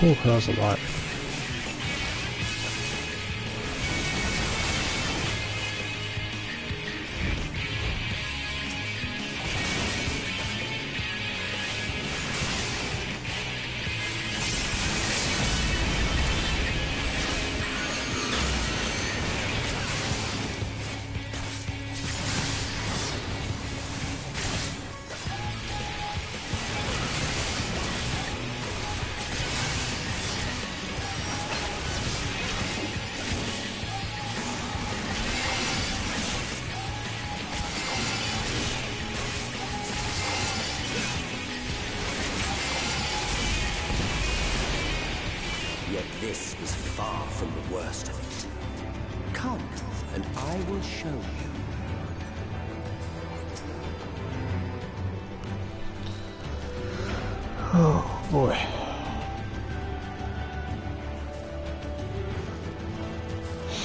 Ooh, that was a lot. Yet this is far from the worst of it. Come, and I will show you. Oh, boy.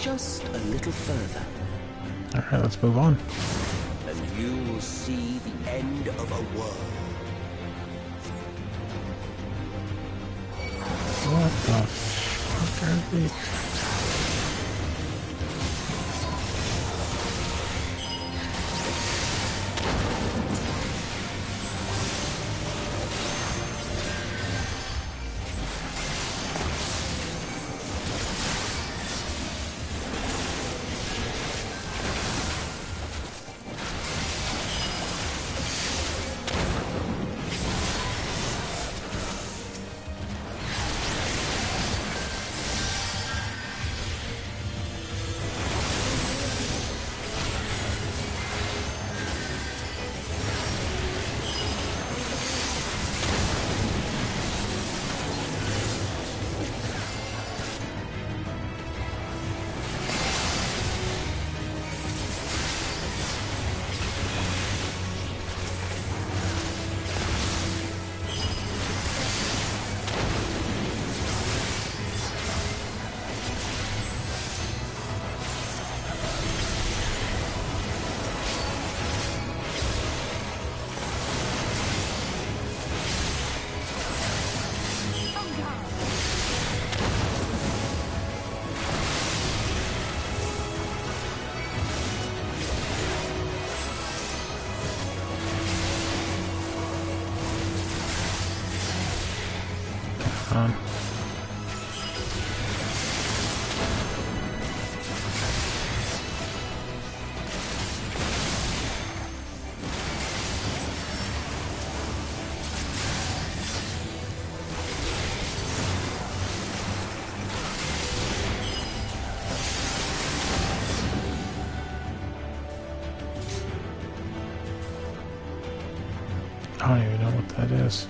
Just a little further. Alright, let's move on. And you will see the end of a world. What the fuck are these? I don't even know what that is.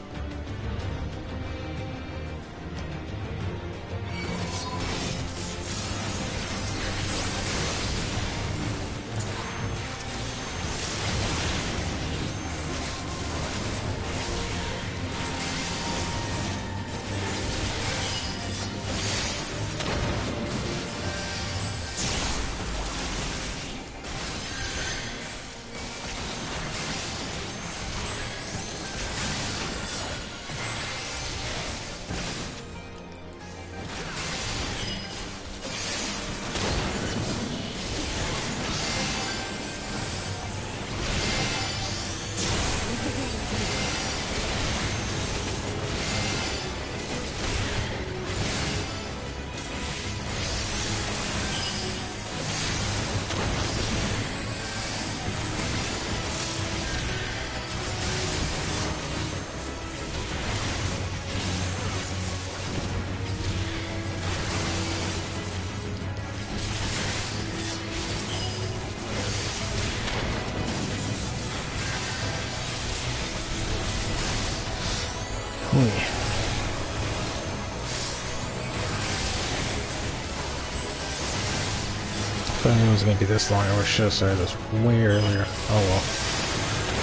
I thought it was going to be this long. I should have started this way earlier. Oh well.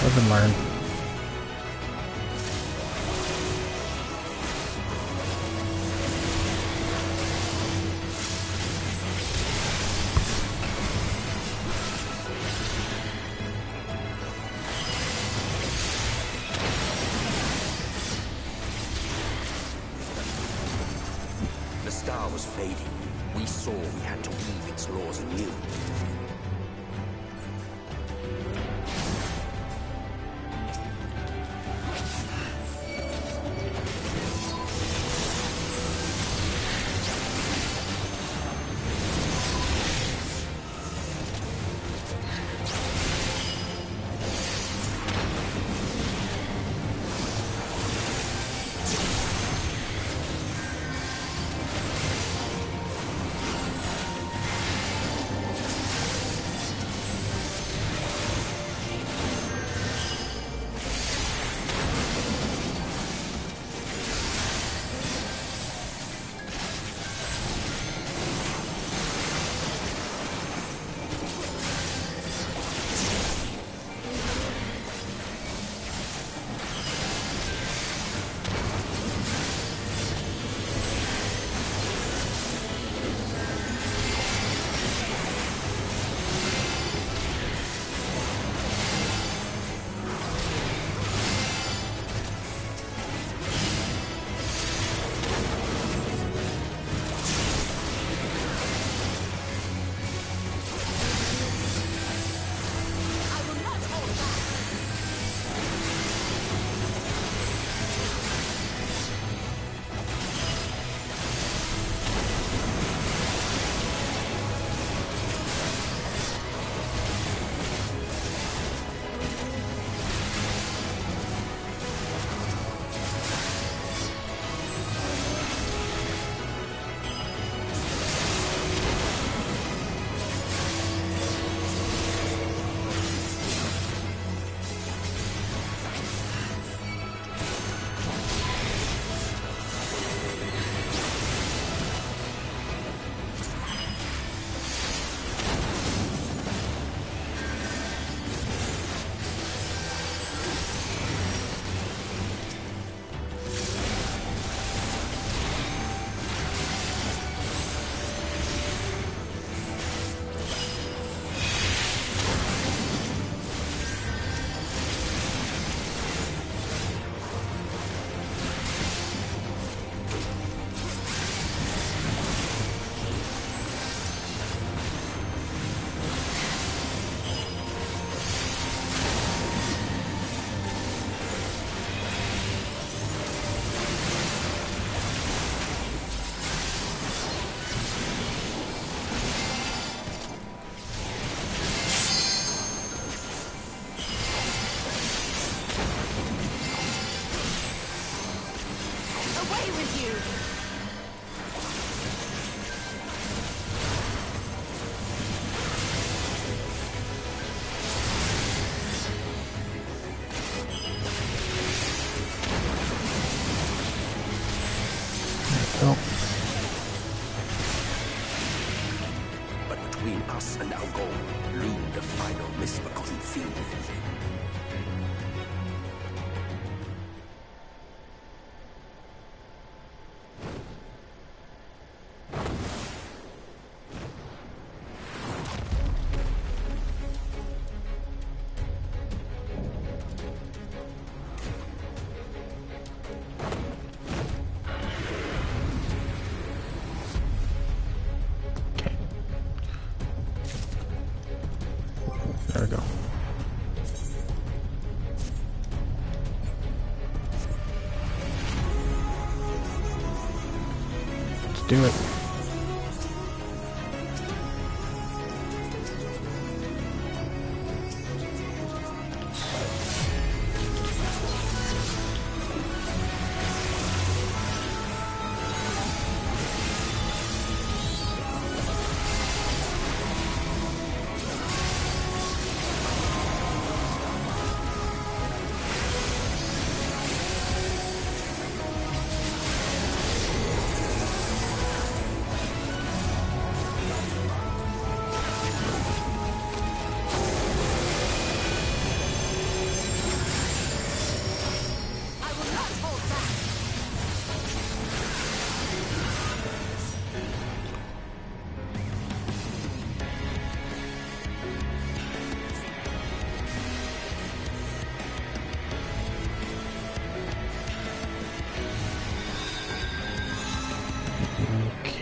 Live and learn. was fading, we saw we had to weave its laws anew. us and our goal loomed a final misbegotten field. There we go. Let's do it.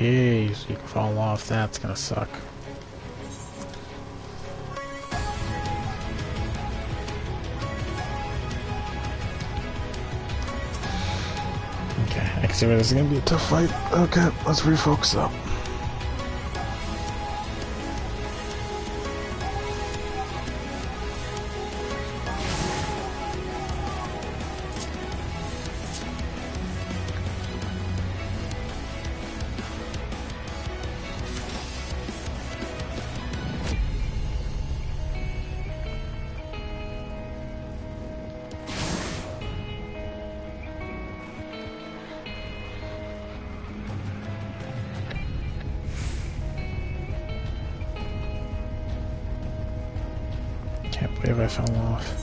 Okay, so you can fall off. That's gonna suck. Okay, I can see where this is gonna be a tough fight. Okay, let's refocus up. Can't believe I fell off.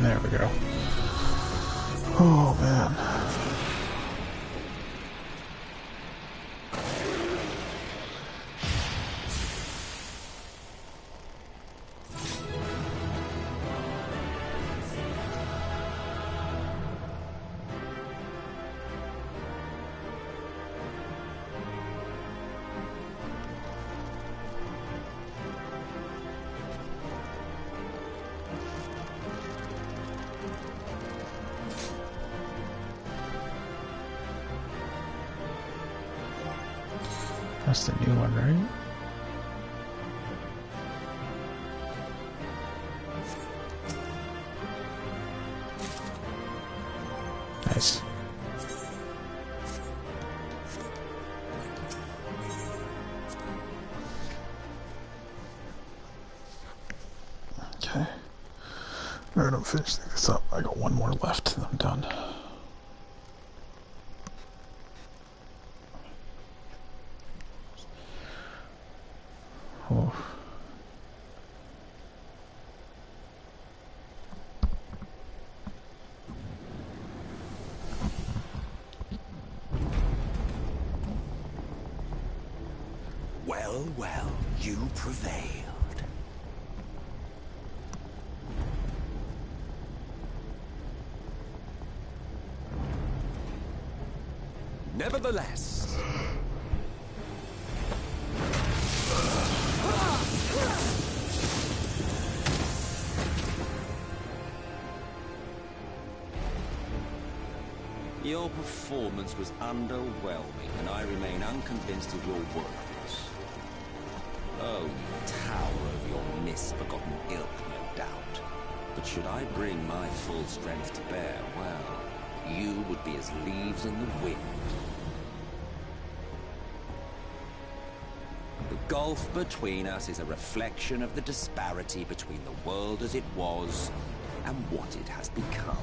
There we go. Oh, man. That's the new one, right? Nice. Okay. Alright, I'm finishing this up. I got one more left and I'm done. Oh. Well, well, you prevailed. Nevertheless, your performance was underwhelming, and I remain unconvinced of your worthiness. Oh, you tower of your misbegotten ilk, no doubt. But should I bring my full strength to bear, well, you would be as leaves in the wind. The gulf between us is a reflection of the disparity between the world as it was and what it has become.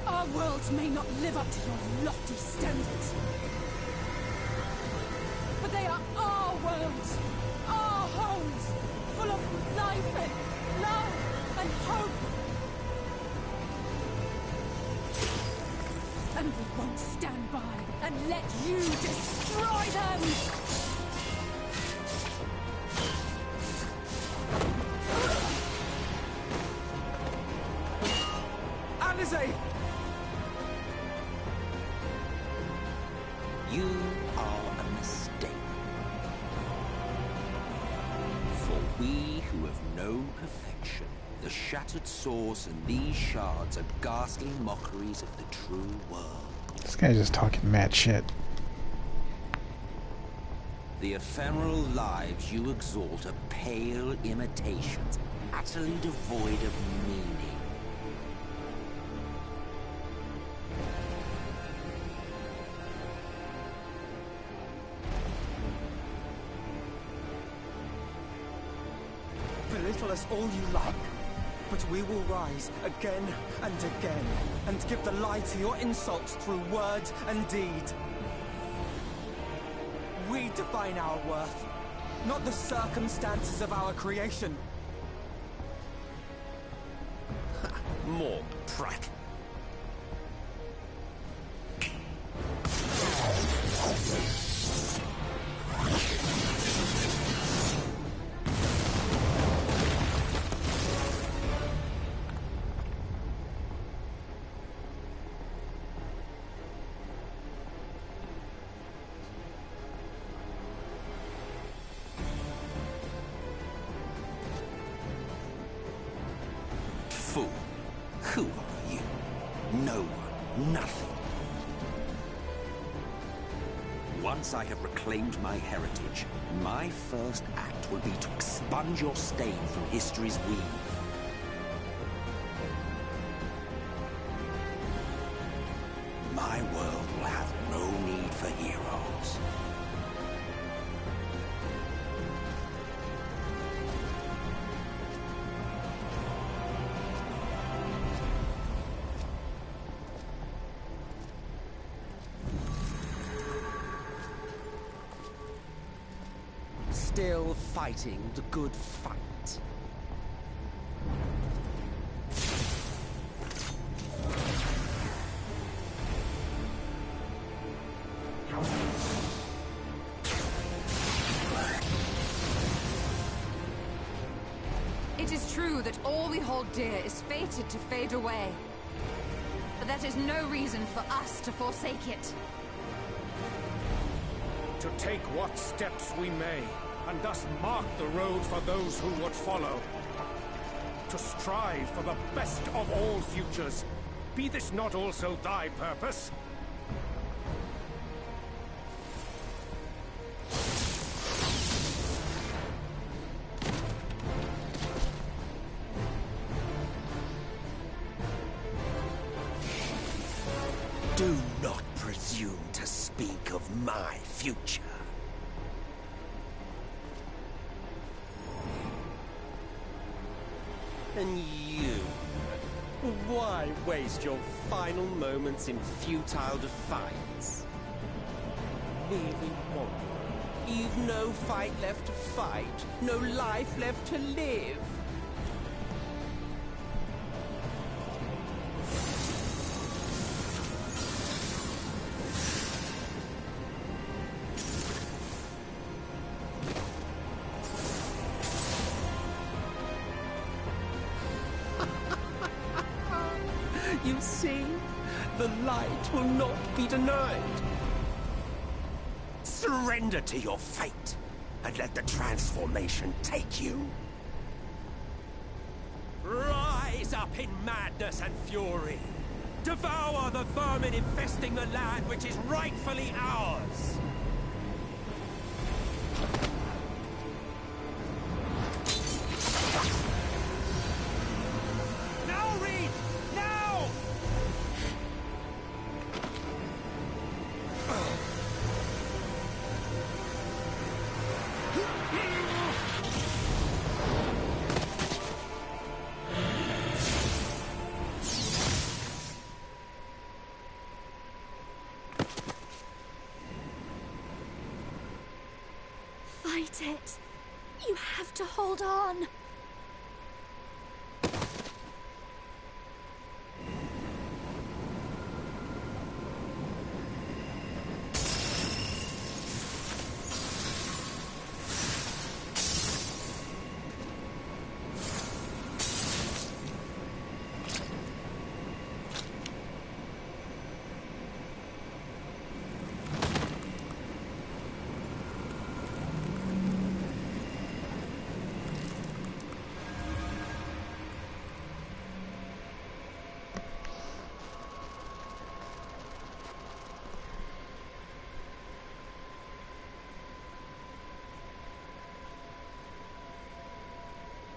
Our worlds may not live up to your lofty standards, but they are our worlds, our homes, full of life and love and hope. And we won't stand by and let you destroy them! Alizé! You are a mistake. For we who have known perfection, the shattered source and these shards are ghastly mockeries of the true world. This guy's just talking mad shit. The ephemeral lives you exalt are pale imitations, utterly devoid of meaning. Belittle us all you like, but we will rise again and again, and give the lie to your insults through word and deed. We define our worth, not the circumstances of our creation. More prat. Fool. Who are you? No one. Nothing. Once I have reclaimed my heritage, my first act will be to expunge your stain from history's weave. My world will have no need for heroes. still fighting the good fight. It is true that all we hold dear is fated to fade away. But that is no reason for us to forsake it. To take what steps we may, and thus mark the road for those who would follow. To strive for the best of all futures. Be this not also thy purpose? Do not presume to speak of my future. And you? Why waste your final moments in futile defiance? Really wonder. You've no fight left to fight, no life left to live. You see, the light will not be denied. Surrender to your fate, and let the transformation take you. Rise up in madness and fury. Devour the vermin infesting the land which is rightfully ours. Now, Reed! Now! Fight it. You have to hold on.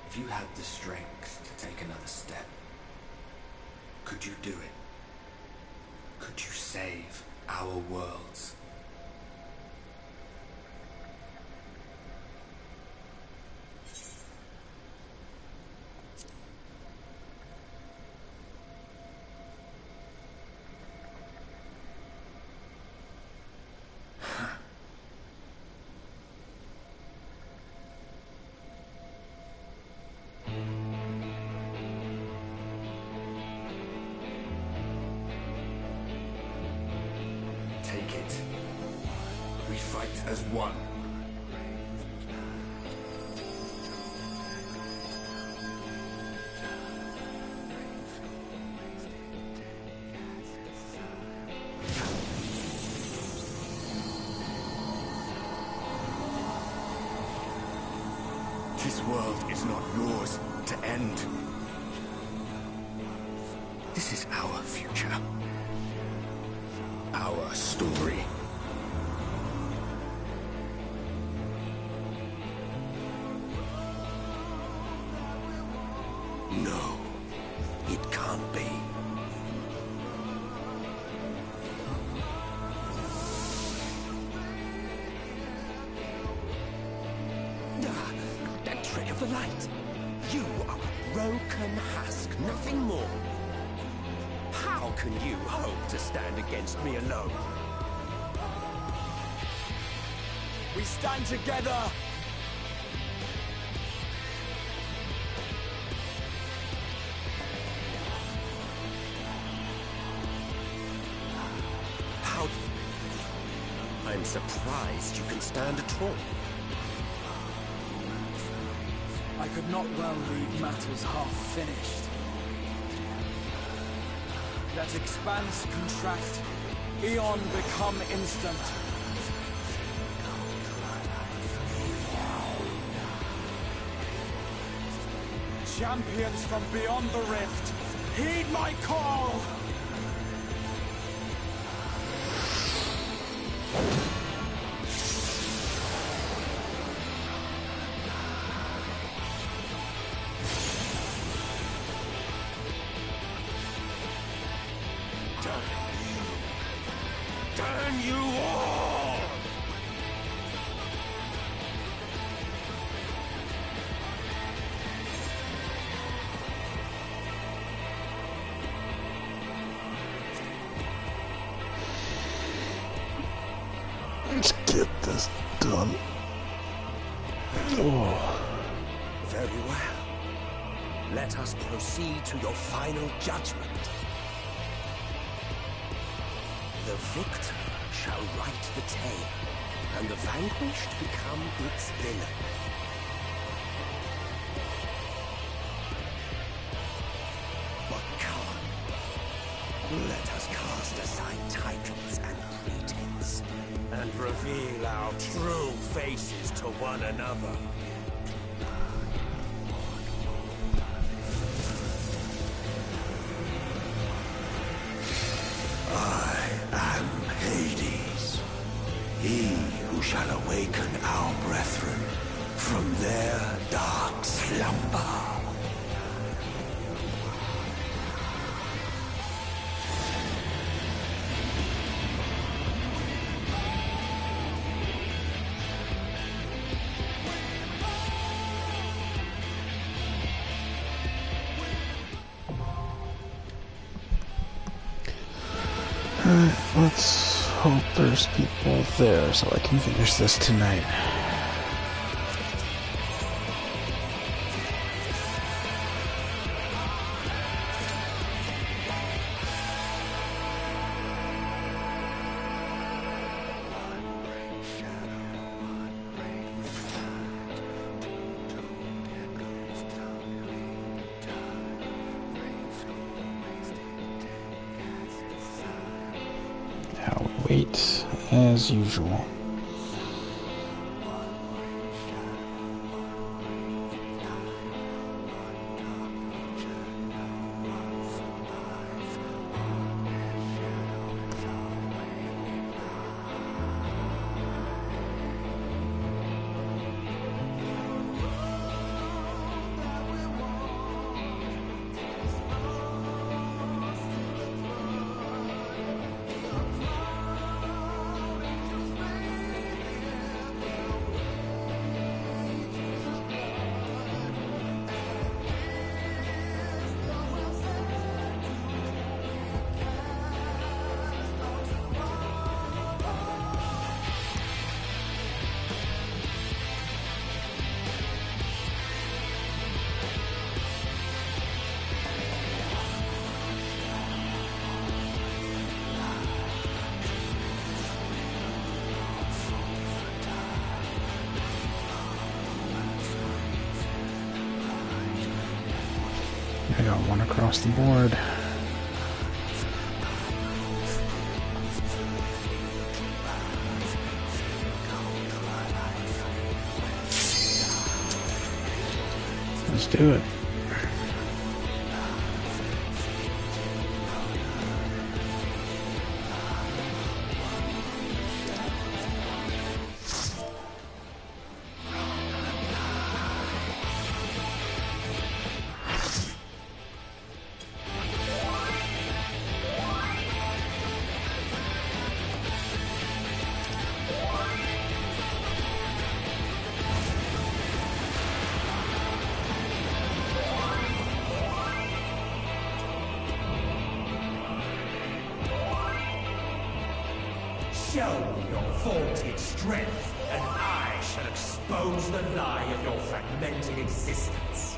If you had the strength to take another step, could you do it? Could you save our worlds? Take it. We fight as one. This world is not yours to end. This is our future. Our story. No, it can't be. That trick of the light. You are a broken husk, nothing more. How can you hope to stand against me alone? We stand together I'm surprised you can stand at all. I could not well leave matters half-finished. Let expanse contract, eon become instant. Champions from beyond the rift, heed my call! Damn you all! Let's get this done. Oh. Very well. Let us proceed to your final judgment. The victor shall write the tale, and the vanquished become its villain. But come, let us cast aside titles and pretense, and reveal our true faces to one another. He who shall awaken our brethren from their dark slumber. Let's hope there's people there so I can finish this tonight. Wait as usual. I got one across the board. Let's do it. Show your vaunted strength, and I shall expose the lie of your fragmented existence.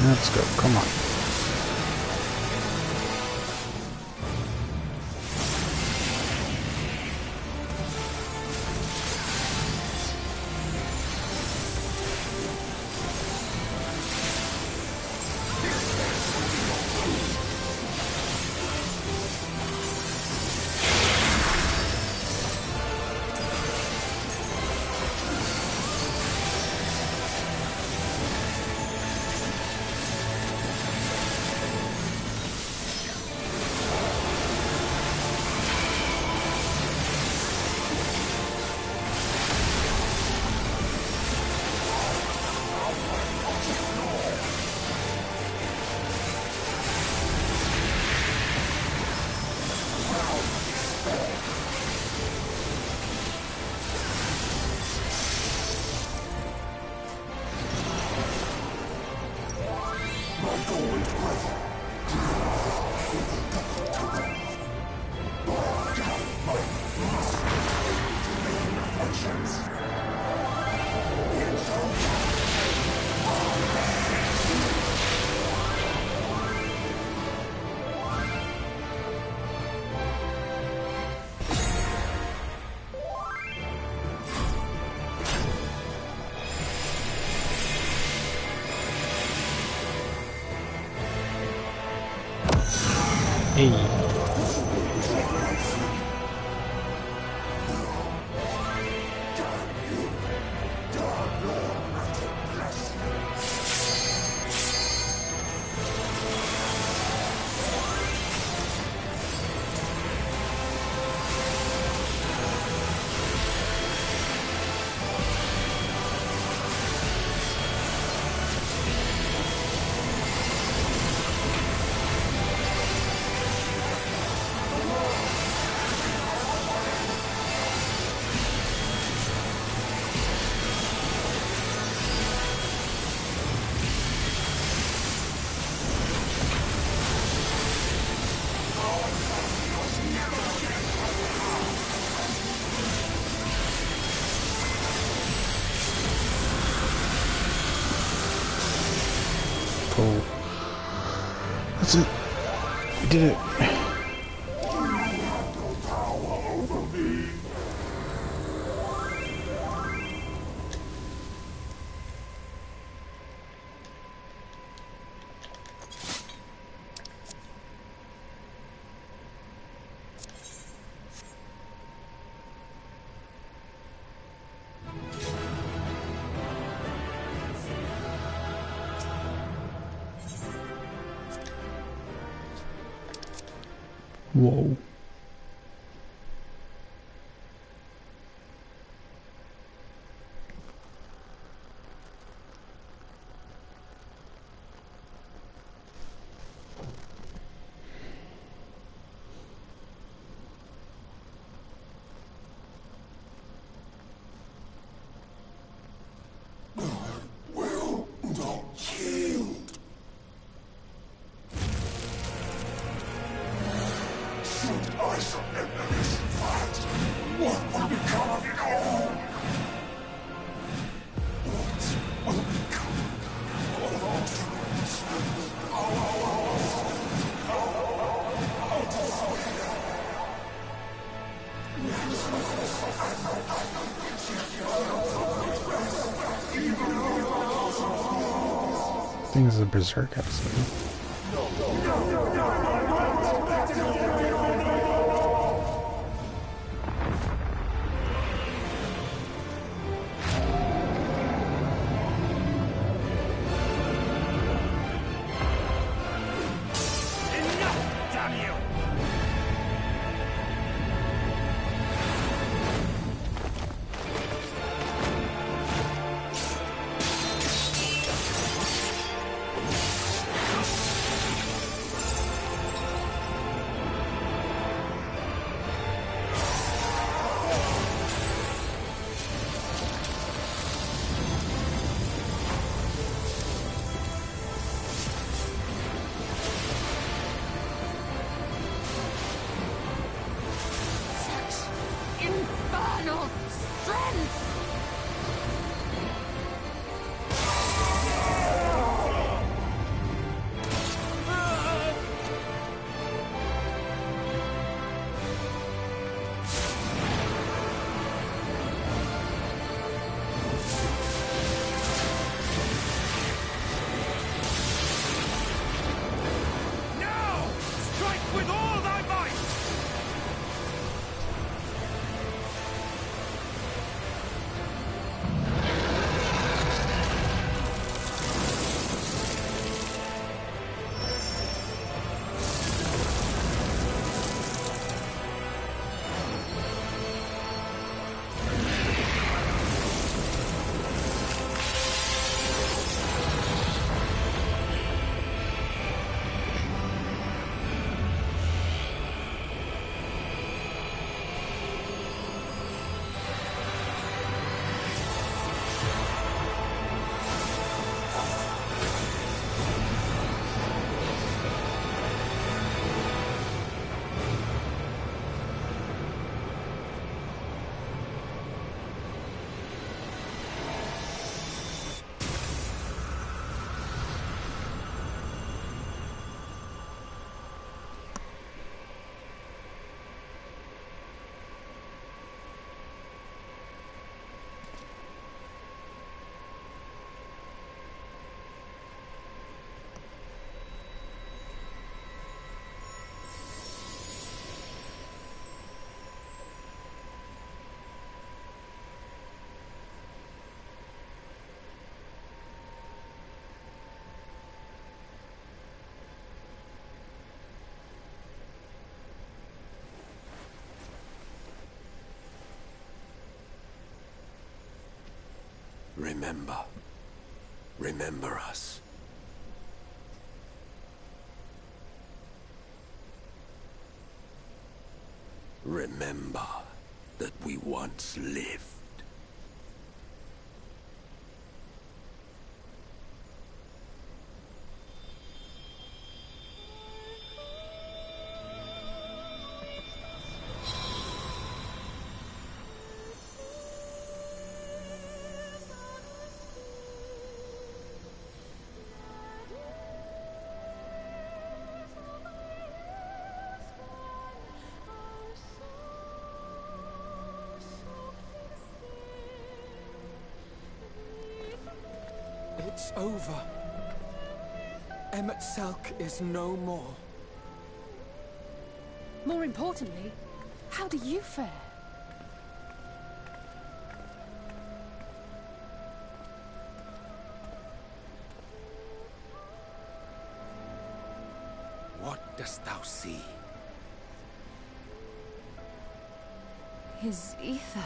Let's go, come on. Hey. Cool. That's it. We did it. Whoa. I think this is a Berserk episode. Remember. Remember us. Remember that we once lived. It's over. Emmett Selk is no more. More importantly, how do you fare? What dost thou see? His ether.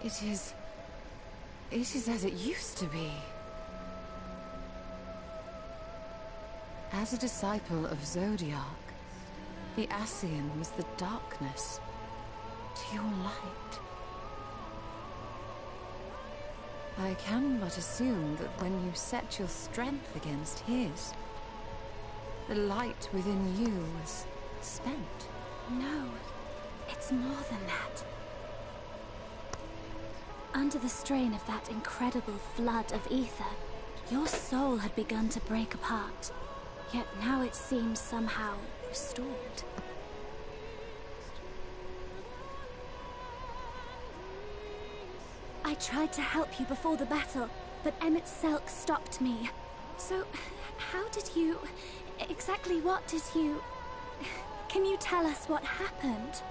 It is as it used to be. As a disciple of Zodiac, the Ascian was the darkness to your light. I can but assume that when you set your strength against his, the light within you was spent. No, it's more than that. Under the strain of that incredible flood of ether, your soul had begun to break apart. Yet now it seems somehow restored. I tried to help you before the battle, but Emmett Selk stopped me. So, how did you... exactly what did you... Can you tell us what happened?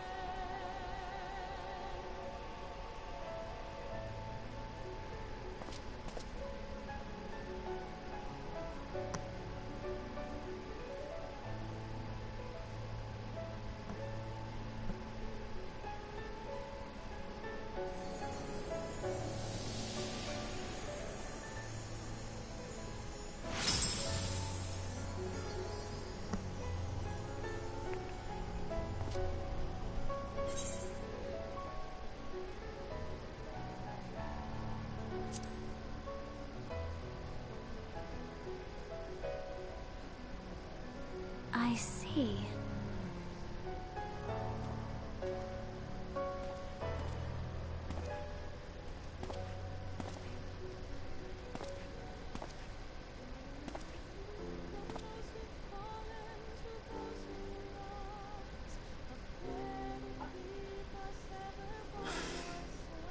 I see.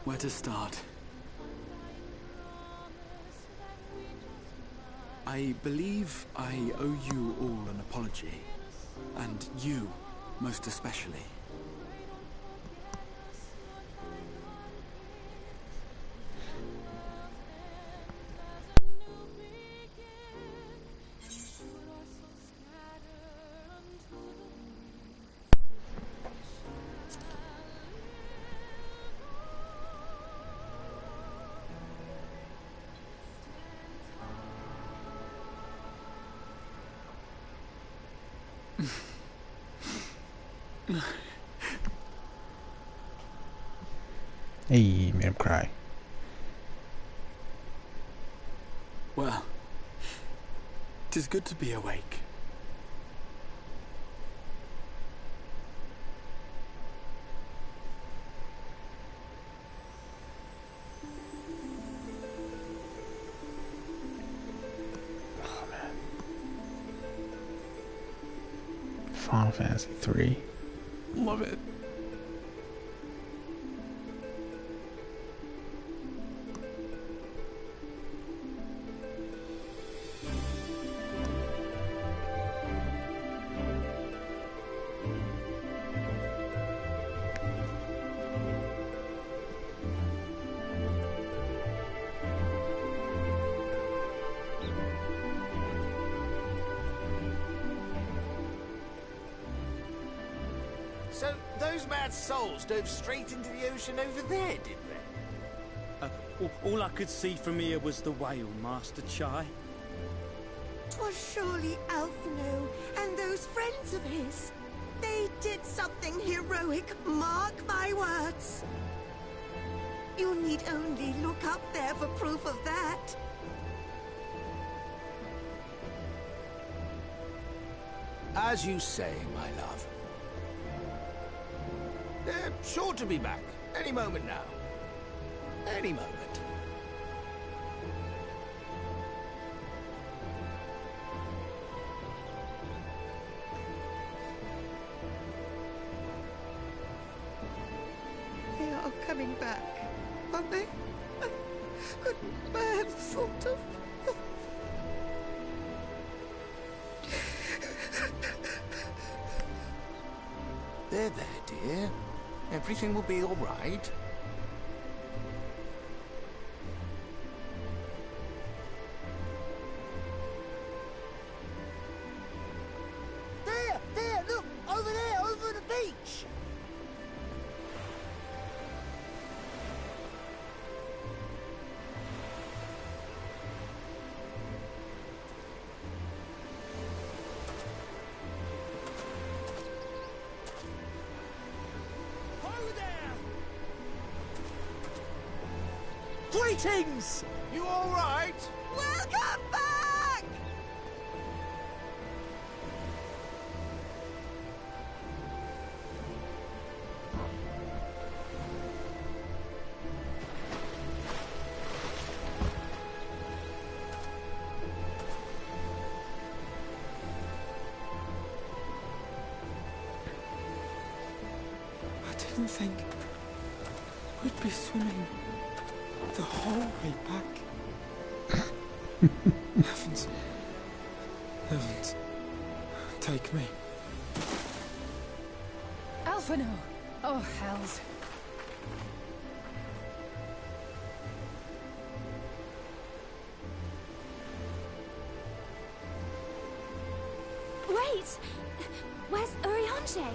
Where to start? I believe I owe you all an apology. And you, most especially. Hey, made him cry. Well, 'tis good to be awake. Oh man. Final Fantasy 3. Love it. So, those mad souls dove straight into the ocean over there, did they? All I could see from here was the whale, Master Chai. 'Twas surely Alphino and those friends of his. They did something heroic, mark my words. You need only look up there for proof of that. As you say, my love. They're sure to be back. Any moment now. Any moment. They are coming back, aren't they? I couldn't bear the thought of... There, dear. Everything will be all right. There, look! Over there, over the beach! Greetings! You all right? Welcome back! I didn't think we'd be swimming the whole way back. Heavens. Heavens. Take me. Alphino! Oh, hells. Wait! Where's Urianger?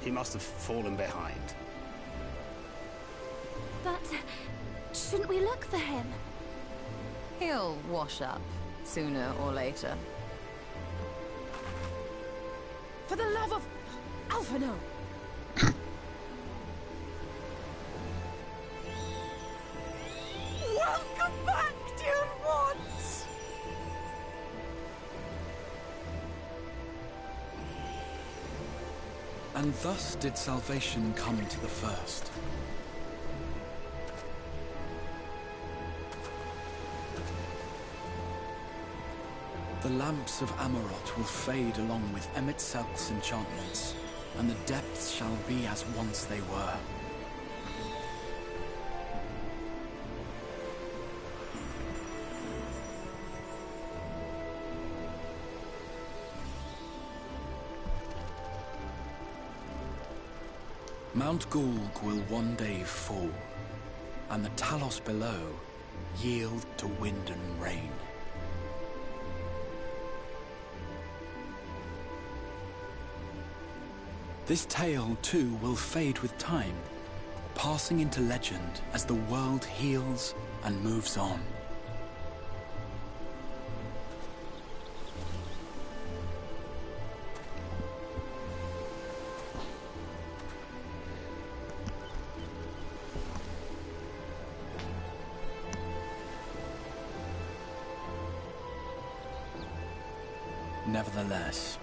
He must have fallen behind. But shouldn't we look for him? He'll wash up, sooner or later. For the love of... Alphino! Welcome back, dear ones! And thus did salvation come to the first. The lamps of Amarot will fade along with Emet-Selk's enchantments, and the depths shall be as once they were. Mount Gulg will one day fall, and the Talos below yield to wind and rain. This tale, too, will fade with time, passing into legend as the world heals and moves on. Nevertheless,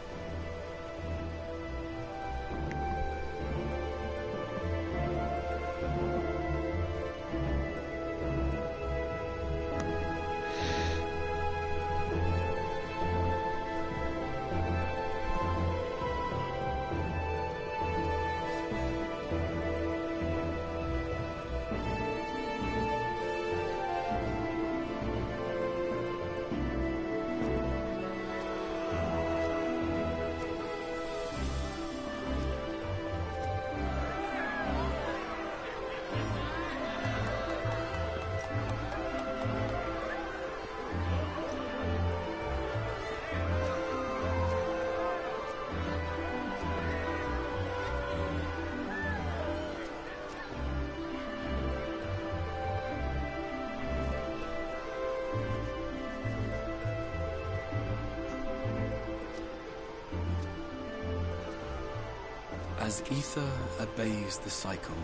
As ether obeys the cycle,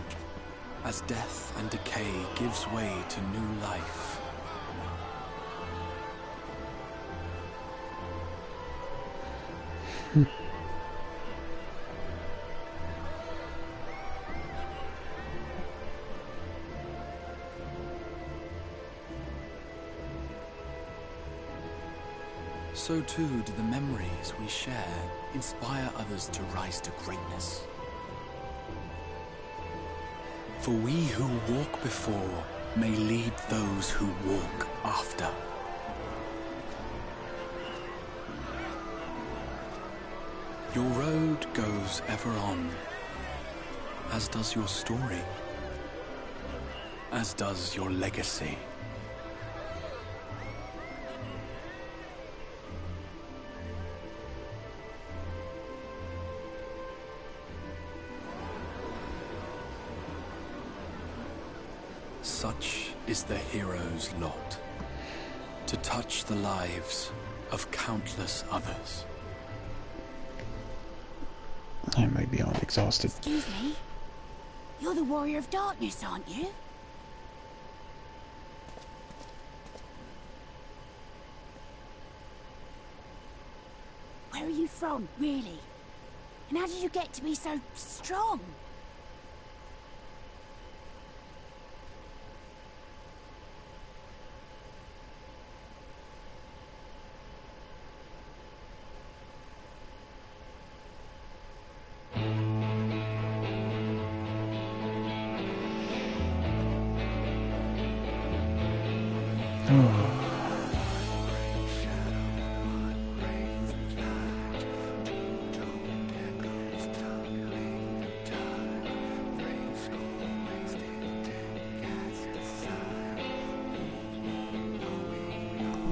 as death and decay gives way to new life. So too do the memories we share inspire others to rise to greatness. For we who walk before may lead those who walk after. Your road goes ever on, as does your story, as does your legacy. Such is the hero's lot, to touch the lives of countless others. I might be all exhausted. Excuse me? You're the Warrior of Darkness, aren't you? Where are you from, really? And how did you get to be so strong?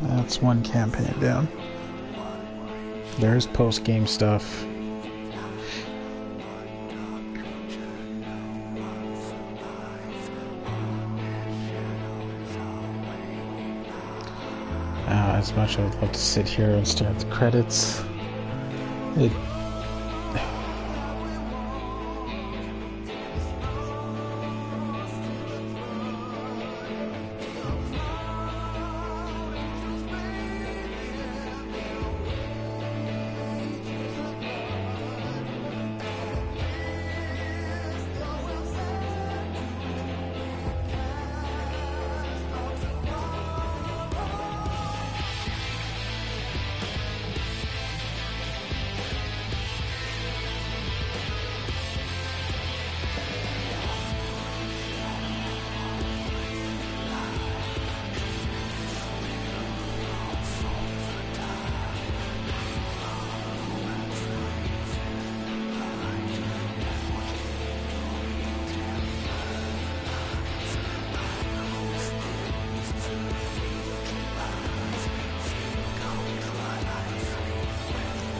That's one campaign down. There's post-game stuff. As much as I would love to sit here and stare at the credits, it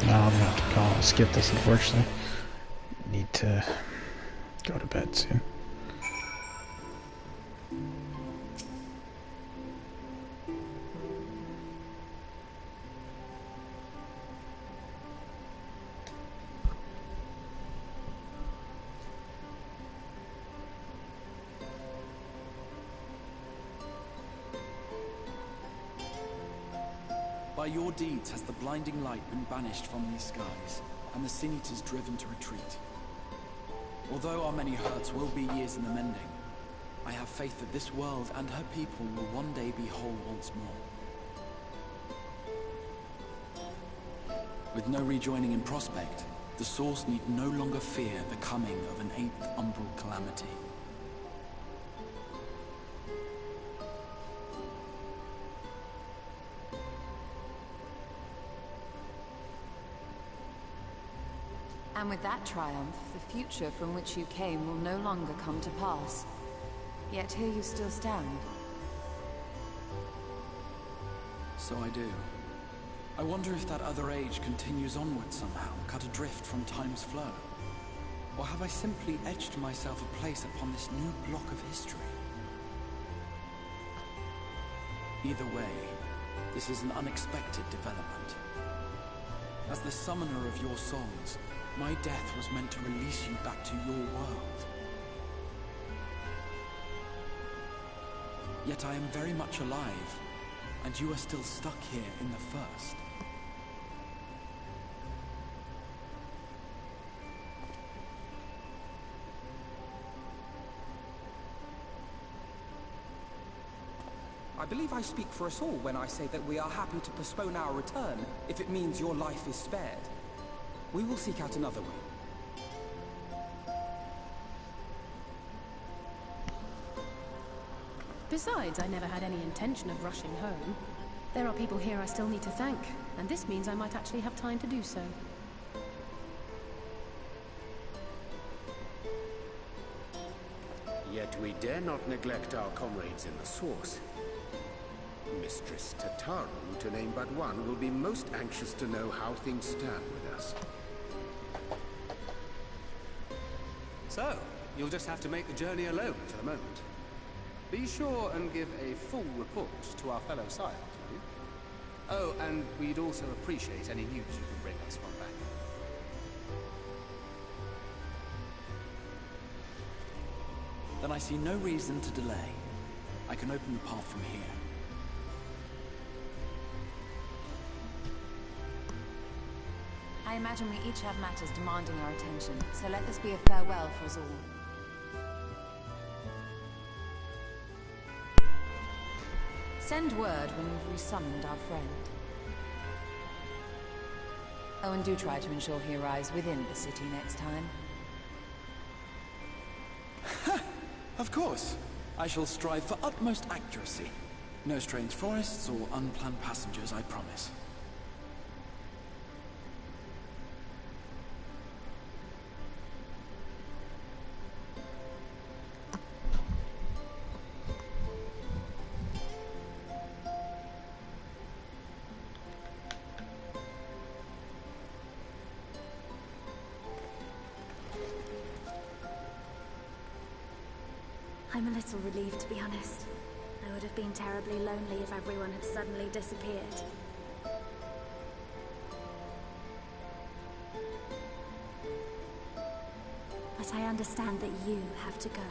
I'm gonna have to skip this, unfortunately. Need to go to bed soon. By your deeds has the blinding light been banished from these skies, and the Sin Eaters driven to retreat. Although our many hurts will be years in the mending, I have faith that this world and her people will one day be whole once more. With no rejoining in prospect, the Source need no longer fear the coming of an 8th umbral calamity. And with that triumph, the future from which you came will no longer come to pass. Yet here you still stand. So I do. I wonder if that other age continues onward somehow, cut adrift from time's flow. Or have I simply etched myself a place upon this new block of history? Either way, this is an unexpected development. As the summoner of your songs, My death was meant to release you back to your world. Yet I am very much alive, and you are still stuck here in the First. I believe I speak for us all when I say that we are happy to postpone our return if it means your life is spared. We will seek out another way. Besides, I never had any intention of rushing home. There are people here I still need to thank, and this means I might actually have time to do so. Yet we dare not neglect our comrades in the Source. Mistress Tataru, to name but one, will be most anxious to know how things stand with us. So, you'll just have to make the journey alone for the moment. Be sure and give a full report to our fellow science, will you? Oh, and we'd also appreciate any news you can bring us from back. Then I see no reason to delay. I can open the path from here. I imagine we each have matters demanding our attention, so let this be a farewell for us all. Send word when you've resummoned our friend. Oh, and do try to ensure he arrives within the city next time. Of course. I shall strive for utmost accuracy. No strange forests or unplanned passengers, I promise. I'm a little relieved, to be honest. I would have been terribly lonely if everyone had suddenly disappeared. But I understand that you have to go.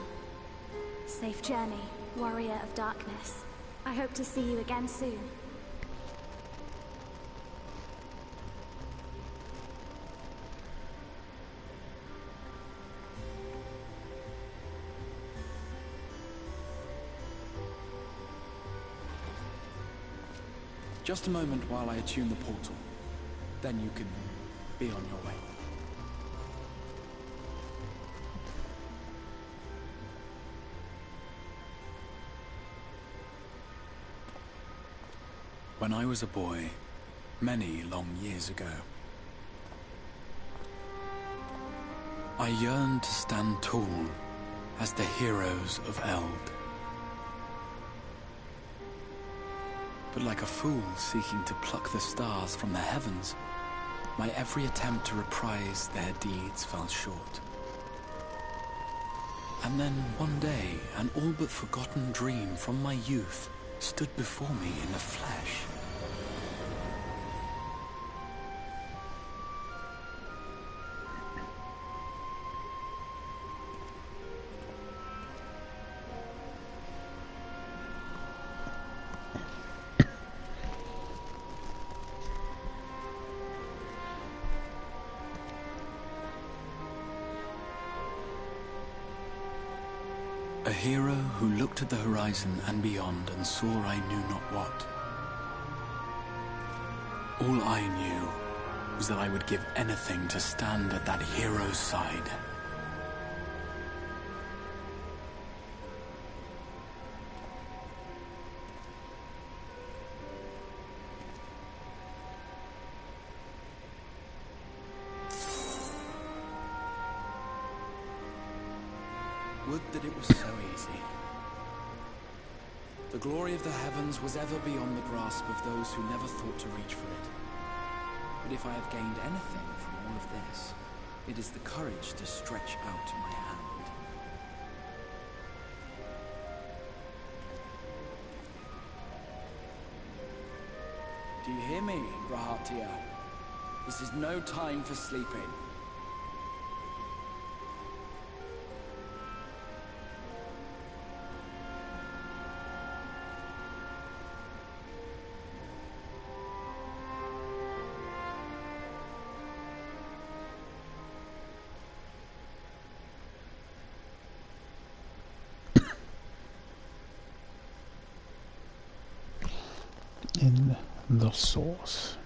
Safe journey, warrior of darkness. I hope to see you again soon. Just a moment while I attune the portal. Then you can be on your way. When I was a boy, many long years ago, I yearned to stand tall as the heroes of Eld. But like a fool seeking to pluck the stars from the heavens, my every attempt to reprise their deeds fell short. And then one day, an all but forgotten dream from my youth stood before me in the flesh. A hero who looked at the horizon and beyond and saw I knew not what. All I knew was that I would give anything to stand at that hero's side. Would that it was so easy. The glory of the heavens was ever beyond the grasp of those who never thought to reach for it. But if I have gained anything from all of this, it is the courage to stretch out my hand. Do you hear me, Grahatia? This is no time for sleeping. in the source.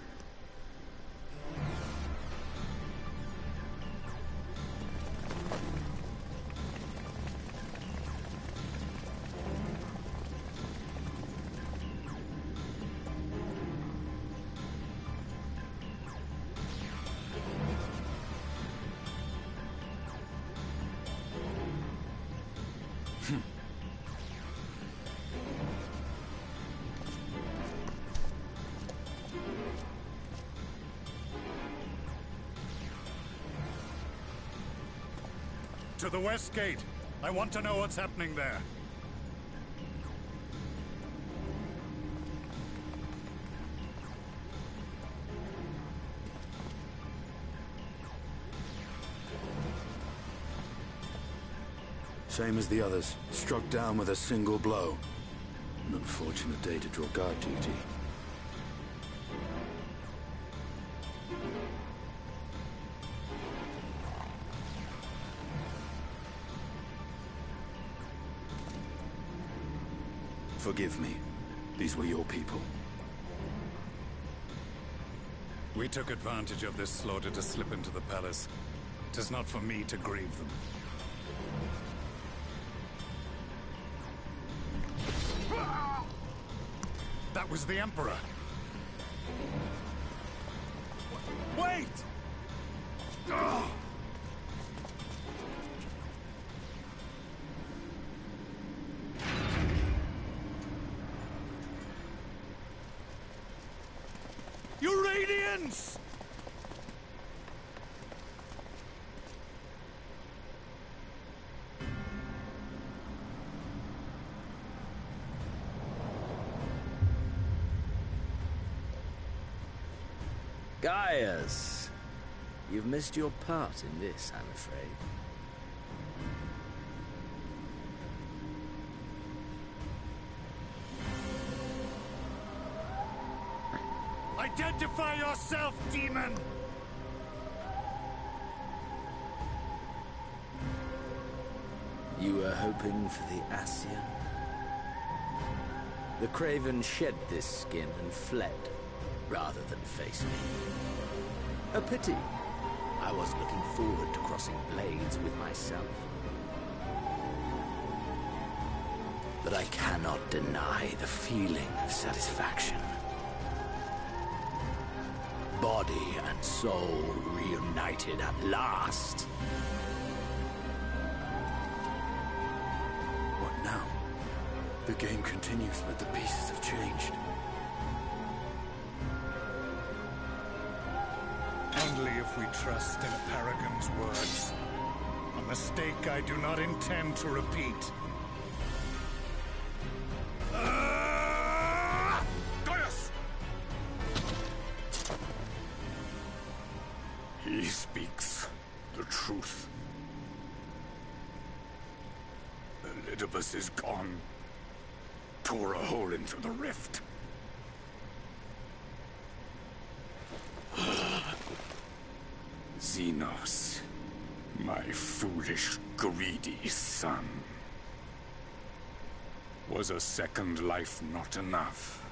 To the west gate. I want to know what's happening there. Same as the others. Struck down with a single blow. An unfortunate day to draw guard duty. Forgive me. These were your people. We took advantage of this slaughter to slip into the palace. 'Tis not for me to grieve them. That was the Emperor. Wait! Ugh! You Radiants! Gaius, you've missed your part in this, I'm afraid. Identify yourself, demon! You were hoping for the Ascian? The Craven shed this skin and fled, rather than face me. A pity. I was looking forward to crossing blades with myself. But I cannot deny the feeling of satisfaction. Body and soul reunited at last. What now? The game continues, but the pieces have changed. Only if we trust in a paragon's words. A mistake I do not intend to repeat. Gaius! He speaks the truth. Elidibus is gone. Tore a hole into the rift. Xenos, my foolish, greedy son. Was a second life not enough?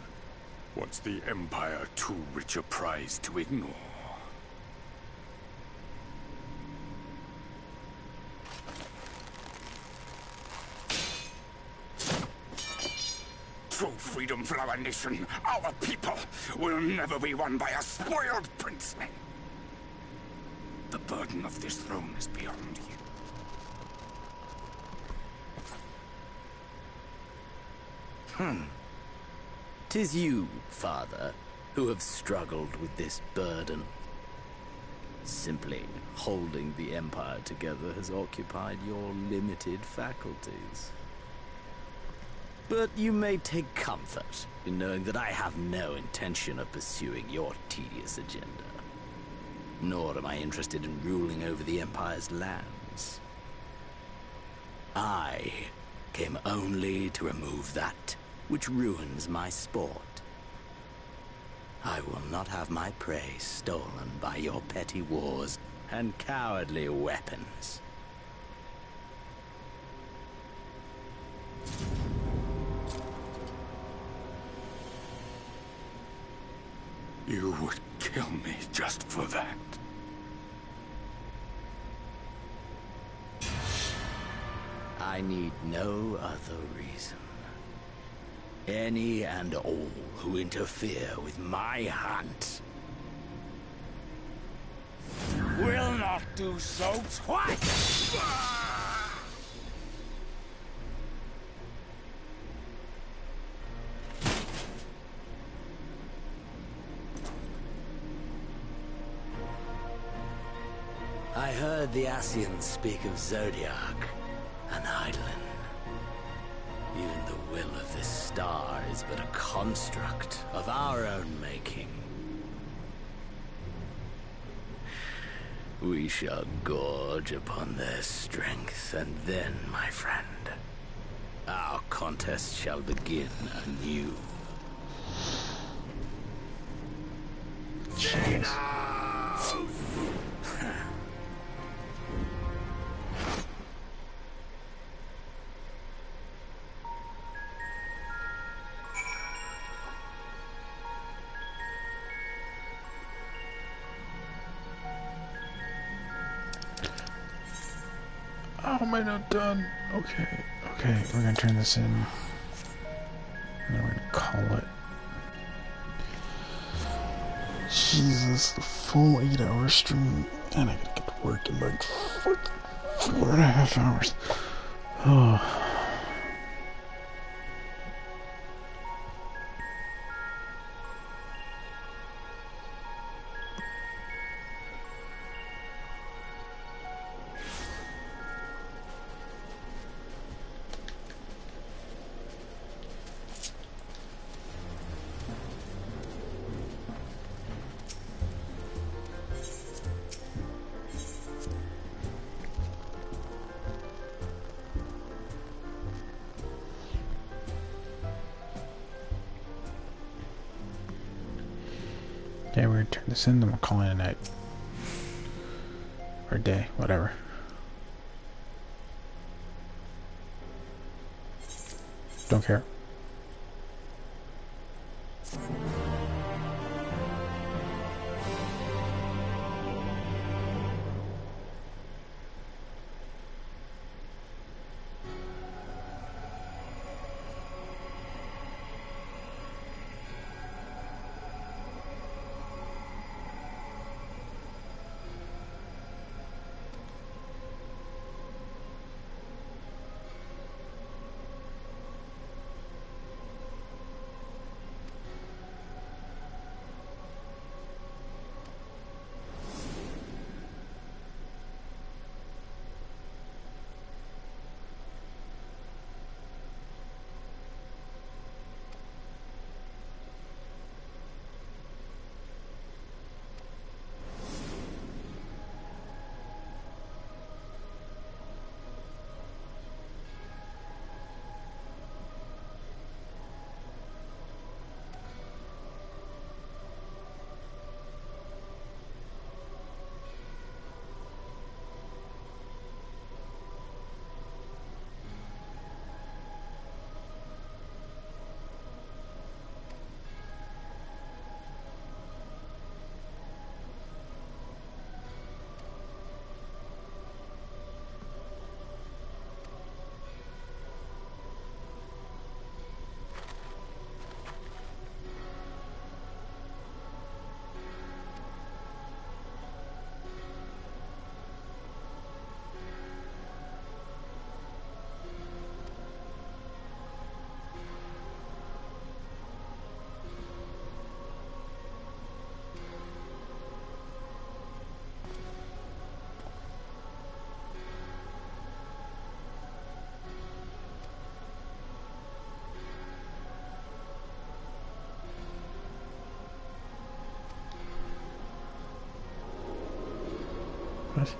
Was the Empire too rich a prize to ignore? True freedom for our nation, our people, will never be won by a spoiled princeman. The burden of this throne is beyond you. 'Tis you, Father, who have struggled with this burden. Simply holding the Empire together has occupied your limited faculties. But you may take comfort in knowing that I have no intention of pursuing your tedious agenda. Nor am I interested in ruling over the Empire's lands. I came only to remove that which ruins my sport. I will not have my prey stolen by your petty wars and cowardly weapons. You would kill me just for that. I need no other reason. Any and all who interfere with my hunt will not do so twice! I heard the Ascians speak of Zodiac, an Eidolon. Even the will of this star is but a construct of our own making. We shall gorge upon their strength, and then, my friend, our contest shall begin anew. Jeez. How am I not done? Okay, we're gonna turn this in. And then we're gonna call it. Jesus, the full 8-hour stream. And I gotta get to work in like 4.5 hours. Oh. Okay, we're gonna turn this in, then we'll call it a night. Or a day, whatever. Don't care. What?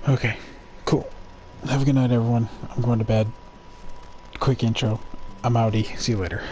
Okay, cool. Have a good night, everyone. I'm going to bed. Quick intro. I'm outie. See you later.